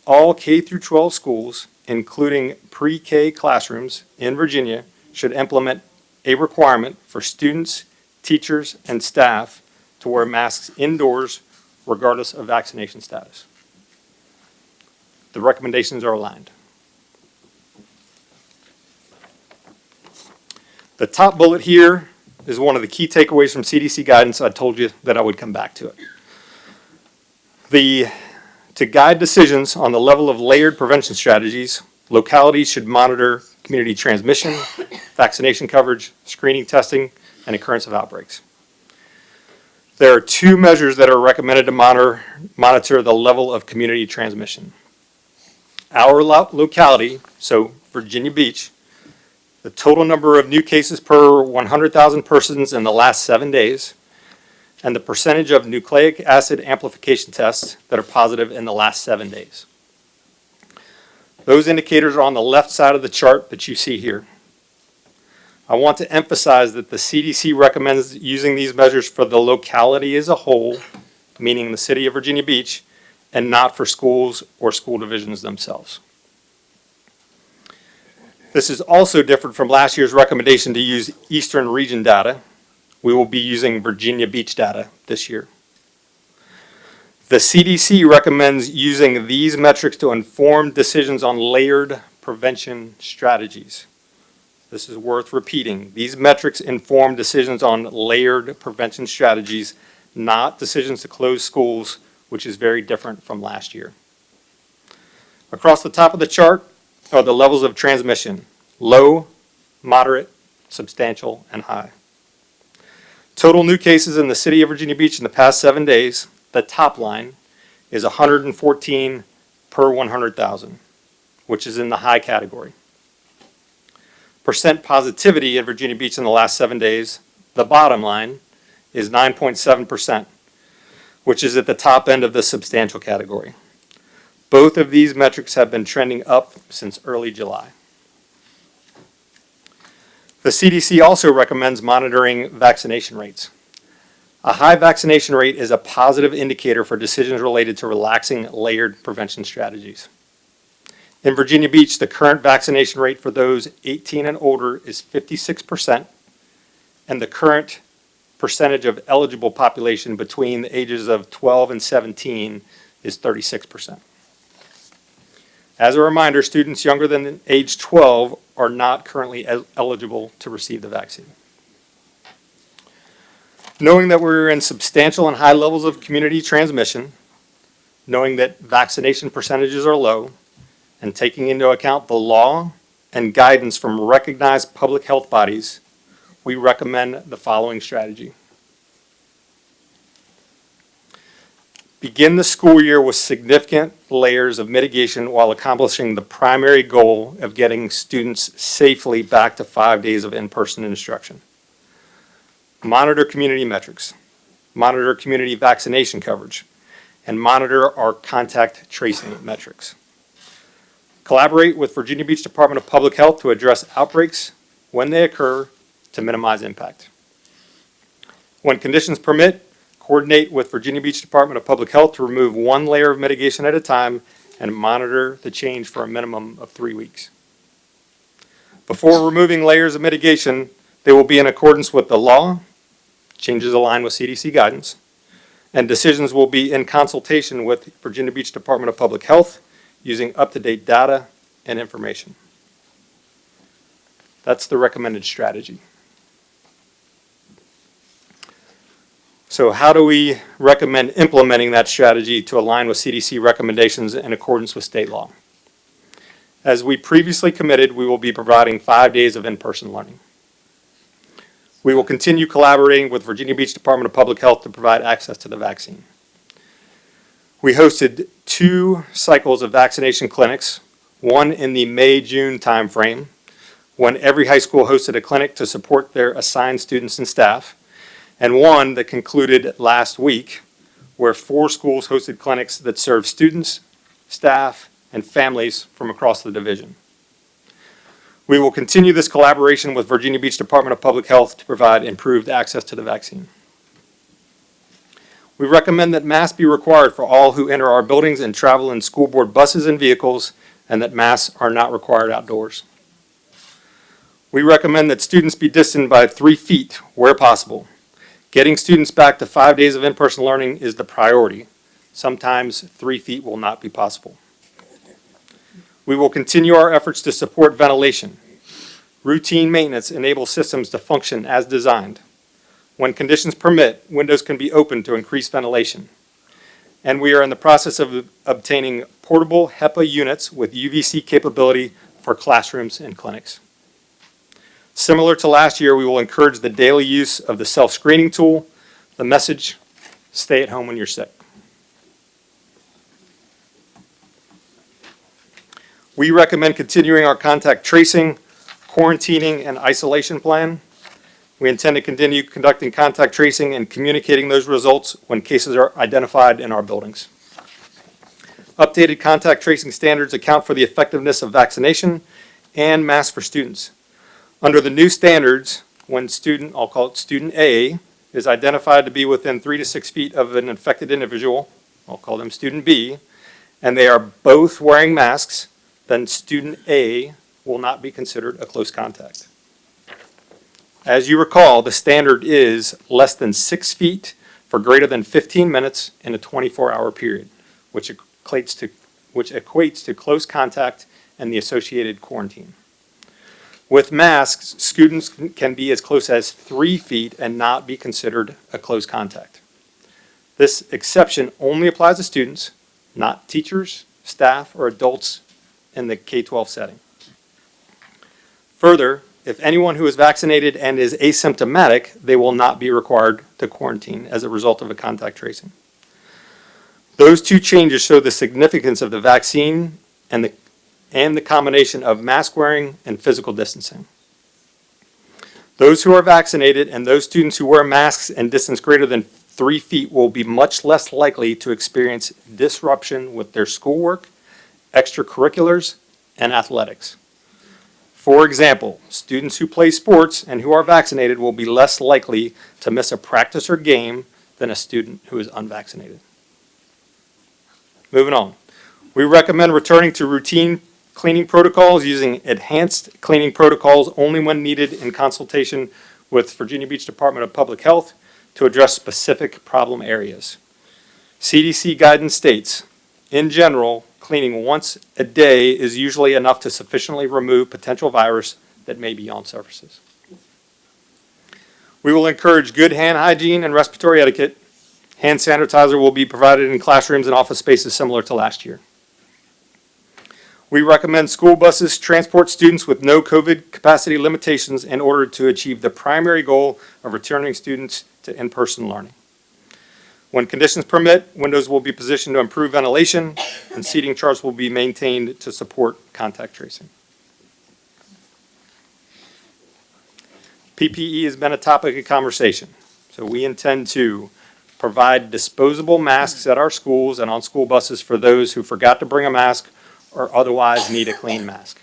All K through 12 schools, including pre-K classrooms in Virginia, should implement a requirement for students, teachers, and staff to wear masks indoors regardless of vaccination status. The recommendations are aligned. The top bullet here is one of the key takeaways from CDC guidance. I told you that I would come back to it. To guide decisions on the level of layered prevention strategies, localities should monitor community transmission, vaccination coverage, screening, testing, and occurrence of outbreaks. There are 2 measures that are recommended to monitor the level of community transmission. Our locality, so Virginia Beach, the total number of new cases per 100,000 persons in the last 7 days, and the percentage of nucleic acid amplification tests that are positive in the last 7 days. Those indicators are on the left side of the chart that you see here. I want to emphasize that the CDC recommends using these measures for the locality as a whole, meaning the city of Virginia Beach, and not for schools or school divisions themselves. This is also different from last year's recommendation to use Eastern Region data. We will be using Virginia Beach data this year. The CDC recommends using these metrics to inform decisions on layered prevention strategies. This is worth repeating. These metrics inform decisions on layered prevention strategies, not decisions to close schools, which is very different from last year. Across the top of the chart are the levels of transmission: low, moderate, substantial, and high. Total new cases in the city of Virginia Beach in the past 7 days, the top line, is 114 per 100,000, which is in the high category. Percent positivity in Virginia Beach in the last 7 days, the bottom line, is 9.7%, which is at the top end of the substantial category. Both of these metrics have been trending up since early July. The CDC also recommends monitoring vaccination rates. A high vaccination rate is a positive indicator for decisions related to relaxing layered prevention strategies. In Virginia Beach, the current vaccination rate for those 18 and older is 56%, and the current percentage of eligible population between the ages of 12 and 17 is 36%. As a reminder, students younger than age 12 are not currently eligible to receive the vaccine. Knowing that we're in substantial and high levels of community transmission, knowing that vaccination percentages are low, and taking into account the law and guidance from recognized public health bodies, we recommend the following strategy. Begin the school year with significant layers of mitigation while accomplishing the primary goal of getting students safely back to 5 days of in-person instruction. Monitor community metrics, monitor community vaccination coverage, and monitor our contact tracing metrics. Collaborate with Virginia Beach Department of Public Health to address outbreaks when they occur to minimize impact. When conditions permit, coordinate with Virginia Beach Department of Public Health to remove one layer of mitigation at a time and monitor the change for a minimum of 3 weeks. Before removing layers of mitigation, they will be in accordance with the law, changes align with CDC guidance, and decisions will be in consultation with Virginia Beach Department of Public Health using up-to-date data and information. That's the recommended strategy. So how do we recommend implementing that strategy to align with CDC recommendations in accordance with state law? As we previously committed, we will be providing 5 days of in-person learning. We will continue collaborating with Virginia Beach Department of Public Health to provide access to the vaccine. We hosted 2 cycles of vaccination clinics, one in the May-June timeframe, when every high school hosted a clinic to support their assigned students and staff, and one that concluded last week, where 4 schools hosted clinics that served students, staff, and families from across the division. We will continue this collaboration with Virginia Beach Department of Public Health to provide improved access to the vaccine. We recommend that masks be required for all who enter our buildings and travel in school board buses and vehicles, and that masks are not required outdoors. We recommend that students be distant by 3 feet where possible. Getting students back to 5 days of in-person learning is the priority. Sometimes 3 feet will not be possible. We will continue our efforts to support ventilation. Routine maintenance enables systems to function as designed. When conditions permit, windows can be opened to increase ventilation. And we are in the process of obtaining portable HEPA units with UVC capability for classrooms and clinics. Similar to last year, we will encourage the daily use of the self-screening tool, the message, stay at home when you're sick. We recommend continuing our contact tracing, quarantining, and isolation plan. We intend to continue conducting contact tracing and communicating those results when cases are identified in our buildings. Updated contact tracing standards account for the effectiveness of vaccination and masks for students. Under the new standards, when student, I'll call it student A, is identified to be within 3 to 6 feet of an infected individual, I'll call them student B, and they are both wearing masks, then student A will not be considered a close contact. As you recall, the standard is less than 6 feet for greater than 15 minutes in a 24-hour period, which equates to close contact and the associated quarantine. With masks, students can be as close as 3 feet and not be considered a close contact. This exception only applies to students, not teachers, staff, or adults in the K-12 setting. Further, if anyone who is vaccinated and is asymptomatic, they will not be required to quarantine as a result of a contact tracing. Those 2 changes show the significance of the vaccine and the combination of mask wearing and physical distancing. Those who are vaccinated and those students who wear masks and distance greater than 3 feet will be much less likely to experience disruption with their schoolwork, extracurriculars, and athletics. For example, students who play sports and who are vaccinated will be less likely to miss a practice or game than a student who is unvaccinated. Moving on. We recommend returning to routine cleaning protocols using enhanced cleaning protocols only when needed in consultation with Virginia Beach Department of Public Health to address specific problem areas. CDC guidance states, in general, cleaning once a day is usually enough to sufficiently remove potential virus that may be on surfaces. We will encourage good hand hygiene and respiratory etiquette. Hand sanitizer will be provided in classrooms and office spaces similar to last year. We recommend school buses transport students with no COVID capacity limitations in order to achieve the primary goal of returning students to in-person learning. When conditions permit, windows will be positioned to improve ventilation, and seating charts will be maintained to support contact tracing. PPE has been a topic of conversation, so we intend to provide disposable masks at our schools and on school buses for those who forgot to bring a mask or otherwise need a clean mask.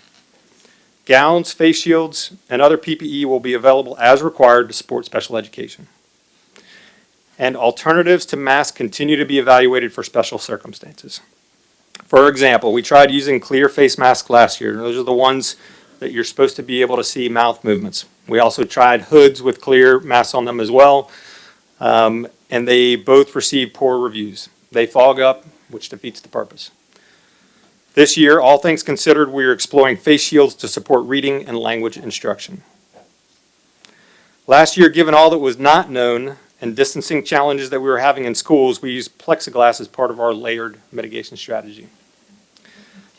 Gowns, face shields, and other PPE will be available as required to support special education. And alternatives to masks continue to be evaluated for special circumstances. For example, we tried using clear face masks last year. Those are the ones that you're supposed to be able to see mouth movements. We also tried hoods with clear masks on them as well, and they both received poor reviews. They fog up, which defeats the purpose. This year, all things considered, we are exploring face shields to support reading and language instruction. Last year, given all that was not known and distancing challenges that we were having in schools, we used plexiglass as part of our layered mitigation strategy.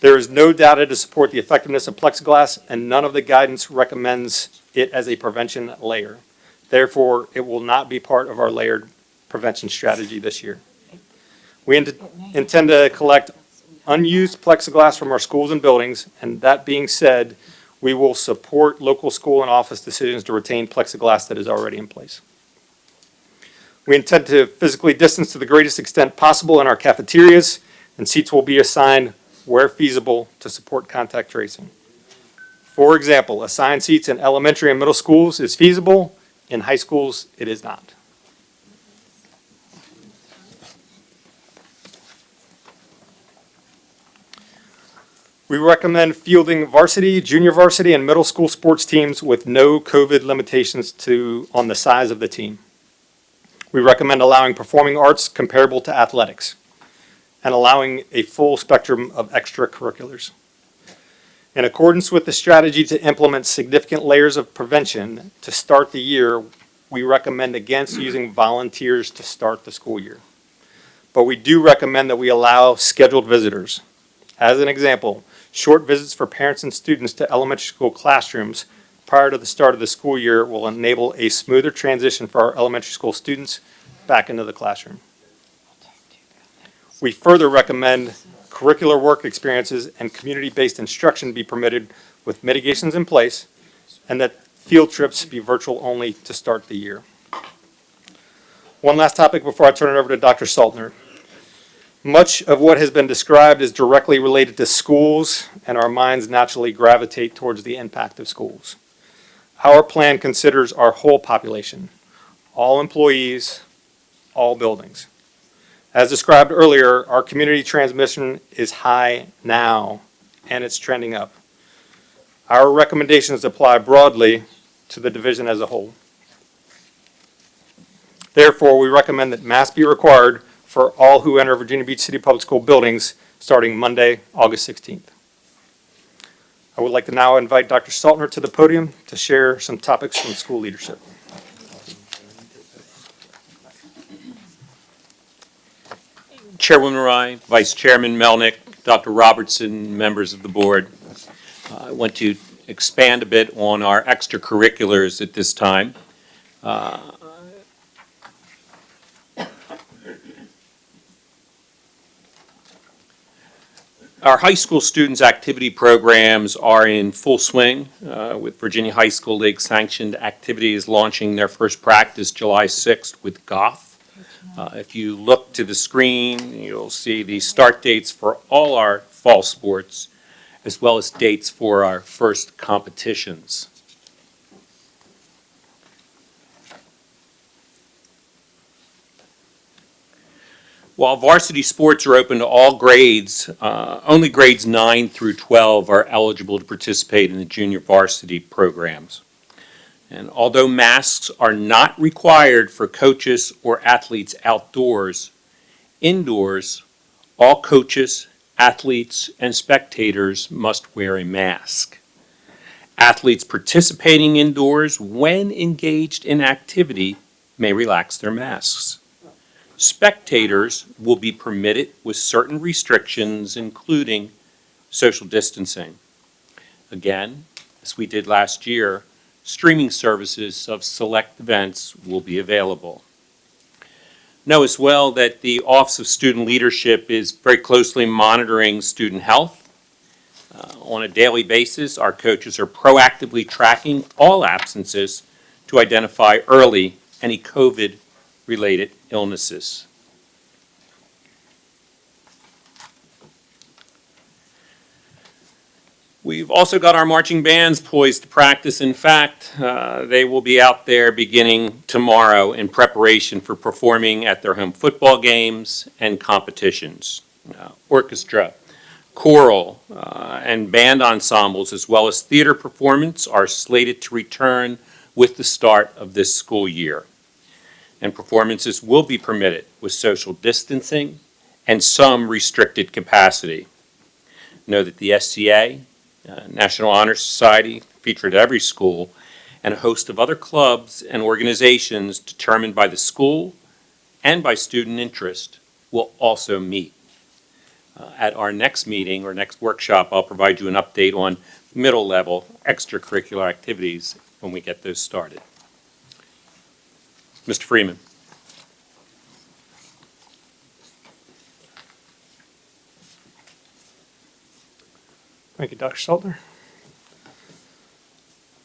There is no data to support the effectiveness of plexiglass, and none of the guidance recommends it as a prevention layer. Therefore, it will not be part of our layered prevention strategy this year. We intend to collect unused plexiglass from our schools and buildings, and that being said, we will support local school and office decisions to retain plexiglass that is already in place. We intend to physically distance to the greatest extent possible in our cafeterias, and seats will be assigned where feasible to support contact tracing. For example, assigned seats in elementary and middle schools is feasible. In high schools, it is not. We recommend fielding varsity, junior varsity, and middle school sports teams with no COVID limitations on the size of the team. We recommend allowing performing arts comparable to athletics and allowing a full spectrum of extracurriculars. In accordance with the strategy to implement significant layers of prevention to start the year, we recommend against using volunteers to start the school year. But we do recommend that we allow scheduled visitors. As an example, short visits for parents and students to elementary school classrooms prior to the start of the school year will enable a smoother transition for our elementary school students back into the classroom. We further recommend curricular work experiences and community-based instruction be permitted with mitigations in place, and that field trips be virtual only to start the year. One last topic before I turn it over to Dr. Saltner. Much of what has been described is directly related to schools, and our minds naturally gravitate towards the impact of schools. Our plan considers our whole population, all employees, all buildings. As described earlier, our community transmission is high now, and it's trending up. Our recommendations apply broadly to the division as a whole. Therefore, we recommend that masks be required for all who enter Virginia Beach City Public School buildings starting Monday, August 16th. I would like to now invite Dr. Saltner to the podium to share some topics from school leadership. Chairwoman Rye, Vice Chairman Melnick, Dr. Robertson, members of the board. I want to expand a bit on our extracurriculars at this time. Our high school students' activity programs are in full swing, with Virginia High School League sanctioned activities launching their first practice July 6th with golf. If you look to the screen, you'll see the start dates for all our fall sports, as well as dates for our first competitions. While varsity sports are open to all grades, only grades 9 through 12 are eligible to participate in the junior varsity programs. And although masks are not required for coaches or athletes outdoors, indoors, all coaches, athletes, and spectators must wear a mask. Athletes participating indoors when engaged in activity may relax their masks. Spectators will be permitted with certain restrictions, including social distancing. Again, as we did last year, streaming services of select events will be available. Know as well that the Office of Student Leadership is very closely monitoring student health. On a daily basis, our coaches are proactively tracking all absences to identify early any COVID-related illnesses. We've also got our marching bands poised to practice. In fact, they will be out there beginning tomorrow in preparation for performing at their home football games and competitions. Orchestra, choral, and band ensembles, as well as theater performance, are slated to return with the start of this school year. And performances will be permitted with social distancing and some restricted capacity. Know that the SCA, National Honor Society, featured at every school, and a host of other clubs and organizations determined by the school and by student interest will also meet. At our next meeting or next workshop, I'll provide you an update on middle level extracurricular activities when we get those started. Mr. Freeman. Thank you, Dr. Saltner.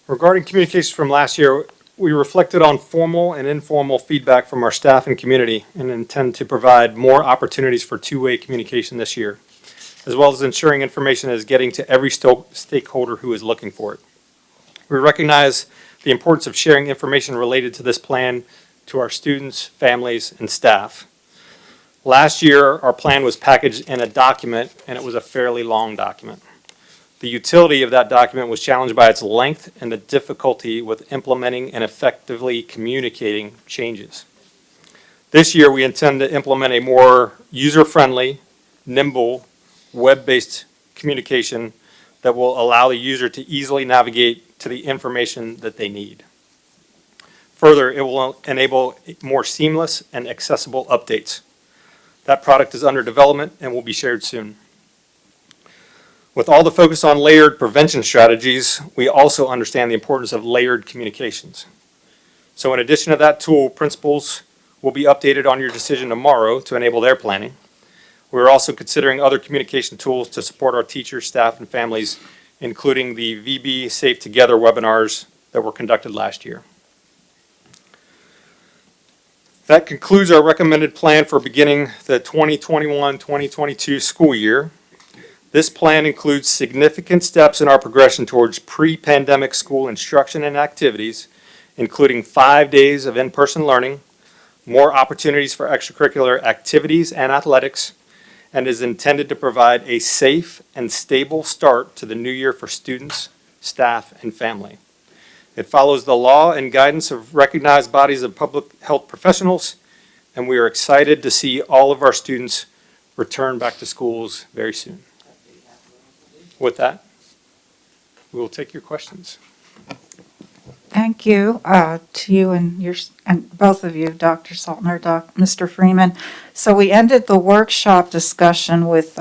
Regarding communications from last year, we reflected on formal and informal feedback from our staff and community and intend to provide more opportunities for two-way communication this year, as well as ensuring information is getting to every stakeholder who is looking for it. We recognize the importance of sharing information related to this plan to our students, families, and staff. Last year, our plan was packaged in a document, and it was a fairly long document. The utility of that document was challenged by its length and the difficulty with implementing and effectively communicating changes. This year, we intend to implement a more user-friendly, nimble, web-based communication that will allow the user to easily navigate to the information that they need. Further, it will enable more seamless and accessible updates. That product is under development and will be shared soon. With all the focus on layered prevention strategies, we also understand the importance of layered communications. So in addition to that tool, principals will be updated on your decision tomorrow to enable their planning. We're also considering other communication tools to support our teachers, staff, and families, including the VB Safe Together webinars that were conducted last year. That concludes our recommended plan for beginning the 2021-2022 school year. This plan includes significant steps in our progression towards pre-pandemic school instruction and activities, including 5 days of in-person learning, more opportunities for extracurricular activities and athletics, and is intended to provide a safe and stable start to the new year for students, staff, and family. It follows the law and guidance of recognized bodies of public health professionals, and we are excited to see all of our students return back to schools very soon. With that, we will take your questions. Thank you to you and both of you, Dr. Saltner, Mr. Freeman. So we ended the workshop discussion with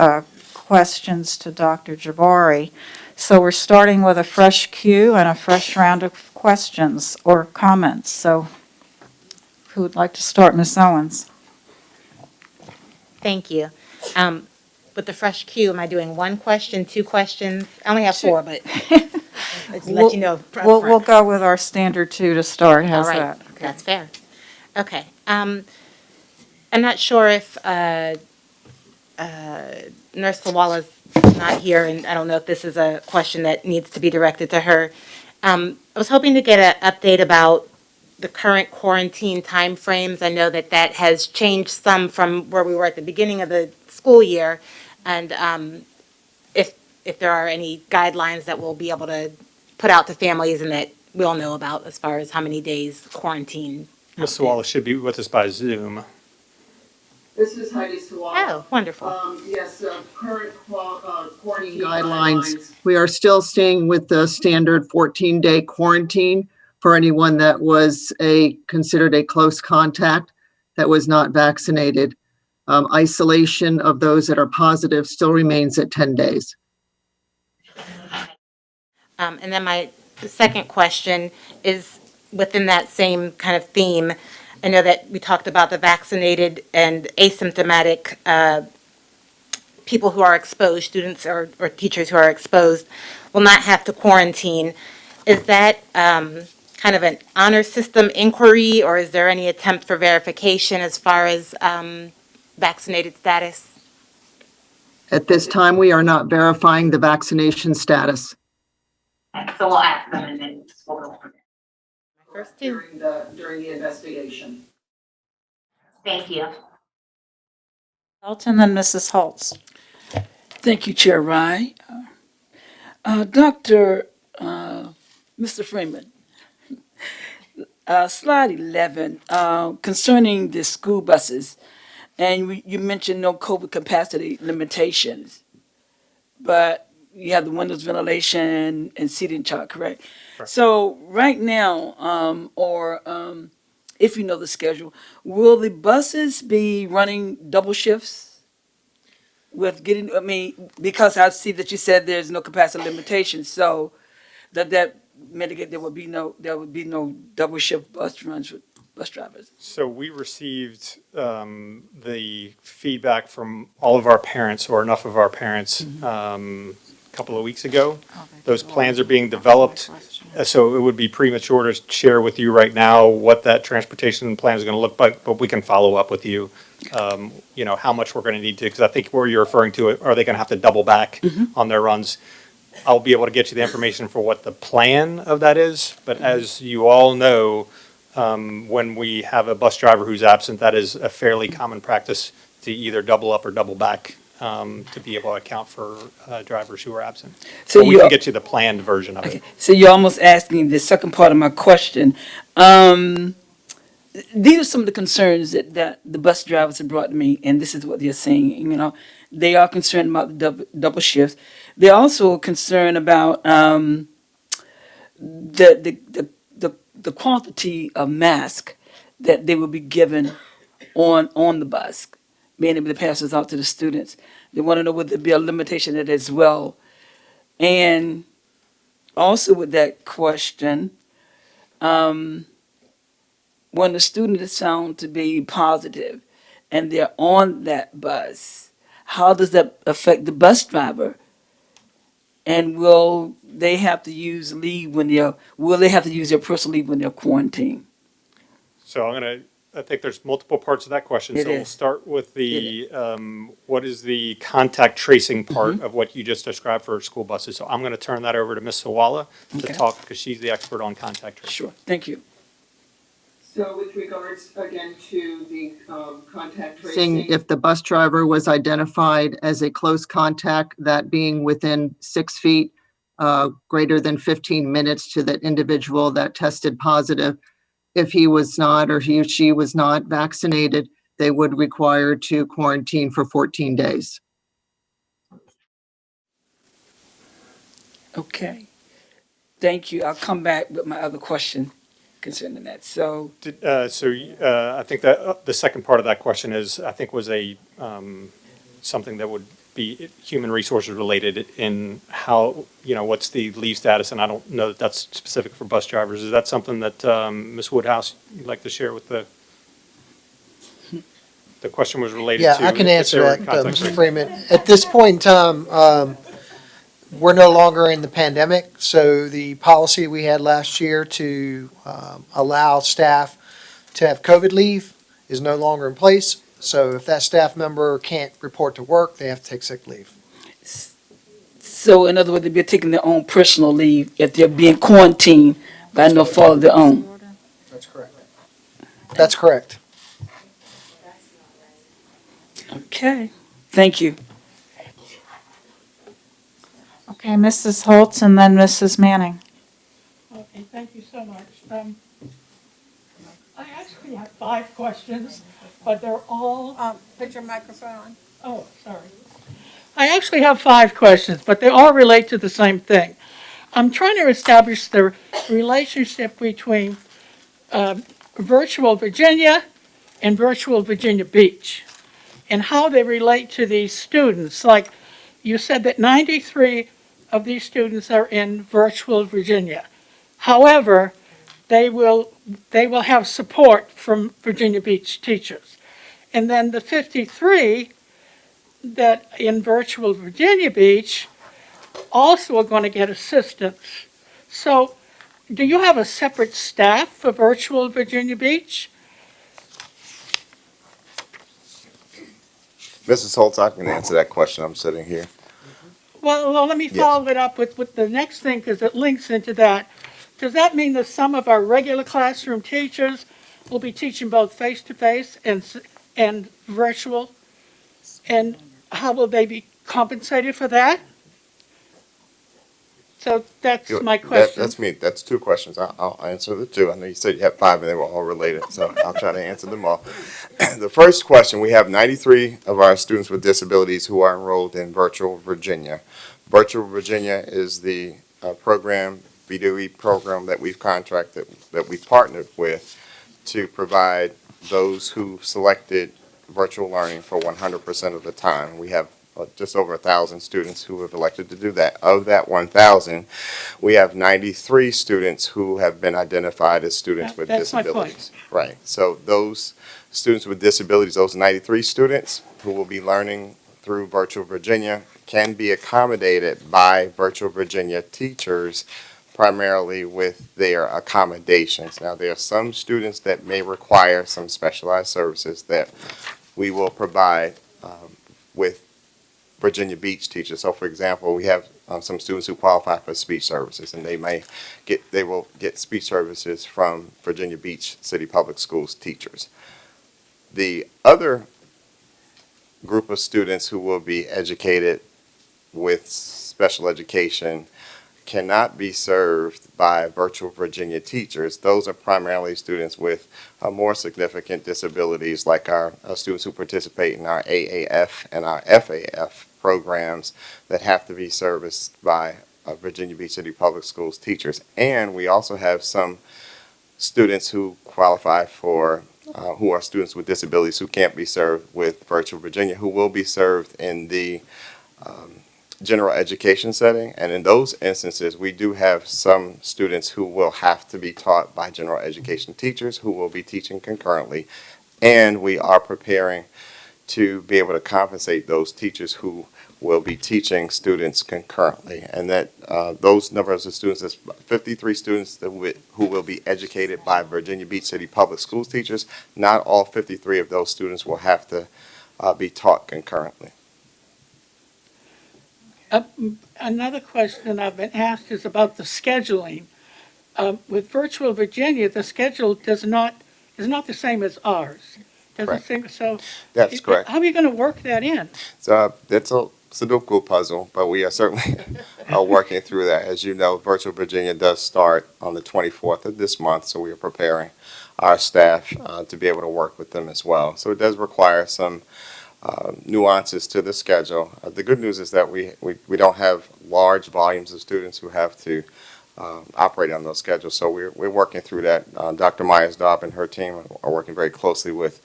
questions to Dr. Jabari. So we're starting with a fresh queue and a fresh round of questions or comments. So who would like to start? Ms. Owens? Thank you. With the fresh queue, am I doing one question, two questions? I only have four, but let's let you know. We'll go with our standard two to start. How's All right, that? Okay. that's fair. Okay. I'm not sure if Nurse Sawala's not here, and I don't know if this is a question that needs to be directed to her. I was hoping to get an update about the current quarantine timeframes. I know that that has changed some from where we were at the beginning of the school year, and if there are any guidelines that we'll be able to put out to families and that we all know about as far as how many days quarantine? Ms. Wallace should be with us by Zoom. This is Heidi Sawala. Oh, wonderful. Yes, current quarantine guidelines. We are still staying with the standard 14-day quarantine for anyone that was considered a close contact that was not vaccinated. Isolation of those that are positive still remains at 10 days. And then my second question is within that same kind of theme. I know that we talked about the vaccinated and asymptomatic people who are exposed, students or teachers who are exposed, will not have to quarantine. Is that kind of an honor system inquiry, or is there any attempt for verification as far as vaccinated status? At this time, we are not verifying the vaccination status. So we'll ask them and then we'll go from there. First two. During the investigation. Thank you. Elton and Mrs. Holtz. Thank you, Chair Rye. Dr. Mr. Freeman, slide 11, concerning the school buses, and you mentioned no COVID capacity limitations, but you have the windows ventilation and seating chart, correct? So right now, if you know the schedule, will the buses be running double shifts with getting, because I see that you said there's no capacity limitation, so that mitigate, there would be no double shift bus runs with bus drivers? So we received the feedback from all of our parents, or enough of our parents, a couple of weeks ago. Those plans are being developed, so it would be premature to share with you right now what that transportation plan is going to look like, but we can follow up with you, how much we're going to need to, because I think where you're referring to it, are they going to have to double back on their runs? I'll be able to get you the information for what the plan of that is, but as you all know, when we have a bus driver who's absent, that is a fairly common practice to either double up or double back to be able to account for drivers who are absent. So we can get you the planned version of it. So you're almost asking the second part of my question. These are some of the concerns that the bus drivers have brought to me, and this is what they're saying. They are concerned about the double shifts. They're also concerned about the quantity of masks that they will be given on the bus, being able to pass this out to the students. They want to know would there be a limitation of that as well. And also with that question, when the student is found to be positive and they're on that bus, how does that affect the bus driver? And will they have to use leave will they have to use their personal leave when they're quarantined? So I think there's multiple parts of that question. It So we'll is. start with the, what is the contact tracing part of what you just described for school buses? So I'm going to turn that over to Ms. Sawala to Okay. talk, because she's the expert on contact tracing. Sure, thank you. So with regards, again, to the contact tracing, if the bus driver was identified as a close contact, that being within 6 feet, greater than 15 minutes to that individual that tested positive, if he was not, or he or she was not vaccinated, they would require to quarantine for 14 days. Okay, thank you. I'll come back with my other question concerning that. So, I think that the second part of that question was something that would be human resources related in how, what's the leave status, and I don't know that that's specific for bus drivers. Is that something that Ms. Woodhouse, you'd like to share with the question was related to? Yeah, I can if answer there were that, contact Mr. tracing? Freeman. At this point in time, we're no longer in the pandemic, so the policy we had last year to allow staff to have COVID leave is no longer in place. So if that staff member can't report to work, they have to take sick leave. so in other words, they'd be taking their own personal leave if they're being quarantined by no fault of their own. That's correct. That's correct. Okay, thank you. Okay, Mrs. Holtz and then Mrs. Manning. Okay, thank you so much. I actually have 5 questions, but they're all, Put your microphone on. oh, sorry. I actually have 5 questions, but they all relate to the same thing. I'm trying to establish the relationship between Virtual Virginia and Virtual Virginia Beach and how they relate to these students. Like you said that 93 of these students are in Virtual Virginia. However, they will have support from Virginia Beach teachers. And then the 53 that in Virtual Virginia Beach also are going to get assistance. So do you have a separate staff for Virtual Virginia Beach? Mrs. Holtz, I can answer that question. I'm sitting here. Well, let me follow it up with the next thing because it links into that. Does that mean that some of our regular classroom teachers will be teaching both face-to-face and virtual? And how will they be compensated for that? So that's my question. That's me. That's 2 questions. I'll answer the 2. I know you said you had 5 and they were all related, so I'll try to answer them all. The first question, we have 93 of our students with disabilities who are enrolled in Virtual Virginia. Virtual Virginia is the program, VDOE program that we've contracted, that we've partnered with to provide those who selected virtual learning for 100% of the time. We have just over 1,000 students who have elected to do that. Of that 1,000, we have 93 students who have been identified as students with That's my disabilities. point. Right. So those students with disabilities, those 93 students who will be learning through Virtual Virginia can be accommodated by Virtual Virginia teachers primarily with their accommodations. Now, there are some students that may require some specialized services that we will provide with Virginia Beach teachers. So, for example, we have some students who qualify for speech services, and they will get speech services from Virginia Beach City Public Schools teachers. The other group of students who will be educated with special education cannot be served by Virtual Virginia teachers. Those are primarily students with more significant disabilities, like our students who participate in our AAF and our FAF programs that have to be serviced by Virginia Beach City Public Schools teachers. And we also have some students who qualify for, who are students with disabilities who can't be served with Virtual Virginia, who will be served in the general education setting. And in those instances, we do have some students who will have to be taught by general education teachers who will be teaching concurrently. And we are preparing to be able to compensate those teachers who will be teaching students concurrently. And that those numbers of students, is 53 students who will be educated by Virginia Beach City Public Schools teachers. Not all 53 of those students will have to be taught concurrently. Another question I've been asked is about the scheduling. With Virtual Virginia, the schedule is not the same as ours. Doesn't seem so. That's correct. How are you going to work that in? So it's a Sudoku puzzle, but we are certainly working through that. As you know, Virtual Virginia does start on the 24th of this month, so we are preparing our staff to be able to work with them as well. So it does require some nuances to the schedule. The good news is that we don't have large volumes of students who have to operate on those schedules. So we're working through that. Dr. Myers-Dobb and her team are working very closely with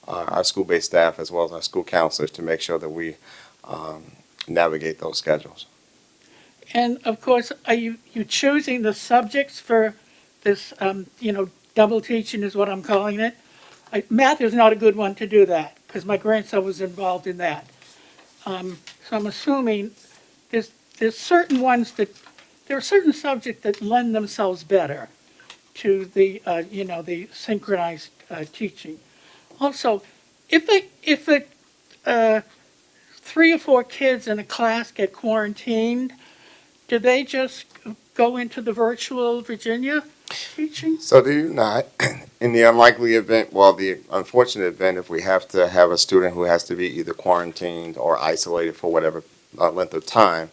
our school-based staff as well as our school counselors to make sure that we navigate those schedules. And of course, are you choosing the subjects for this, double teaching is what I'm calling it? Math is not a good one to do that because my grandson was involved in that. So I'm assuming there's certain ones there are certain subjects that lend themselves better to the, the synchronized teaching. Also, if 3 or 4 kids in a class get quarantined, do they just go into the Virtual Virginia teaching? So do you not, in the unlikely event, the unfortunate event, if we have to have a student who has to be either quarantined or isolated for whatever length of time.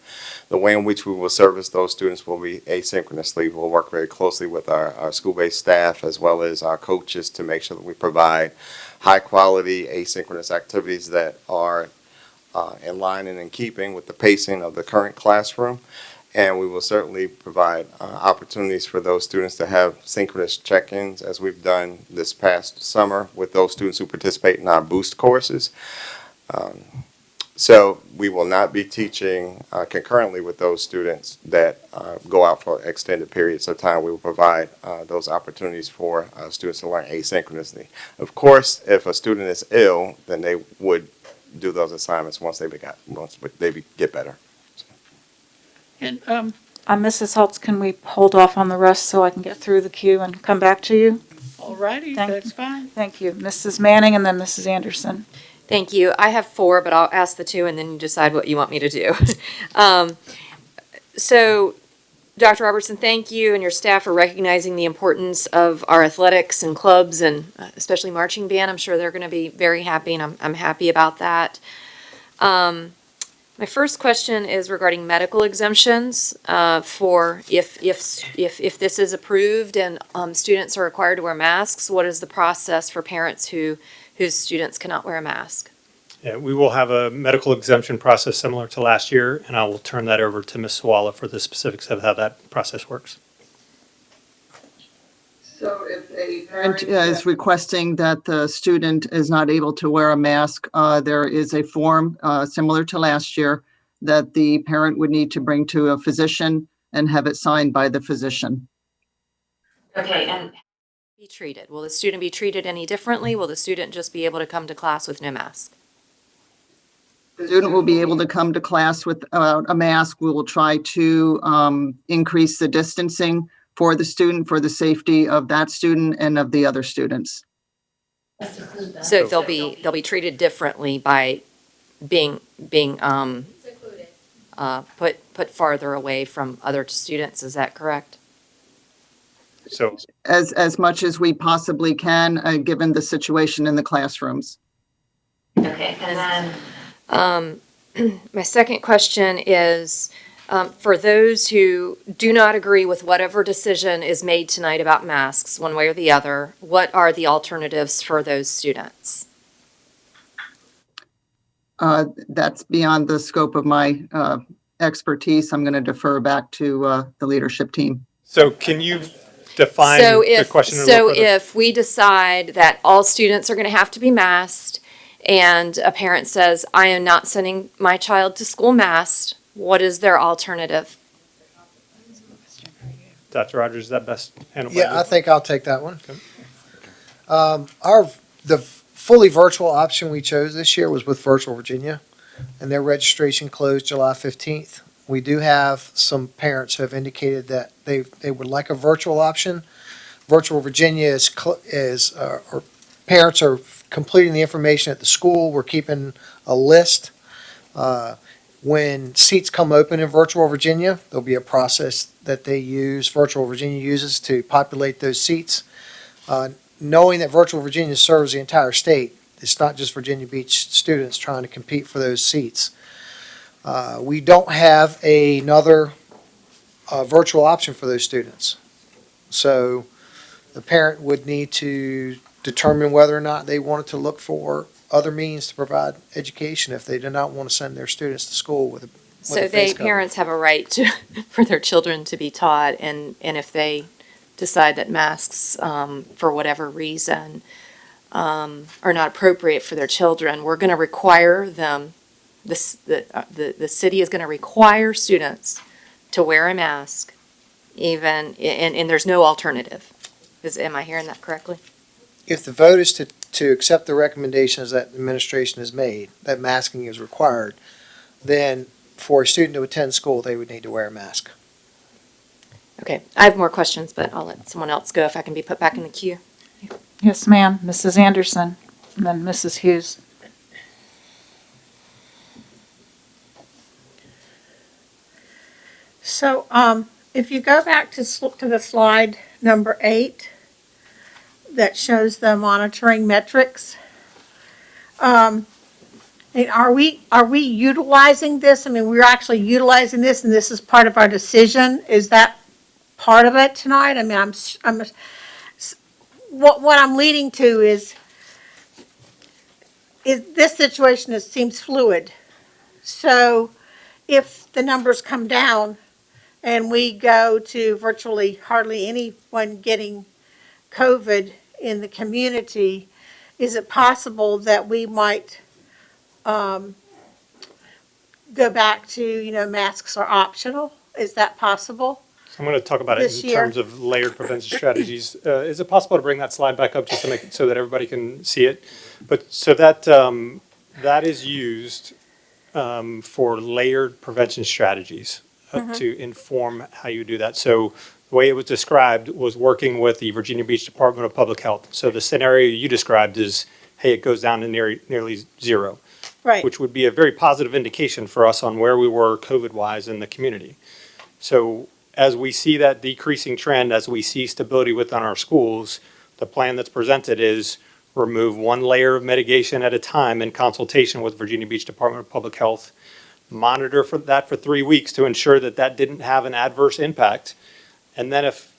The way in which we will service those students will be asynchronously. We'll work very closely with our school-based staff as well as our coaches to make sure that we provide high-quality asynchronous activities that are in line and in keeping with the pacing of the current classroom. And we will certainly provide opportunities for those students to have synchronous check-ins, as we've done this past summer with those students who participate in our boost courses. So we will not be teaching concurrently with those students that go out for extended periods of time. We will provide those opportunities for students to learn asynchronously. Of course, if a student is ill, then they would do those assignments once they get better. And, Mrs. Holtz, can we hold off on the rest so I can get through the queue and come back to you? all righty, Thank- that's fine. Thank you. Mrs. Manning and then Mrs. Anderson. Thank you. I have 4, but I'll ask the 2 and then you decide what you want me to do. So, Dr. Robertson, thank you and your staff for recognizing the importance of our athletics and clubs and especially marching band. I'm sure they're going to be very happy and I'm happy about that. My first question is regarding medical exemptions for if this is approved and students are required to wear masks, what is the process for parents whose students cannot wear a mask? Yeah, we will have a medical exemption process similar to last year, and I will turn that over to Ms. Sawala for the specifics of how that process works. So if a parent is requesting that the student is not able to wear a mask, there is a form similar to last year that the parent would need to bring to a physician and have it signed by the physician. Okay, and be treated. Will the student be treated any differently? Will the student just be able to come to class with no mask? The student will be able to come to class without a mask. We will try to increase the distancing for the student, for the safety of that student and of the other students. So they'll be treated differently by being put farther away from other students. Is that correct? So As much as we possibly can, given the situation in the classrooms. Okay, and then my second question is for those who do not agree with whatever decision is made tonight about masks, one way or the other, what are the alternatives for those students? That's beyond the scope of my expertise. I'm going to defer back to the leadership team. So can you define the question a little So further? if we decide that all students are going to have to be masked and a parent says, I am not sending my child to school masked, what is their alternative? Dr. Rogers, is that best handled by Yeah, you? I think I'll take that one. The fully virtual option we chose this year was with Virtual Virginia, and their registration closed July 15th. We do have some parents who have indicated that they would like a virtual option. Virtual Virginia or parents are completing the information at the school. We're keeping a list. When seats come open in Virtual Virginia, there'll be a process that Virtual Virginia uses to populate those seats. Knowing that Virtual Virginia serves the entire state, it's not just Virginia Beach students trying to compete for those seats. We don't have another virtual option for those students. So the parent would need to determine whether or not they wanted to look for other means to provide education if they do not want to send their students to school with a So face cover. parents have a right to, for their children to be taught, and if they decide that masks, for whatever reason, are not appropriate for their children, we're going to require them, the city is going to require students to wear a mask, even, and there's no alternative. Am I hearing that correctly? If the vote is to accept the recommendations that the administration has made, that masking is required, then for a student to attend school, they would need to wear a mask. Okay, I have more questions, but I'll let someone else go if I can be put back in the queue. Yes, ma'am. Mrs. Anderson and then Mrs. Hughes. So, if you go back to the slide number 8, that shows the monitoring metrics. And are we utilizing this? I mean, we're actually utilizing this and this is part of our decision. Is that part of it tonight? I mean, what I'm leading to is this situation seems fluid. So if the numbers come down and we go to virtually hardly anyone getting COVID in the community, is it possible that we might go back to, masks are optional? Is that possible? I'm going to talk about it This in year. terms of layered prevention strategies. Is it possible to bring that slide back up just to make it so that everybody can see it? But so that that is used for layered prevention strategies to inform how you do that. So the way it was described was working with the Virginia Beach Department of Public Health. So the scenario you described is, hey, it goes down to nearly zero, Right. which would be a very positive indication for us on where we were COVID-wise in the community. So as we see that decreasing trend, as we see stability within our schools, the plan that's presented is remove one layer of mitigation at a time in consultation with Virginia Beach Department of Public Health, monitor for that for 3 weeks to ensure that that didn't have an adverse impact. And then if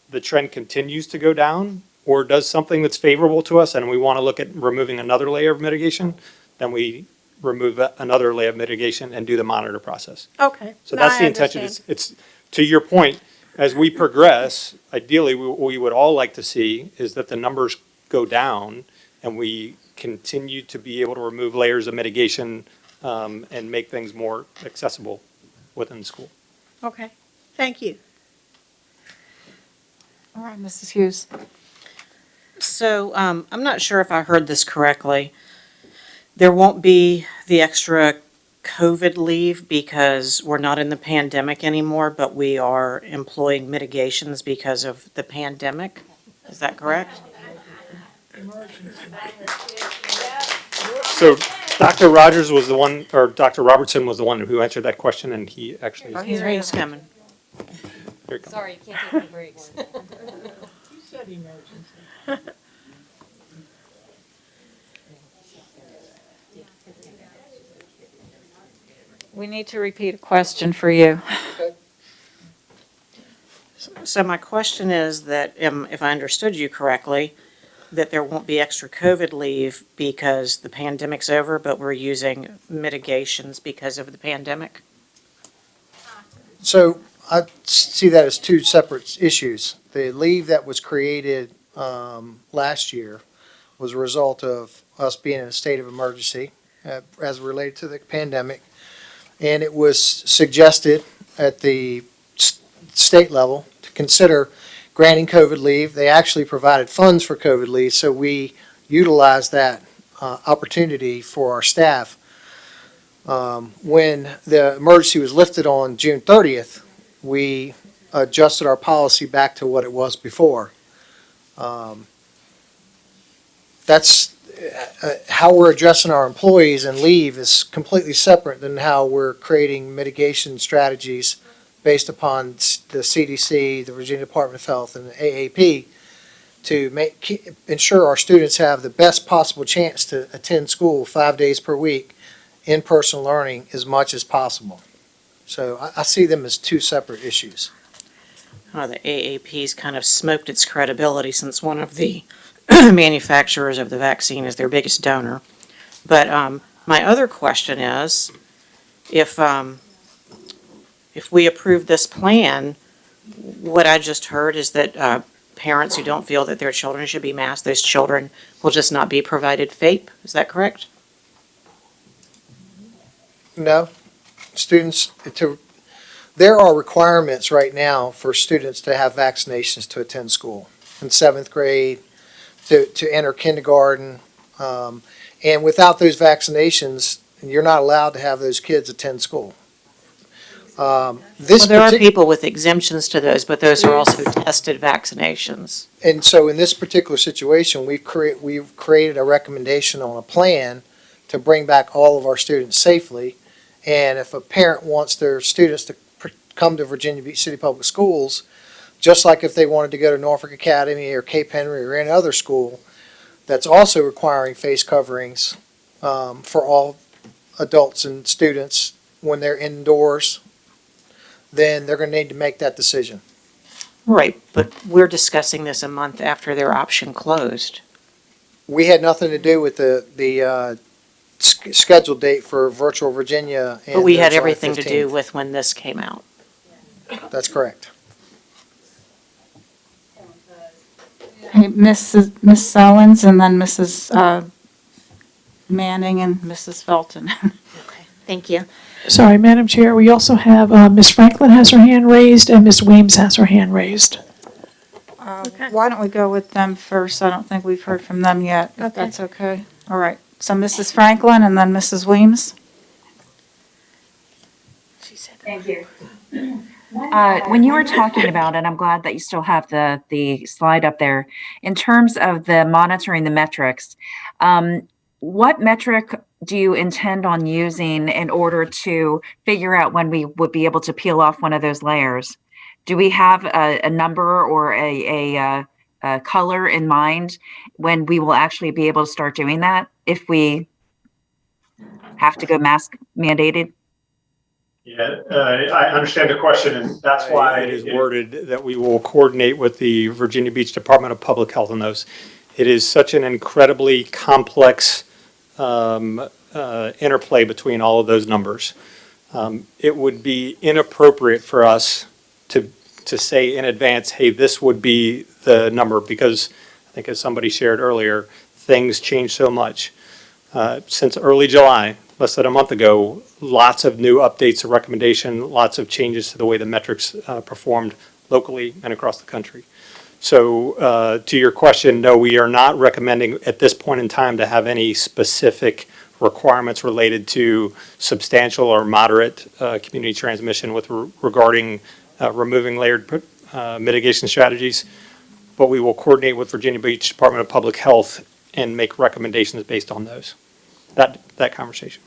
the trend continues to go down or does something that's favorable to us and we want to look at removing another layer of mitigation, then we remove another layer of mitigation and do the monitor process. Okay. So Now that's the I intention. understand. It's to your point, as we progress, ideally, what we would all like to see is that the numbers go down and we continue to be able to remove layers of mitigation and make things more accessible within the school. Okay, thank you. All right, Mrs. Hughes. So, I'm not sure if I heard this correctly. There won't be the extra COVID leave because we're not in the pandemic anymore, but we are employing mitigations because of the pandemic. Is that correct? So Dr. Rogers was the one, or Dr. Robertson was the one who answered that question, and he actually. Oh, he's coming. Here it comes. Sorry, you can't take any breaks. You said emergency. We need to repeat a question for you. So my question is that, if I understood you correctly, that there won't be extra COVID leave because the pandemic's over, but we're using mitigations because of the pandemic? So I see that as two separate issues. The leave that was created last year was a result of us being in a state of emergency as related to the pandemic. And it was suggested at the state level to consider granting COVID leave. They actually provided funds for COVID leave, so we utilized that opportunity for our staff. When the emergency was lifted on June 30th, we adjusted our policy back to what it was before. That's how we're addressing our employees and leave is completely separate than how we're creating mitigation strategies based upon the CDC, the Virginia Department of Health, and the AAP to ensure our students have the best possible chance to attend school 5 days per week, in-person learning as much as possible. So I see them as two separate issues. The AAP's kind of smoked its credibility since one of the manufacturers of the vaccine is their biggest donor. But my other question is, if we approve this plan, what I just heard is that parents who don't feel that their children should be masked, those children will just not be provided FAPE. Is that correct? No, students, there are requirements right now for students to have vaccinations to attend school. In 7th grade, to enter kindergarten, and without those vaccinations, you're not allowed to have those kids attend school. Well, there are people with exemptions to those, but those are also tested vaccinations. And so in this particular situation, we've created a recommendation on a plan to bring back all of our students safely. And if a parent wants their students to come to Virginia Beach City Public Schools, just like if they wanted to go to Norfolk Academy or Cape Henry or any other school that's also requiring face coverings for all adults and students when they're indoors, then they're going to need to make that decision. Right, but we're discussing this a month after their option closed. We had nothing to do with the scheduled date for Virtual Virginia. But we had July everything to 15th. do with when this came out. That's correct. Hey, Miss Owens and then Mrs. Manning and Mrs. Felton. Thank you. Sorry, Madam Chair, we also have Ms. Franklin has her hand raised and Ms. Weems has her hand raised. Why don't we go with them first? I don't think we've heard from them yet, if Okay. that's okay. All right, so Mrs. Franklin and then Mrs. Weems. Thank you. When you were talking about, and I'm glad that you still have the slide up there, in terms of the monitoring the metrics, what metric do you intend on using in order to figure out when we would be able to peel off one of those layers? Do we have a number or a color in mind when we will actually be able to start doing that if we have to go mask mandated? Yeah, I understand the question, and that's why it is worded that we will coordinate with the Virginia Beach Department of Public Health on those. It is such an incredibly complex interplay between all of those numbers. It would be inappropriate for us to say in advance, hey, this would be the number, because I think as somebody shared earlier, things change so much. Since early July, less than a month ago, lots of new updates, a recommendation, lots of changes to the way the metrics performed locally and across the country. So to your question, no, we are not recommending at this point in time to have any specific requirements related to substantial or moderate community transmission with regarding removing layered mitigation strategies. But we will coordinate with Virginia Beach Department of Public Health and make recommendations based on those, that conversation.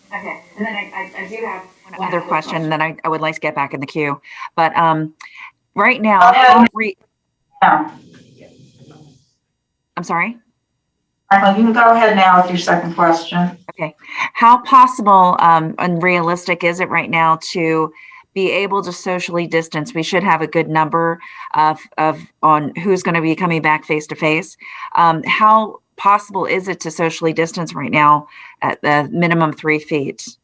Okay, and then I do have one other question, and then I would like to get back in the queue. But right now, I'm sorry? You can go ahead now with your second question. Okay. How possible and realistic is it right now to be able to socially distance? We should have a good number of on who's going to be coming back face to face. How possible is it to socially distance right now at the minimum 3 feet?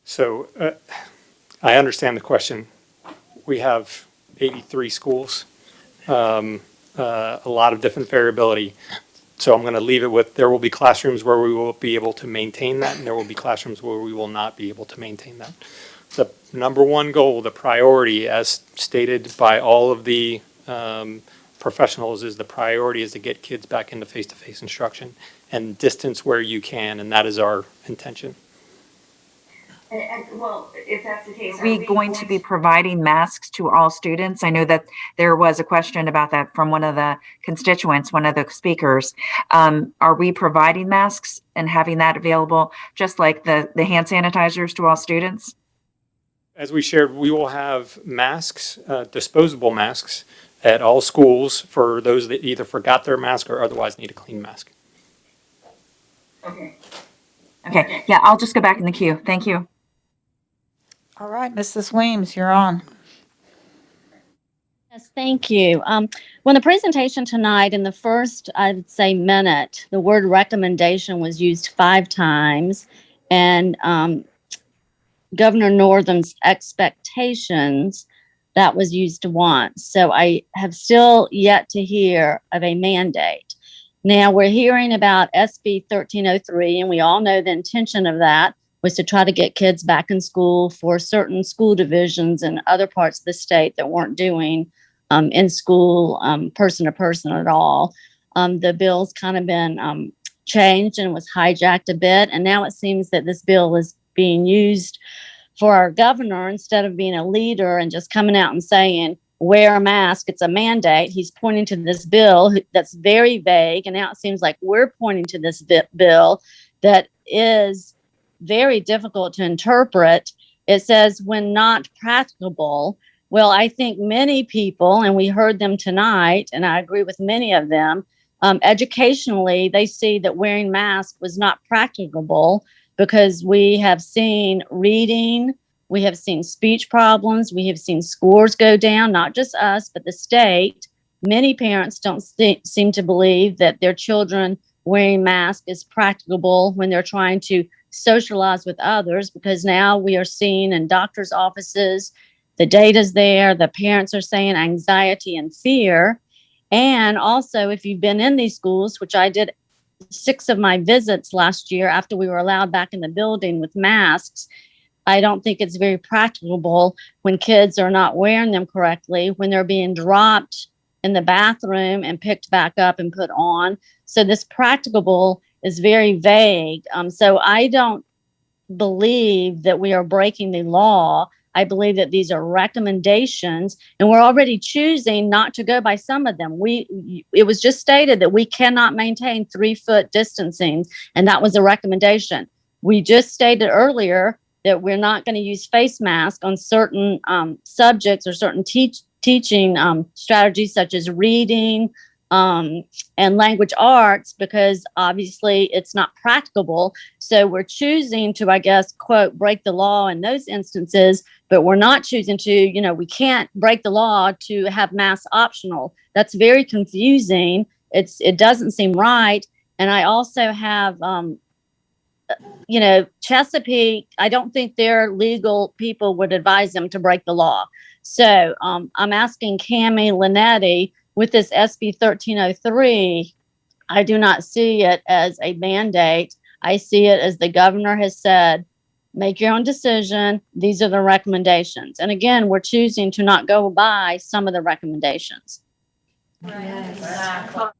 So I understand the question. We have 83 schools, a lot of different variability. So I'm going to leave it with, there will be classrooms where we will be able to maintain that, and there will be classrooms where we will not be able to maintain that. The number one goal, the priority, as stated by all of the professionals, is the priority is to get kids back into face-to-face instruction and distance where you can, and that is our intention. Well, if that's the case, are we going to be providing masks to all students? I know that there was a question about that from one of the constituents, one of the speakers. Are we providing masks and having that available, just like the hand sanitizers to all students? As we shared, we will have masks, disposable masks, at all schools for those that either forgot their mask or otherwise need a clean mask. Okay. Okay, yeah, I'll just go back in the queue. Thank you. All right, Mrs. Weems, you're on. Yes, thank you. Well, the presentation tonight, in the first, I'd say, minute, the word recommendation was used 5 times, and Governor Northam's expectations, that was used once. So I have still yet to hear of a mandate. Now, we're hearing about SB 1303, and we all know the intention of that was to try to get kids back in school for certain school divisions in other parts of the state that weren't doing in school person to person at all. The bill's kind of been changed and was hijacked a bit, and now it seems that this bill is being used for our governor instead of being a leader and just coming out and saying, wear a mask, it's a mandate. He's pointing to this bill that's very vague, and now it seems like we're pointing to this bill that is very difficult to interpret. It says, when not practicable. Well, I think many people, and we heard them tonight, and I agree with many of them, Educationally, they see that wearing masks was not practicable because we have seen reading, we have seen speech problems, we have seen scores go down, not just us, but the state. Many parents don't seem to believe that their children wearing masks is practicable when they're trying to socialize with others, because now we are seeing in doctors' offices, the data's there, the parents are saying anxiety and fear. And also, if you've been in these schools, which I did 6 of my visits last year after we were allowed back in the building with masks, I don't think it's very practicable when kids are not wearing them correctly, when they're being dropped in the bathroom and picked back up and put on. So this practicable is very vague. So I don't believe that we are breaking the law. I believe that these are recommendations, and we're already choosing not to go by some of them. It was just stated that we cannot maintain 3-foot distancing, and that was a recommendation. We just stated earlier that we're not going to use face masks on certain subjects or certain teaching strategies such as reading and language arts, because obviously it's not practicable. So we're choosing to, I guess, quote, break the law in those instances, but we're not choosing to, we can't break the law to have masks optional. That's very confusing. It doesn't seem right. And I also have, Chesapeake, I don't think their legal people would advise them to break the law. So I'm asking Cammie Linetti, with this SB 1303, I do not see it as a mandate. I see it as the governor has said, make your own decision. These are the recommendations. And again, we're choosing to not go by some of the recommendations. Linetti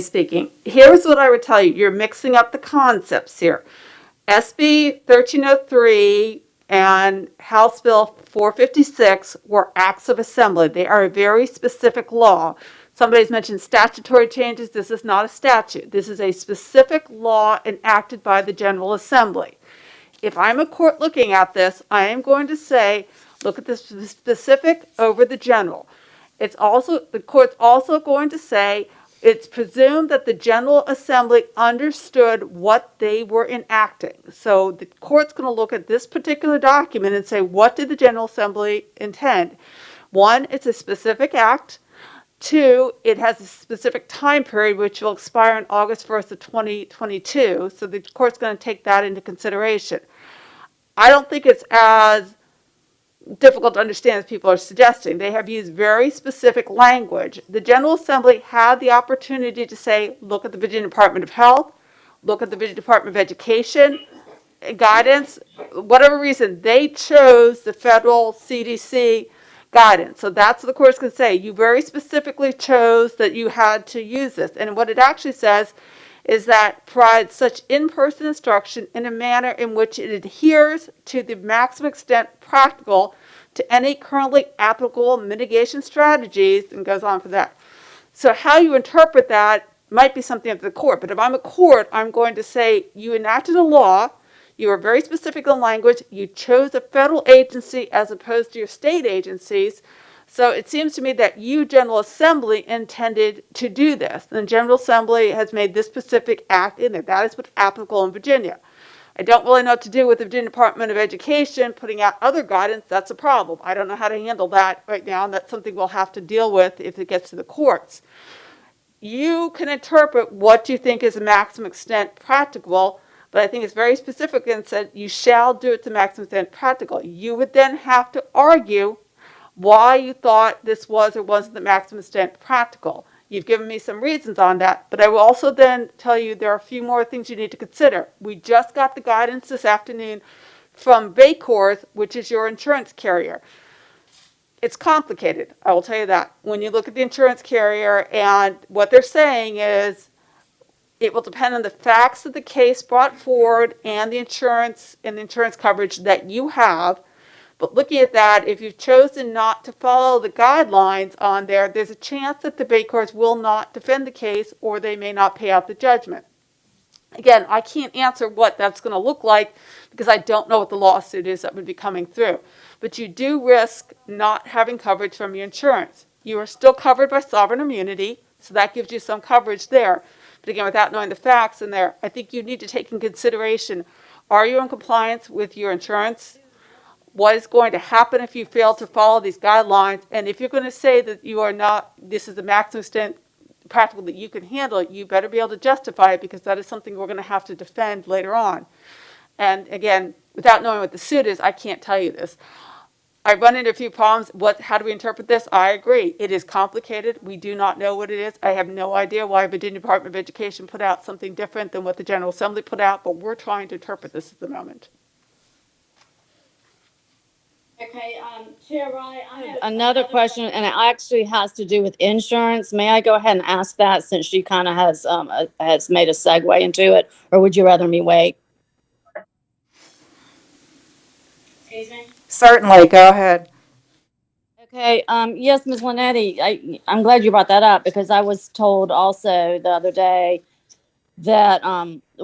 speaking. Here's what I would tell you. You're mixing up the concepts here. SB 1303 and House Bill 456 were acts of assembly. They are a very specific law. Somebody's mentioned statutory changes. This is not a statute. This is a specific law enacted by the General Assembly. If I'm a court looking at this, I am going to say, look at the specific over the general. The court's also going to say, it's presumed that the General Assembly understood what they were enacting. So the court's going to look at this particular document and say, what did the General Assembly intend? 1, it's a specific act. 2, it has a specific time period, which will expire on August 1st of 2022. So the court's going to take that into consideration. I don't think it's as difficult to understand as people are suggesting. They have used very specific language. The General Assembly had the opportunity to say, look at the Virginia Department of Health, look at the Virginia Department of Education, guidance, whatever reason, they chose the federal CDC guidance. So that's what the court's going to say. You very specifically chose that you had to use this. And what it actually says is that provides such in-person instruction in a manner in which it adheres to the maximum extent practical to any currently applicable mitigation strategies, and goes on for that. So how you interpret that might be something up to the court, but if I'm a court, I'm going to say you enacted a law, you were very specific in language, you chose a federal agency as opposed to your state agencies. So it seems to me that you, General Assembly, intended to do this. And the General Assembly has made this specific act in there. That is what's applicable in Virginia. I don't really know what to do with the Virginia Department of Education putting out other guidance. That's a problem. I don't know how to handle that right now, and that's something we'll have to deal with if it gets to the courts. You can interpret what you think is a maximum extent practicable, but I think it's very specific and said you shall do it to maximum extent practical. You would then have to argue why you thought this was or wasn't the maximum extent practical. You've given me some reasons on that, but I will also then tell you there are a few more things you need to consider. We just got the guidance this afternoon from Baycorp, which is your insurance carrier. It's complicated, I will tell you that. When you look at the insurance carrier, and what they're saying is it will depend on the facts of the case brought forward and the insurance coverage that you have. But looking at that, if you've chosen not to follow the guidelines on there, there's a chance that the Baycorps will not defend the case, or they may not pay out the judgment. Again, I can't answer what that's going to look like because I don't know what the lawsuit is that would be coming through. But you do risk not having coverage from your insurance. You are still covered by sovereign immunity. So that gives you some coverage there. But again, without knowing the facts in there, I think you need to take in consideration, are you in compliance with your insurance? What is going to happen if you fail to follow these guidelines? And if you're going to say that you are not, this is the maximum extent practical that you can handle it, you better be able to justify it, because that is something we're going to have to defend later on. And again, without knowing what the suit is, I can't tell you this. I run into a few problems. How do we interpret this? I agree. It is complicated. We do not know what it is. I have no idea why Virginia Department of Education put out something different than what the General Assembly put out, but we're trying to interpret this at the moment. Okay, Chair Rye, I have another question, and it actually has to do with insurance. May I go ahead and ask that, since she kind of has made a segue into it, or would you rather me wait? Excuse me? Certainly, go ahead. Okay, yes, Ms. Linetti, I'm glad you brought that up, because I was told also the other day that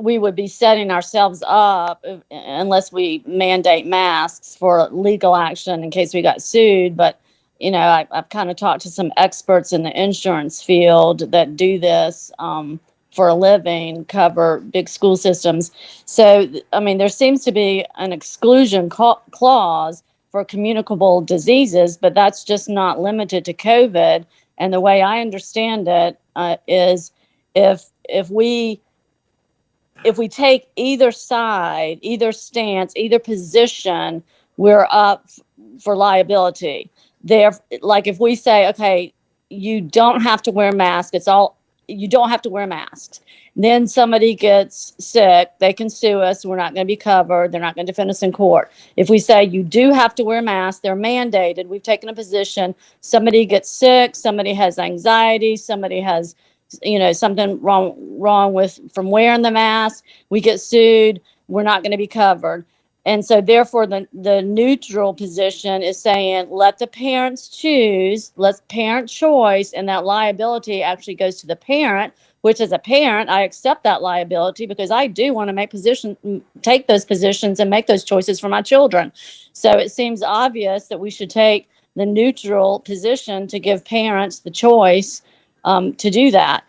we would be setting ourselves up unless we mandate masks for legal action in case we got sued. But, you know, I've kind of talked to some experts in the insurance field that do this for a living, cover big school systems. So, I mean, there seems to be an exclusion clause for communicable diseases, but that's just not limited to COVID. And the way I understand it is if we take either side, either stance, either position, we're up for liability. Like if we say, okay, you don't have to wear a mask, you don't have to wear masks. Then somebody gets sick, they can sue us, we're not going to be covered, they're not going to defend us in court. If we say you do have to wear masks, they're mandated, we've taken a position, somebody gets sick, somebody has anxiety, somebody has something wrong with from wearing the mask, we get sued, we're not going to be covered. And so therefore the neutral position is saying let the parents choose, let parent choice, and that liability actually goes to the parent, which as a parent I accept that liability because I do want to take those positions and make those choices for my children. So it seems obvious that we should take the neutral position to give parents the choice to do that.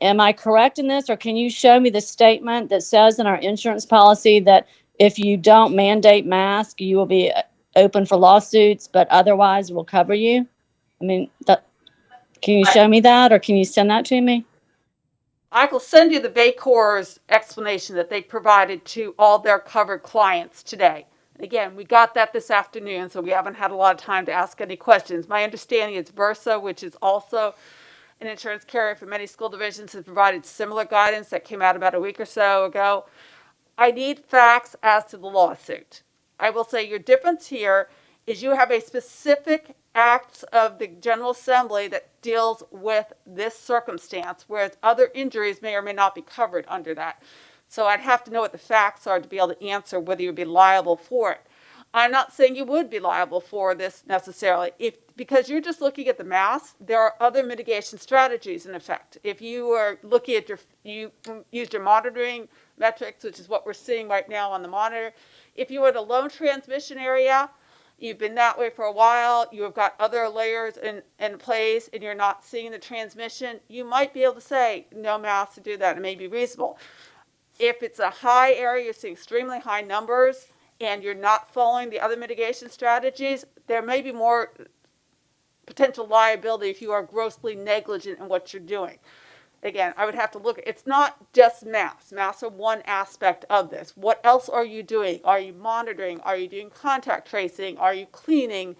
Am I correct in this, or can you show me the statement that says in our insurance policy that if you don't mandate masks, you will be open for lawsuits, but otherwise we'll cover you? I mean, can you show me that, or can you send that to me? I will send you the VACOR's explanation that they provided to all their covered clients today. Again, we got that this afternoon, so we haven't had a lot of time to ask any questions. My understanding is Versa, which is also an insurance carrier for many school divisions, has provided similar guidance that came out about a week or so ago. I need facts as to the lawsuit. I will say your difference here is you have a specific act of the General Assembly that deals with this circumstance, whereas other injuries may or may not be covered under that. So I'd have to know what the facts are to be able to answer whether you'd be liable for it. I'm not saying you would be liable for this necessarily. Because you're just looking at the mask, there are other mitigation strategies in effect. If you are looking at you used your monitoring metrics, which is what we're seeing right now on the monitor. If you are in a low transmission area, you've been that way for a while, you have got other layers in place, and you're not seeing the transmission, you might be able to say no mask to do that. It may be reasonable. If it's a high area, you're seeing extremely high numbers, and you're not following the other mitigation strategies, there may be more potential liability if you are grossly negligent in what you're doing. Again, I would have to look. It's not just masks. Masks are one aspect of this. What else are you doing? Are you monitoring? Are you doing contact tracing? Are you cleaning?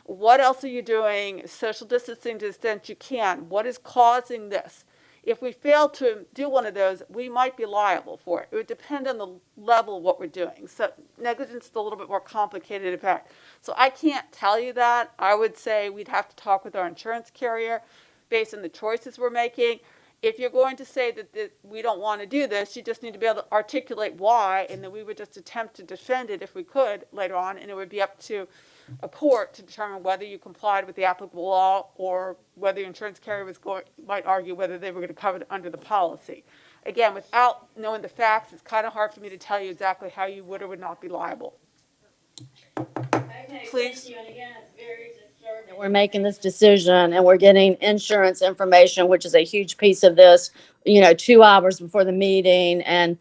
What else are you doing? Social distancing to the extent you can. What is causing this? If we fail to do one of those, we might be liable for it. It would depend on the level of what we're doing. So negligence is a little bit more complicated in fact. So I can't tell you that. I would say we'd have to talk with our insurance carrier based on the choices we're making. If you're going to say that we don't want to do this, you just need to be able to articulate why, and then we would just attempt to defend it if we could later on, and it would be up to a court to determine whether you complied with the applicable law or whether your insurance carrier might argue whether they were going to cover it under the policy. Again, without knowing the facts, it's kind of hard for me to tell you exactly how you would or would not be liable. Okay, Please. thank you. And again, it's very that we're making this decision and we're getting insurance information, which is a huge piece of this, 2 hours before the meeting. And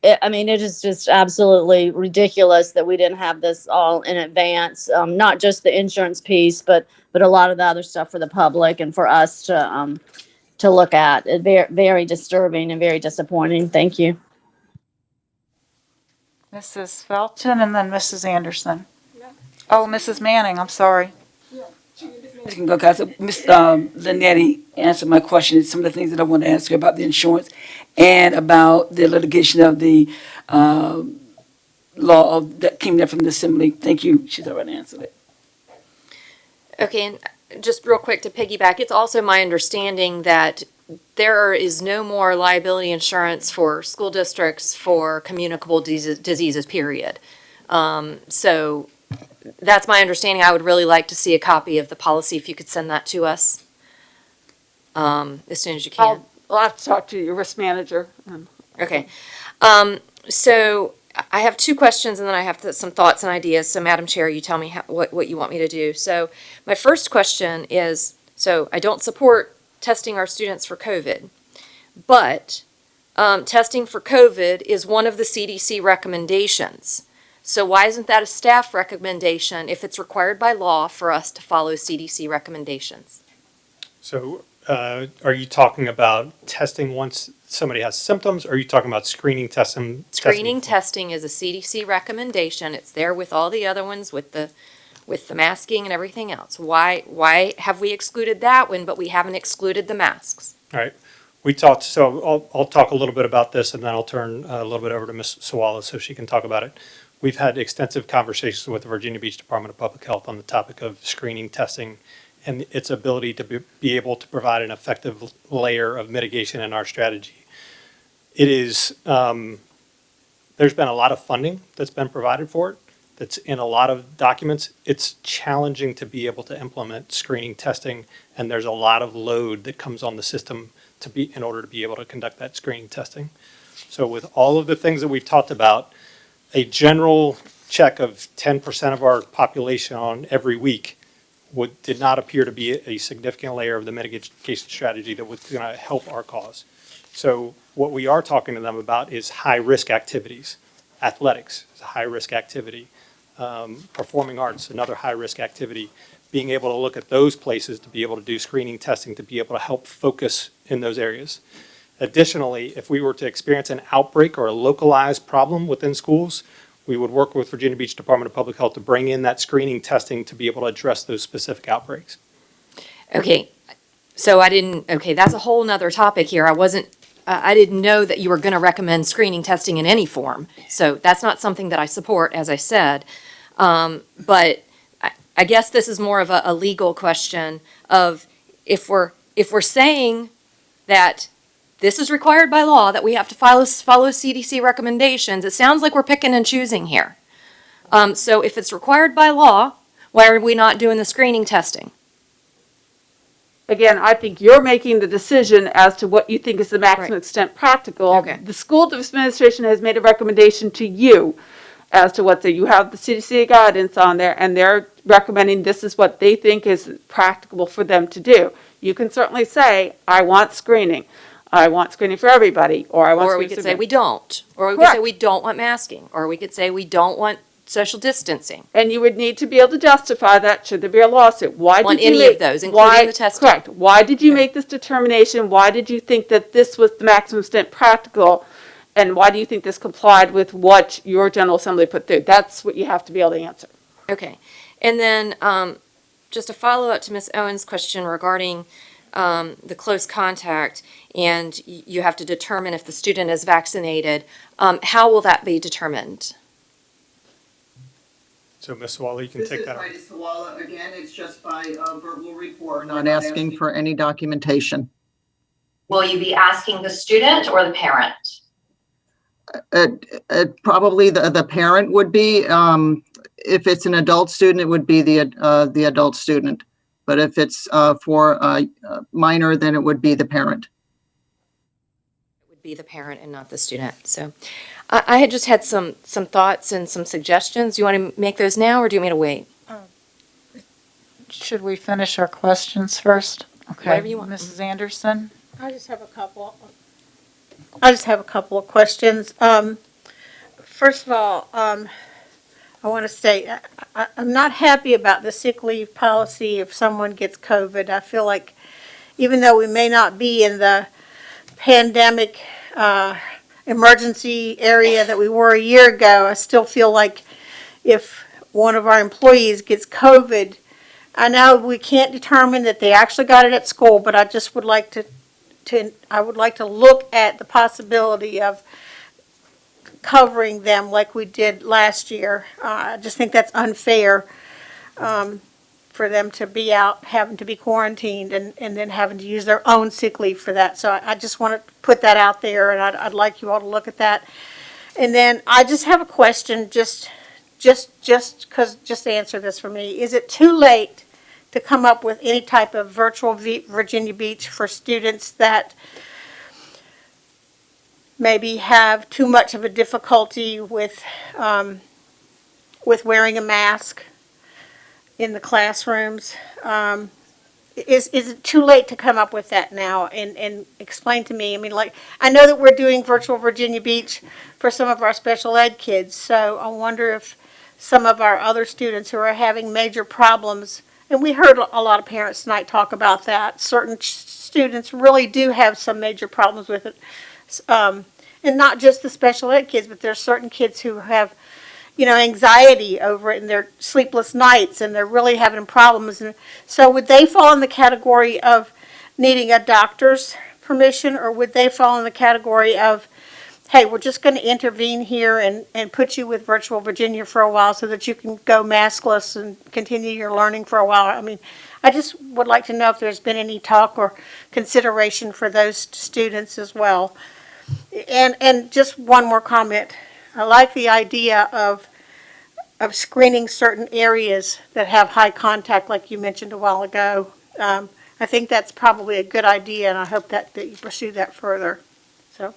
it is just absolutely ridiculous that we didn't have this all in advance. Not just the insurance piece, but a lot of the other stuff for the public and for us to look at. Very, very disturbing and very disappointing. Thank you. Mrs. Felton and then Mrs. Anderson. Oh, Mrs. Manning, I'm sorry. I can go, guys. Ms. Linetti answered my question. Some of the things that I want to ask her about the insurance and about the litigation of the law that came down from the assembly. Thank you. She's already answered it. Okay, and just real quick to piggyback, it's also my understanding that there is no more liability insurance for school districts for communicable diseases, period. So that's my understanding. I would really like to see a copy of the policy if you could send that to us as soon as you can. I'll have to talk to your risk manager. Okay. So I have two questions and then I have some thoughts and ideas. So Madam Chair, you tell me what you want me to do. So my first question is, so I don't support testing our students for COVID, but testing for COVID is one of the CDC recommendations. So why isn't that a staff recommendation if it's required by law for us to follow CDC recommendations? So are you talking about testing once somebody has symptoms, or are you talking about screening testing? Screening testing is a CDC recommendation. It's there with all the other ones, with the masking and everything else. Why have we excluded that one, but we haven't excluded the masks? All right. We talked, so I'll talk a little bit about this, and then I'll turn a little bit over to Ms. Sawala so she can talk about it. We've had extensive conversations with the Virginia Beach Department of Public Health on the topic of screening testing and its ability to be able to provide an effective layer of mitigation in our strategy. It is, there's been a lot of funding that's been provided for it. That's in a lot of documents. It's challenging to be able to implement screening testing, and there's a lot of load that comes on the system in order to be able to conduct that screening testing. So with all of the things that we've talked about, a general check of 10% of our population on every week did not appear to be a significant layer of the mitigation strategy that was going to help our cause. So what we are talking to them about is high-risk activities. Athletics is a high-risk activity. Performing arts, another high-risk activity. Being able to look at those places to be able to do screening testing to be able to help focus in those areas. Additionally, if we were to experience an outbreak or a localized problem within schools, we would work with Virginia Beach Department of Public Health to bring in that screening testing to be able to address those specific outbreaks. Okay, so that's a whole nother topic here. I didn't know that you were going to recommend screening testing in any form. So that's not something that I support, as I said. But I guess this is more of a legal question of if we're saying that this is required by law, that we have to follow CDC recommendations, it sounds like we're picking and choosing here. So if it's required by law, why are we not doing the screening testing? Again, I think you're making the decision as to what you think is the maximum extent practical. Okay. The school administration has made a recommendation to you as to what you have the CDC guidance on there, and they're recommending this is what they think is practicable for them to do. You can certainly say, I want screening. I want screening for everybody, or I want Or screening we could for say them. we don't. Or we could say we don't want masking. Or we could say we don't want social distancing. And you would need to be able to justify that should there be a lawsuit. Why On did you any make, of those, including the testing. Correct. Why did you make this determination? Why did you think that this was the maximum extent practical? And why do you think this complied with what your General Assembly put through? That's what you have to be able to answer. Okay. And then just a follow-up to Ms. Owens' question regarding the close contact, and you have to determine if the student is vaccinated. How will that be determined? So Ms. Sawala, you can take that. This is Sawala again. It's just by verbal report. We're not asking for any documentation. Will you be asking the student or the parent? Probably the parent would be. If it's an adult student, it would be the adult student. But if it's for a minor, then it would be the parent. It would be the parent and not the student. So I had just had some thoughts and some suggestions. Do you want to make those now, or do you want me to wait? Should we finish our questions first? Okay. Whatever you want. Mrs. Anderson? I just have a couple of questions. First of all, I want to state, I'm not happy about the sick leave policy if someone gets COVID. I feel like even though we may not be in the pandemic emergency area that we were a year ago, I still feel like if one of our employees gets COVID, I know we can't determine that they actually got it at school, but I just would like to look at the possibility of covering them like we did last year. I just think that's unfair for them to be out, having to be quarantined, and then having to use their own sick leave for that. So I just want to put that out there, and I'd like you all to look at that. And then I just have a question, just answer this for me. Is it too late to come up with any type of virtual Virginia Beach for students that maybe have too much of a difficulty with wearing a mask in the classrooms? Is it too late to come up with that now and explain to me? I mean, like, I know that we're doing virtual Virginia Beach for some of our special ed kids, so I wonder if some of our other students who are having major problems, and we heard a lot of parents tonight talk about that, certain students really do have some major problems with it. And not just the special ed kids, but there's certain kids who have, anxiety over it and their sleepless nights and they're really having problems. And so would they fall in the category of needing a doctor's permission, or would they fall in the category of, hey, we're just going to intervene here and put you with Virtual Virginia for a while so that you can go maskless and continue your learning for a while? I mean, I just would like to know if there's been any talk or consideration for those students as well. And just one more comment. I like the idea of screening certain areas that have high contact, like you mentioned a while ago. I think that's probably a good idea, and I hope that you pursue that further. So,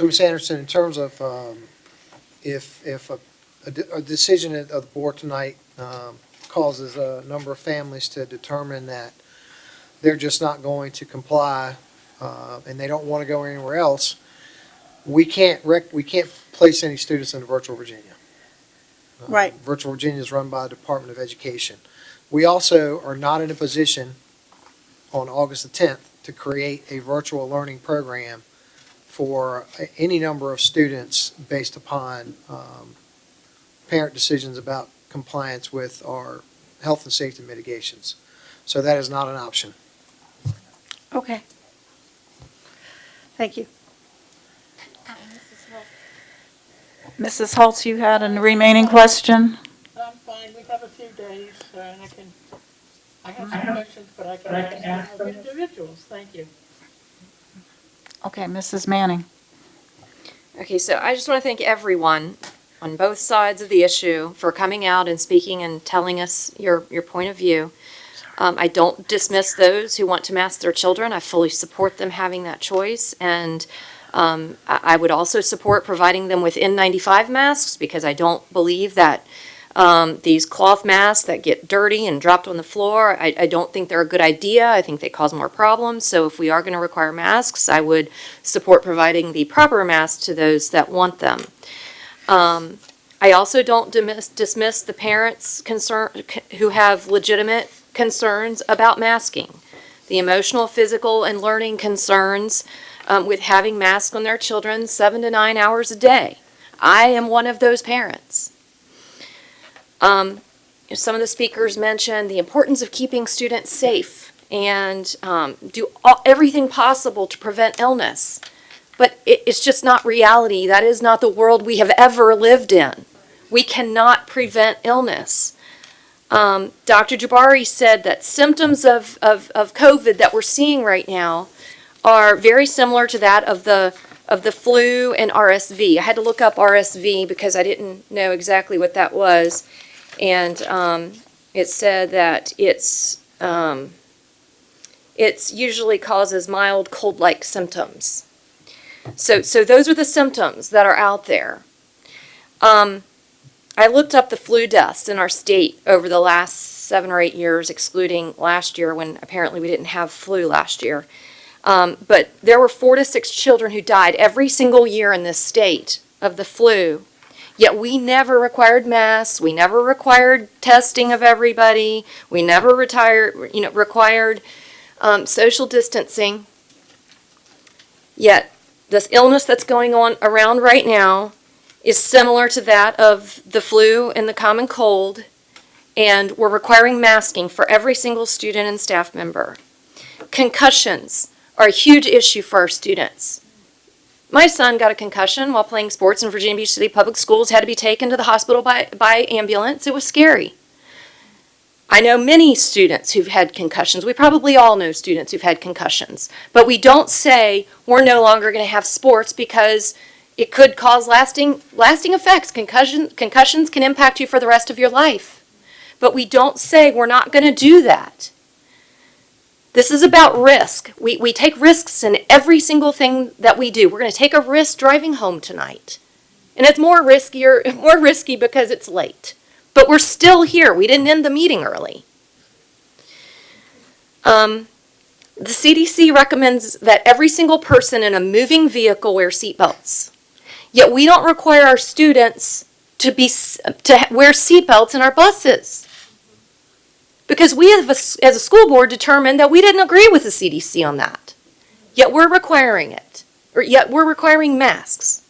Ms. Anderson, in terms of if a decision of the board tonight causes a number of families to determine that they're just not going to comply and they don't want to go anywhere else, we can't place any students into Virtual Virginia. Right. Virtual Virginia is run by the Department of Education. We also are not in a position on August the 10th to create a virtual learning program for any number of students based upon parent decisions about compliance with our health and safety mitigations. So that is not an option. Okay. Thank you. Mrs. Holtz, you had a remaining question? I'm fine, we have a few days, and I have some questions, but I can ask them individuals, thank you. Okay, Mrs. Manning. Okay, so I just want to thank everyone on both sides of the issue for coming out and speaking and telling us your point of view. I don't dismiss those who want to mask their children. I fully support them having that choice, and I would also support providing them with N95 masks, because I don't believe that these cloth masks that get dirty and dropped on the floor, I don't think they're a good idea. I think they cause more problems. So if we are going to require masks, I would support providing the proper masks to those that want them. I also don't dismiss the parents who have legitimate concerns about masking. The emotional, physical, and learning concerns with having masks on their children 7 to 9 hours a day. I am one of those parents. Some of the speakers mentioned the importance of keeping students safe and do everything possible to prevent illness. But it's just not reality. That is not the world we have ever lived in. We cannot prevent illness. Dr. Jabari said that symptoms of COVID that we're seeing right now are very similar to that of the flu and RSV. I had to look up RSV because I didn't know exactly what that was. And it said that it's usually causes mild cold-like symptoms. So those are the symptoms that are out there. I looked up the flu deaths in our state over the last 7 or 8 years, excluding last year when apparently we didn't have flu last year. But there were 4 to 6 children who died every single year in this state of the flu. Yet we never required masks. We never required testing of everybody. We never required social distancing. Yet this illness that's going on around right now is similar to that of the flu and the common cold, and we're requiring masking for every single student and staff member. Concussions are a huge issue for our students. My son got a concussion while playing sports in Virginia Beach City Public Schools, had to be taken to the hospital by ambulance. It was scary. I know many students who've had concussions. We probably all know students who've had concussions. But we don't say we're no longer going to have sports because it could cause lasting effects. Concussions can impact you for the rest of your life. But we don't say we're not going to do that. This is about risk. We take risks in every single thing that we do. We're going to take a risk driving home tonight. And it's more risky because it's late. But we're still here. We didn't end the meeting early. The CDC recommends that every single person in a moving vehicle wear seatbelts. Yet we don't require our students to wear seatbelts in our buses. Because we as a school board determined that we didn't agree with the CDC on that. Yet we're requiring it. Or yet we're requiring masks.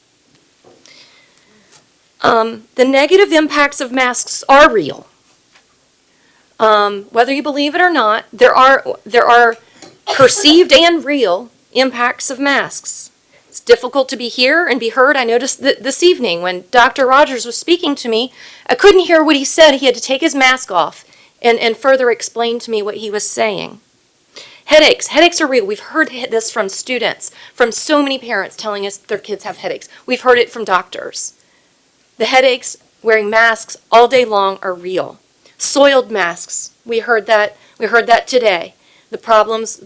The negative impacts of masks are real. Whether you believe it or not, there are perceived and real impacts of masks. It's difficult to be here and be heard. I noticed that this evening when Dr. Rogers was speaking to me, I couldn't hear what he said. He had to take his mask off and further explain to me what he was saying. Headaches are real. We've heard this from students, from so many parents telling us their kids have headaches. We've heard it from doctors. The headaches, wearing masks all day long, are real. Soiled masks, we heard that today. The problems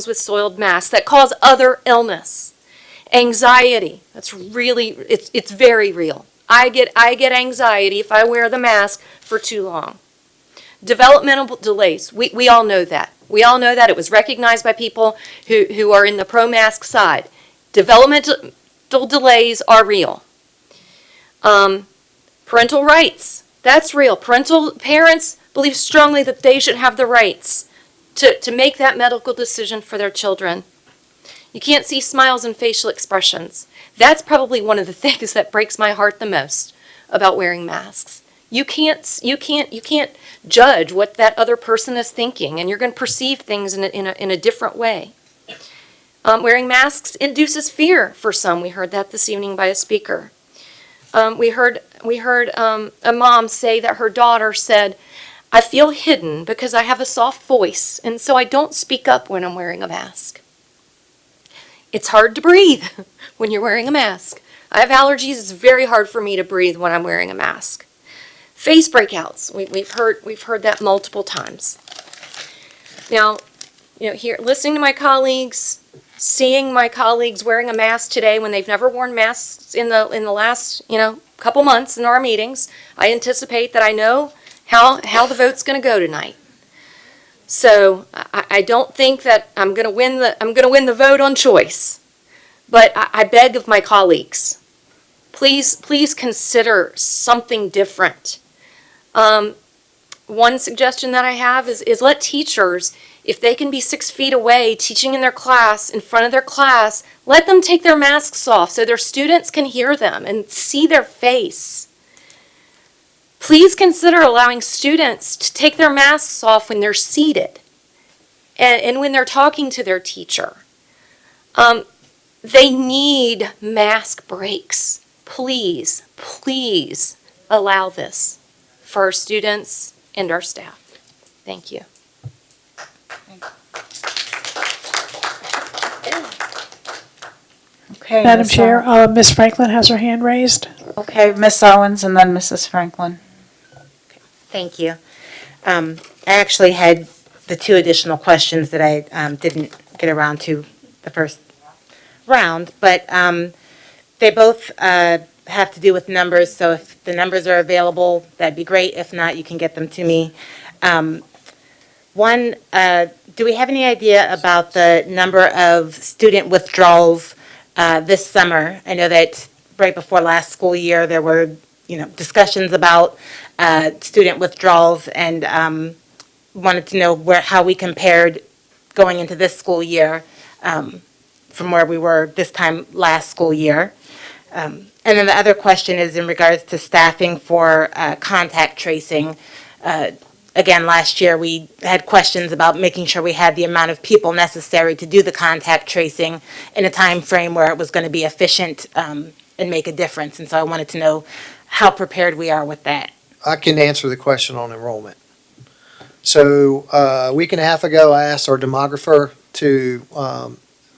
with soiled masks that cause other illness. Anxiety, that's really, it's very real. I get anxiety if I wear the mask for too long. Developmental delays, we all know that. We all know that. It was recognized by people who are in the pro-mask side. Developmental delays are real. Parental rights, that's real. Parents believe strongly that they should have the rights to make that medical decision for their children. You can't see smiles and facial expressions. That's probably one of the things that breaks my heart the most about wearing masks. You can't judge what that other person is thinking, and you're going to perceive things in a different way. Wearing masks induces fear for some. We heard that this evening by a speaker. We heard a mom say that her daughter said, "I feel hidden because I have a soft voice, and so I don't speak up when I'm wearing a mask." It's hard to breathe when you're wearing a mask. I have allergies. It's very hard for me to breathe when I'm wearing a mask. Face breakouts. We've heard that multiple times. Now, here listening to my colleagues, seeing my colleagues wearing a mask today when they've never worn masks in the last couple months in our meetings, I anticipate that I know how the vote's going to go tonight. So I don't think that I'm going to win the vote on choice, but I beg of my colleagues, please consider something different. One suggestion that I have is let teachers, if they can be 6 feet away teaching in their class, in front of their class, let them take their masks off so their students can hear them and see their face. Please consider allowing students to take their masks off when they're seated and when they're talking to their teacher. They need mask breaks. Please allow this for our students and our staff. Thank you. Okay, Madam Ms. Chair, Ms. Franklin has her hand raised. Okay, Ms. Owens and then Mrs. Franklin. Thank you. I actually had the 2 additional questions that I didn't get around to the first round, but they both have to do with numbers, so if the numbers are available, that'd be great. If not, you can get them to me. One, do we have any idea about the number of student withdrawals this summer? I know that right before last school year, there were, discussions about student withdrawals, and wanted to know how we compared going into this school year from where we were this time last school year. And then the other question is in regards to staffing for contact tracing. Again, last year, we had questions about making sure we had the amount of people necessary to do the contact tracing in a time frame where it was going to be efficient and make a difference. And so I wanted to know how prepared we are with that. I can answer the question on enrollment. So a week and a half ago, I asked our demographer to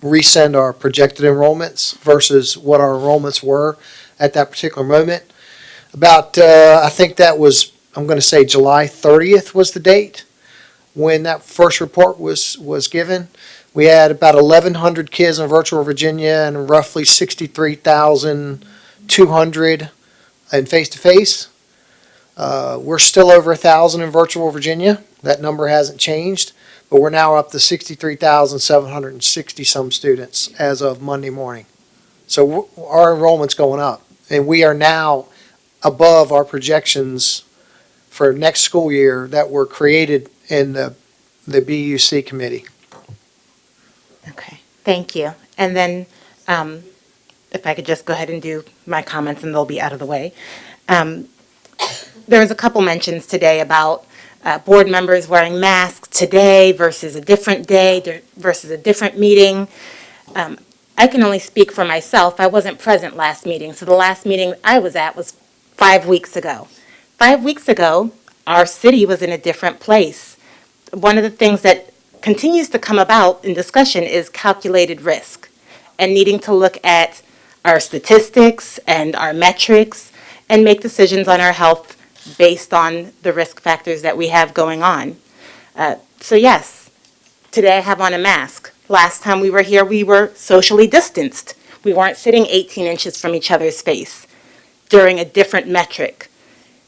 resend our projected enrollments versus what our enrollments were at that particular moment. About, I think that was, I'm going to say July 30th was the date when that first report was given. We had about 1,100 kids in virtual Virginia and roughly 63,200 in face-to-face. We're still over 1,000 in virtual Virginia. That number hasn't changed, but we're now up to 63,760 some students as of Monday morning. So our enrollment's going up, and we are now above our projections for next school year that were created in the BUC committee. Okay, thank you. And then if I could just go ahead and do my comments and they'll be out of the way. There was a couple mentions today about board members wearing masks today versus a different day versus a different meeting. I can only speak for myself. I wasn't present last meeting, so the last meeting I was at was 5 weeks ago. 5 weeks ago, our city was in a different place. One of the things that continues to come about in discussion is calculated risk and needing to look at our statistics and our metrics and make decisions on our health based on the risk factors that we have going on. So yes, today I have on a mask. Last time we were here, we were socially distanced. We weren't sitting 18 inches from each other's face during a different metric.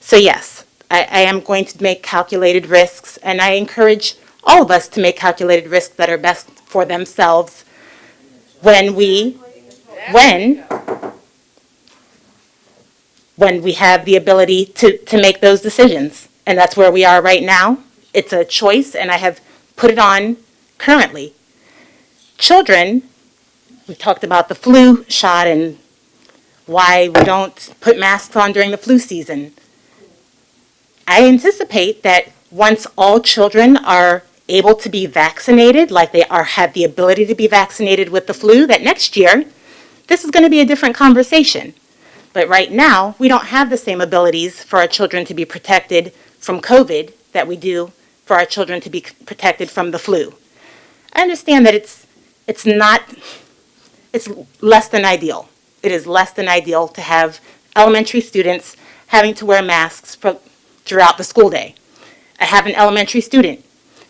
So yes, I am going to make calculated risks, and I encourage all of us to make calculated risks that are best for themselves when we have the ability to make those decisions. And that's where we are right now. It's a choice, and I have put it on currently. Children, we talked about the flu shot and why we don't put masks on during the flu season. I anticipate that once all children are able to be vaccinated, like they have the ability to be vaccinated with the flu, that next year, this is going to be a different conversation. But right now, we don't have the same abilities for our children to be protected from COVID that we do for our children to be protected from the flu. I understand that it's less than ideal. It is less than ideal to have elementary students having to wear masks throughout the school day. I have an elementary student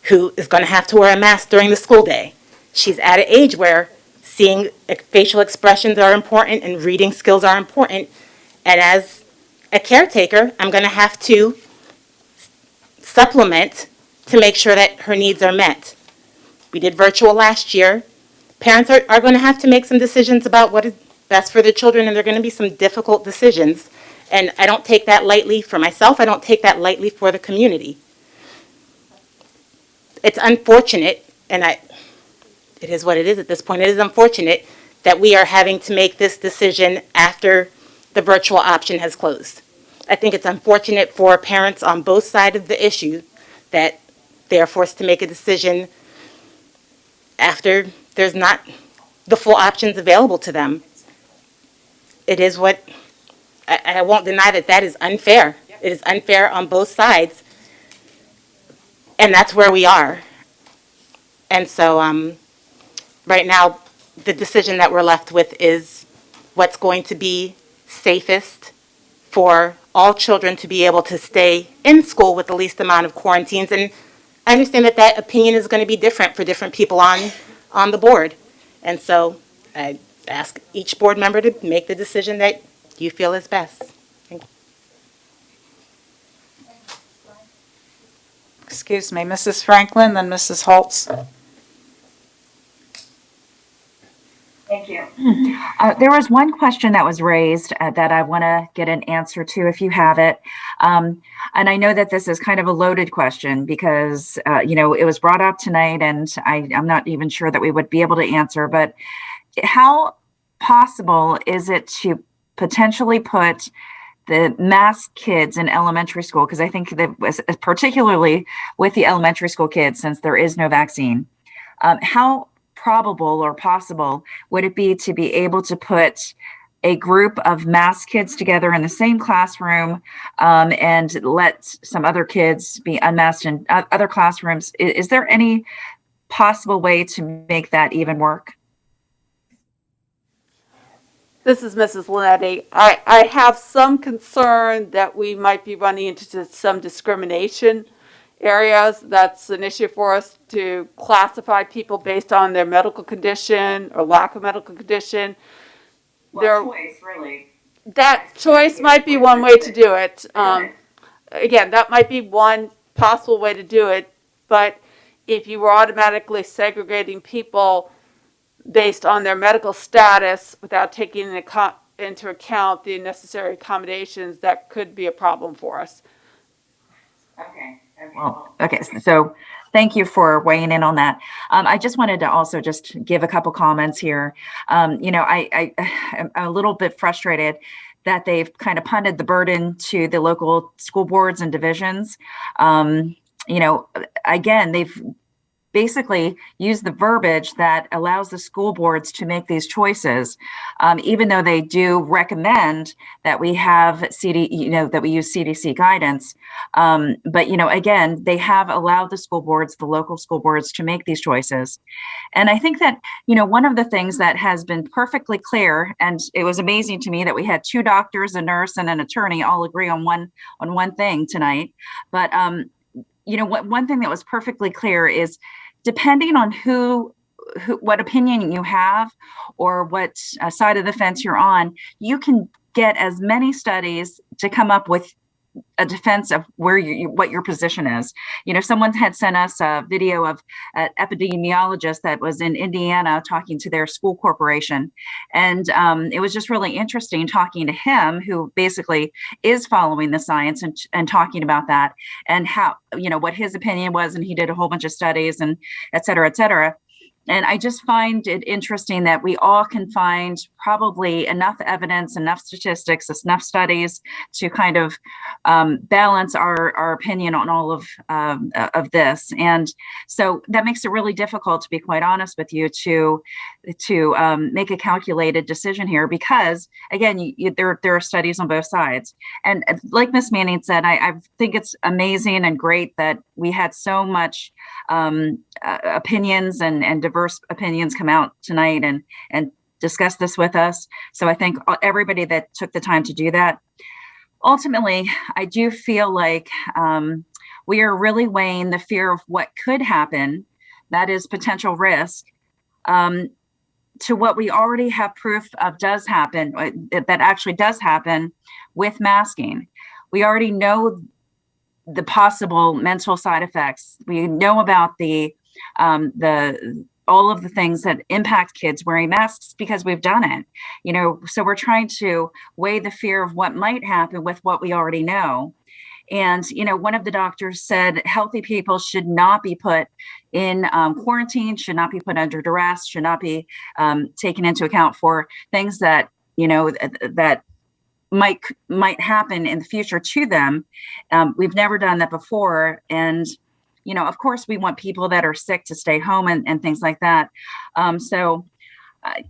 who is going to have to wear a mask during the school day. She's at an age where seeing facial expressions are important and reading skills are important. And as a caretaker, I'm going to have to supplement to make sure that her needs are met. We did virtual last year. Parents are going to have to make some decisions about what is best for their children, and there are going to be some difficult decisions. And I don't take that lightly for myself. I don't take that lightly for the community. It's unfortunate, and it is what it is at this point. It is unfortunate that we are having to make this decision after the virtual option has closed. I think it's unfortunate for parents on both sides of the issue that they are forced to make a decision after there's not the full options available to them. It is what, I won't deny that is unfair. It is unfair on both sides. And that's where we are. And so right now, the decision that we're left with is what's going to be safest for all children to be able to stay in school with the least amount of quarantines. And I understand that opinion is going to be different for different people on the board. And so I ask each board member to make the decision that you feel is best. Excuse me, Mrs. Franklin, then Mrs. Holtz. Thank you. There was one question that was raised that I want to get an answer to if you have it. And I know that this is kind of a loaded question because, it was brought up tonight and I'm not even sure that we would be able to answer, but how possible is it to potentially put the masked kids in elementary school? Because I think that was particularly with the elementary school kids, since there is no vaccine, how probable or possible would it be to be able to put a group of masked kids together in the same classroom and let some other kids be unmasked in other classrooms? Is there any possible way to make that even work? This is Mrs. Linetti. I have some concern that we might be running into some discrimination areas. That's an issue for us to classify people based on their medical condition or lack of medical condition. Choice, really. That choice might be one way to do it. Again, that might be one possible way to do it, but if you were automatically segregating people based on their medical status without taking into account the necessary accommodations, that could be a problem for us. Okay. Well, okay, so thank you for weighing in on that. I just wanted to also just give a couple comments here. I'm a little bit frustrated that they've kind of punted the burden to the local school boards and divisions. Again, they've basically use the verbiage that allows the school boards to make these choices, even though they do recommend that we have that we use CDC guidance. But again, they have allowed the school boards, the local school boards, to make these choices. And I think that, one of the things that has been perfectly clear, and it was amazing to me that we had 2 doctors, a nurse, and an attorney all agree on one thing tonight. But one thing that was perfectly clear is, depending on what opinion you have or what side of the fence you're on, you can get as many studies to come up with a defense of what your position is. Someone had sent us a video of an epidemiologist that was in Indiana talking to their school corporation. And it was just really interesting talking to him, who basically is following the science and talking about that and how, what his opinion was. And he did a whole bunch of studies and et cetera, et cetera. And I just find it interesting that we all can find probably enough evidence, enough statistics, enough studies to kind of balance our opinion on all of this. And so that makes it really difficult, to be quite honest with you, to make a calculated decision here, because again, there are studies on both sides. And like Ms. Manning said, I think it's amazing and great that we had so much opinions and diverse opinions come out tonight and discuss this with us. So I thank everybody that took the time to do that. Ultimately, I do feel like we are really weighing the fear of what could happen, that is potential risk, to what we already have proof of does happen, that actually does happen with masking. We already know the possible mental side effects. We know about the all of the things that impact kids wearing masks because we've done it. So we're trying to weigh the fear of what might happen with what we already know. And, one of the doctors said healthy people should not be put in quarantine, should not be put under duress, should not be taken into account for things that, that might happen in the future to them. We've never done that before. And, of course, we want people that are sick to stay home and things like that. So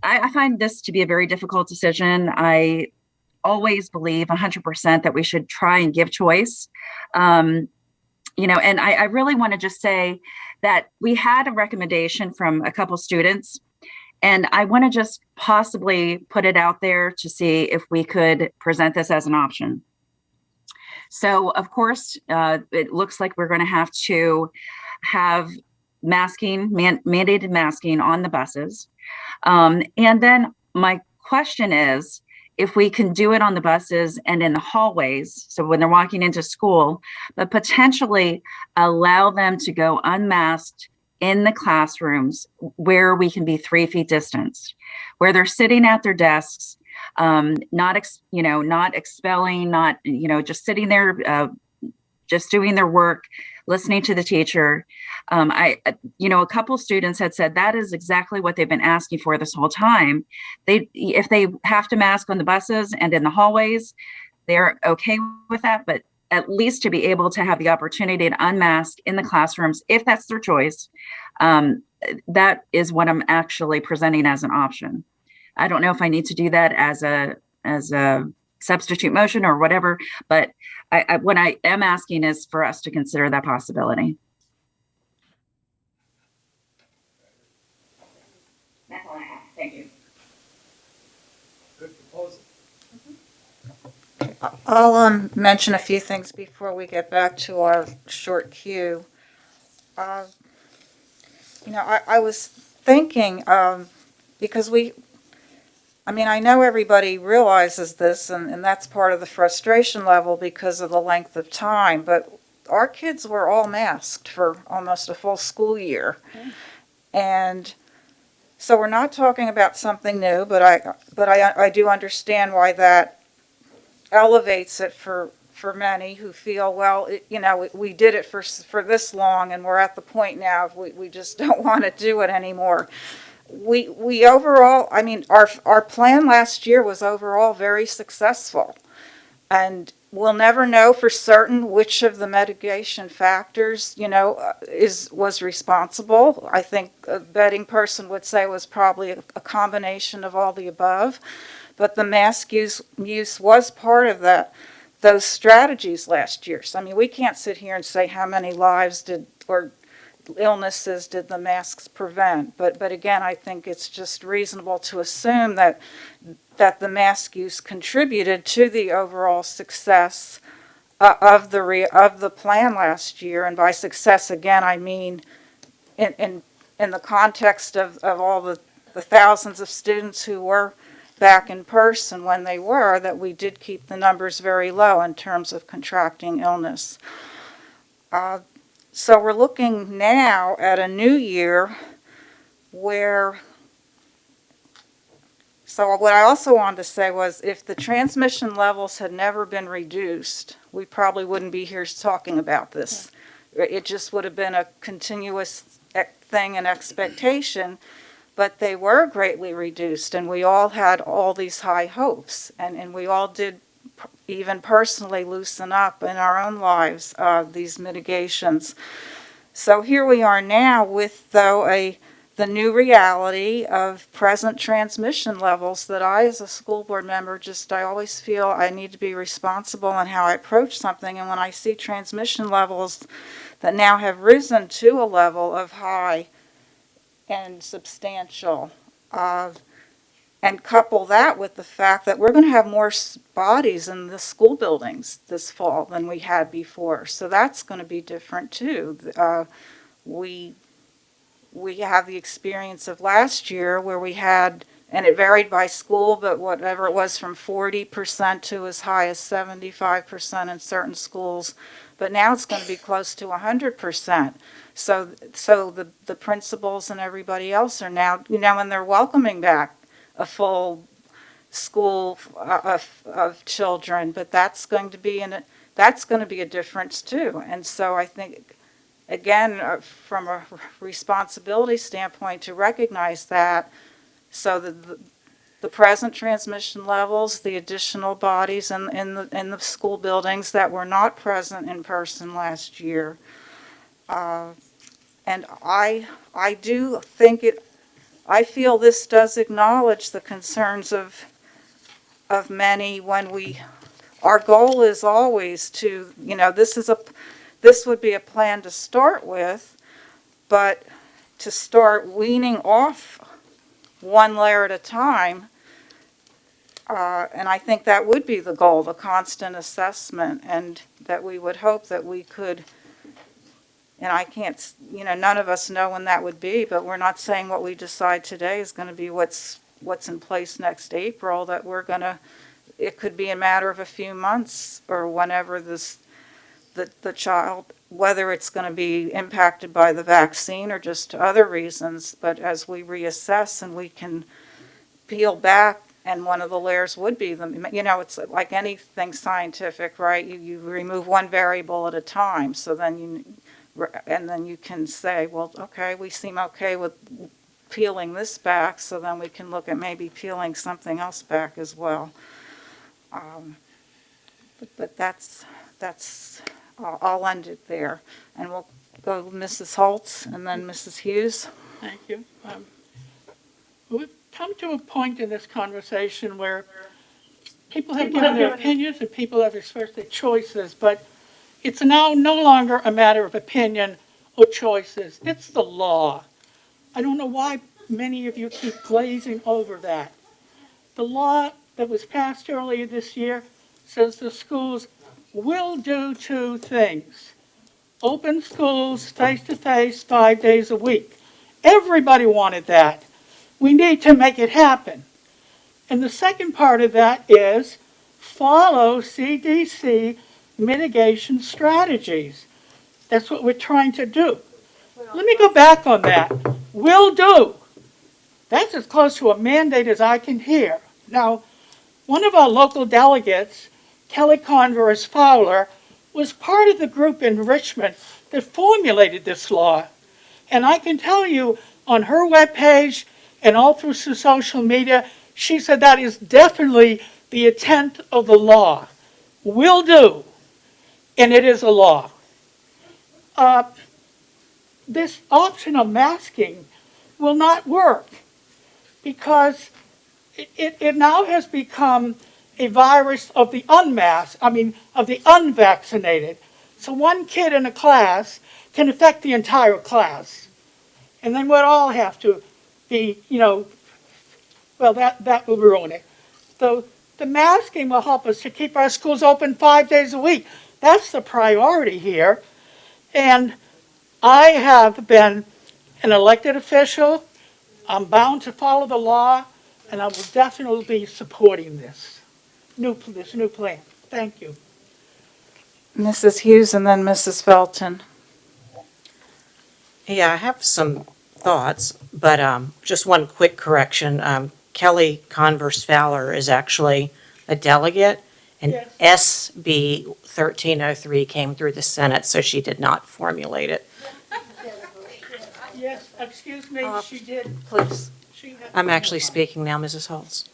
I find this to be a very difficult decision. I always believe 100% that we should try and give choice. And I really want to just say that we had a recommendation from a couple students, and I want to just possibly put it out there to see if we could present this as an option. So, of course, it looks like we're going to have masking, mandated masking on the buses. And then my question is, if we can do it on the buses and in the hallways, so when they're walking into school, but potentially allow them to go unmasked in the classrooms where we can be 3 feet distanced, where they're sitting at their desks, not expelling, not, just sitting there, just doing their work, listening to the teacher. A couple students had said that is exactly what they've been asking for this whole time. If they have to mask on the buses and in the hallways, they're okay with that, but at least to be able to have the opportunity to unmask in the classrooms, if that's their choice, that is what I'm actually presenting as an option. I don't know if I need to do that as a substitute motion or whatever, but what I am asking is for us to consider that possibility. That's all I have. Thank you. Good proposal. I'll mention a few things before we get back to our short queue. I was thinking, because I know everybody realizes this, and that's part of the frustration level because of the length of time, but our kids were all masked for almost a full school year. And so we're not talking about something new, but I do understand why that elevates it for many who feel, well, we did it for this long and we're at the point now we just don't want to do it anymore. We overall, our plan last year was overall very successful, and we'll never know for certain which of the mitigation factors, was responsible. I think a betting person would say it was probably a combination of all the above, but the mask use was part of those strategies last year. So, we can't sit here and say how many lives or illnesses did the masks prevent. But again, I think it's just reasonable to assume that the mask use contributed to the overall success of the plan last year. And by success, again, I mean in the context of all the thousands of students who were back in person when they were, that we did keep the numbers very low in terms of contracting illness. So we're looking now at a new year so what I also wanted to say was, if the transmission levels had never been reduced, we probably wouldn't be here talking about this. It just would have been a continuous thing and expectation, but they were greatly reduced, and we all had all these high hopes, and we all did even personally loosen up in our own lives, these mitigations. So here we are now with, though, the new reality of present transmission levels that I, as a school board member, I always feel I need to be responsible in how I approach something. And when I see transmission levels that now have risen to a level of high and substantial, and couple that with the fact that we're going to have more bodies in the school buildings this fall than we had before. So that's going to be different too. We have the experience of last year where we had, and it varied by school, but whatever it was, from 40% to as high as 75% in certain schools. But now it's going to be close to 100%. So the principals and everybody else are now, when they're welcoming back a full school of children, but that's going to be a difference too. And so I think, again, from a responsibility standpoint, to recognize that, so the present transmission levels, the additional bodies in the school buildings that were not present in person last year, and I do think I feel this does acknowledge the concerns of many when our goal is always to, this would be a plan to start with, but to start weaning off one layer at a time, and I think that would be the goal, the constant assessment, and that we would hope that we could. And I can't, none of us know when that would be, but we're not saying what we decide today is going to be what's what's in place next April, that we're gonna, it could be a matter of a few months or whenever the child, whether it's gonna be impacted by the vaccine or just other reasons, but as we reassess and we can peel back, and one of the layers would be it's like anything scientific, right? You remove one variable at a time, so then you can say, well, okay, we seem okay with peeling this back, so then we can look at maybe peeling something else back as well. But that's, I'll end it there. And we'll go with Mrs. Holtz and then Mrs. Hughes. Thank you. We've come to a point in this conversation where people have given their opinions and people have expressed their choices, but it's now no longer a matter of opinion or choices. It's the law. I don't know why many of you keep glazing over that. The law that was passed earlier this year says the schools will do two things. Open schools face-to-face 5 days a week. Everybody wanted that. We need to make it happen. And the second part of that is follow CDC mitigation strategies. That's what we're trying to do. Let me go back on that. Will do. That's as close to a mandate as I can hear. Now, one of our local delegates, Kelly Converse Fowler, was part of the group in Richmond that formulated this law. And I can tell you on her webpage and all through social media, she said that is definitely the intent of the law. Will do. And it is a law. This option of masking will not work because it now has become a virus of the of the unvaccinated. So one kid in a class can affect the entire class. And then we'd all have to be, well, that will ruin it. So the masking will help us to keep our schools open 5 days a week. That's the priority here. And I have been an elected official. I'm bound to follow the law, and I will definitely be supporting this new plan. Thank you. Mrs. Hughes and then Mrs. Felton. Yeah, I have some thoughts, but just one quick correction. Kelly Converse Fowler is actually a delegate, and Yes. SB 1303 came through the Senate, so she did not formulate it. Yes, excuse me, she did. Please. I'm actually speaking now, Mrs. Holtz.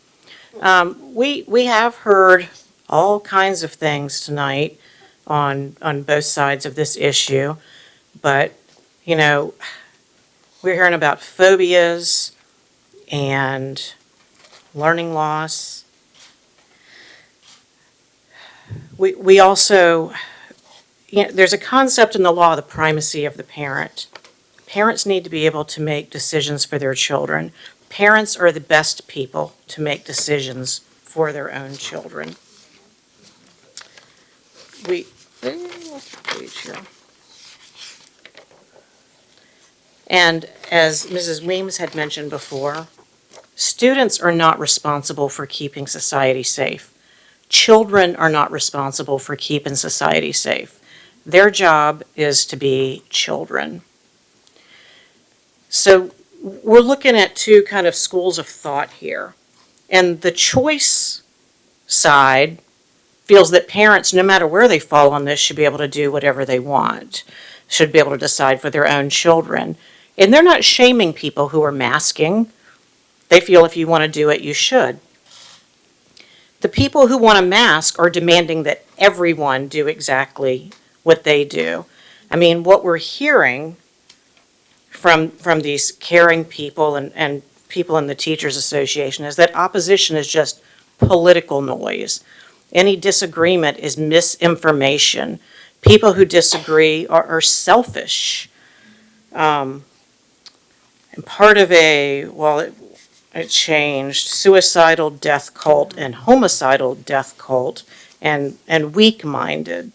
We have heard all kinds of things tonight on both sides of this issue, but, we're hearing about phobias and learning loss. We also, there's a concept in the law, the primacy of the parent. Parents need to be able to make decisions for their children. Parents are the best people to make decisions for their own children. And as Mrs. Weems had mentioned before, students are not responsible for keeping society safe. Children are not responsible for keeping society safe. Their job is to be children. So we're looking at two kind of schools of thought here. And the choice side feels that parents, no matter where they fall on this, should be able to do whatever they want, should be able to decide for their own children. And they're not shaming people who are masking. They feel if you want to do it, you should. The people who want to mask are demanding that everyone do exactly what they do. I mean, what we're hearing from these caring people and people in the Teachers Association is that opposition is just political noise. Any disagreement is misinformation. People who disagree are selfish. And part of it changed, suicidal death cult and homicidal death cult and weak-minded.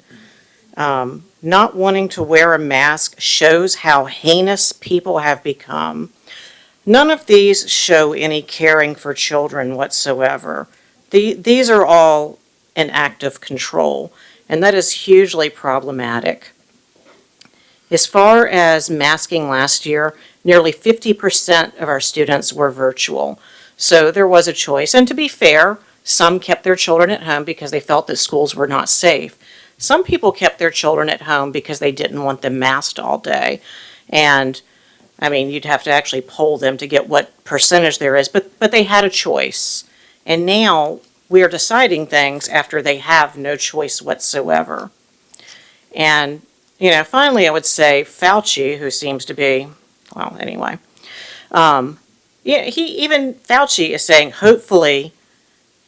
Not wanting to wear a mask shows how heinous people have become. None of these show any caring for children whatsoever. These are all an act of control, and that is hugely problematic. As far as masking last year, nearly 50% of our students were virtual. So there was a choice. And to be fair, some kept their children at home because they felt that schools were not safe. Some people kept their children at home because they didn't want them masked all day. And I mean, you'd have to actually poll them to get what percentage there is, but they had a choice. And now we're deciding things after they have no choice whatsoever. And, you know, finally, I would say Fauci, who seems to be, well, anyway, even Fauci is saying, hopefully,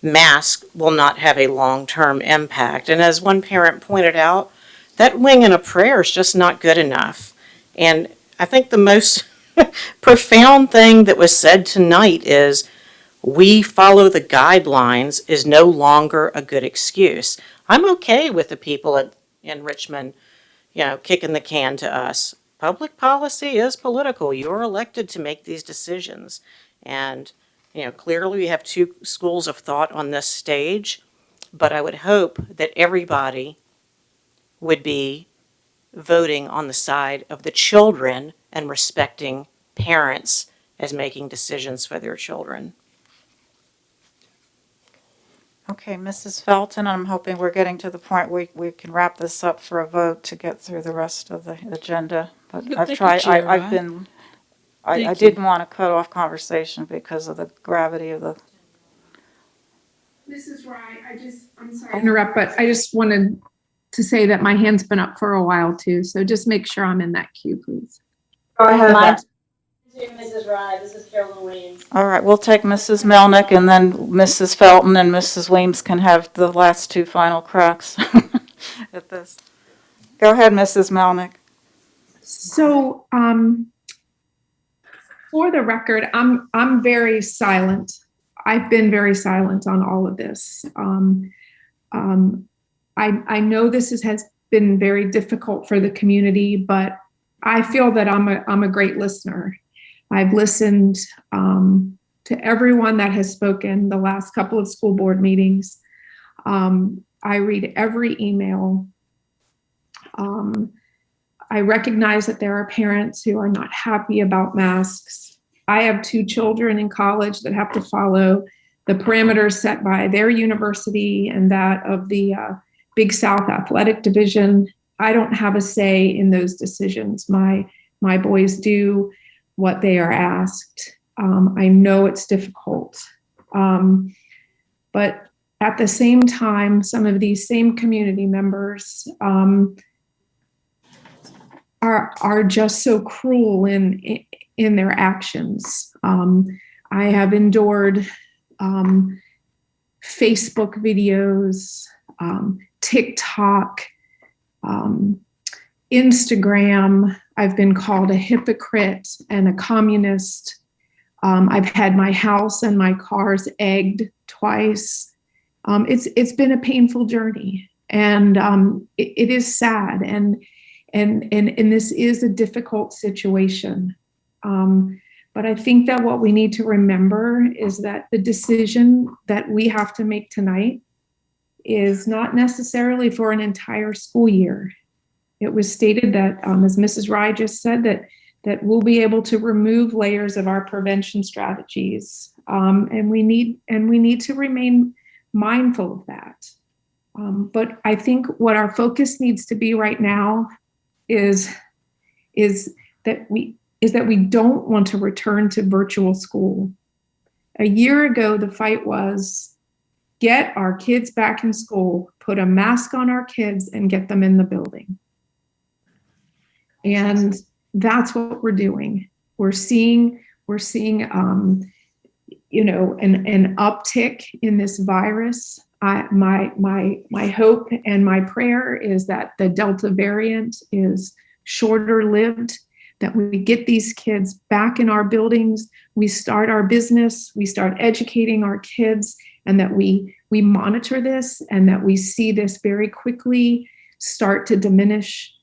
masks will not have a long-term impact. And as one parent pointed out, that wing and a prayer is just not good enough. And I think the most profound thing that was said tonight is, we follow the guidelines is no longer a good excuse. I'm okay with the people in Richmond, you know, kicking the can to us. Public policy is political. You're elected to make these decisions. And, you know, clearly we have two schools of thought on this stage, but I would hope that everybody would be voting on the side of the children and respecting parents as making decisions for their children. Okay, Mrs. Felton, I'm hoping we're getting to the point where we can wrap this up for a vote to get through the rest of the agenda. But Thank I've you, tried, Chair. I Thank didn't you. want to cut off conversation because of the gravity of the. Mrs. Rye, I'm sorry to interrupt, but I just wanted to say that my hand's been up for a while too, so just make sure I'm in that queue, please. Go ahead. Mine- Mrs. Rye, this is Carolyn Williams. All right, we'll take Mrs. Melnick and then Mrs. Felton and Mrs. Weems can have the last two final cracks at this. Go ahead, Mrs. Melnick. So, for the record, I'm very silent. I've been very silent on all of this. I know this has been very difficult for the community, but I feel that I'm a great listener. I've listened to everyone that has spoken the last couple of school board meetings. I read every email. I recognize that there are parents who are not happy about masks. I have two children in college that have to follow the parameters set by their university and that of the Big South Athletic Division. I don't have a say in those decisions. My boys do what they are asked. I know it's difficult. But at the same time, some of these same community members are just so cruel in their actions. I have endured Facebook videos, TikTok, Instagram. I've been called a hypocrite and a communist. I've had my house and my cars egged twice. It's been a painful journey, and it is sad, and this is a difficult situation. But I think that what we need to remember is that the decision that we have to make tonight is not necessarily for an entire school year. It was stated that, as Mrs. Rye just said, that we'll be able to remove layers of our prevention strategies, and we need to remain mindful of that. But I think what our focus needs to be right now is that we don't want to return to virtual school. A year ago, the fight was get our kids back in school, put a mask on our kids, and get them in the building. And that's what we're doing. We're seeing an uptick in this virus. My hope and my prayer is that the Delta variant is shorter lived, that we get these kids back in our buildings, we start our business, we start educating our kids, and that we monitor this and that we see this very quickly start to diminish.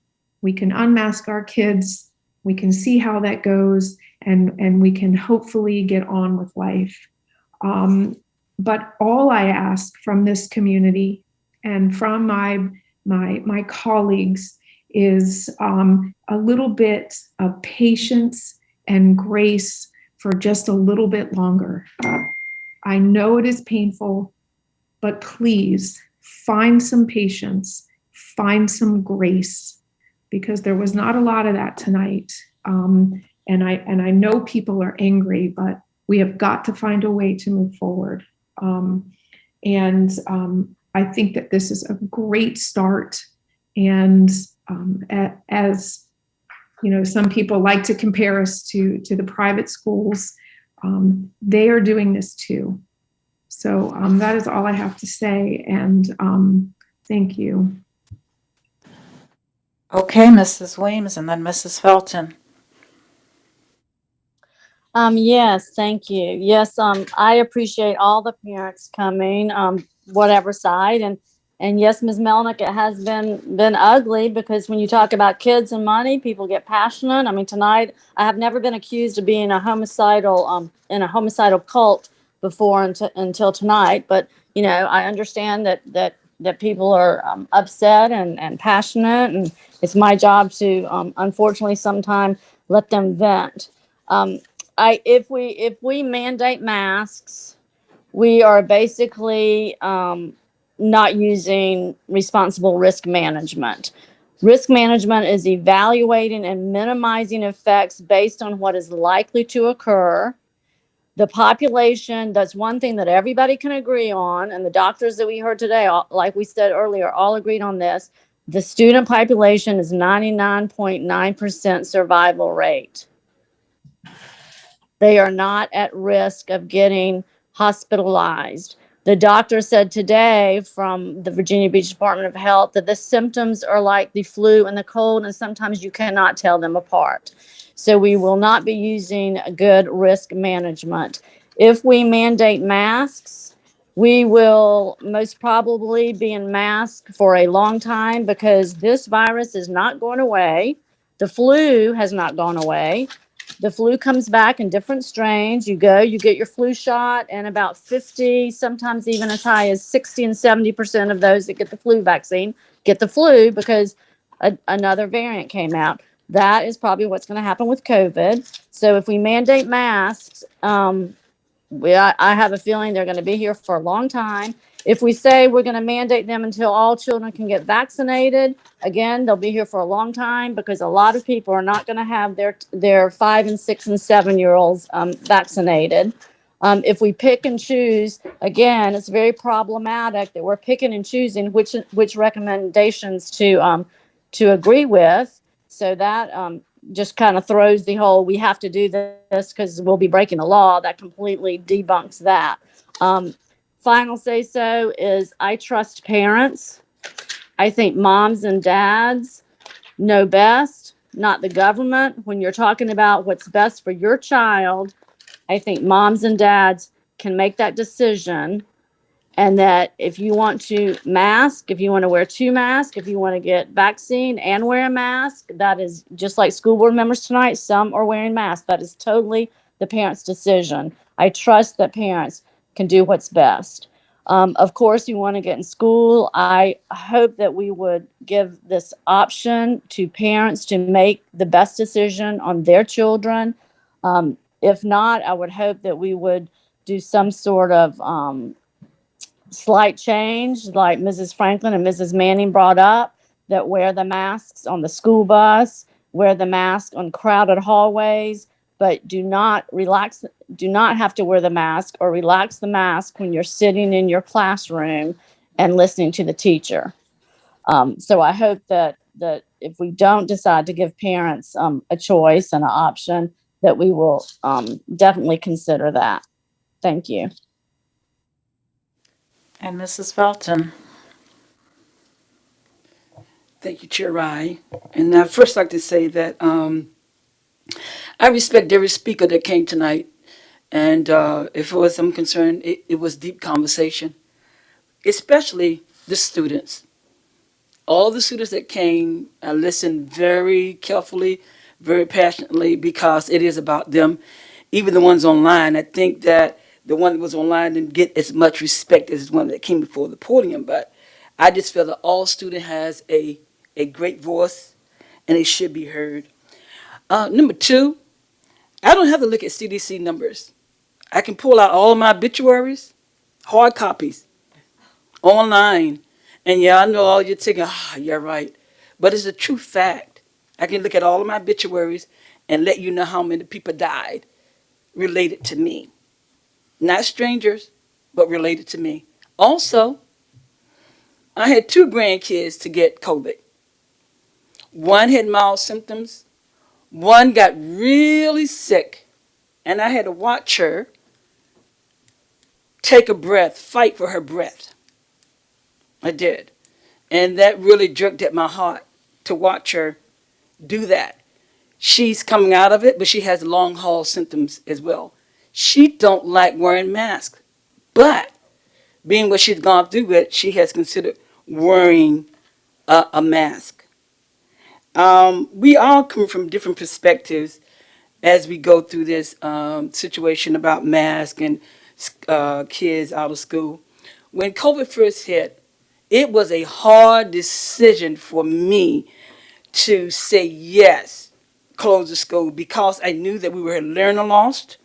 We can unmask our kids We can see how that goes, and we can hopefully get on with life. But all I ask from this community and from my colleagues is a little bit of patience and grace for just a little bit longer. I know it is painful, but please find some patience, find some grace, because there was not a lot of that tonight. And I know people are angry, but we have got to find a way to move forward. I think that this is a great start. And as you know, some people like to compare us to the private schools. They are doing this too. So that is all I have to say. And thank you. Okay, Mrs. Weems, and then Mrs. Felton. Yes, thank you. Yes, I appreciate all the parents coming, whatever side, and yes, Ms. Melnick, it has been ugly, because when you talk about kids and money, people get passionate. I mean, tonight, I have never been accused of being a homicidal, in a homicidal cult before until tonight, but, you know, I understand that people are upset and passionate, and it's my job to, unfortunately, sometimes let them vent. If we mandate masks, we are basically not using responsible risk management. Risk management is evaluating and minimizing effects based on what is likely to occur. The population, that's one thing that everybody can agree on, and the doctors that we heard today, like we said earlier, all agreed on this. The student population is 99.9% survival rate. They are not at risk of getting hospitalized. The doctor said today from the Virginia Beach Department of Health that the symptoms are like the flu and the cold, and sometimes you cannot tell them apart. So we will not be using good risk management. If we mandate masks, we will most probably be in masks for a long time, because this virus is not going away. The flu has not gone away. The flu comes back in different strains. You get your flu shot, and about 50, sometimes even as high as 60 and 70% of those that get the flu vaccine get the flu because another variant came out. That is probably what's going to happen with COVID. So if we mandate masks, I have a feeling they're going to be here for a long time. If we say we're going to mandate them until all children can get vaccinated, again, they'll be here for a long time, because a lot of people are not going to have their 5 and 6 and 7-year-olds vaccinated. If we pick and choose, again, it's very problematic that we're picking and choosing which recommendations to agree with. So that just kind of throws the whole, we have to do this because we'll be breaking the law. That completely debunks that. Final say so is I trust parents. I think moms and dads know best, not the government. When you're talking about what's best for your child, I think moms and dads can make that decision. And that if you want to mask, if you want to wear 2 masks, if you want to get vaccine and wear a mask, that is just like school board members tonight. Some are wearing masks. That is totally the parents' decision. I trust that parents can do what's best. Of course, you want to get in school. I hope that we would give this option to parents to make the best decision on their children. If not, I would hope that we would do some sort of slight change, like Mrs. Franklin and Mrs. Manning brought up, that wear the masks on the school bus, wear the mask on crowded hallways, but do not have to wear the mask or relax the mask when you're sitting in your classroom and listening to the teacher. So I hope that if we don't decide to give parents a choice and an option, that we will definitely consider that. Thank you. And Mrs. Felton. Thank you, Chair Rai. And I'd first like to say that I respect every speaker that came tonight. And if it was some concern, it was deep conversation, especially the students. All the students that came, I listened very carefully, very passionately because it is about them. Even the ones online, I think that the one that was online didn't get as much respect as the one that came before the podium. But I just feel that all student has a great voice and they should be heard. Number two, I don't have to look at CDC numbers. I can pull out all of my obituaries, hard copies, online. And yeah, I know all you're thinking, you're right. But it's a true fact. I can look at all of my obituaries and let you know how many people died related to me. Not strangers, but related to me. Also, I had 2 grandkids to get COVID. One had mild symptoms. One got really sick. And I had to watch her take a breath, fight for her breath. I did. And that really jerked at my heart to watch her do that. She's coming out of it, but she has long haul symptoms as well. She don't like wearing masks. But being what she's gone through with, she has considered wearing a mask. We all come from different perspectives as we go through this situation about masks and kids out of school. When COVID first hit, it was a hard decision for me to say yes, close the school, because I knew that we were learner lost.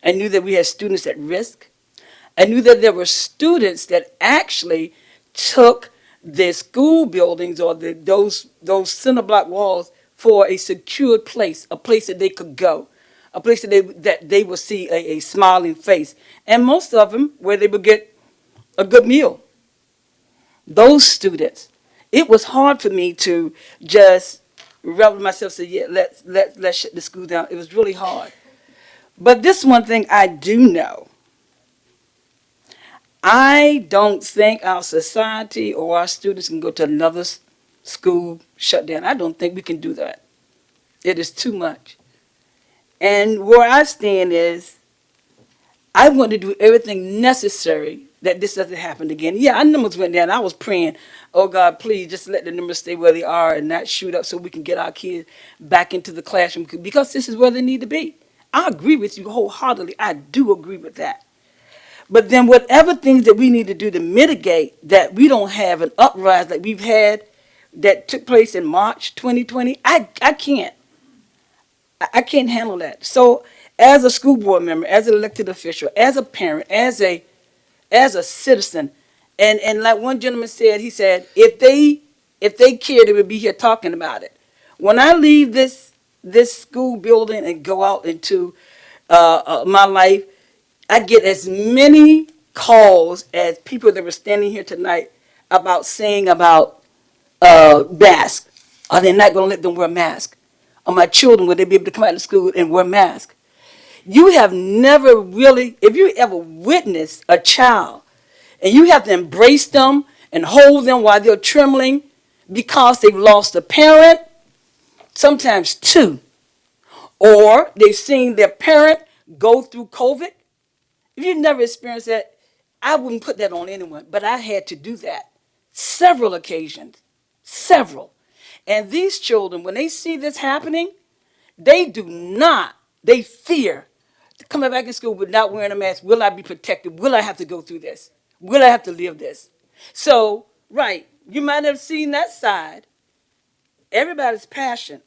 I knew that we had students at risk. I knew that there were students that actually took their school buildings or those cinder block walls for a secured place, a place that they could go, a place that they would see a smiling face, and most of them where they would get a good meal. Those students, it was hard for me to just revel myself, say, yeah, let's shut the school down. It was really hard. But this one thing I do know. I don't think our society or our students can go to another school shut down. I don't think we can do that. It is too much. And where I stand is, I want to do everything necessary that this doesn't happen again. Yeah, our numbers went down. I was praying, oh God, please just let the numbers stay where they are and not shoot up so we can get our kids back into the classroom, because this is where they need to be. I agree with you wholeheartedly. I do agree with that. But then whatever things that we need to do to mitigate that we don't have an uprise like we've had that took place in March 2020, I can't. I can't handle that. So as a school board member, as an elected official, as a parent, as a citizen, and like one gentleman said, he said, if they cared, they would be here talking about it. When I leave this school building and go out into my life, I get as many calls as people that were standing here tonight about saying about masks. Are they not going to let them wear masks? Or my children, will they be able to come out of school and wear masks? You have never really, if you ever witnessed a child and you have to embrace them and hold them while they're trembling because they've lost a parent, sometimes 2, or they've seen their parent go through COVID. If you've never experienced that, I wouldn't put that on anyone, but I had to do that. Several occasions. Several. And these children, when they see this happening, they fear coming back in school without wearing a mask. Will I be protected? Will I have to go through this? Will I have to live this? So, right, you might have seen that side. Everybody's passion.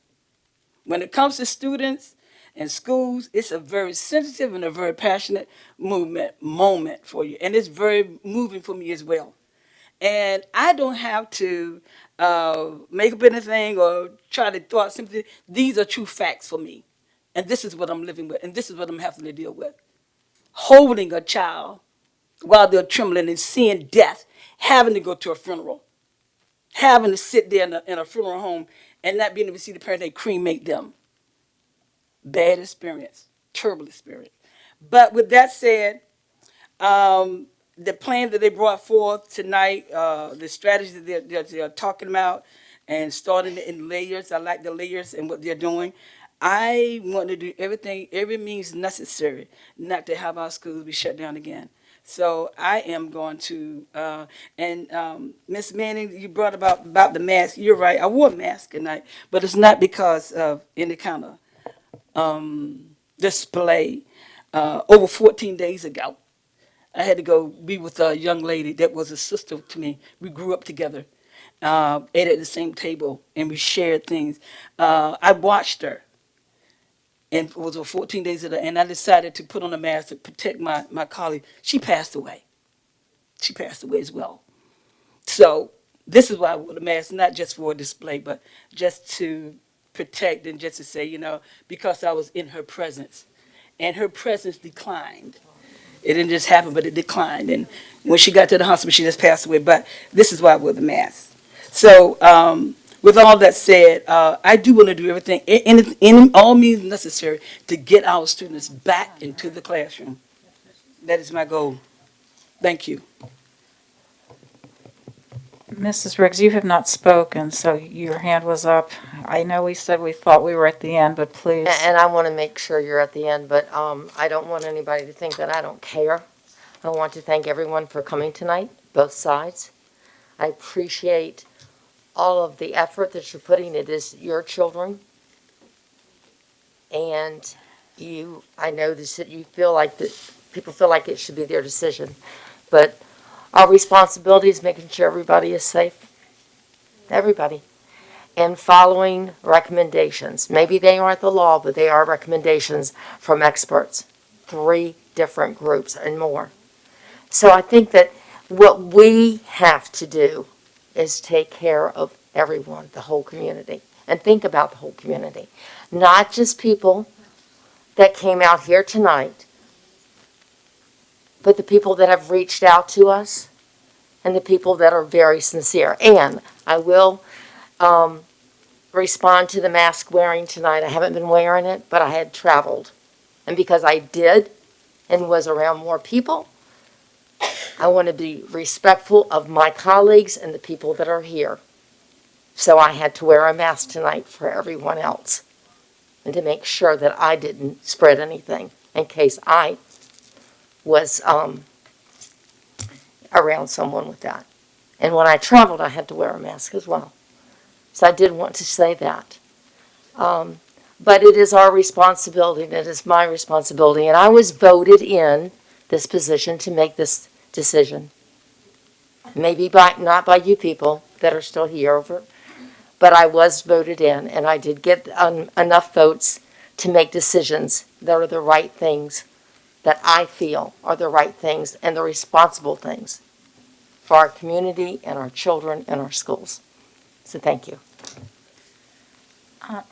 When it comes to students and schools, it's a very sensitive and a very passionate moment for you. And it's very moving for me as well. And I don't have to make up anything or try to throw out something. These are true facts for me. And this is what I'm living with. And this is what I'm having to deal with. Holding a child while they're trembling and seeing death, having to go to a funeral, having to sit there in a funeral home and not being able to see the parent, they cremate them. Bad experience, terrible experience. But with that said, the plan that they brought forth tonight, the strategy that they're talking about and starting in layers, I like the layers and what they're doing. I want to do every means necessary not to have our schools be shut down again. So I am going to, Miss Manning, you brought about the mask. You're right. I wore a mask tonight, but it's not because of any kind of display. Over 14 days ago, I had to go be with a young lady that was a sister to me. We grew up together, ate at the same table, and we shared things. I watched her, and it was over 14 days of that, and I decided to put on a mask to protect my colleague. She passed away. She passed away as well. So this is why I wore the mask, not just for a display, but just to protect and just to say, because I was in her presence. And her presence declined. It didn't just happen, but it declined. And when she got to the hospital, she just passed away. But this is why I wore the mask. So with all that said, I do want to do everything in all means necessary to get our students back into the classroom. That is my goal. Thank you. Mrs. Riggs, you have not spoken, so your hand was up. I know we said we thought we were at the end, but please. And I want to make sure you're at the end, but I don't want anybody to think that I don't care. I want to thank everyone for coming tonight, both sides. I appreciate all of the effort that you're putting. It is your children. And I know this, you feel like that people feel like it should be their decision, but our responsibility is making sure everybody is safe. Everybody. And following recommendations. Maybe they aren't the law, but they are recommendations from experts. 3 different groups and more. So I think that what we have to do is take care of everyone, the whole community, and think about the whole community. Not just people that came out here tonight, but the people that have reached out to us and the people that are very sincere. And I will respond to the mask wearing tonight. I haven't been wearing it, but I had traveled. And because I did and was around more people, I want to be respectful of my colleagues and the people that are here. So I had to wear a mask tonight for everyone else and to make sure that I didn't spread anything in case I was around someone with that. And when I traveled, I had to wear a mask as well. So I did want to say that. But it is our responsibility, and it is my responsibility. And I was voted in this position to make this decision. Maybe not by you people that are still here, but I was voted in, and I did get enough votes to make decisions that are the right things, that I feel are the right things and the responsible things for our community and our children and our schools. So thank you.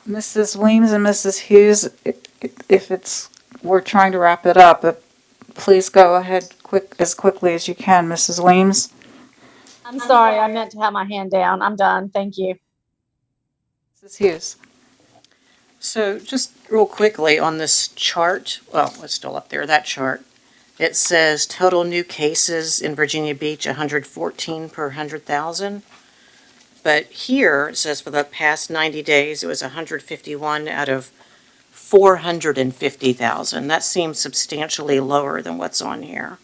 Mrs. Weems and Mrs. Hughes, we're trying to wrap it up, but please go ahead as quickly as you can. Mrs. Weems? I'm sorry, I meant to have my hand down. I'm done. Thank you. Mrs. Hughes? So just real quickly on this chart, well, it's still up there, that chart. It says total new cases in Virginia Beach, 114 per 100,000. But here it says for the past 90 days, it was 151 out of 450,000. That seems substantially lower than what's on here.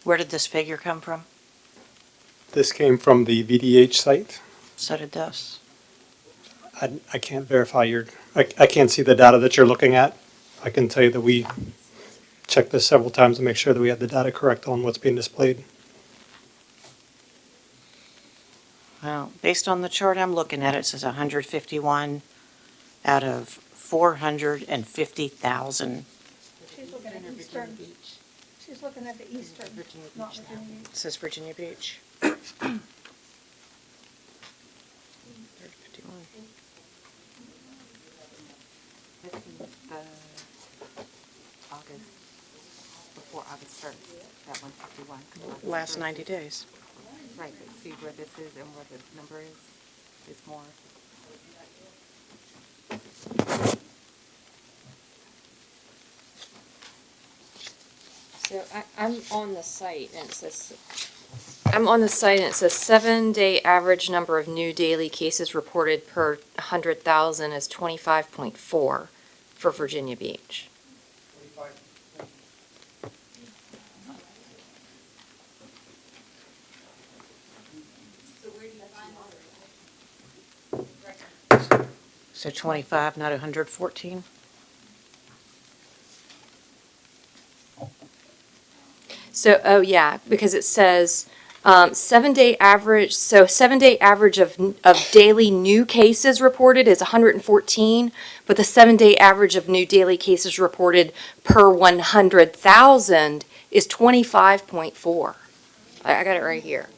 Where did this figure come from? This came from the VDH site. So did this. I can't verify I can't see the data that you're looking at. I can tell you that we checked this several times to make sure that we had the data correct on what's being displayed. Well, based on the chart I'm looking at, it says 151 out of 450,000. She's looking at Eastern. She's looking at the Eastern, not Virginia Beach. It says Virginia Beach. August, before August 1st, that 151. Last 90 days. Right, but see where this is and where the number is more. So I'm on the site and it says, 7-day average number of new daily cases reported per 100,000 is 25.4 for Virginia Beach. So 25, not 114? So, oh yeah, because it says 7-day average. So 7-day average of daily new cases reported is 114, but the 7-day average of new daily cases reported per 100,000 is 25.4. I got it right here.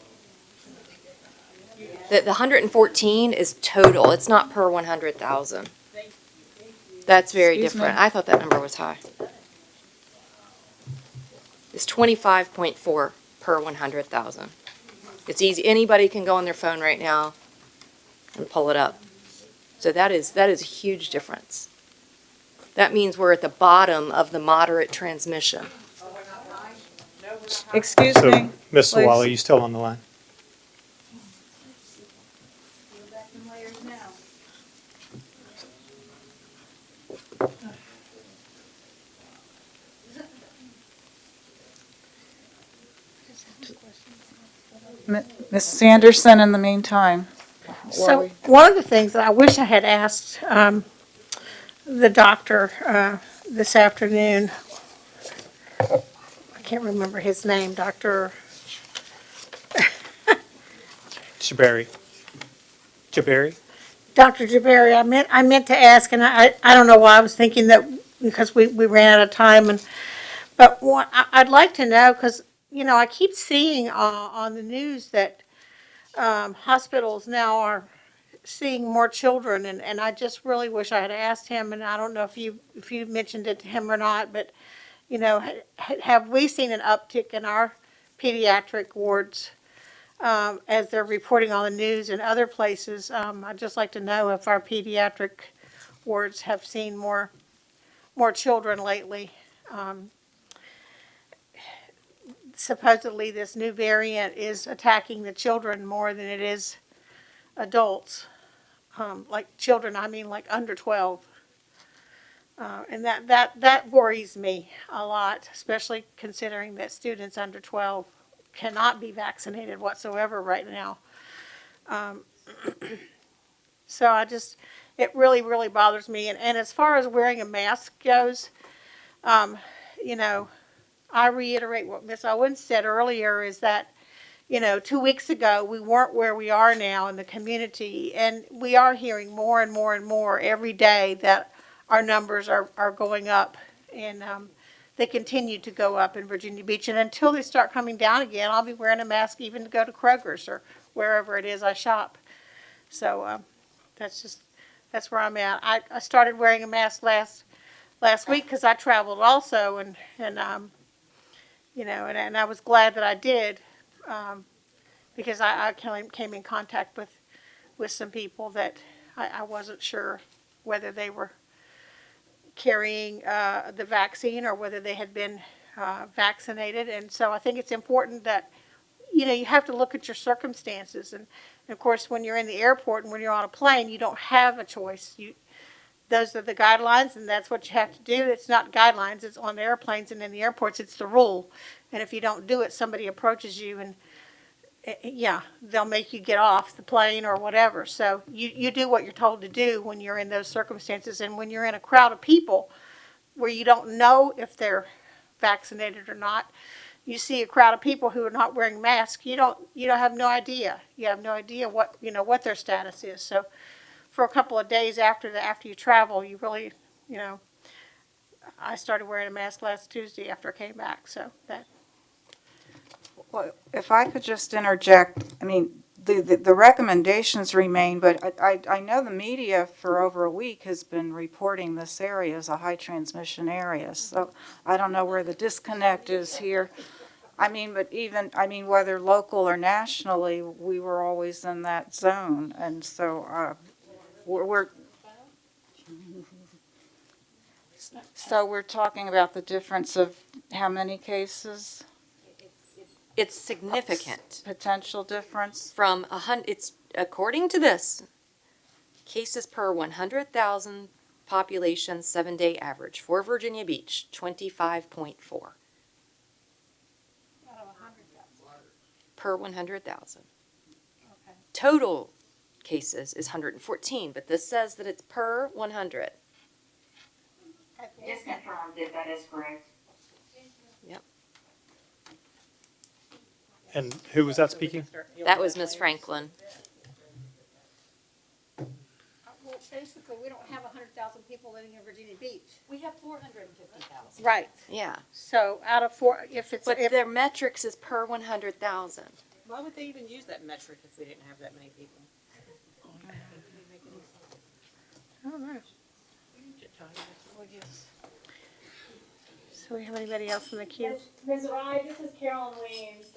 The 114 is total. It's not per 100,000. That's very Excuse me? different. I thought that number was high. It's 25.4 per 100,000. It's easy. Anybody can go on their phone right now and pull it up. So that is a huge difference. That means we're at the bottom of the moderate transmission. Excuse So, me. Ms. please. Sawala, you still on the line? Ms. Sanderson in the meantime. So one of the things that I wish I had asked the doctor this afternoon, I can't remember his name, Dr. Jabari. Jabari? Dr. Jabari, I meant to ask, and I don't know why I was thinking that because we ran out of time, but what I'd like to know, because I keep seeing on the news that hospitals now are seeing more children, and I just really wish I had asked him, and I don't know if you mentioned it to him or not, but have we seen an uptick in our pediatric wards? As they're reporting on the news and other places, I'd just like to know if our pediatric wards have seen more children lately. Supposedly, this new variant is attacking the children more than it is adults. Like children, I mean like under 12. And that worries me a lot, especially considering that students under 12 cannot be vaccinated whatsoever right now. So it really, really bothers me. And as far as wearing a mask goes, I reiterate what Ms. Owens said earlier is that, 2 weeks ago, we weren't where we are now in the community. And we are hearing more and more and more every day that our numbers are going up. And they continue to go up in Virginia Beach. And until they start coming down again, I'll be wearing a mask even to go to Kroger's or wherever it is I shop. So that's where I'm at. I started wearing a mask last week because I traveled also, and I was glad that I did because I came in contact with some people that I wasn't sure whether they were carrying the vaccine or whether they had been vaccinated. And so I think it's important that, you have to look at your circumstances. And of course, when you're in the airport and when you're on a plane, you don't have a choice. Those are the guidelines, and that's what you have to do. It's not guidelines. It's on the airplanes and in the airports. It's the rule. And if you don't do it, somebody approaches you and they'll make you get off the plane or whatever. So you do what you're told to do when you're in those circumstances. And when you're in a crowd of people where you don't know if they're vaccinated or not, you see a crowd of people who are not wearing masks, you have no idea. You have no idea what their status is. So for a couple of days after you travel, you really, I started wearing a mask last Tuesday after I came back. So that. Well, if I could just interject, I mean, the recommendations remain, but I know the media for over a week has been reporting this area as a high transmission area. So I don't know where the disconnect is here. I mean, but whether local or nationally, we were always in that zone. And so we're talking about the difference of how many cases? It's significant. Potential difference? It's according to this, cases per 100,000 population 7-day average for Virginia Beach, 25.4. Per 100,000. Total cases is 114, but this says that it's per 100. Just confirmed if that is correct. Yep. And who was that speaking? That was Ms. Franklin. Well, basically, we don't have 100,000 people living in Virginia Beach. We have 450,000. Right. Yeah. So out of four, if it's, But if, their metrics is per 100,000. Why would they even use that metric if we didn't have that many people? I don't know. So we have anybody else in the queue? Ms. Rye, this is Carolyn Weems.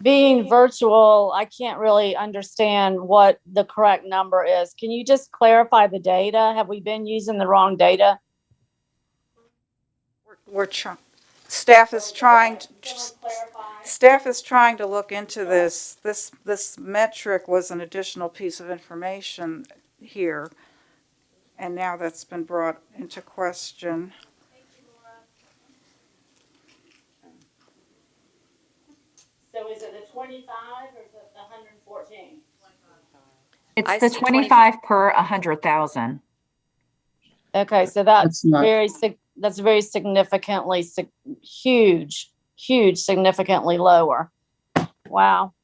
Being virtual, I can't really understand what the correct number is. Can you just clarify the data? Have we been using the wrong data? Staff is trying to look into this. This metric was an additional piece of information here, and now that's been brought into question. So is it the 25 or is it the 114? It's I the see 25 per 100,000. Okay, so That's not- that's very significantly, huge, significantly lower. Wow.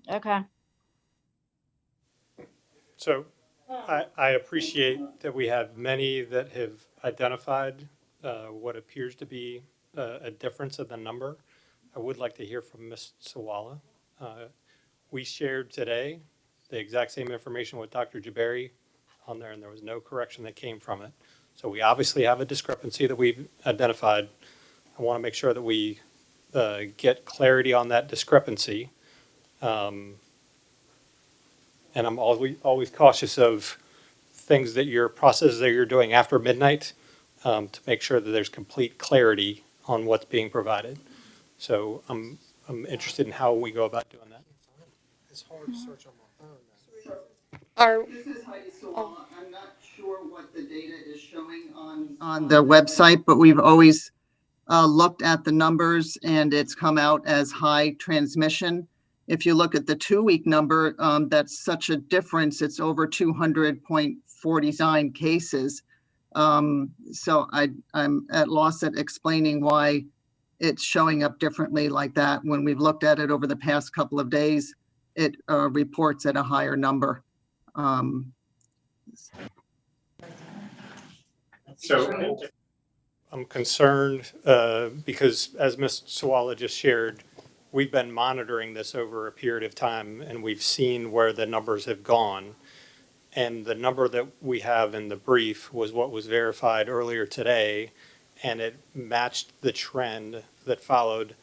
Okay. So I appreciate that we have many that have identified what appears to be a difference in the number. I would like to hear from Ms. Sawala. We shared today the exact same information with Dr. Jabari on there, and there was no correction that came from it. So we obviously have a discrepancy that we've identified. I want to make sure that we get clarity on that discrepancy. And I'm always cautious of things processes that you're doing after midnight to make sure that there's complete clarity on what's being provided. So I'm interested in how we go about doing that. It's hard to search on my phone now. This is Heidi Sawala. I'm not sure what the data is showing on the website, but we've always looked at the numbers and it's come out as high transmission. If you look at the 2-week number, that's such a difference. It's over 200.49 cases. So I'm at loss at explaining why it's showing up differently like that. When we've looked at it over the past couple of days, it reports at a higher number. So I'm concerned because as Ms. Sawala just shared, we've been monitoring this over a period of time and we've seen where the numbers have gone. And the number that we have in the brief was what was verified earlier today, and it matched the trend that followed.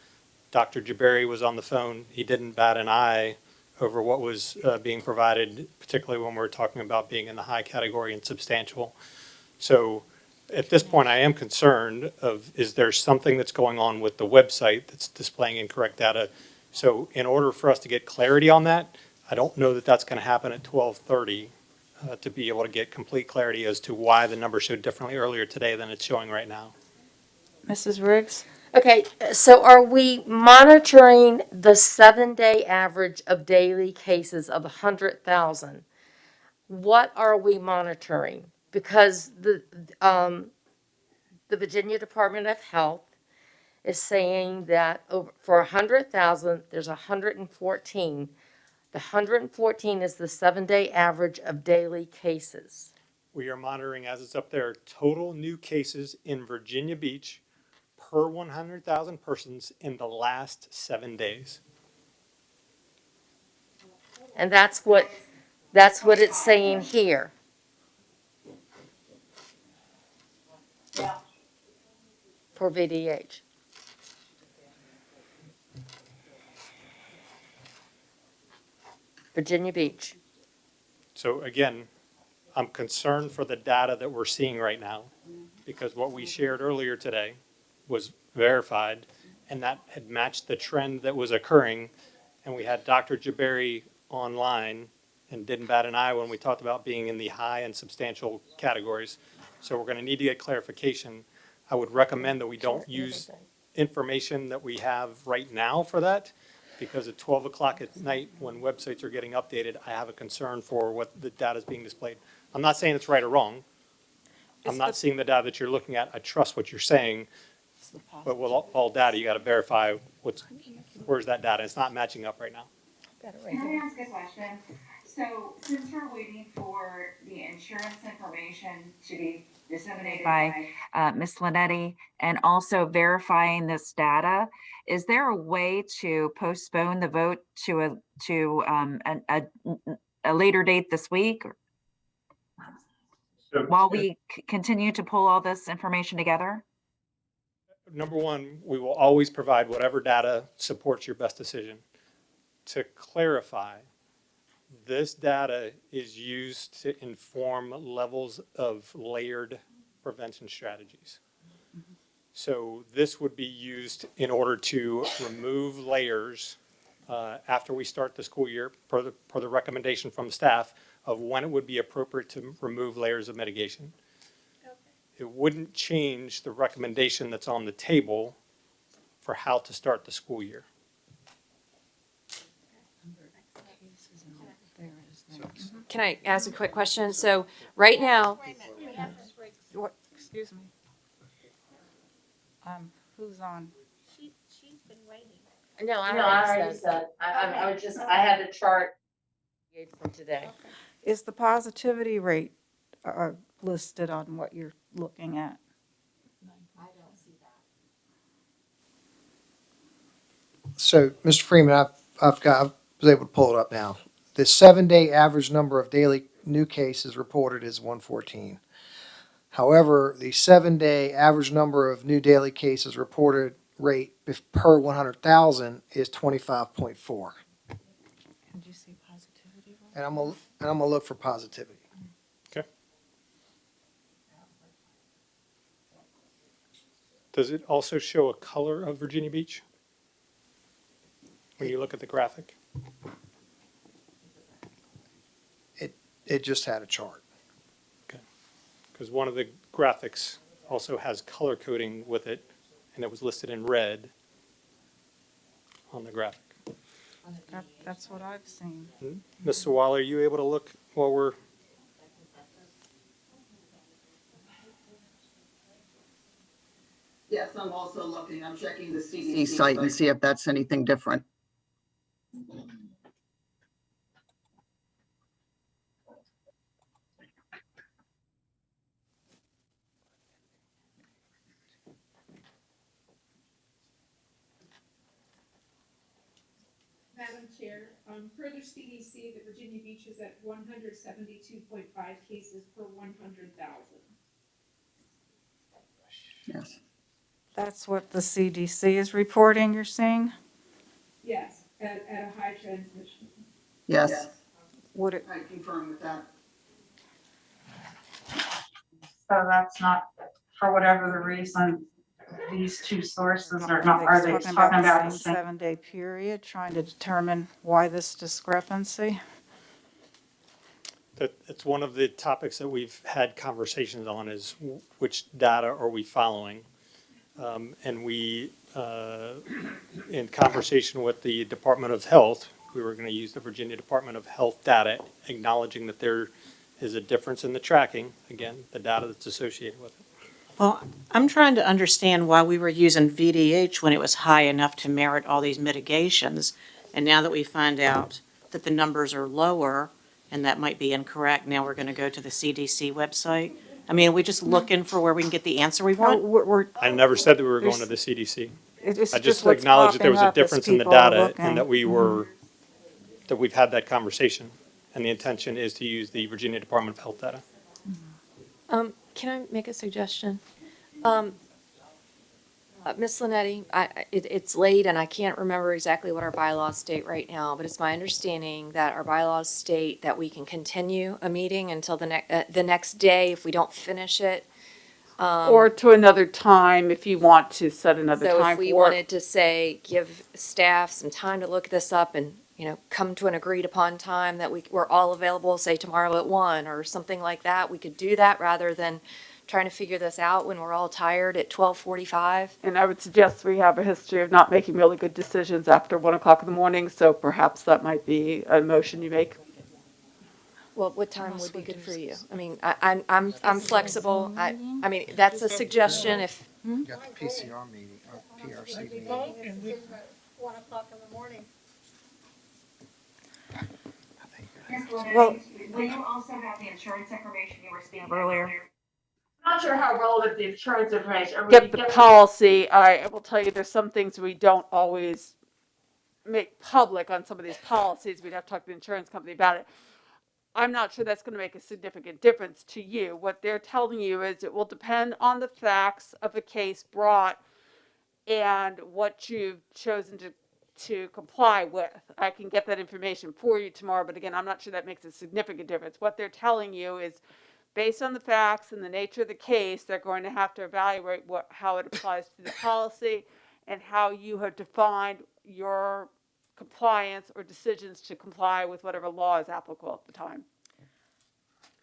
Dr. Jabari was on the phone. He didn't bat an eye over what was being provided, particularly when we're talking about being in the high category and substantial. So at this point, I am concerned is there something that's going on with the website that's displaying incorrect data? So in order for us to get clarity on that, I don't know that that's going to happen at 12:30 to be able to get complete clarity as to why the number showed differently earlier today than it's showing right now. Mrs. Riggs? Okay, so are we monitoring the 7-day average of daily cases of 100,000? What are we monitoring? Because the Virginia Department of Health is saying that for 100,000, there's 114. The 114 is the 7-day average of daily cases. We are monitoring, as it's up there, total new cases in Virginia Beach per 100,000 persons in the last 7 days. And that's what it's saying here. For VDH. Virginia Beach. So again, I'm concerned for the data that we're seeing right now, because what we shared earlier today was verified, and that had matched the trend that was occurring. And we had Dr. Jabari online and didn't bat an eye when we talked about being in the high and substantial categories. So we're going to need to get clarification. I would recommend that we don't use information that we have right now for that, because at 12 o'clock at night, when websites are getting updated, I have a concern for what the data is being displayed. I'm not saying it's right or wrong. I'm not seeing the data that you're looking at. I trust what you're saying. But with all data, you got to verify where's that data. It's not matching up right now. Can I ask a question? So since we're waiting for the insurance information to be disseminated by Ms. Linetti, and also verifying this data, is there a way to postpone the vote to a later date this week? While we continue to pull all this information together? Number one, we will always provide whatever data supports your best decision. To clarify, this data is used to inform levels of layered prevention strategies. So this would be used in order to remove layers after we start the school year, per the recommendation from staff of when it would be appropriate to remove layers of mitigation. It wouldn't change the recommendation that's on the table for how to start the school year. Can I ask a quick question? So right now, What, excuse me. Who's on? She's been waiting. No, I already said, I had a chart from today. Is the positivity rate listed on what you're looking at? I don't see that. So, Mr. Freeman, I was able to pull it up now. The 7-day average number of daily new cases reported is 114. However, the 7-day average number of new daily cases reported rate per 100,000 is 25.4. Did you see positivity? And I'm gonna look for positivity. Okay. Does it also show a color of Virginia Beach? When you look at the graphic? It just had a chart. Because one of the graphics also has color coding with it, and it was listed in red on the graphic. That's what I've seen. Ms. Sawala, are you able to look while we're? Yes, I'm also looking, I'm checking the CDC site and see if that's anything different. Madam Chair, further CDC, the Virginia Beach is at 172.5 cases per 100,000. Yes. That's what the CDC is reporting, you're saying? Yes, at a high transmission. Yes. Would it, I confirm with that. So that's not, for whatever the reason, these two sources are are not, are they talking about the the same 7-day period, trying to determine why this discrepancy? It's one of the topics that we've had conversations on is which data are we following? And we, in conversation with the Department of Health, we were going to use the Virginia Department of Health data, acknowledging that there is a difference in the tracking, again, the data that's associated with it. Well, I'm trying to understand why we were using VDH when it was high enough to merit all these mitigations. And now that we find out that the numbers are lower and that might be incorrect, now we're going to go to the CDC website. I mean, are we just looking for where we can get the answer we No, want? I never said that we were going to the CDC. It's I just what's acknowledged that there was a popping up as difference in the people are data looking. and that we were, that we've had that conversation. And the intention is to use the Virginia Department of Health data. Can I make a suggestion? Ms. Linetti, it's late and I can't remember exactly what our bylaws state right now, but it's my understanding that our bylaws state that we can continue a meeting until the next day if we don't finish it. Or to another time if you want to set another So time if we for it. wanted to say, give staff some time to look this up and, come to an agreed upon time that we're all available, say tomorrow at 1 or something like that, we could do that rather than trying to figure this out when we're all tired at 12:45. And I would suggest we have a history of not making really good decisions after 1 o'clock in the morning, so perhaps that might be a motion you make. Well, what time would be good for you? I mean, I'm flexible. I mean, that's a suggestion if, You got the PCR meeting, or PRC meeting. 1 o'clock in the morning. Ms. Well- Lynn, will you also have the insurance information you were speaking of earlier? Not sure how relevant the insurance information. Are we Get the getting- policy. I will tell you, there's some things we don't always make public on some of these policies. We'd have to talk to the insurance company about it. I'm not sure that's going to make a significant difference to you. What they're telling you is it will depend on the facts of the case brought and what you've chosen to comply with. I can get that information for you tomorrow, but again, I'm not sure that makes a significant difference. What they're telling you is based on the facts and the nature of the case, they're going to have to evaluate how it applies to the policy and how you have defined your compliance or decisions to comply with whatever law is applicable at the time.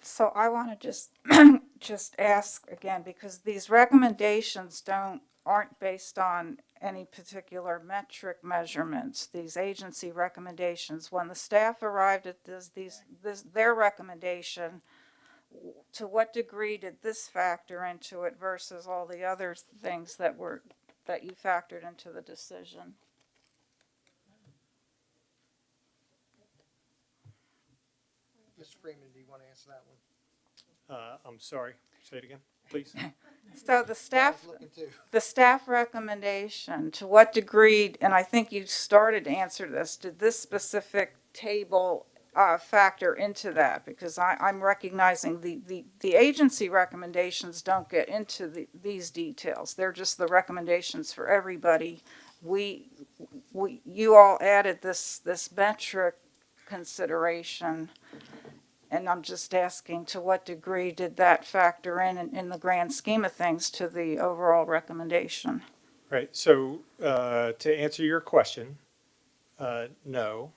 So I want to just ask again, because these recommendations aren't based on any particular metric measurements, these agency recommendations. When the staff arrived at their recommendation, to what degree did this factor into it versus all the other things that you factored into the decision? Mr. Freeman, do you want to answer that one? I'm sorry, say it again, please. So the staff recommendation, to what degree, and I think you started to answer this, did this specific table factor into that? Because I'm recognizing the agency recommendations don't get into these details. They're just the recommendations for everybody. You all added this metric consideration, and I'm just asking, to what degree did that factor in the grand scheme of things to the overall recommendation? Right, so to answer your question, no,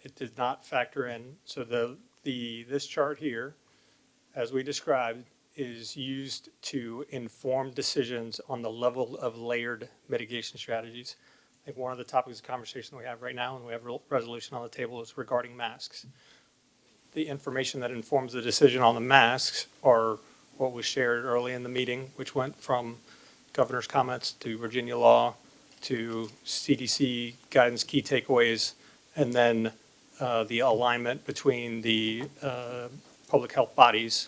it did not factor in. So this chart here, as we described, is used to inform decisions on the level of layered mitigation strategies. I think one of the topics of conversation we have right now, and we have a resolution on the table, is regarding masks. The information that informs the decision on the masks are what was shared early in the meeting, which went from governor's comments to Virginia law to CDC guidance key takeaways, and then the alignment between the public health bodies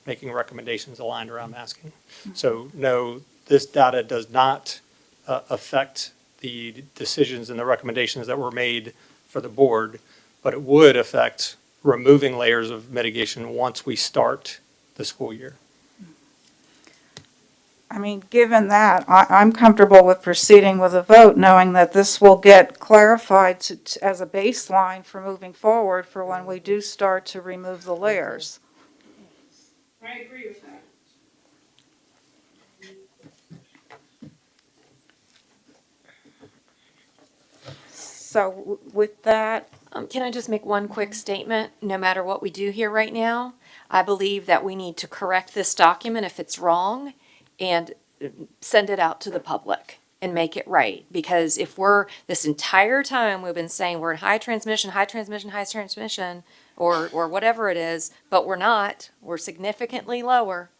making recommendations aligned around masking. So no, this data does not affect the decisions and the recommendations that were made for the board, but it would affect removing layers of mitigation once we start the school year. I mean, given that, I'm comfortable with proceeding with a vote, knowing that this will get clarified as a baseline for moving forward for when we do start to remove the layers. I agree with that. So with that, Can I just make one quick statement? No matter what we do here right now, I believe that we need to correct this document if it's wrong and send it out to the public and make it right. Because if this entire time we've been saying we're in high transmission, or whatever it is, but we're not, we're significantly lower,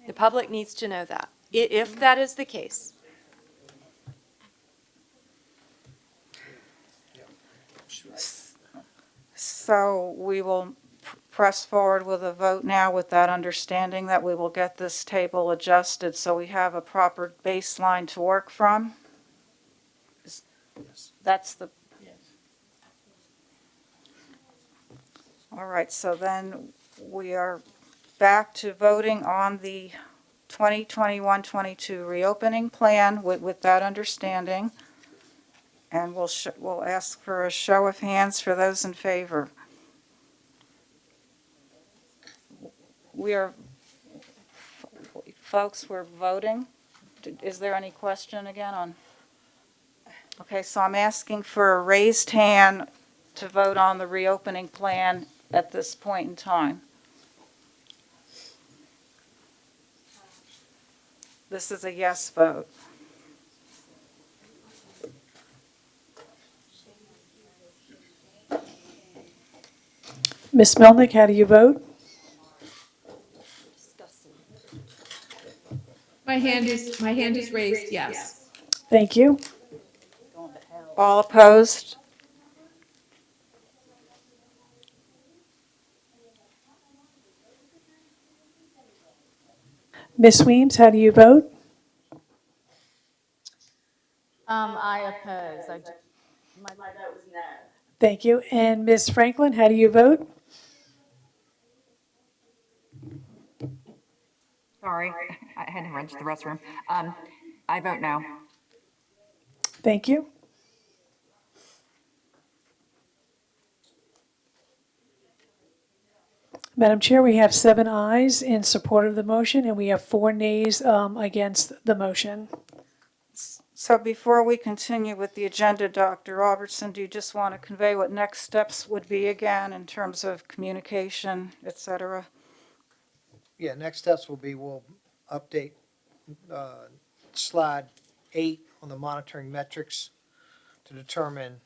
the public needs to know that, if that is the case. So we will press forward with a vote now with that understanding that we will get this table adjusted so we have a proper baseline to work from. That's the. All right, so then we are back to voting on the 2021-22 reopening plan with that understanding. And we'll ask for a show of hands for those in favor. Folks, we're voting. Is there any question again on? Okay, so I'm asking for a raised hand to vote on the reopening plan at this point in time. This is a yes vote. Ms. Melnick, how do you vote? My hand is raised, yes. Thank you. All opposed? Ms. Weems, how do you vote? I oppose. My vote was no. Thank you. And Ms. Franklin, how do you vote? Sorry, I had to run to the restroom. I vote no. Thank you. Madam Chair, we have 7 ayes in support of the motion, and we have 4 nays against the motion. So before we continue with the agenda, Dr. Robertson, do you just want to convey what next steps would be again in terms of communication, et cetera? Yeah, next steps will be, we'll update slide 8 on the monitoring metrics to determine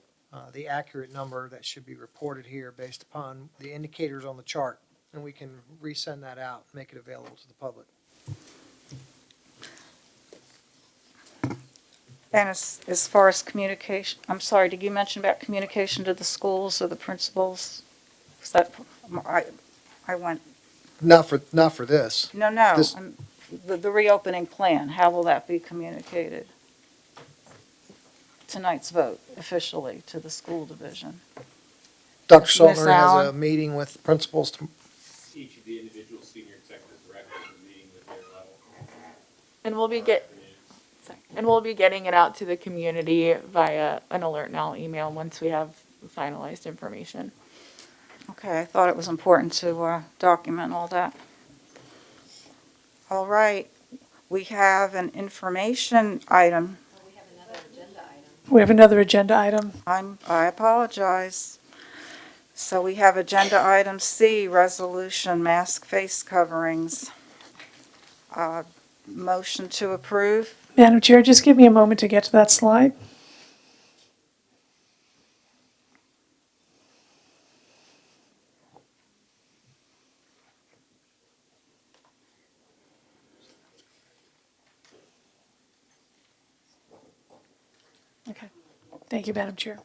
the accurate number that should be reported here based upon the indicators on the chart. And we can resend that out, make it available to the public. And as far as communication, I'm sorry, did you mention about communication to the schools or the principals? Is that, I went, Not for this. no, This- the reopening plan, how will that be communicated? Tonight's vote officially to the school division. Dr. Ms. Saltner has a Allen? meeting with principals. Each of the individual senior executive directors are meeting with their level. And we'll be getting it out to the community via an Alert Now email once we have finalized information. Okay, I thought it was important to document all that. All right, we have an information item. We have another agenda item. I apologize. So we have agenda item C, resolution, mask face coverings. Motion to approve. Madam Chair, just give me a moment to get to that slide. Okay. Thank you, Madam Chair.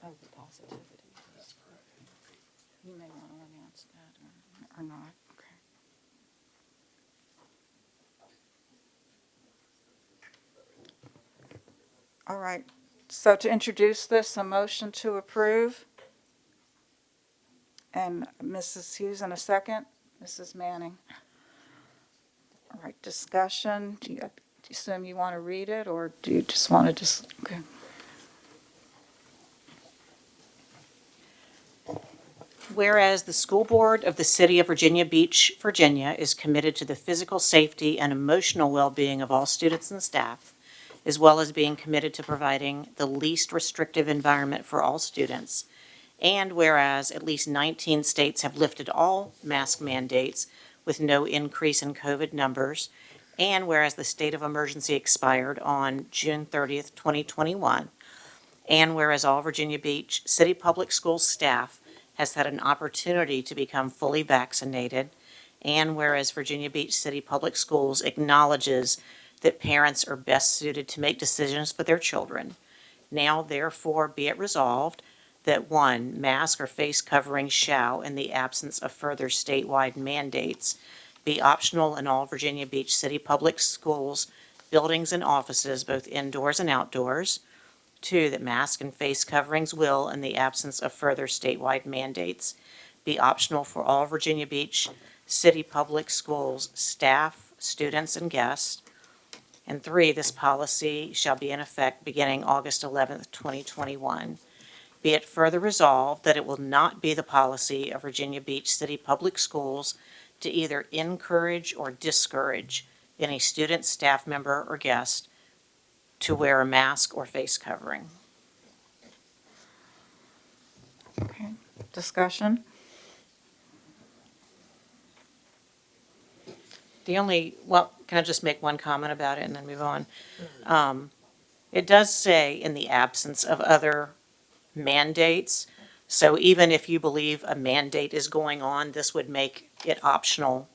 Oh, the positivity. That's correct. You may want to announce that or not. Okay. All right. So to introduce this, a motion to approve. And Mrs. Hughes in a second. Mrs. Manning. All right, discussion. Do you assume you want to read it or do you just want to okay. Whereas the School Board of the City of Virginia Beach, Virginia is committed to the physical safety and emotional well-being of all students and staff, as well as being committed to providing the least restrictive environment for all students. And whereas at least 19 states have lifted all mask mandates with no increase in COVID numbers, and whereas the state of emergency expired on June 30th, 2021, and whereas all Virginia Beach City Public Schools staff has had an opportunity to become fully vaccinated, and whereas Virginia Beach City Public Schools acknowledges that parents are best suited to make decisions for their children, now therefore be it resolved that 1, mask or face covering shall, in the absence of further statewide mandates, be optional in all Virginia Beach City Public Schools, buildings and offices, both indoors and outdoors. 2, that mask and face coverings will, in the absence of further statewide mandates, be optional for all Virginia Beach City Public Schools staff, students, and guests. And 3, this policy shall be in effect beginning August 11th, 2021. Be it further resolved that it will not be the policy of Virginia Beach City Public Schools to either encourage or discourage any student, staff member, or guest to wear a mask or face covering. Okay. Discussion. well, can I just make one comment about it and then move on? It does say in the absence of other mandates. So even if you believe a mandate is going on, this would make it optional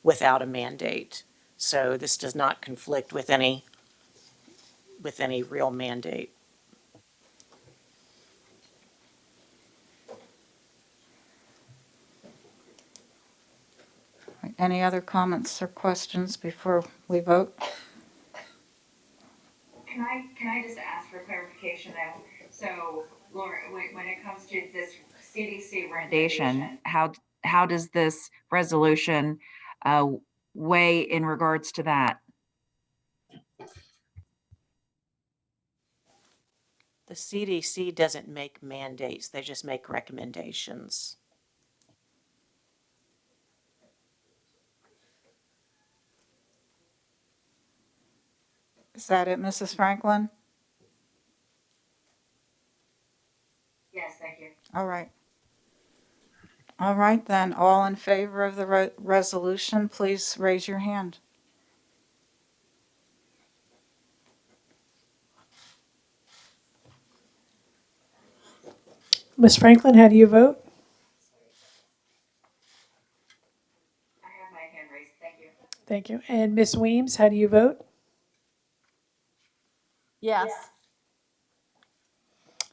without a mandate. So this does not conflict with any real mandate. Any other comments or questions before we vote? Can I just ask for clarification though? So Laura, when it comes to this CDC recommendation, how does this resolution weigh in regards to that? The CDC doesn't make mandates, they just make recommendations. Is that it, Mrs. Franklin? Yes, thank you. All right. All right, then, all in favor of the resolution, please raise your hand. Ms. Franklin, how do you vote? I have my hand raised, thank you. Thank you. And Ms. Weems, how do you vote? Yes.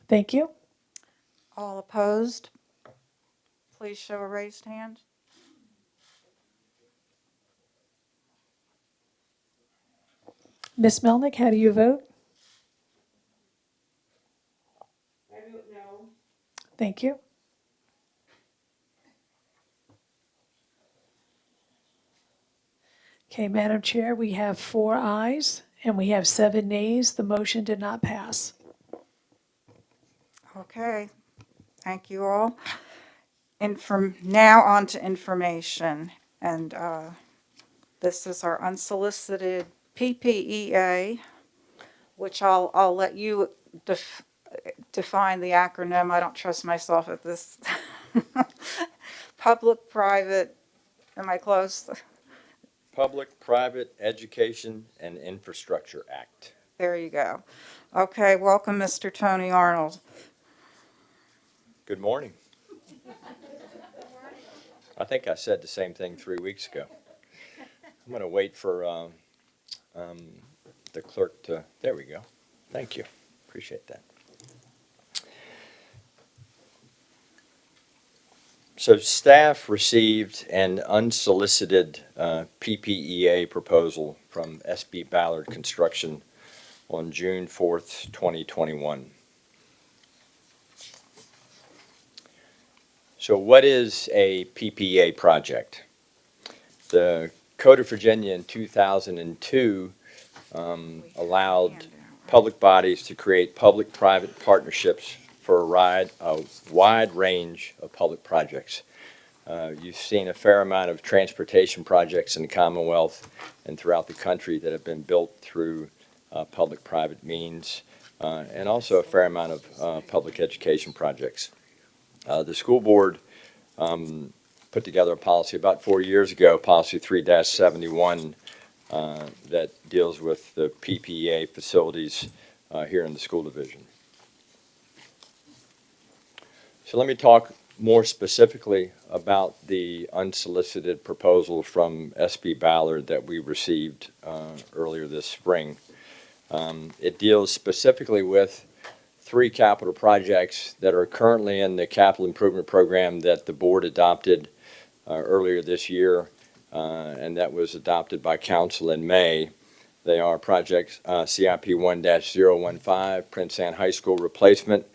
Thank you. All opposed? Please show a raised hand. Ms. Melnick, how do you vote? I vote no. Thank you. Okay, Madam Chair, we have 4 ayes and we have 7 nays. The motion did not pass. Okay, thank you all. And from now on to information, and this is our unsolicited PPEA, which I'll let you define the acronym. I don't trust myself at this. Public-private, am I close? Public-Private Education and Infrastructure Act. There you go. Okay, welcome, Mr. Tony Arnold. Good morning. I think I said the same thing 3 weeks ago. I'm going to wait for the clerk to, there we go. Thank you. Appreciate that. So staff received an unsolicited PPEA proposal from SB Ballard Construction on June 4th, 2021. So what is a PPEA project? The Code of Virginia in 2002 allowed public bodies to create public-private partnerships for a wide range of public projects. You've seen a fair amount of transportation projects in the Commonwealth and throughout the country that have been built through public-private means, and also a fair amount of public education projects. The school board put together a policy about 4 years ago, Policy 3-71, that deals with the PPEA facilities here in the school division. So let me talk more specifically about the unsolicited proposal from SB Ballard that we received earlier this spring. It deals specifically with 3 capital projects that are currently in the capital improvement program that the board adopted earlier this year, and that was adopted by council in May. They are projects CIP 1-015, Prince Anne High School replacement,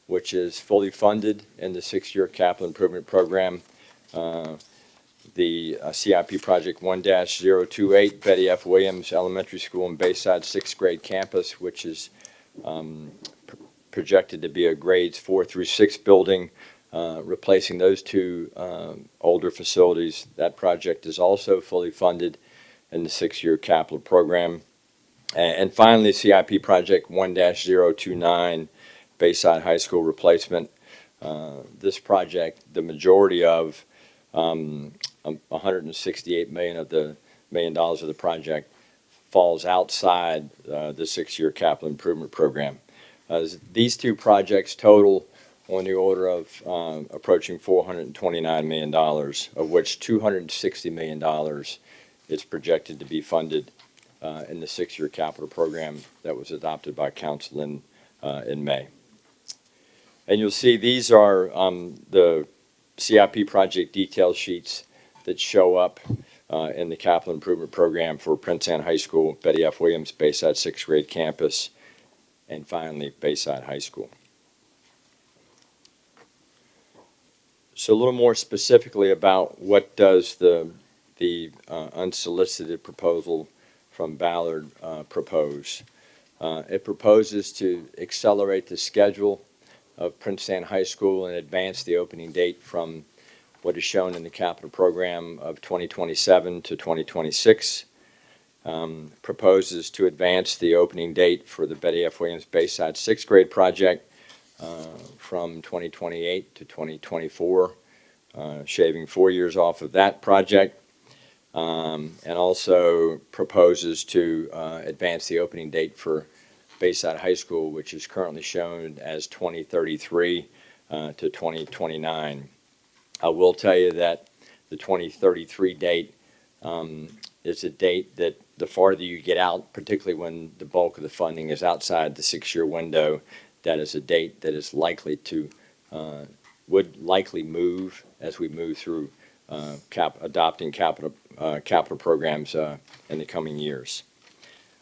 which is fully funded in the 6-year capital improvement program. The CIP project 1-028, Betty F. Williams Elementary School and Bayside 6th grade campus, which is projected to be a grades 4 through 6 building, replacing those 2 older facilities. That project is also fully funded in the 6-year capital program. And finally, CIP project 1-029, Bayside High School replacement. This project, the majority of $168 million of the million of the project falls outside the six-year capital improvement program. These two projects total on the order of approaching $429 million, of which $260 million is projected to be funded in the six-year capital program that was adopted by council in May. And you'll see these are the CIP project detail sheets that show up in the capital improvement program for Prince Anne High School, Betty F. Williams Bayside sixth grade campus, and finally Bayside High School. So a little more specifically about what does the unsolicited proposal from Ballard propose. It proposes to accelerate the schedule of Prince Anne High School and advance the opening date from what is shown in the capital program of 2027 to 2026. Proposes to advance the opening date for the Betty F. Williams Bayside sixth grade project from 2028 to 2024, shaving 4 years off of that project. And also proposes to advance the opening date for Bayside High School, which is currently shown as 2033 to 2029. I will tell you that the 2033 date is a date that the farther you get out, particularly when the bulk of the funding is outside the six-year window, that is a date that is likely to, would likely move as we move through adopting capital programs in the coming years.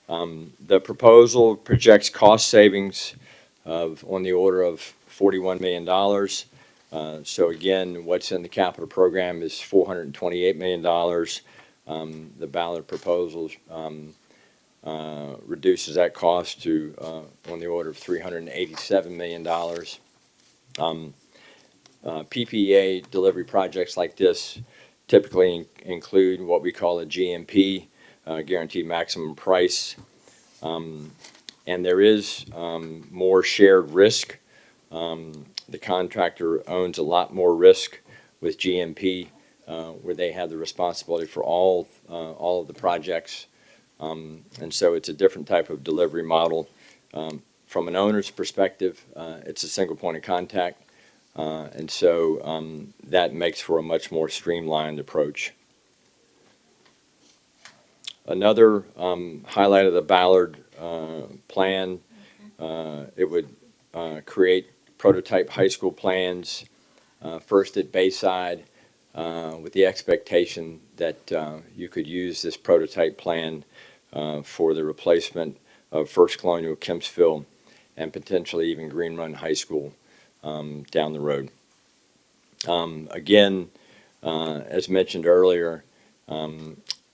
The proposal projects cost savings of on the order of $41 million. So again, what's in the capital program is $428 million. The Ballard proposals reduces that cost to on the order of $387 million. PPA delivery projects like this typically include what we call a GMP, guaranteed maximum price. And there is more shared risk. The contractor owns a lot more risk with GMP, where they have the responsibility for all of the projects. And so it's a different type of delivery model. From an owner's perspective, it's a single point of contact. And so that makes for a much more streamlined approach. Another highlight of the Ballard plan, it would create prototype high school plans, first at Bayside, with the expectation that you could use this prototype plan for the replacement of First Colonial Kempsville and potentially even Green Run High School down the road. Again, as mentioned earlier,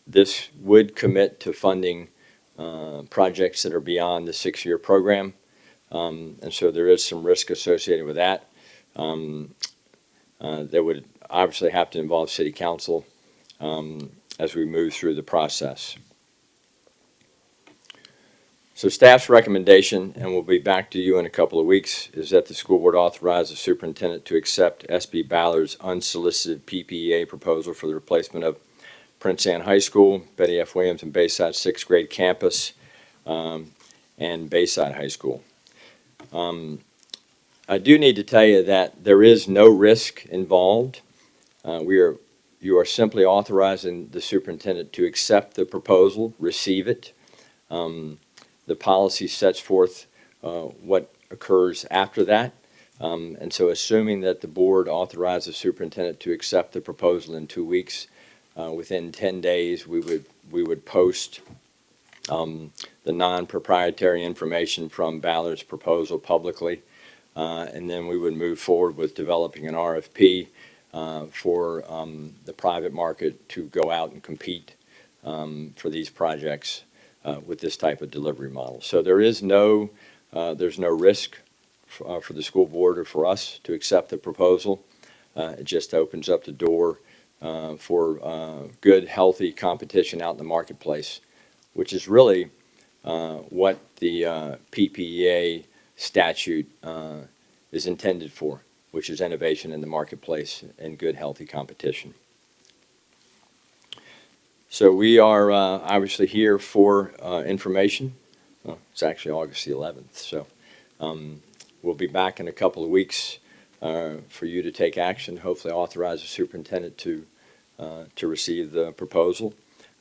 this would commit to funding projects that are beyond the six-year program, and so there is some risk associated with that. That would obviously have to involve City Council as we move through the process. So staff's recommendation, and we'll be back to you in a couple of weeks, is that the school board authorize the superintendent to accept SB Ballard's unsolicited PPA proposal for the replacement of Prince Anne High School, Betty F. Williams and Bayside sixth grade campus, and Bayside High School. I do need to tell you that there is no risk involved. You are simply authorizing the superintendent to accept the proposal, receive it. The policy sets forth what occurs after that. And so assuming that the board authorizes the superintendent to accept the proposal in 2 weeks, within 10 days, we would post the non-proprietary information from Ballard's proposal publicly, and then we would move forward with developing an RFP for the private market to go out and compete for these projects with this type of delivery model. So there's no risk for the school board or for us to accept the proposal. It just opens up the door for good, healthy competition out in the marketplace, which is really what the PPA statute is intended for, which is innovation in the marketplace and good, healthy competition. So we are obviously here for information. Well, it's actually August the 11th, so we'll be back in a couple of weeks for you to take action, hopefully authorize the superintendent to receive the proposal.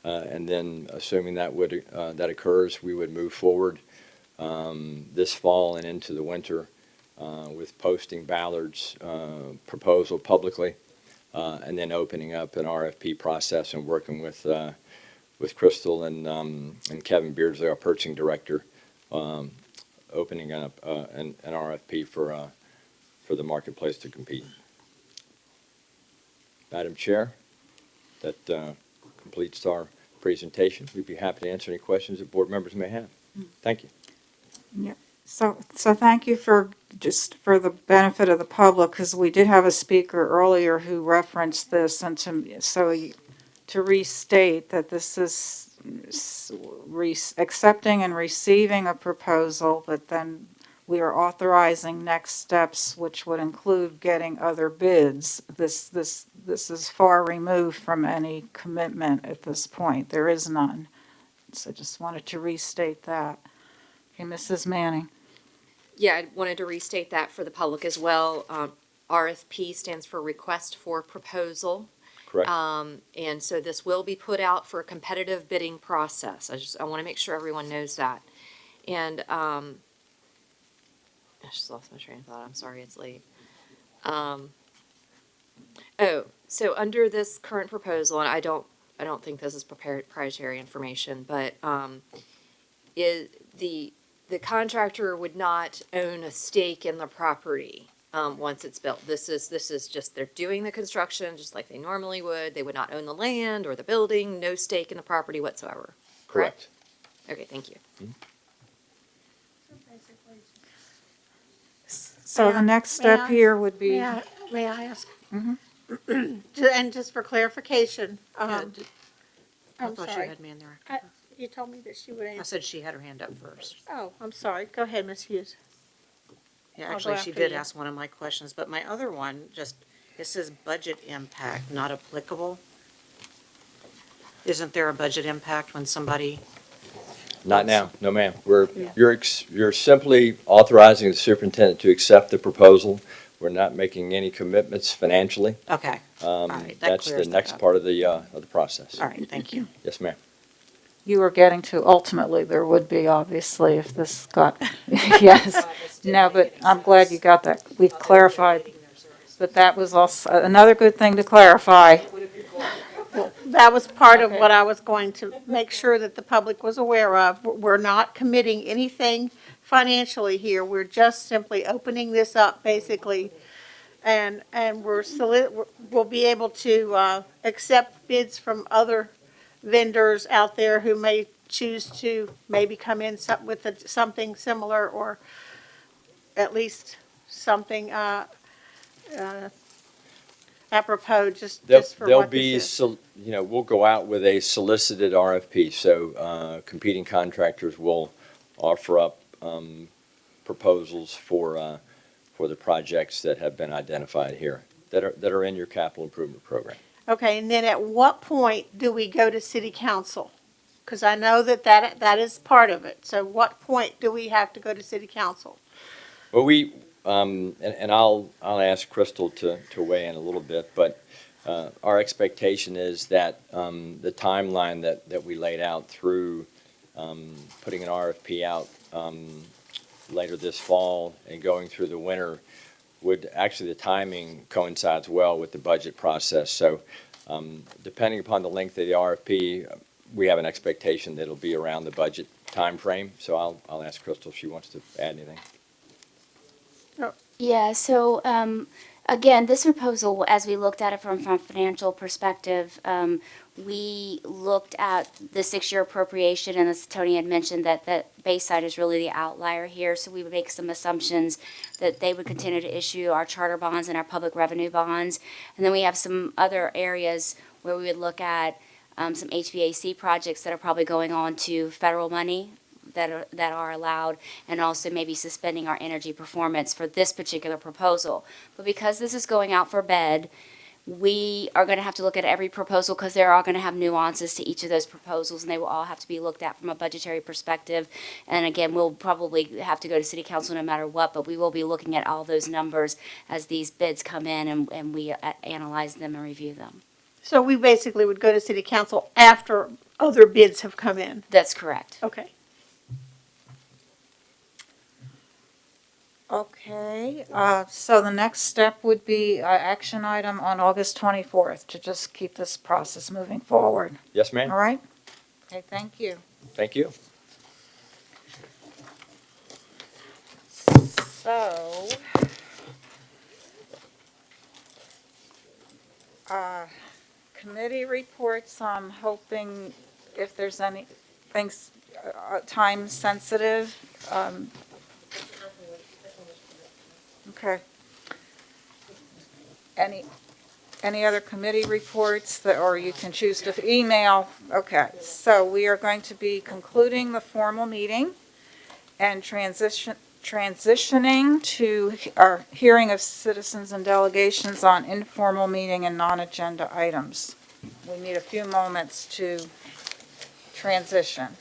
And then, assuming that occurs, we would move forward this fall and into the winter with posting Ballard's proposal publicly, and then opening up an RFP process and working with Crystal and Kevin Beardsley, our purchasing director, opening up an RFP for the marketplace to compete. Madam Chair, that completes our presentation. We'd be happy to answer any questions that board members may have. Thank you. Yeah. So thank you for the benefit of the public, because we did have a speaker earlier who referenced this, and to restate that this is accepting and receiving a proposal, but then we are authorizing next steps, which would include getting other bids. This is far removed from any commitment at this point. There is none. So just wanted to restate that. Okay, Mrs. Manning. Yeah, I wanted to restate that for the public as well. RFP stands for Request for Proposal. Correct. And so this will be put out for a competitive bidding process. I want to make sure everyone knows that. And I just lost my train of thought. I'm sorry, it's late. So under this current proposal, and I don't think this is proprietary information, but the contractor would not own a stake in the property once it's built. This is just, they're doing the construction just like they normally would. They would not own the land or the building, no stake in the property whatsoever. Correct. Okay, thank you. So the next step here would be. May I ask? Mhm. And just for clarification, I I'm thought you sorry. had me in there. You told me that she would I answer. said she had her hand up first. Oh, I'm sorry. Go ahead, Ms. Hughes. Yeah, I'll go actually, she after did you. ask one of my questions, but my other one, it says budget impact, not applicable. Isn't there a budget impact when somebody? Not now, no ma'am. You're simply authorizing the superintendent to accept the proposal. We're not making any commitments financially. Okay, all right, that That's the clears that next up. part of the process. All right, thank you. Yes, ma'am. You were getting to ultimately, there would be obviously if this got, yes. No, but I'm glad you got that. We've clarified. But that was also another good thing to clarify. That was part of what I was going to make sure that the public was aware of. We're not committing anything financially here. We're just simply opening this up, basically. And we'll be able to accept bids from other vendors out there who may choose to maybe come in with something similar, or at least something apropos just for There'll what be, this is. we'll go out with a solicited RFP, so competing contractors will offer up proposals for the projects that have been identified here, that are in your capital improvement program. Okay, and then at what point do we go to city council? Because I know that is part of it. So what point do we have to go to city council? Well, and I'll ask Crystal to weigh in a little bit, but our expectation is that the timeline that we laid out through putting an RFP out later this fall and going through the winter the timing coincides well with the budget process. So depending upon the length of the RFP, we have an expectation that it'll be around the budget timeframe. So I'll ask Crystal if she wants to add anything. Yeah, so again, this proposal, as we looked at it from a financial perspective, we looked at the 6-year appropriation, and as Tony had mentioned, that Bayside is really the outlier here. So we would make some assumptions that they would continue to issue our charter bonds and our public revenue bonds. And then we have some other areas where we would look at some HVAC projects that are probably going on to federal money that are allowed, and also maybe suspending our energy performance for this particular proposal. But because this is going out for bid, We are going to have to look at every proposal because there are going to have nuances to each of those proposals, and they will all have to be looked at from a budgetary perspective. And again, we'll probably have to go to city council no matter what, but we will be looking at all those numbers as these bids come in and we analyze them and review them. So we basically would go to city council after other bids have come in. That's correct. Okay. Okay, so the next step would be action item on August 24th to just keep this process moving forward. Yes, ma'am. All right? Okay, thank you. Thank you. So, committee reports, I'm hoping if there's anything time sensitive. Okay. Any other committee reports that, or you can choose to email? Okay, so we are going to be concluding the formal meeting and transitioning to our hearing of citizens and delegations on informal meeting and non-agenda items. We need a few moments to transition.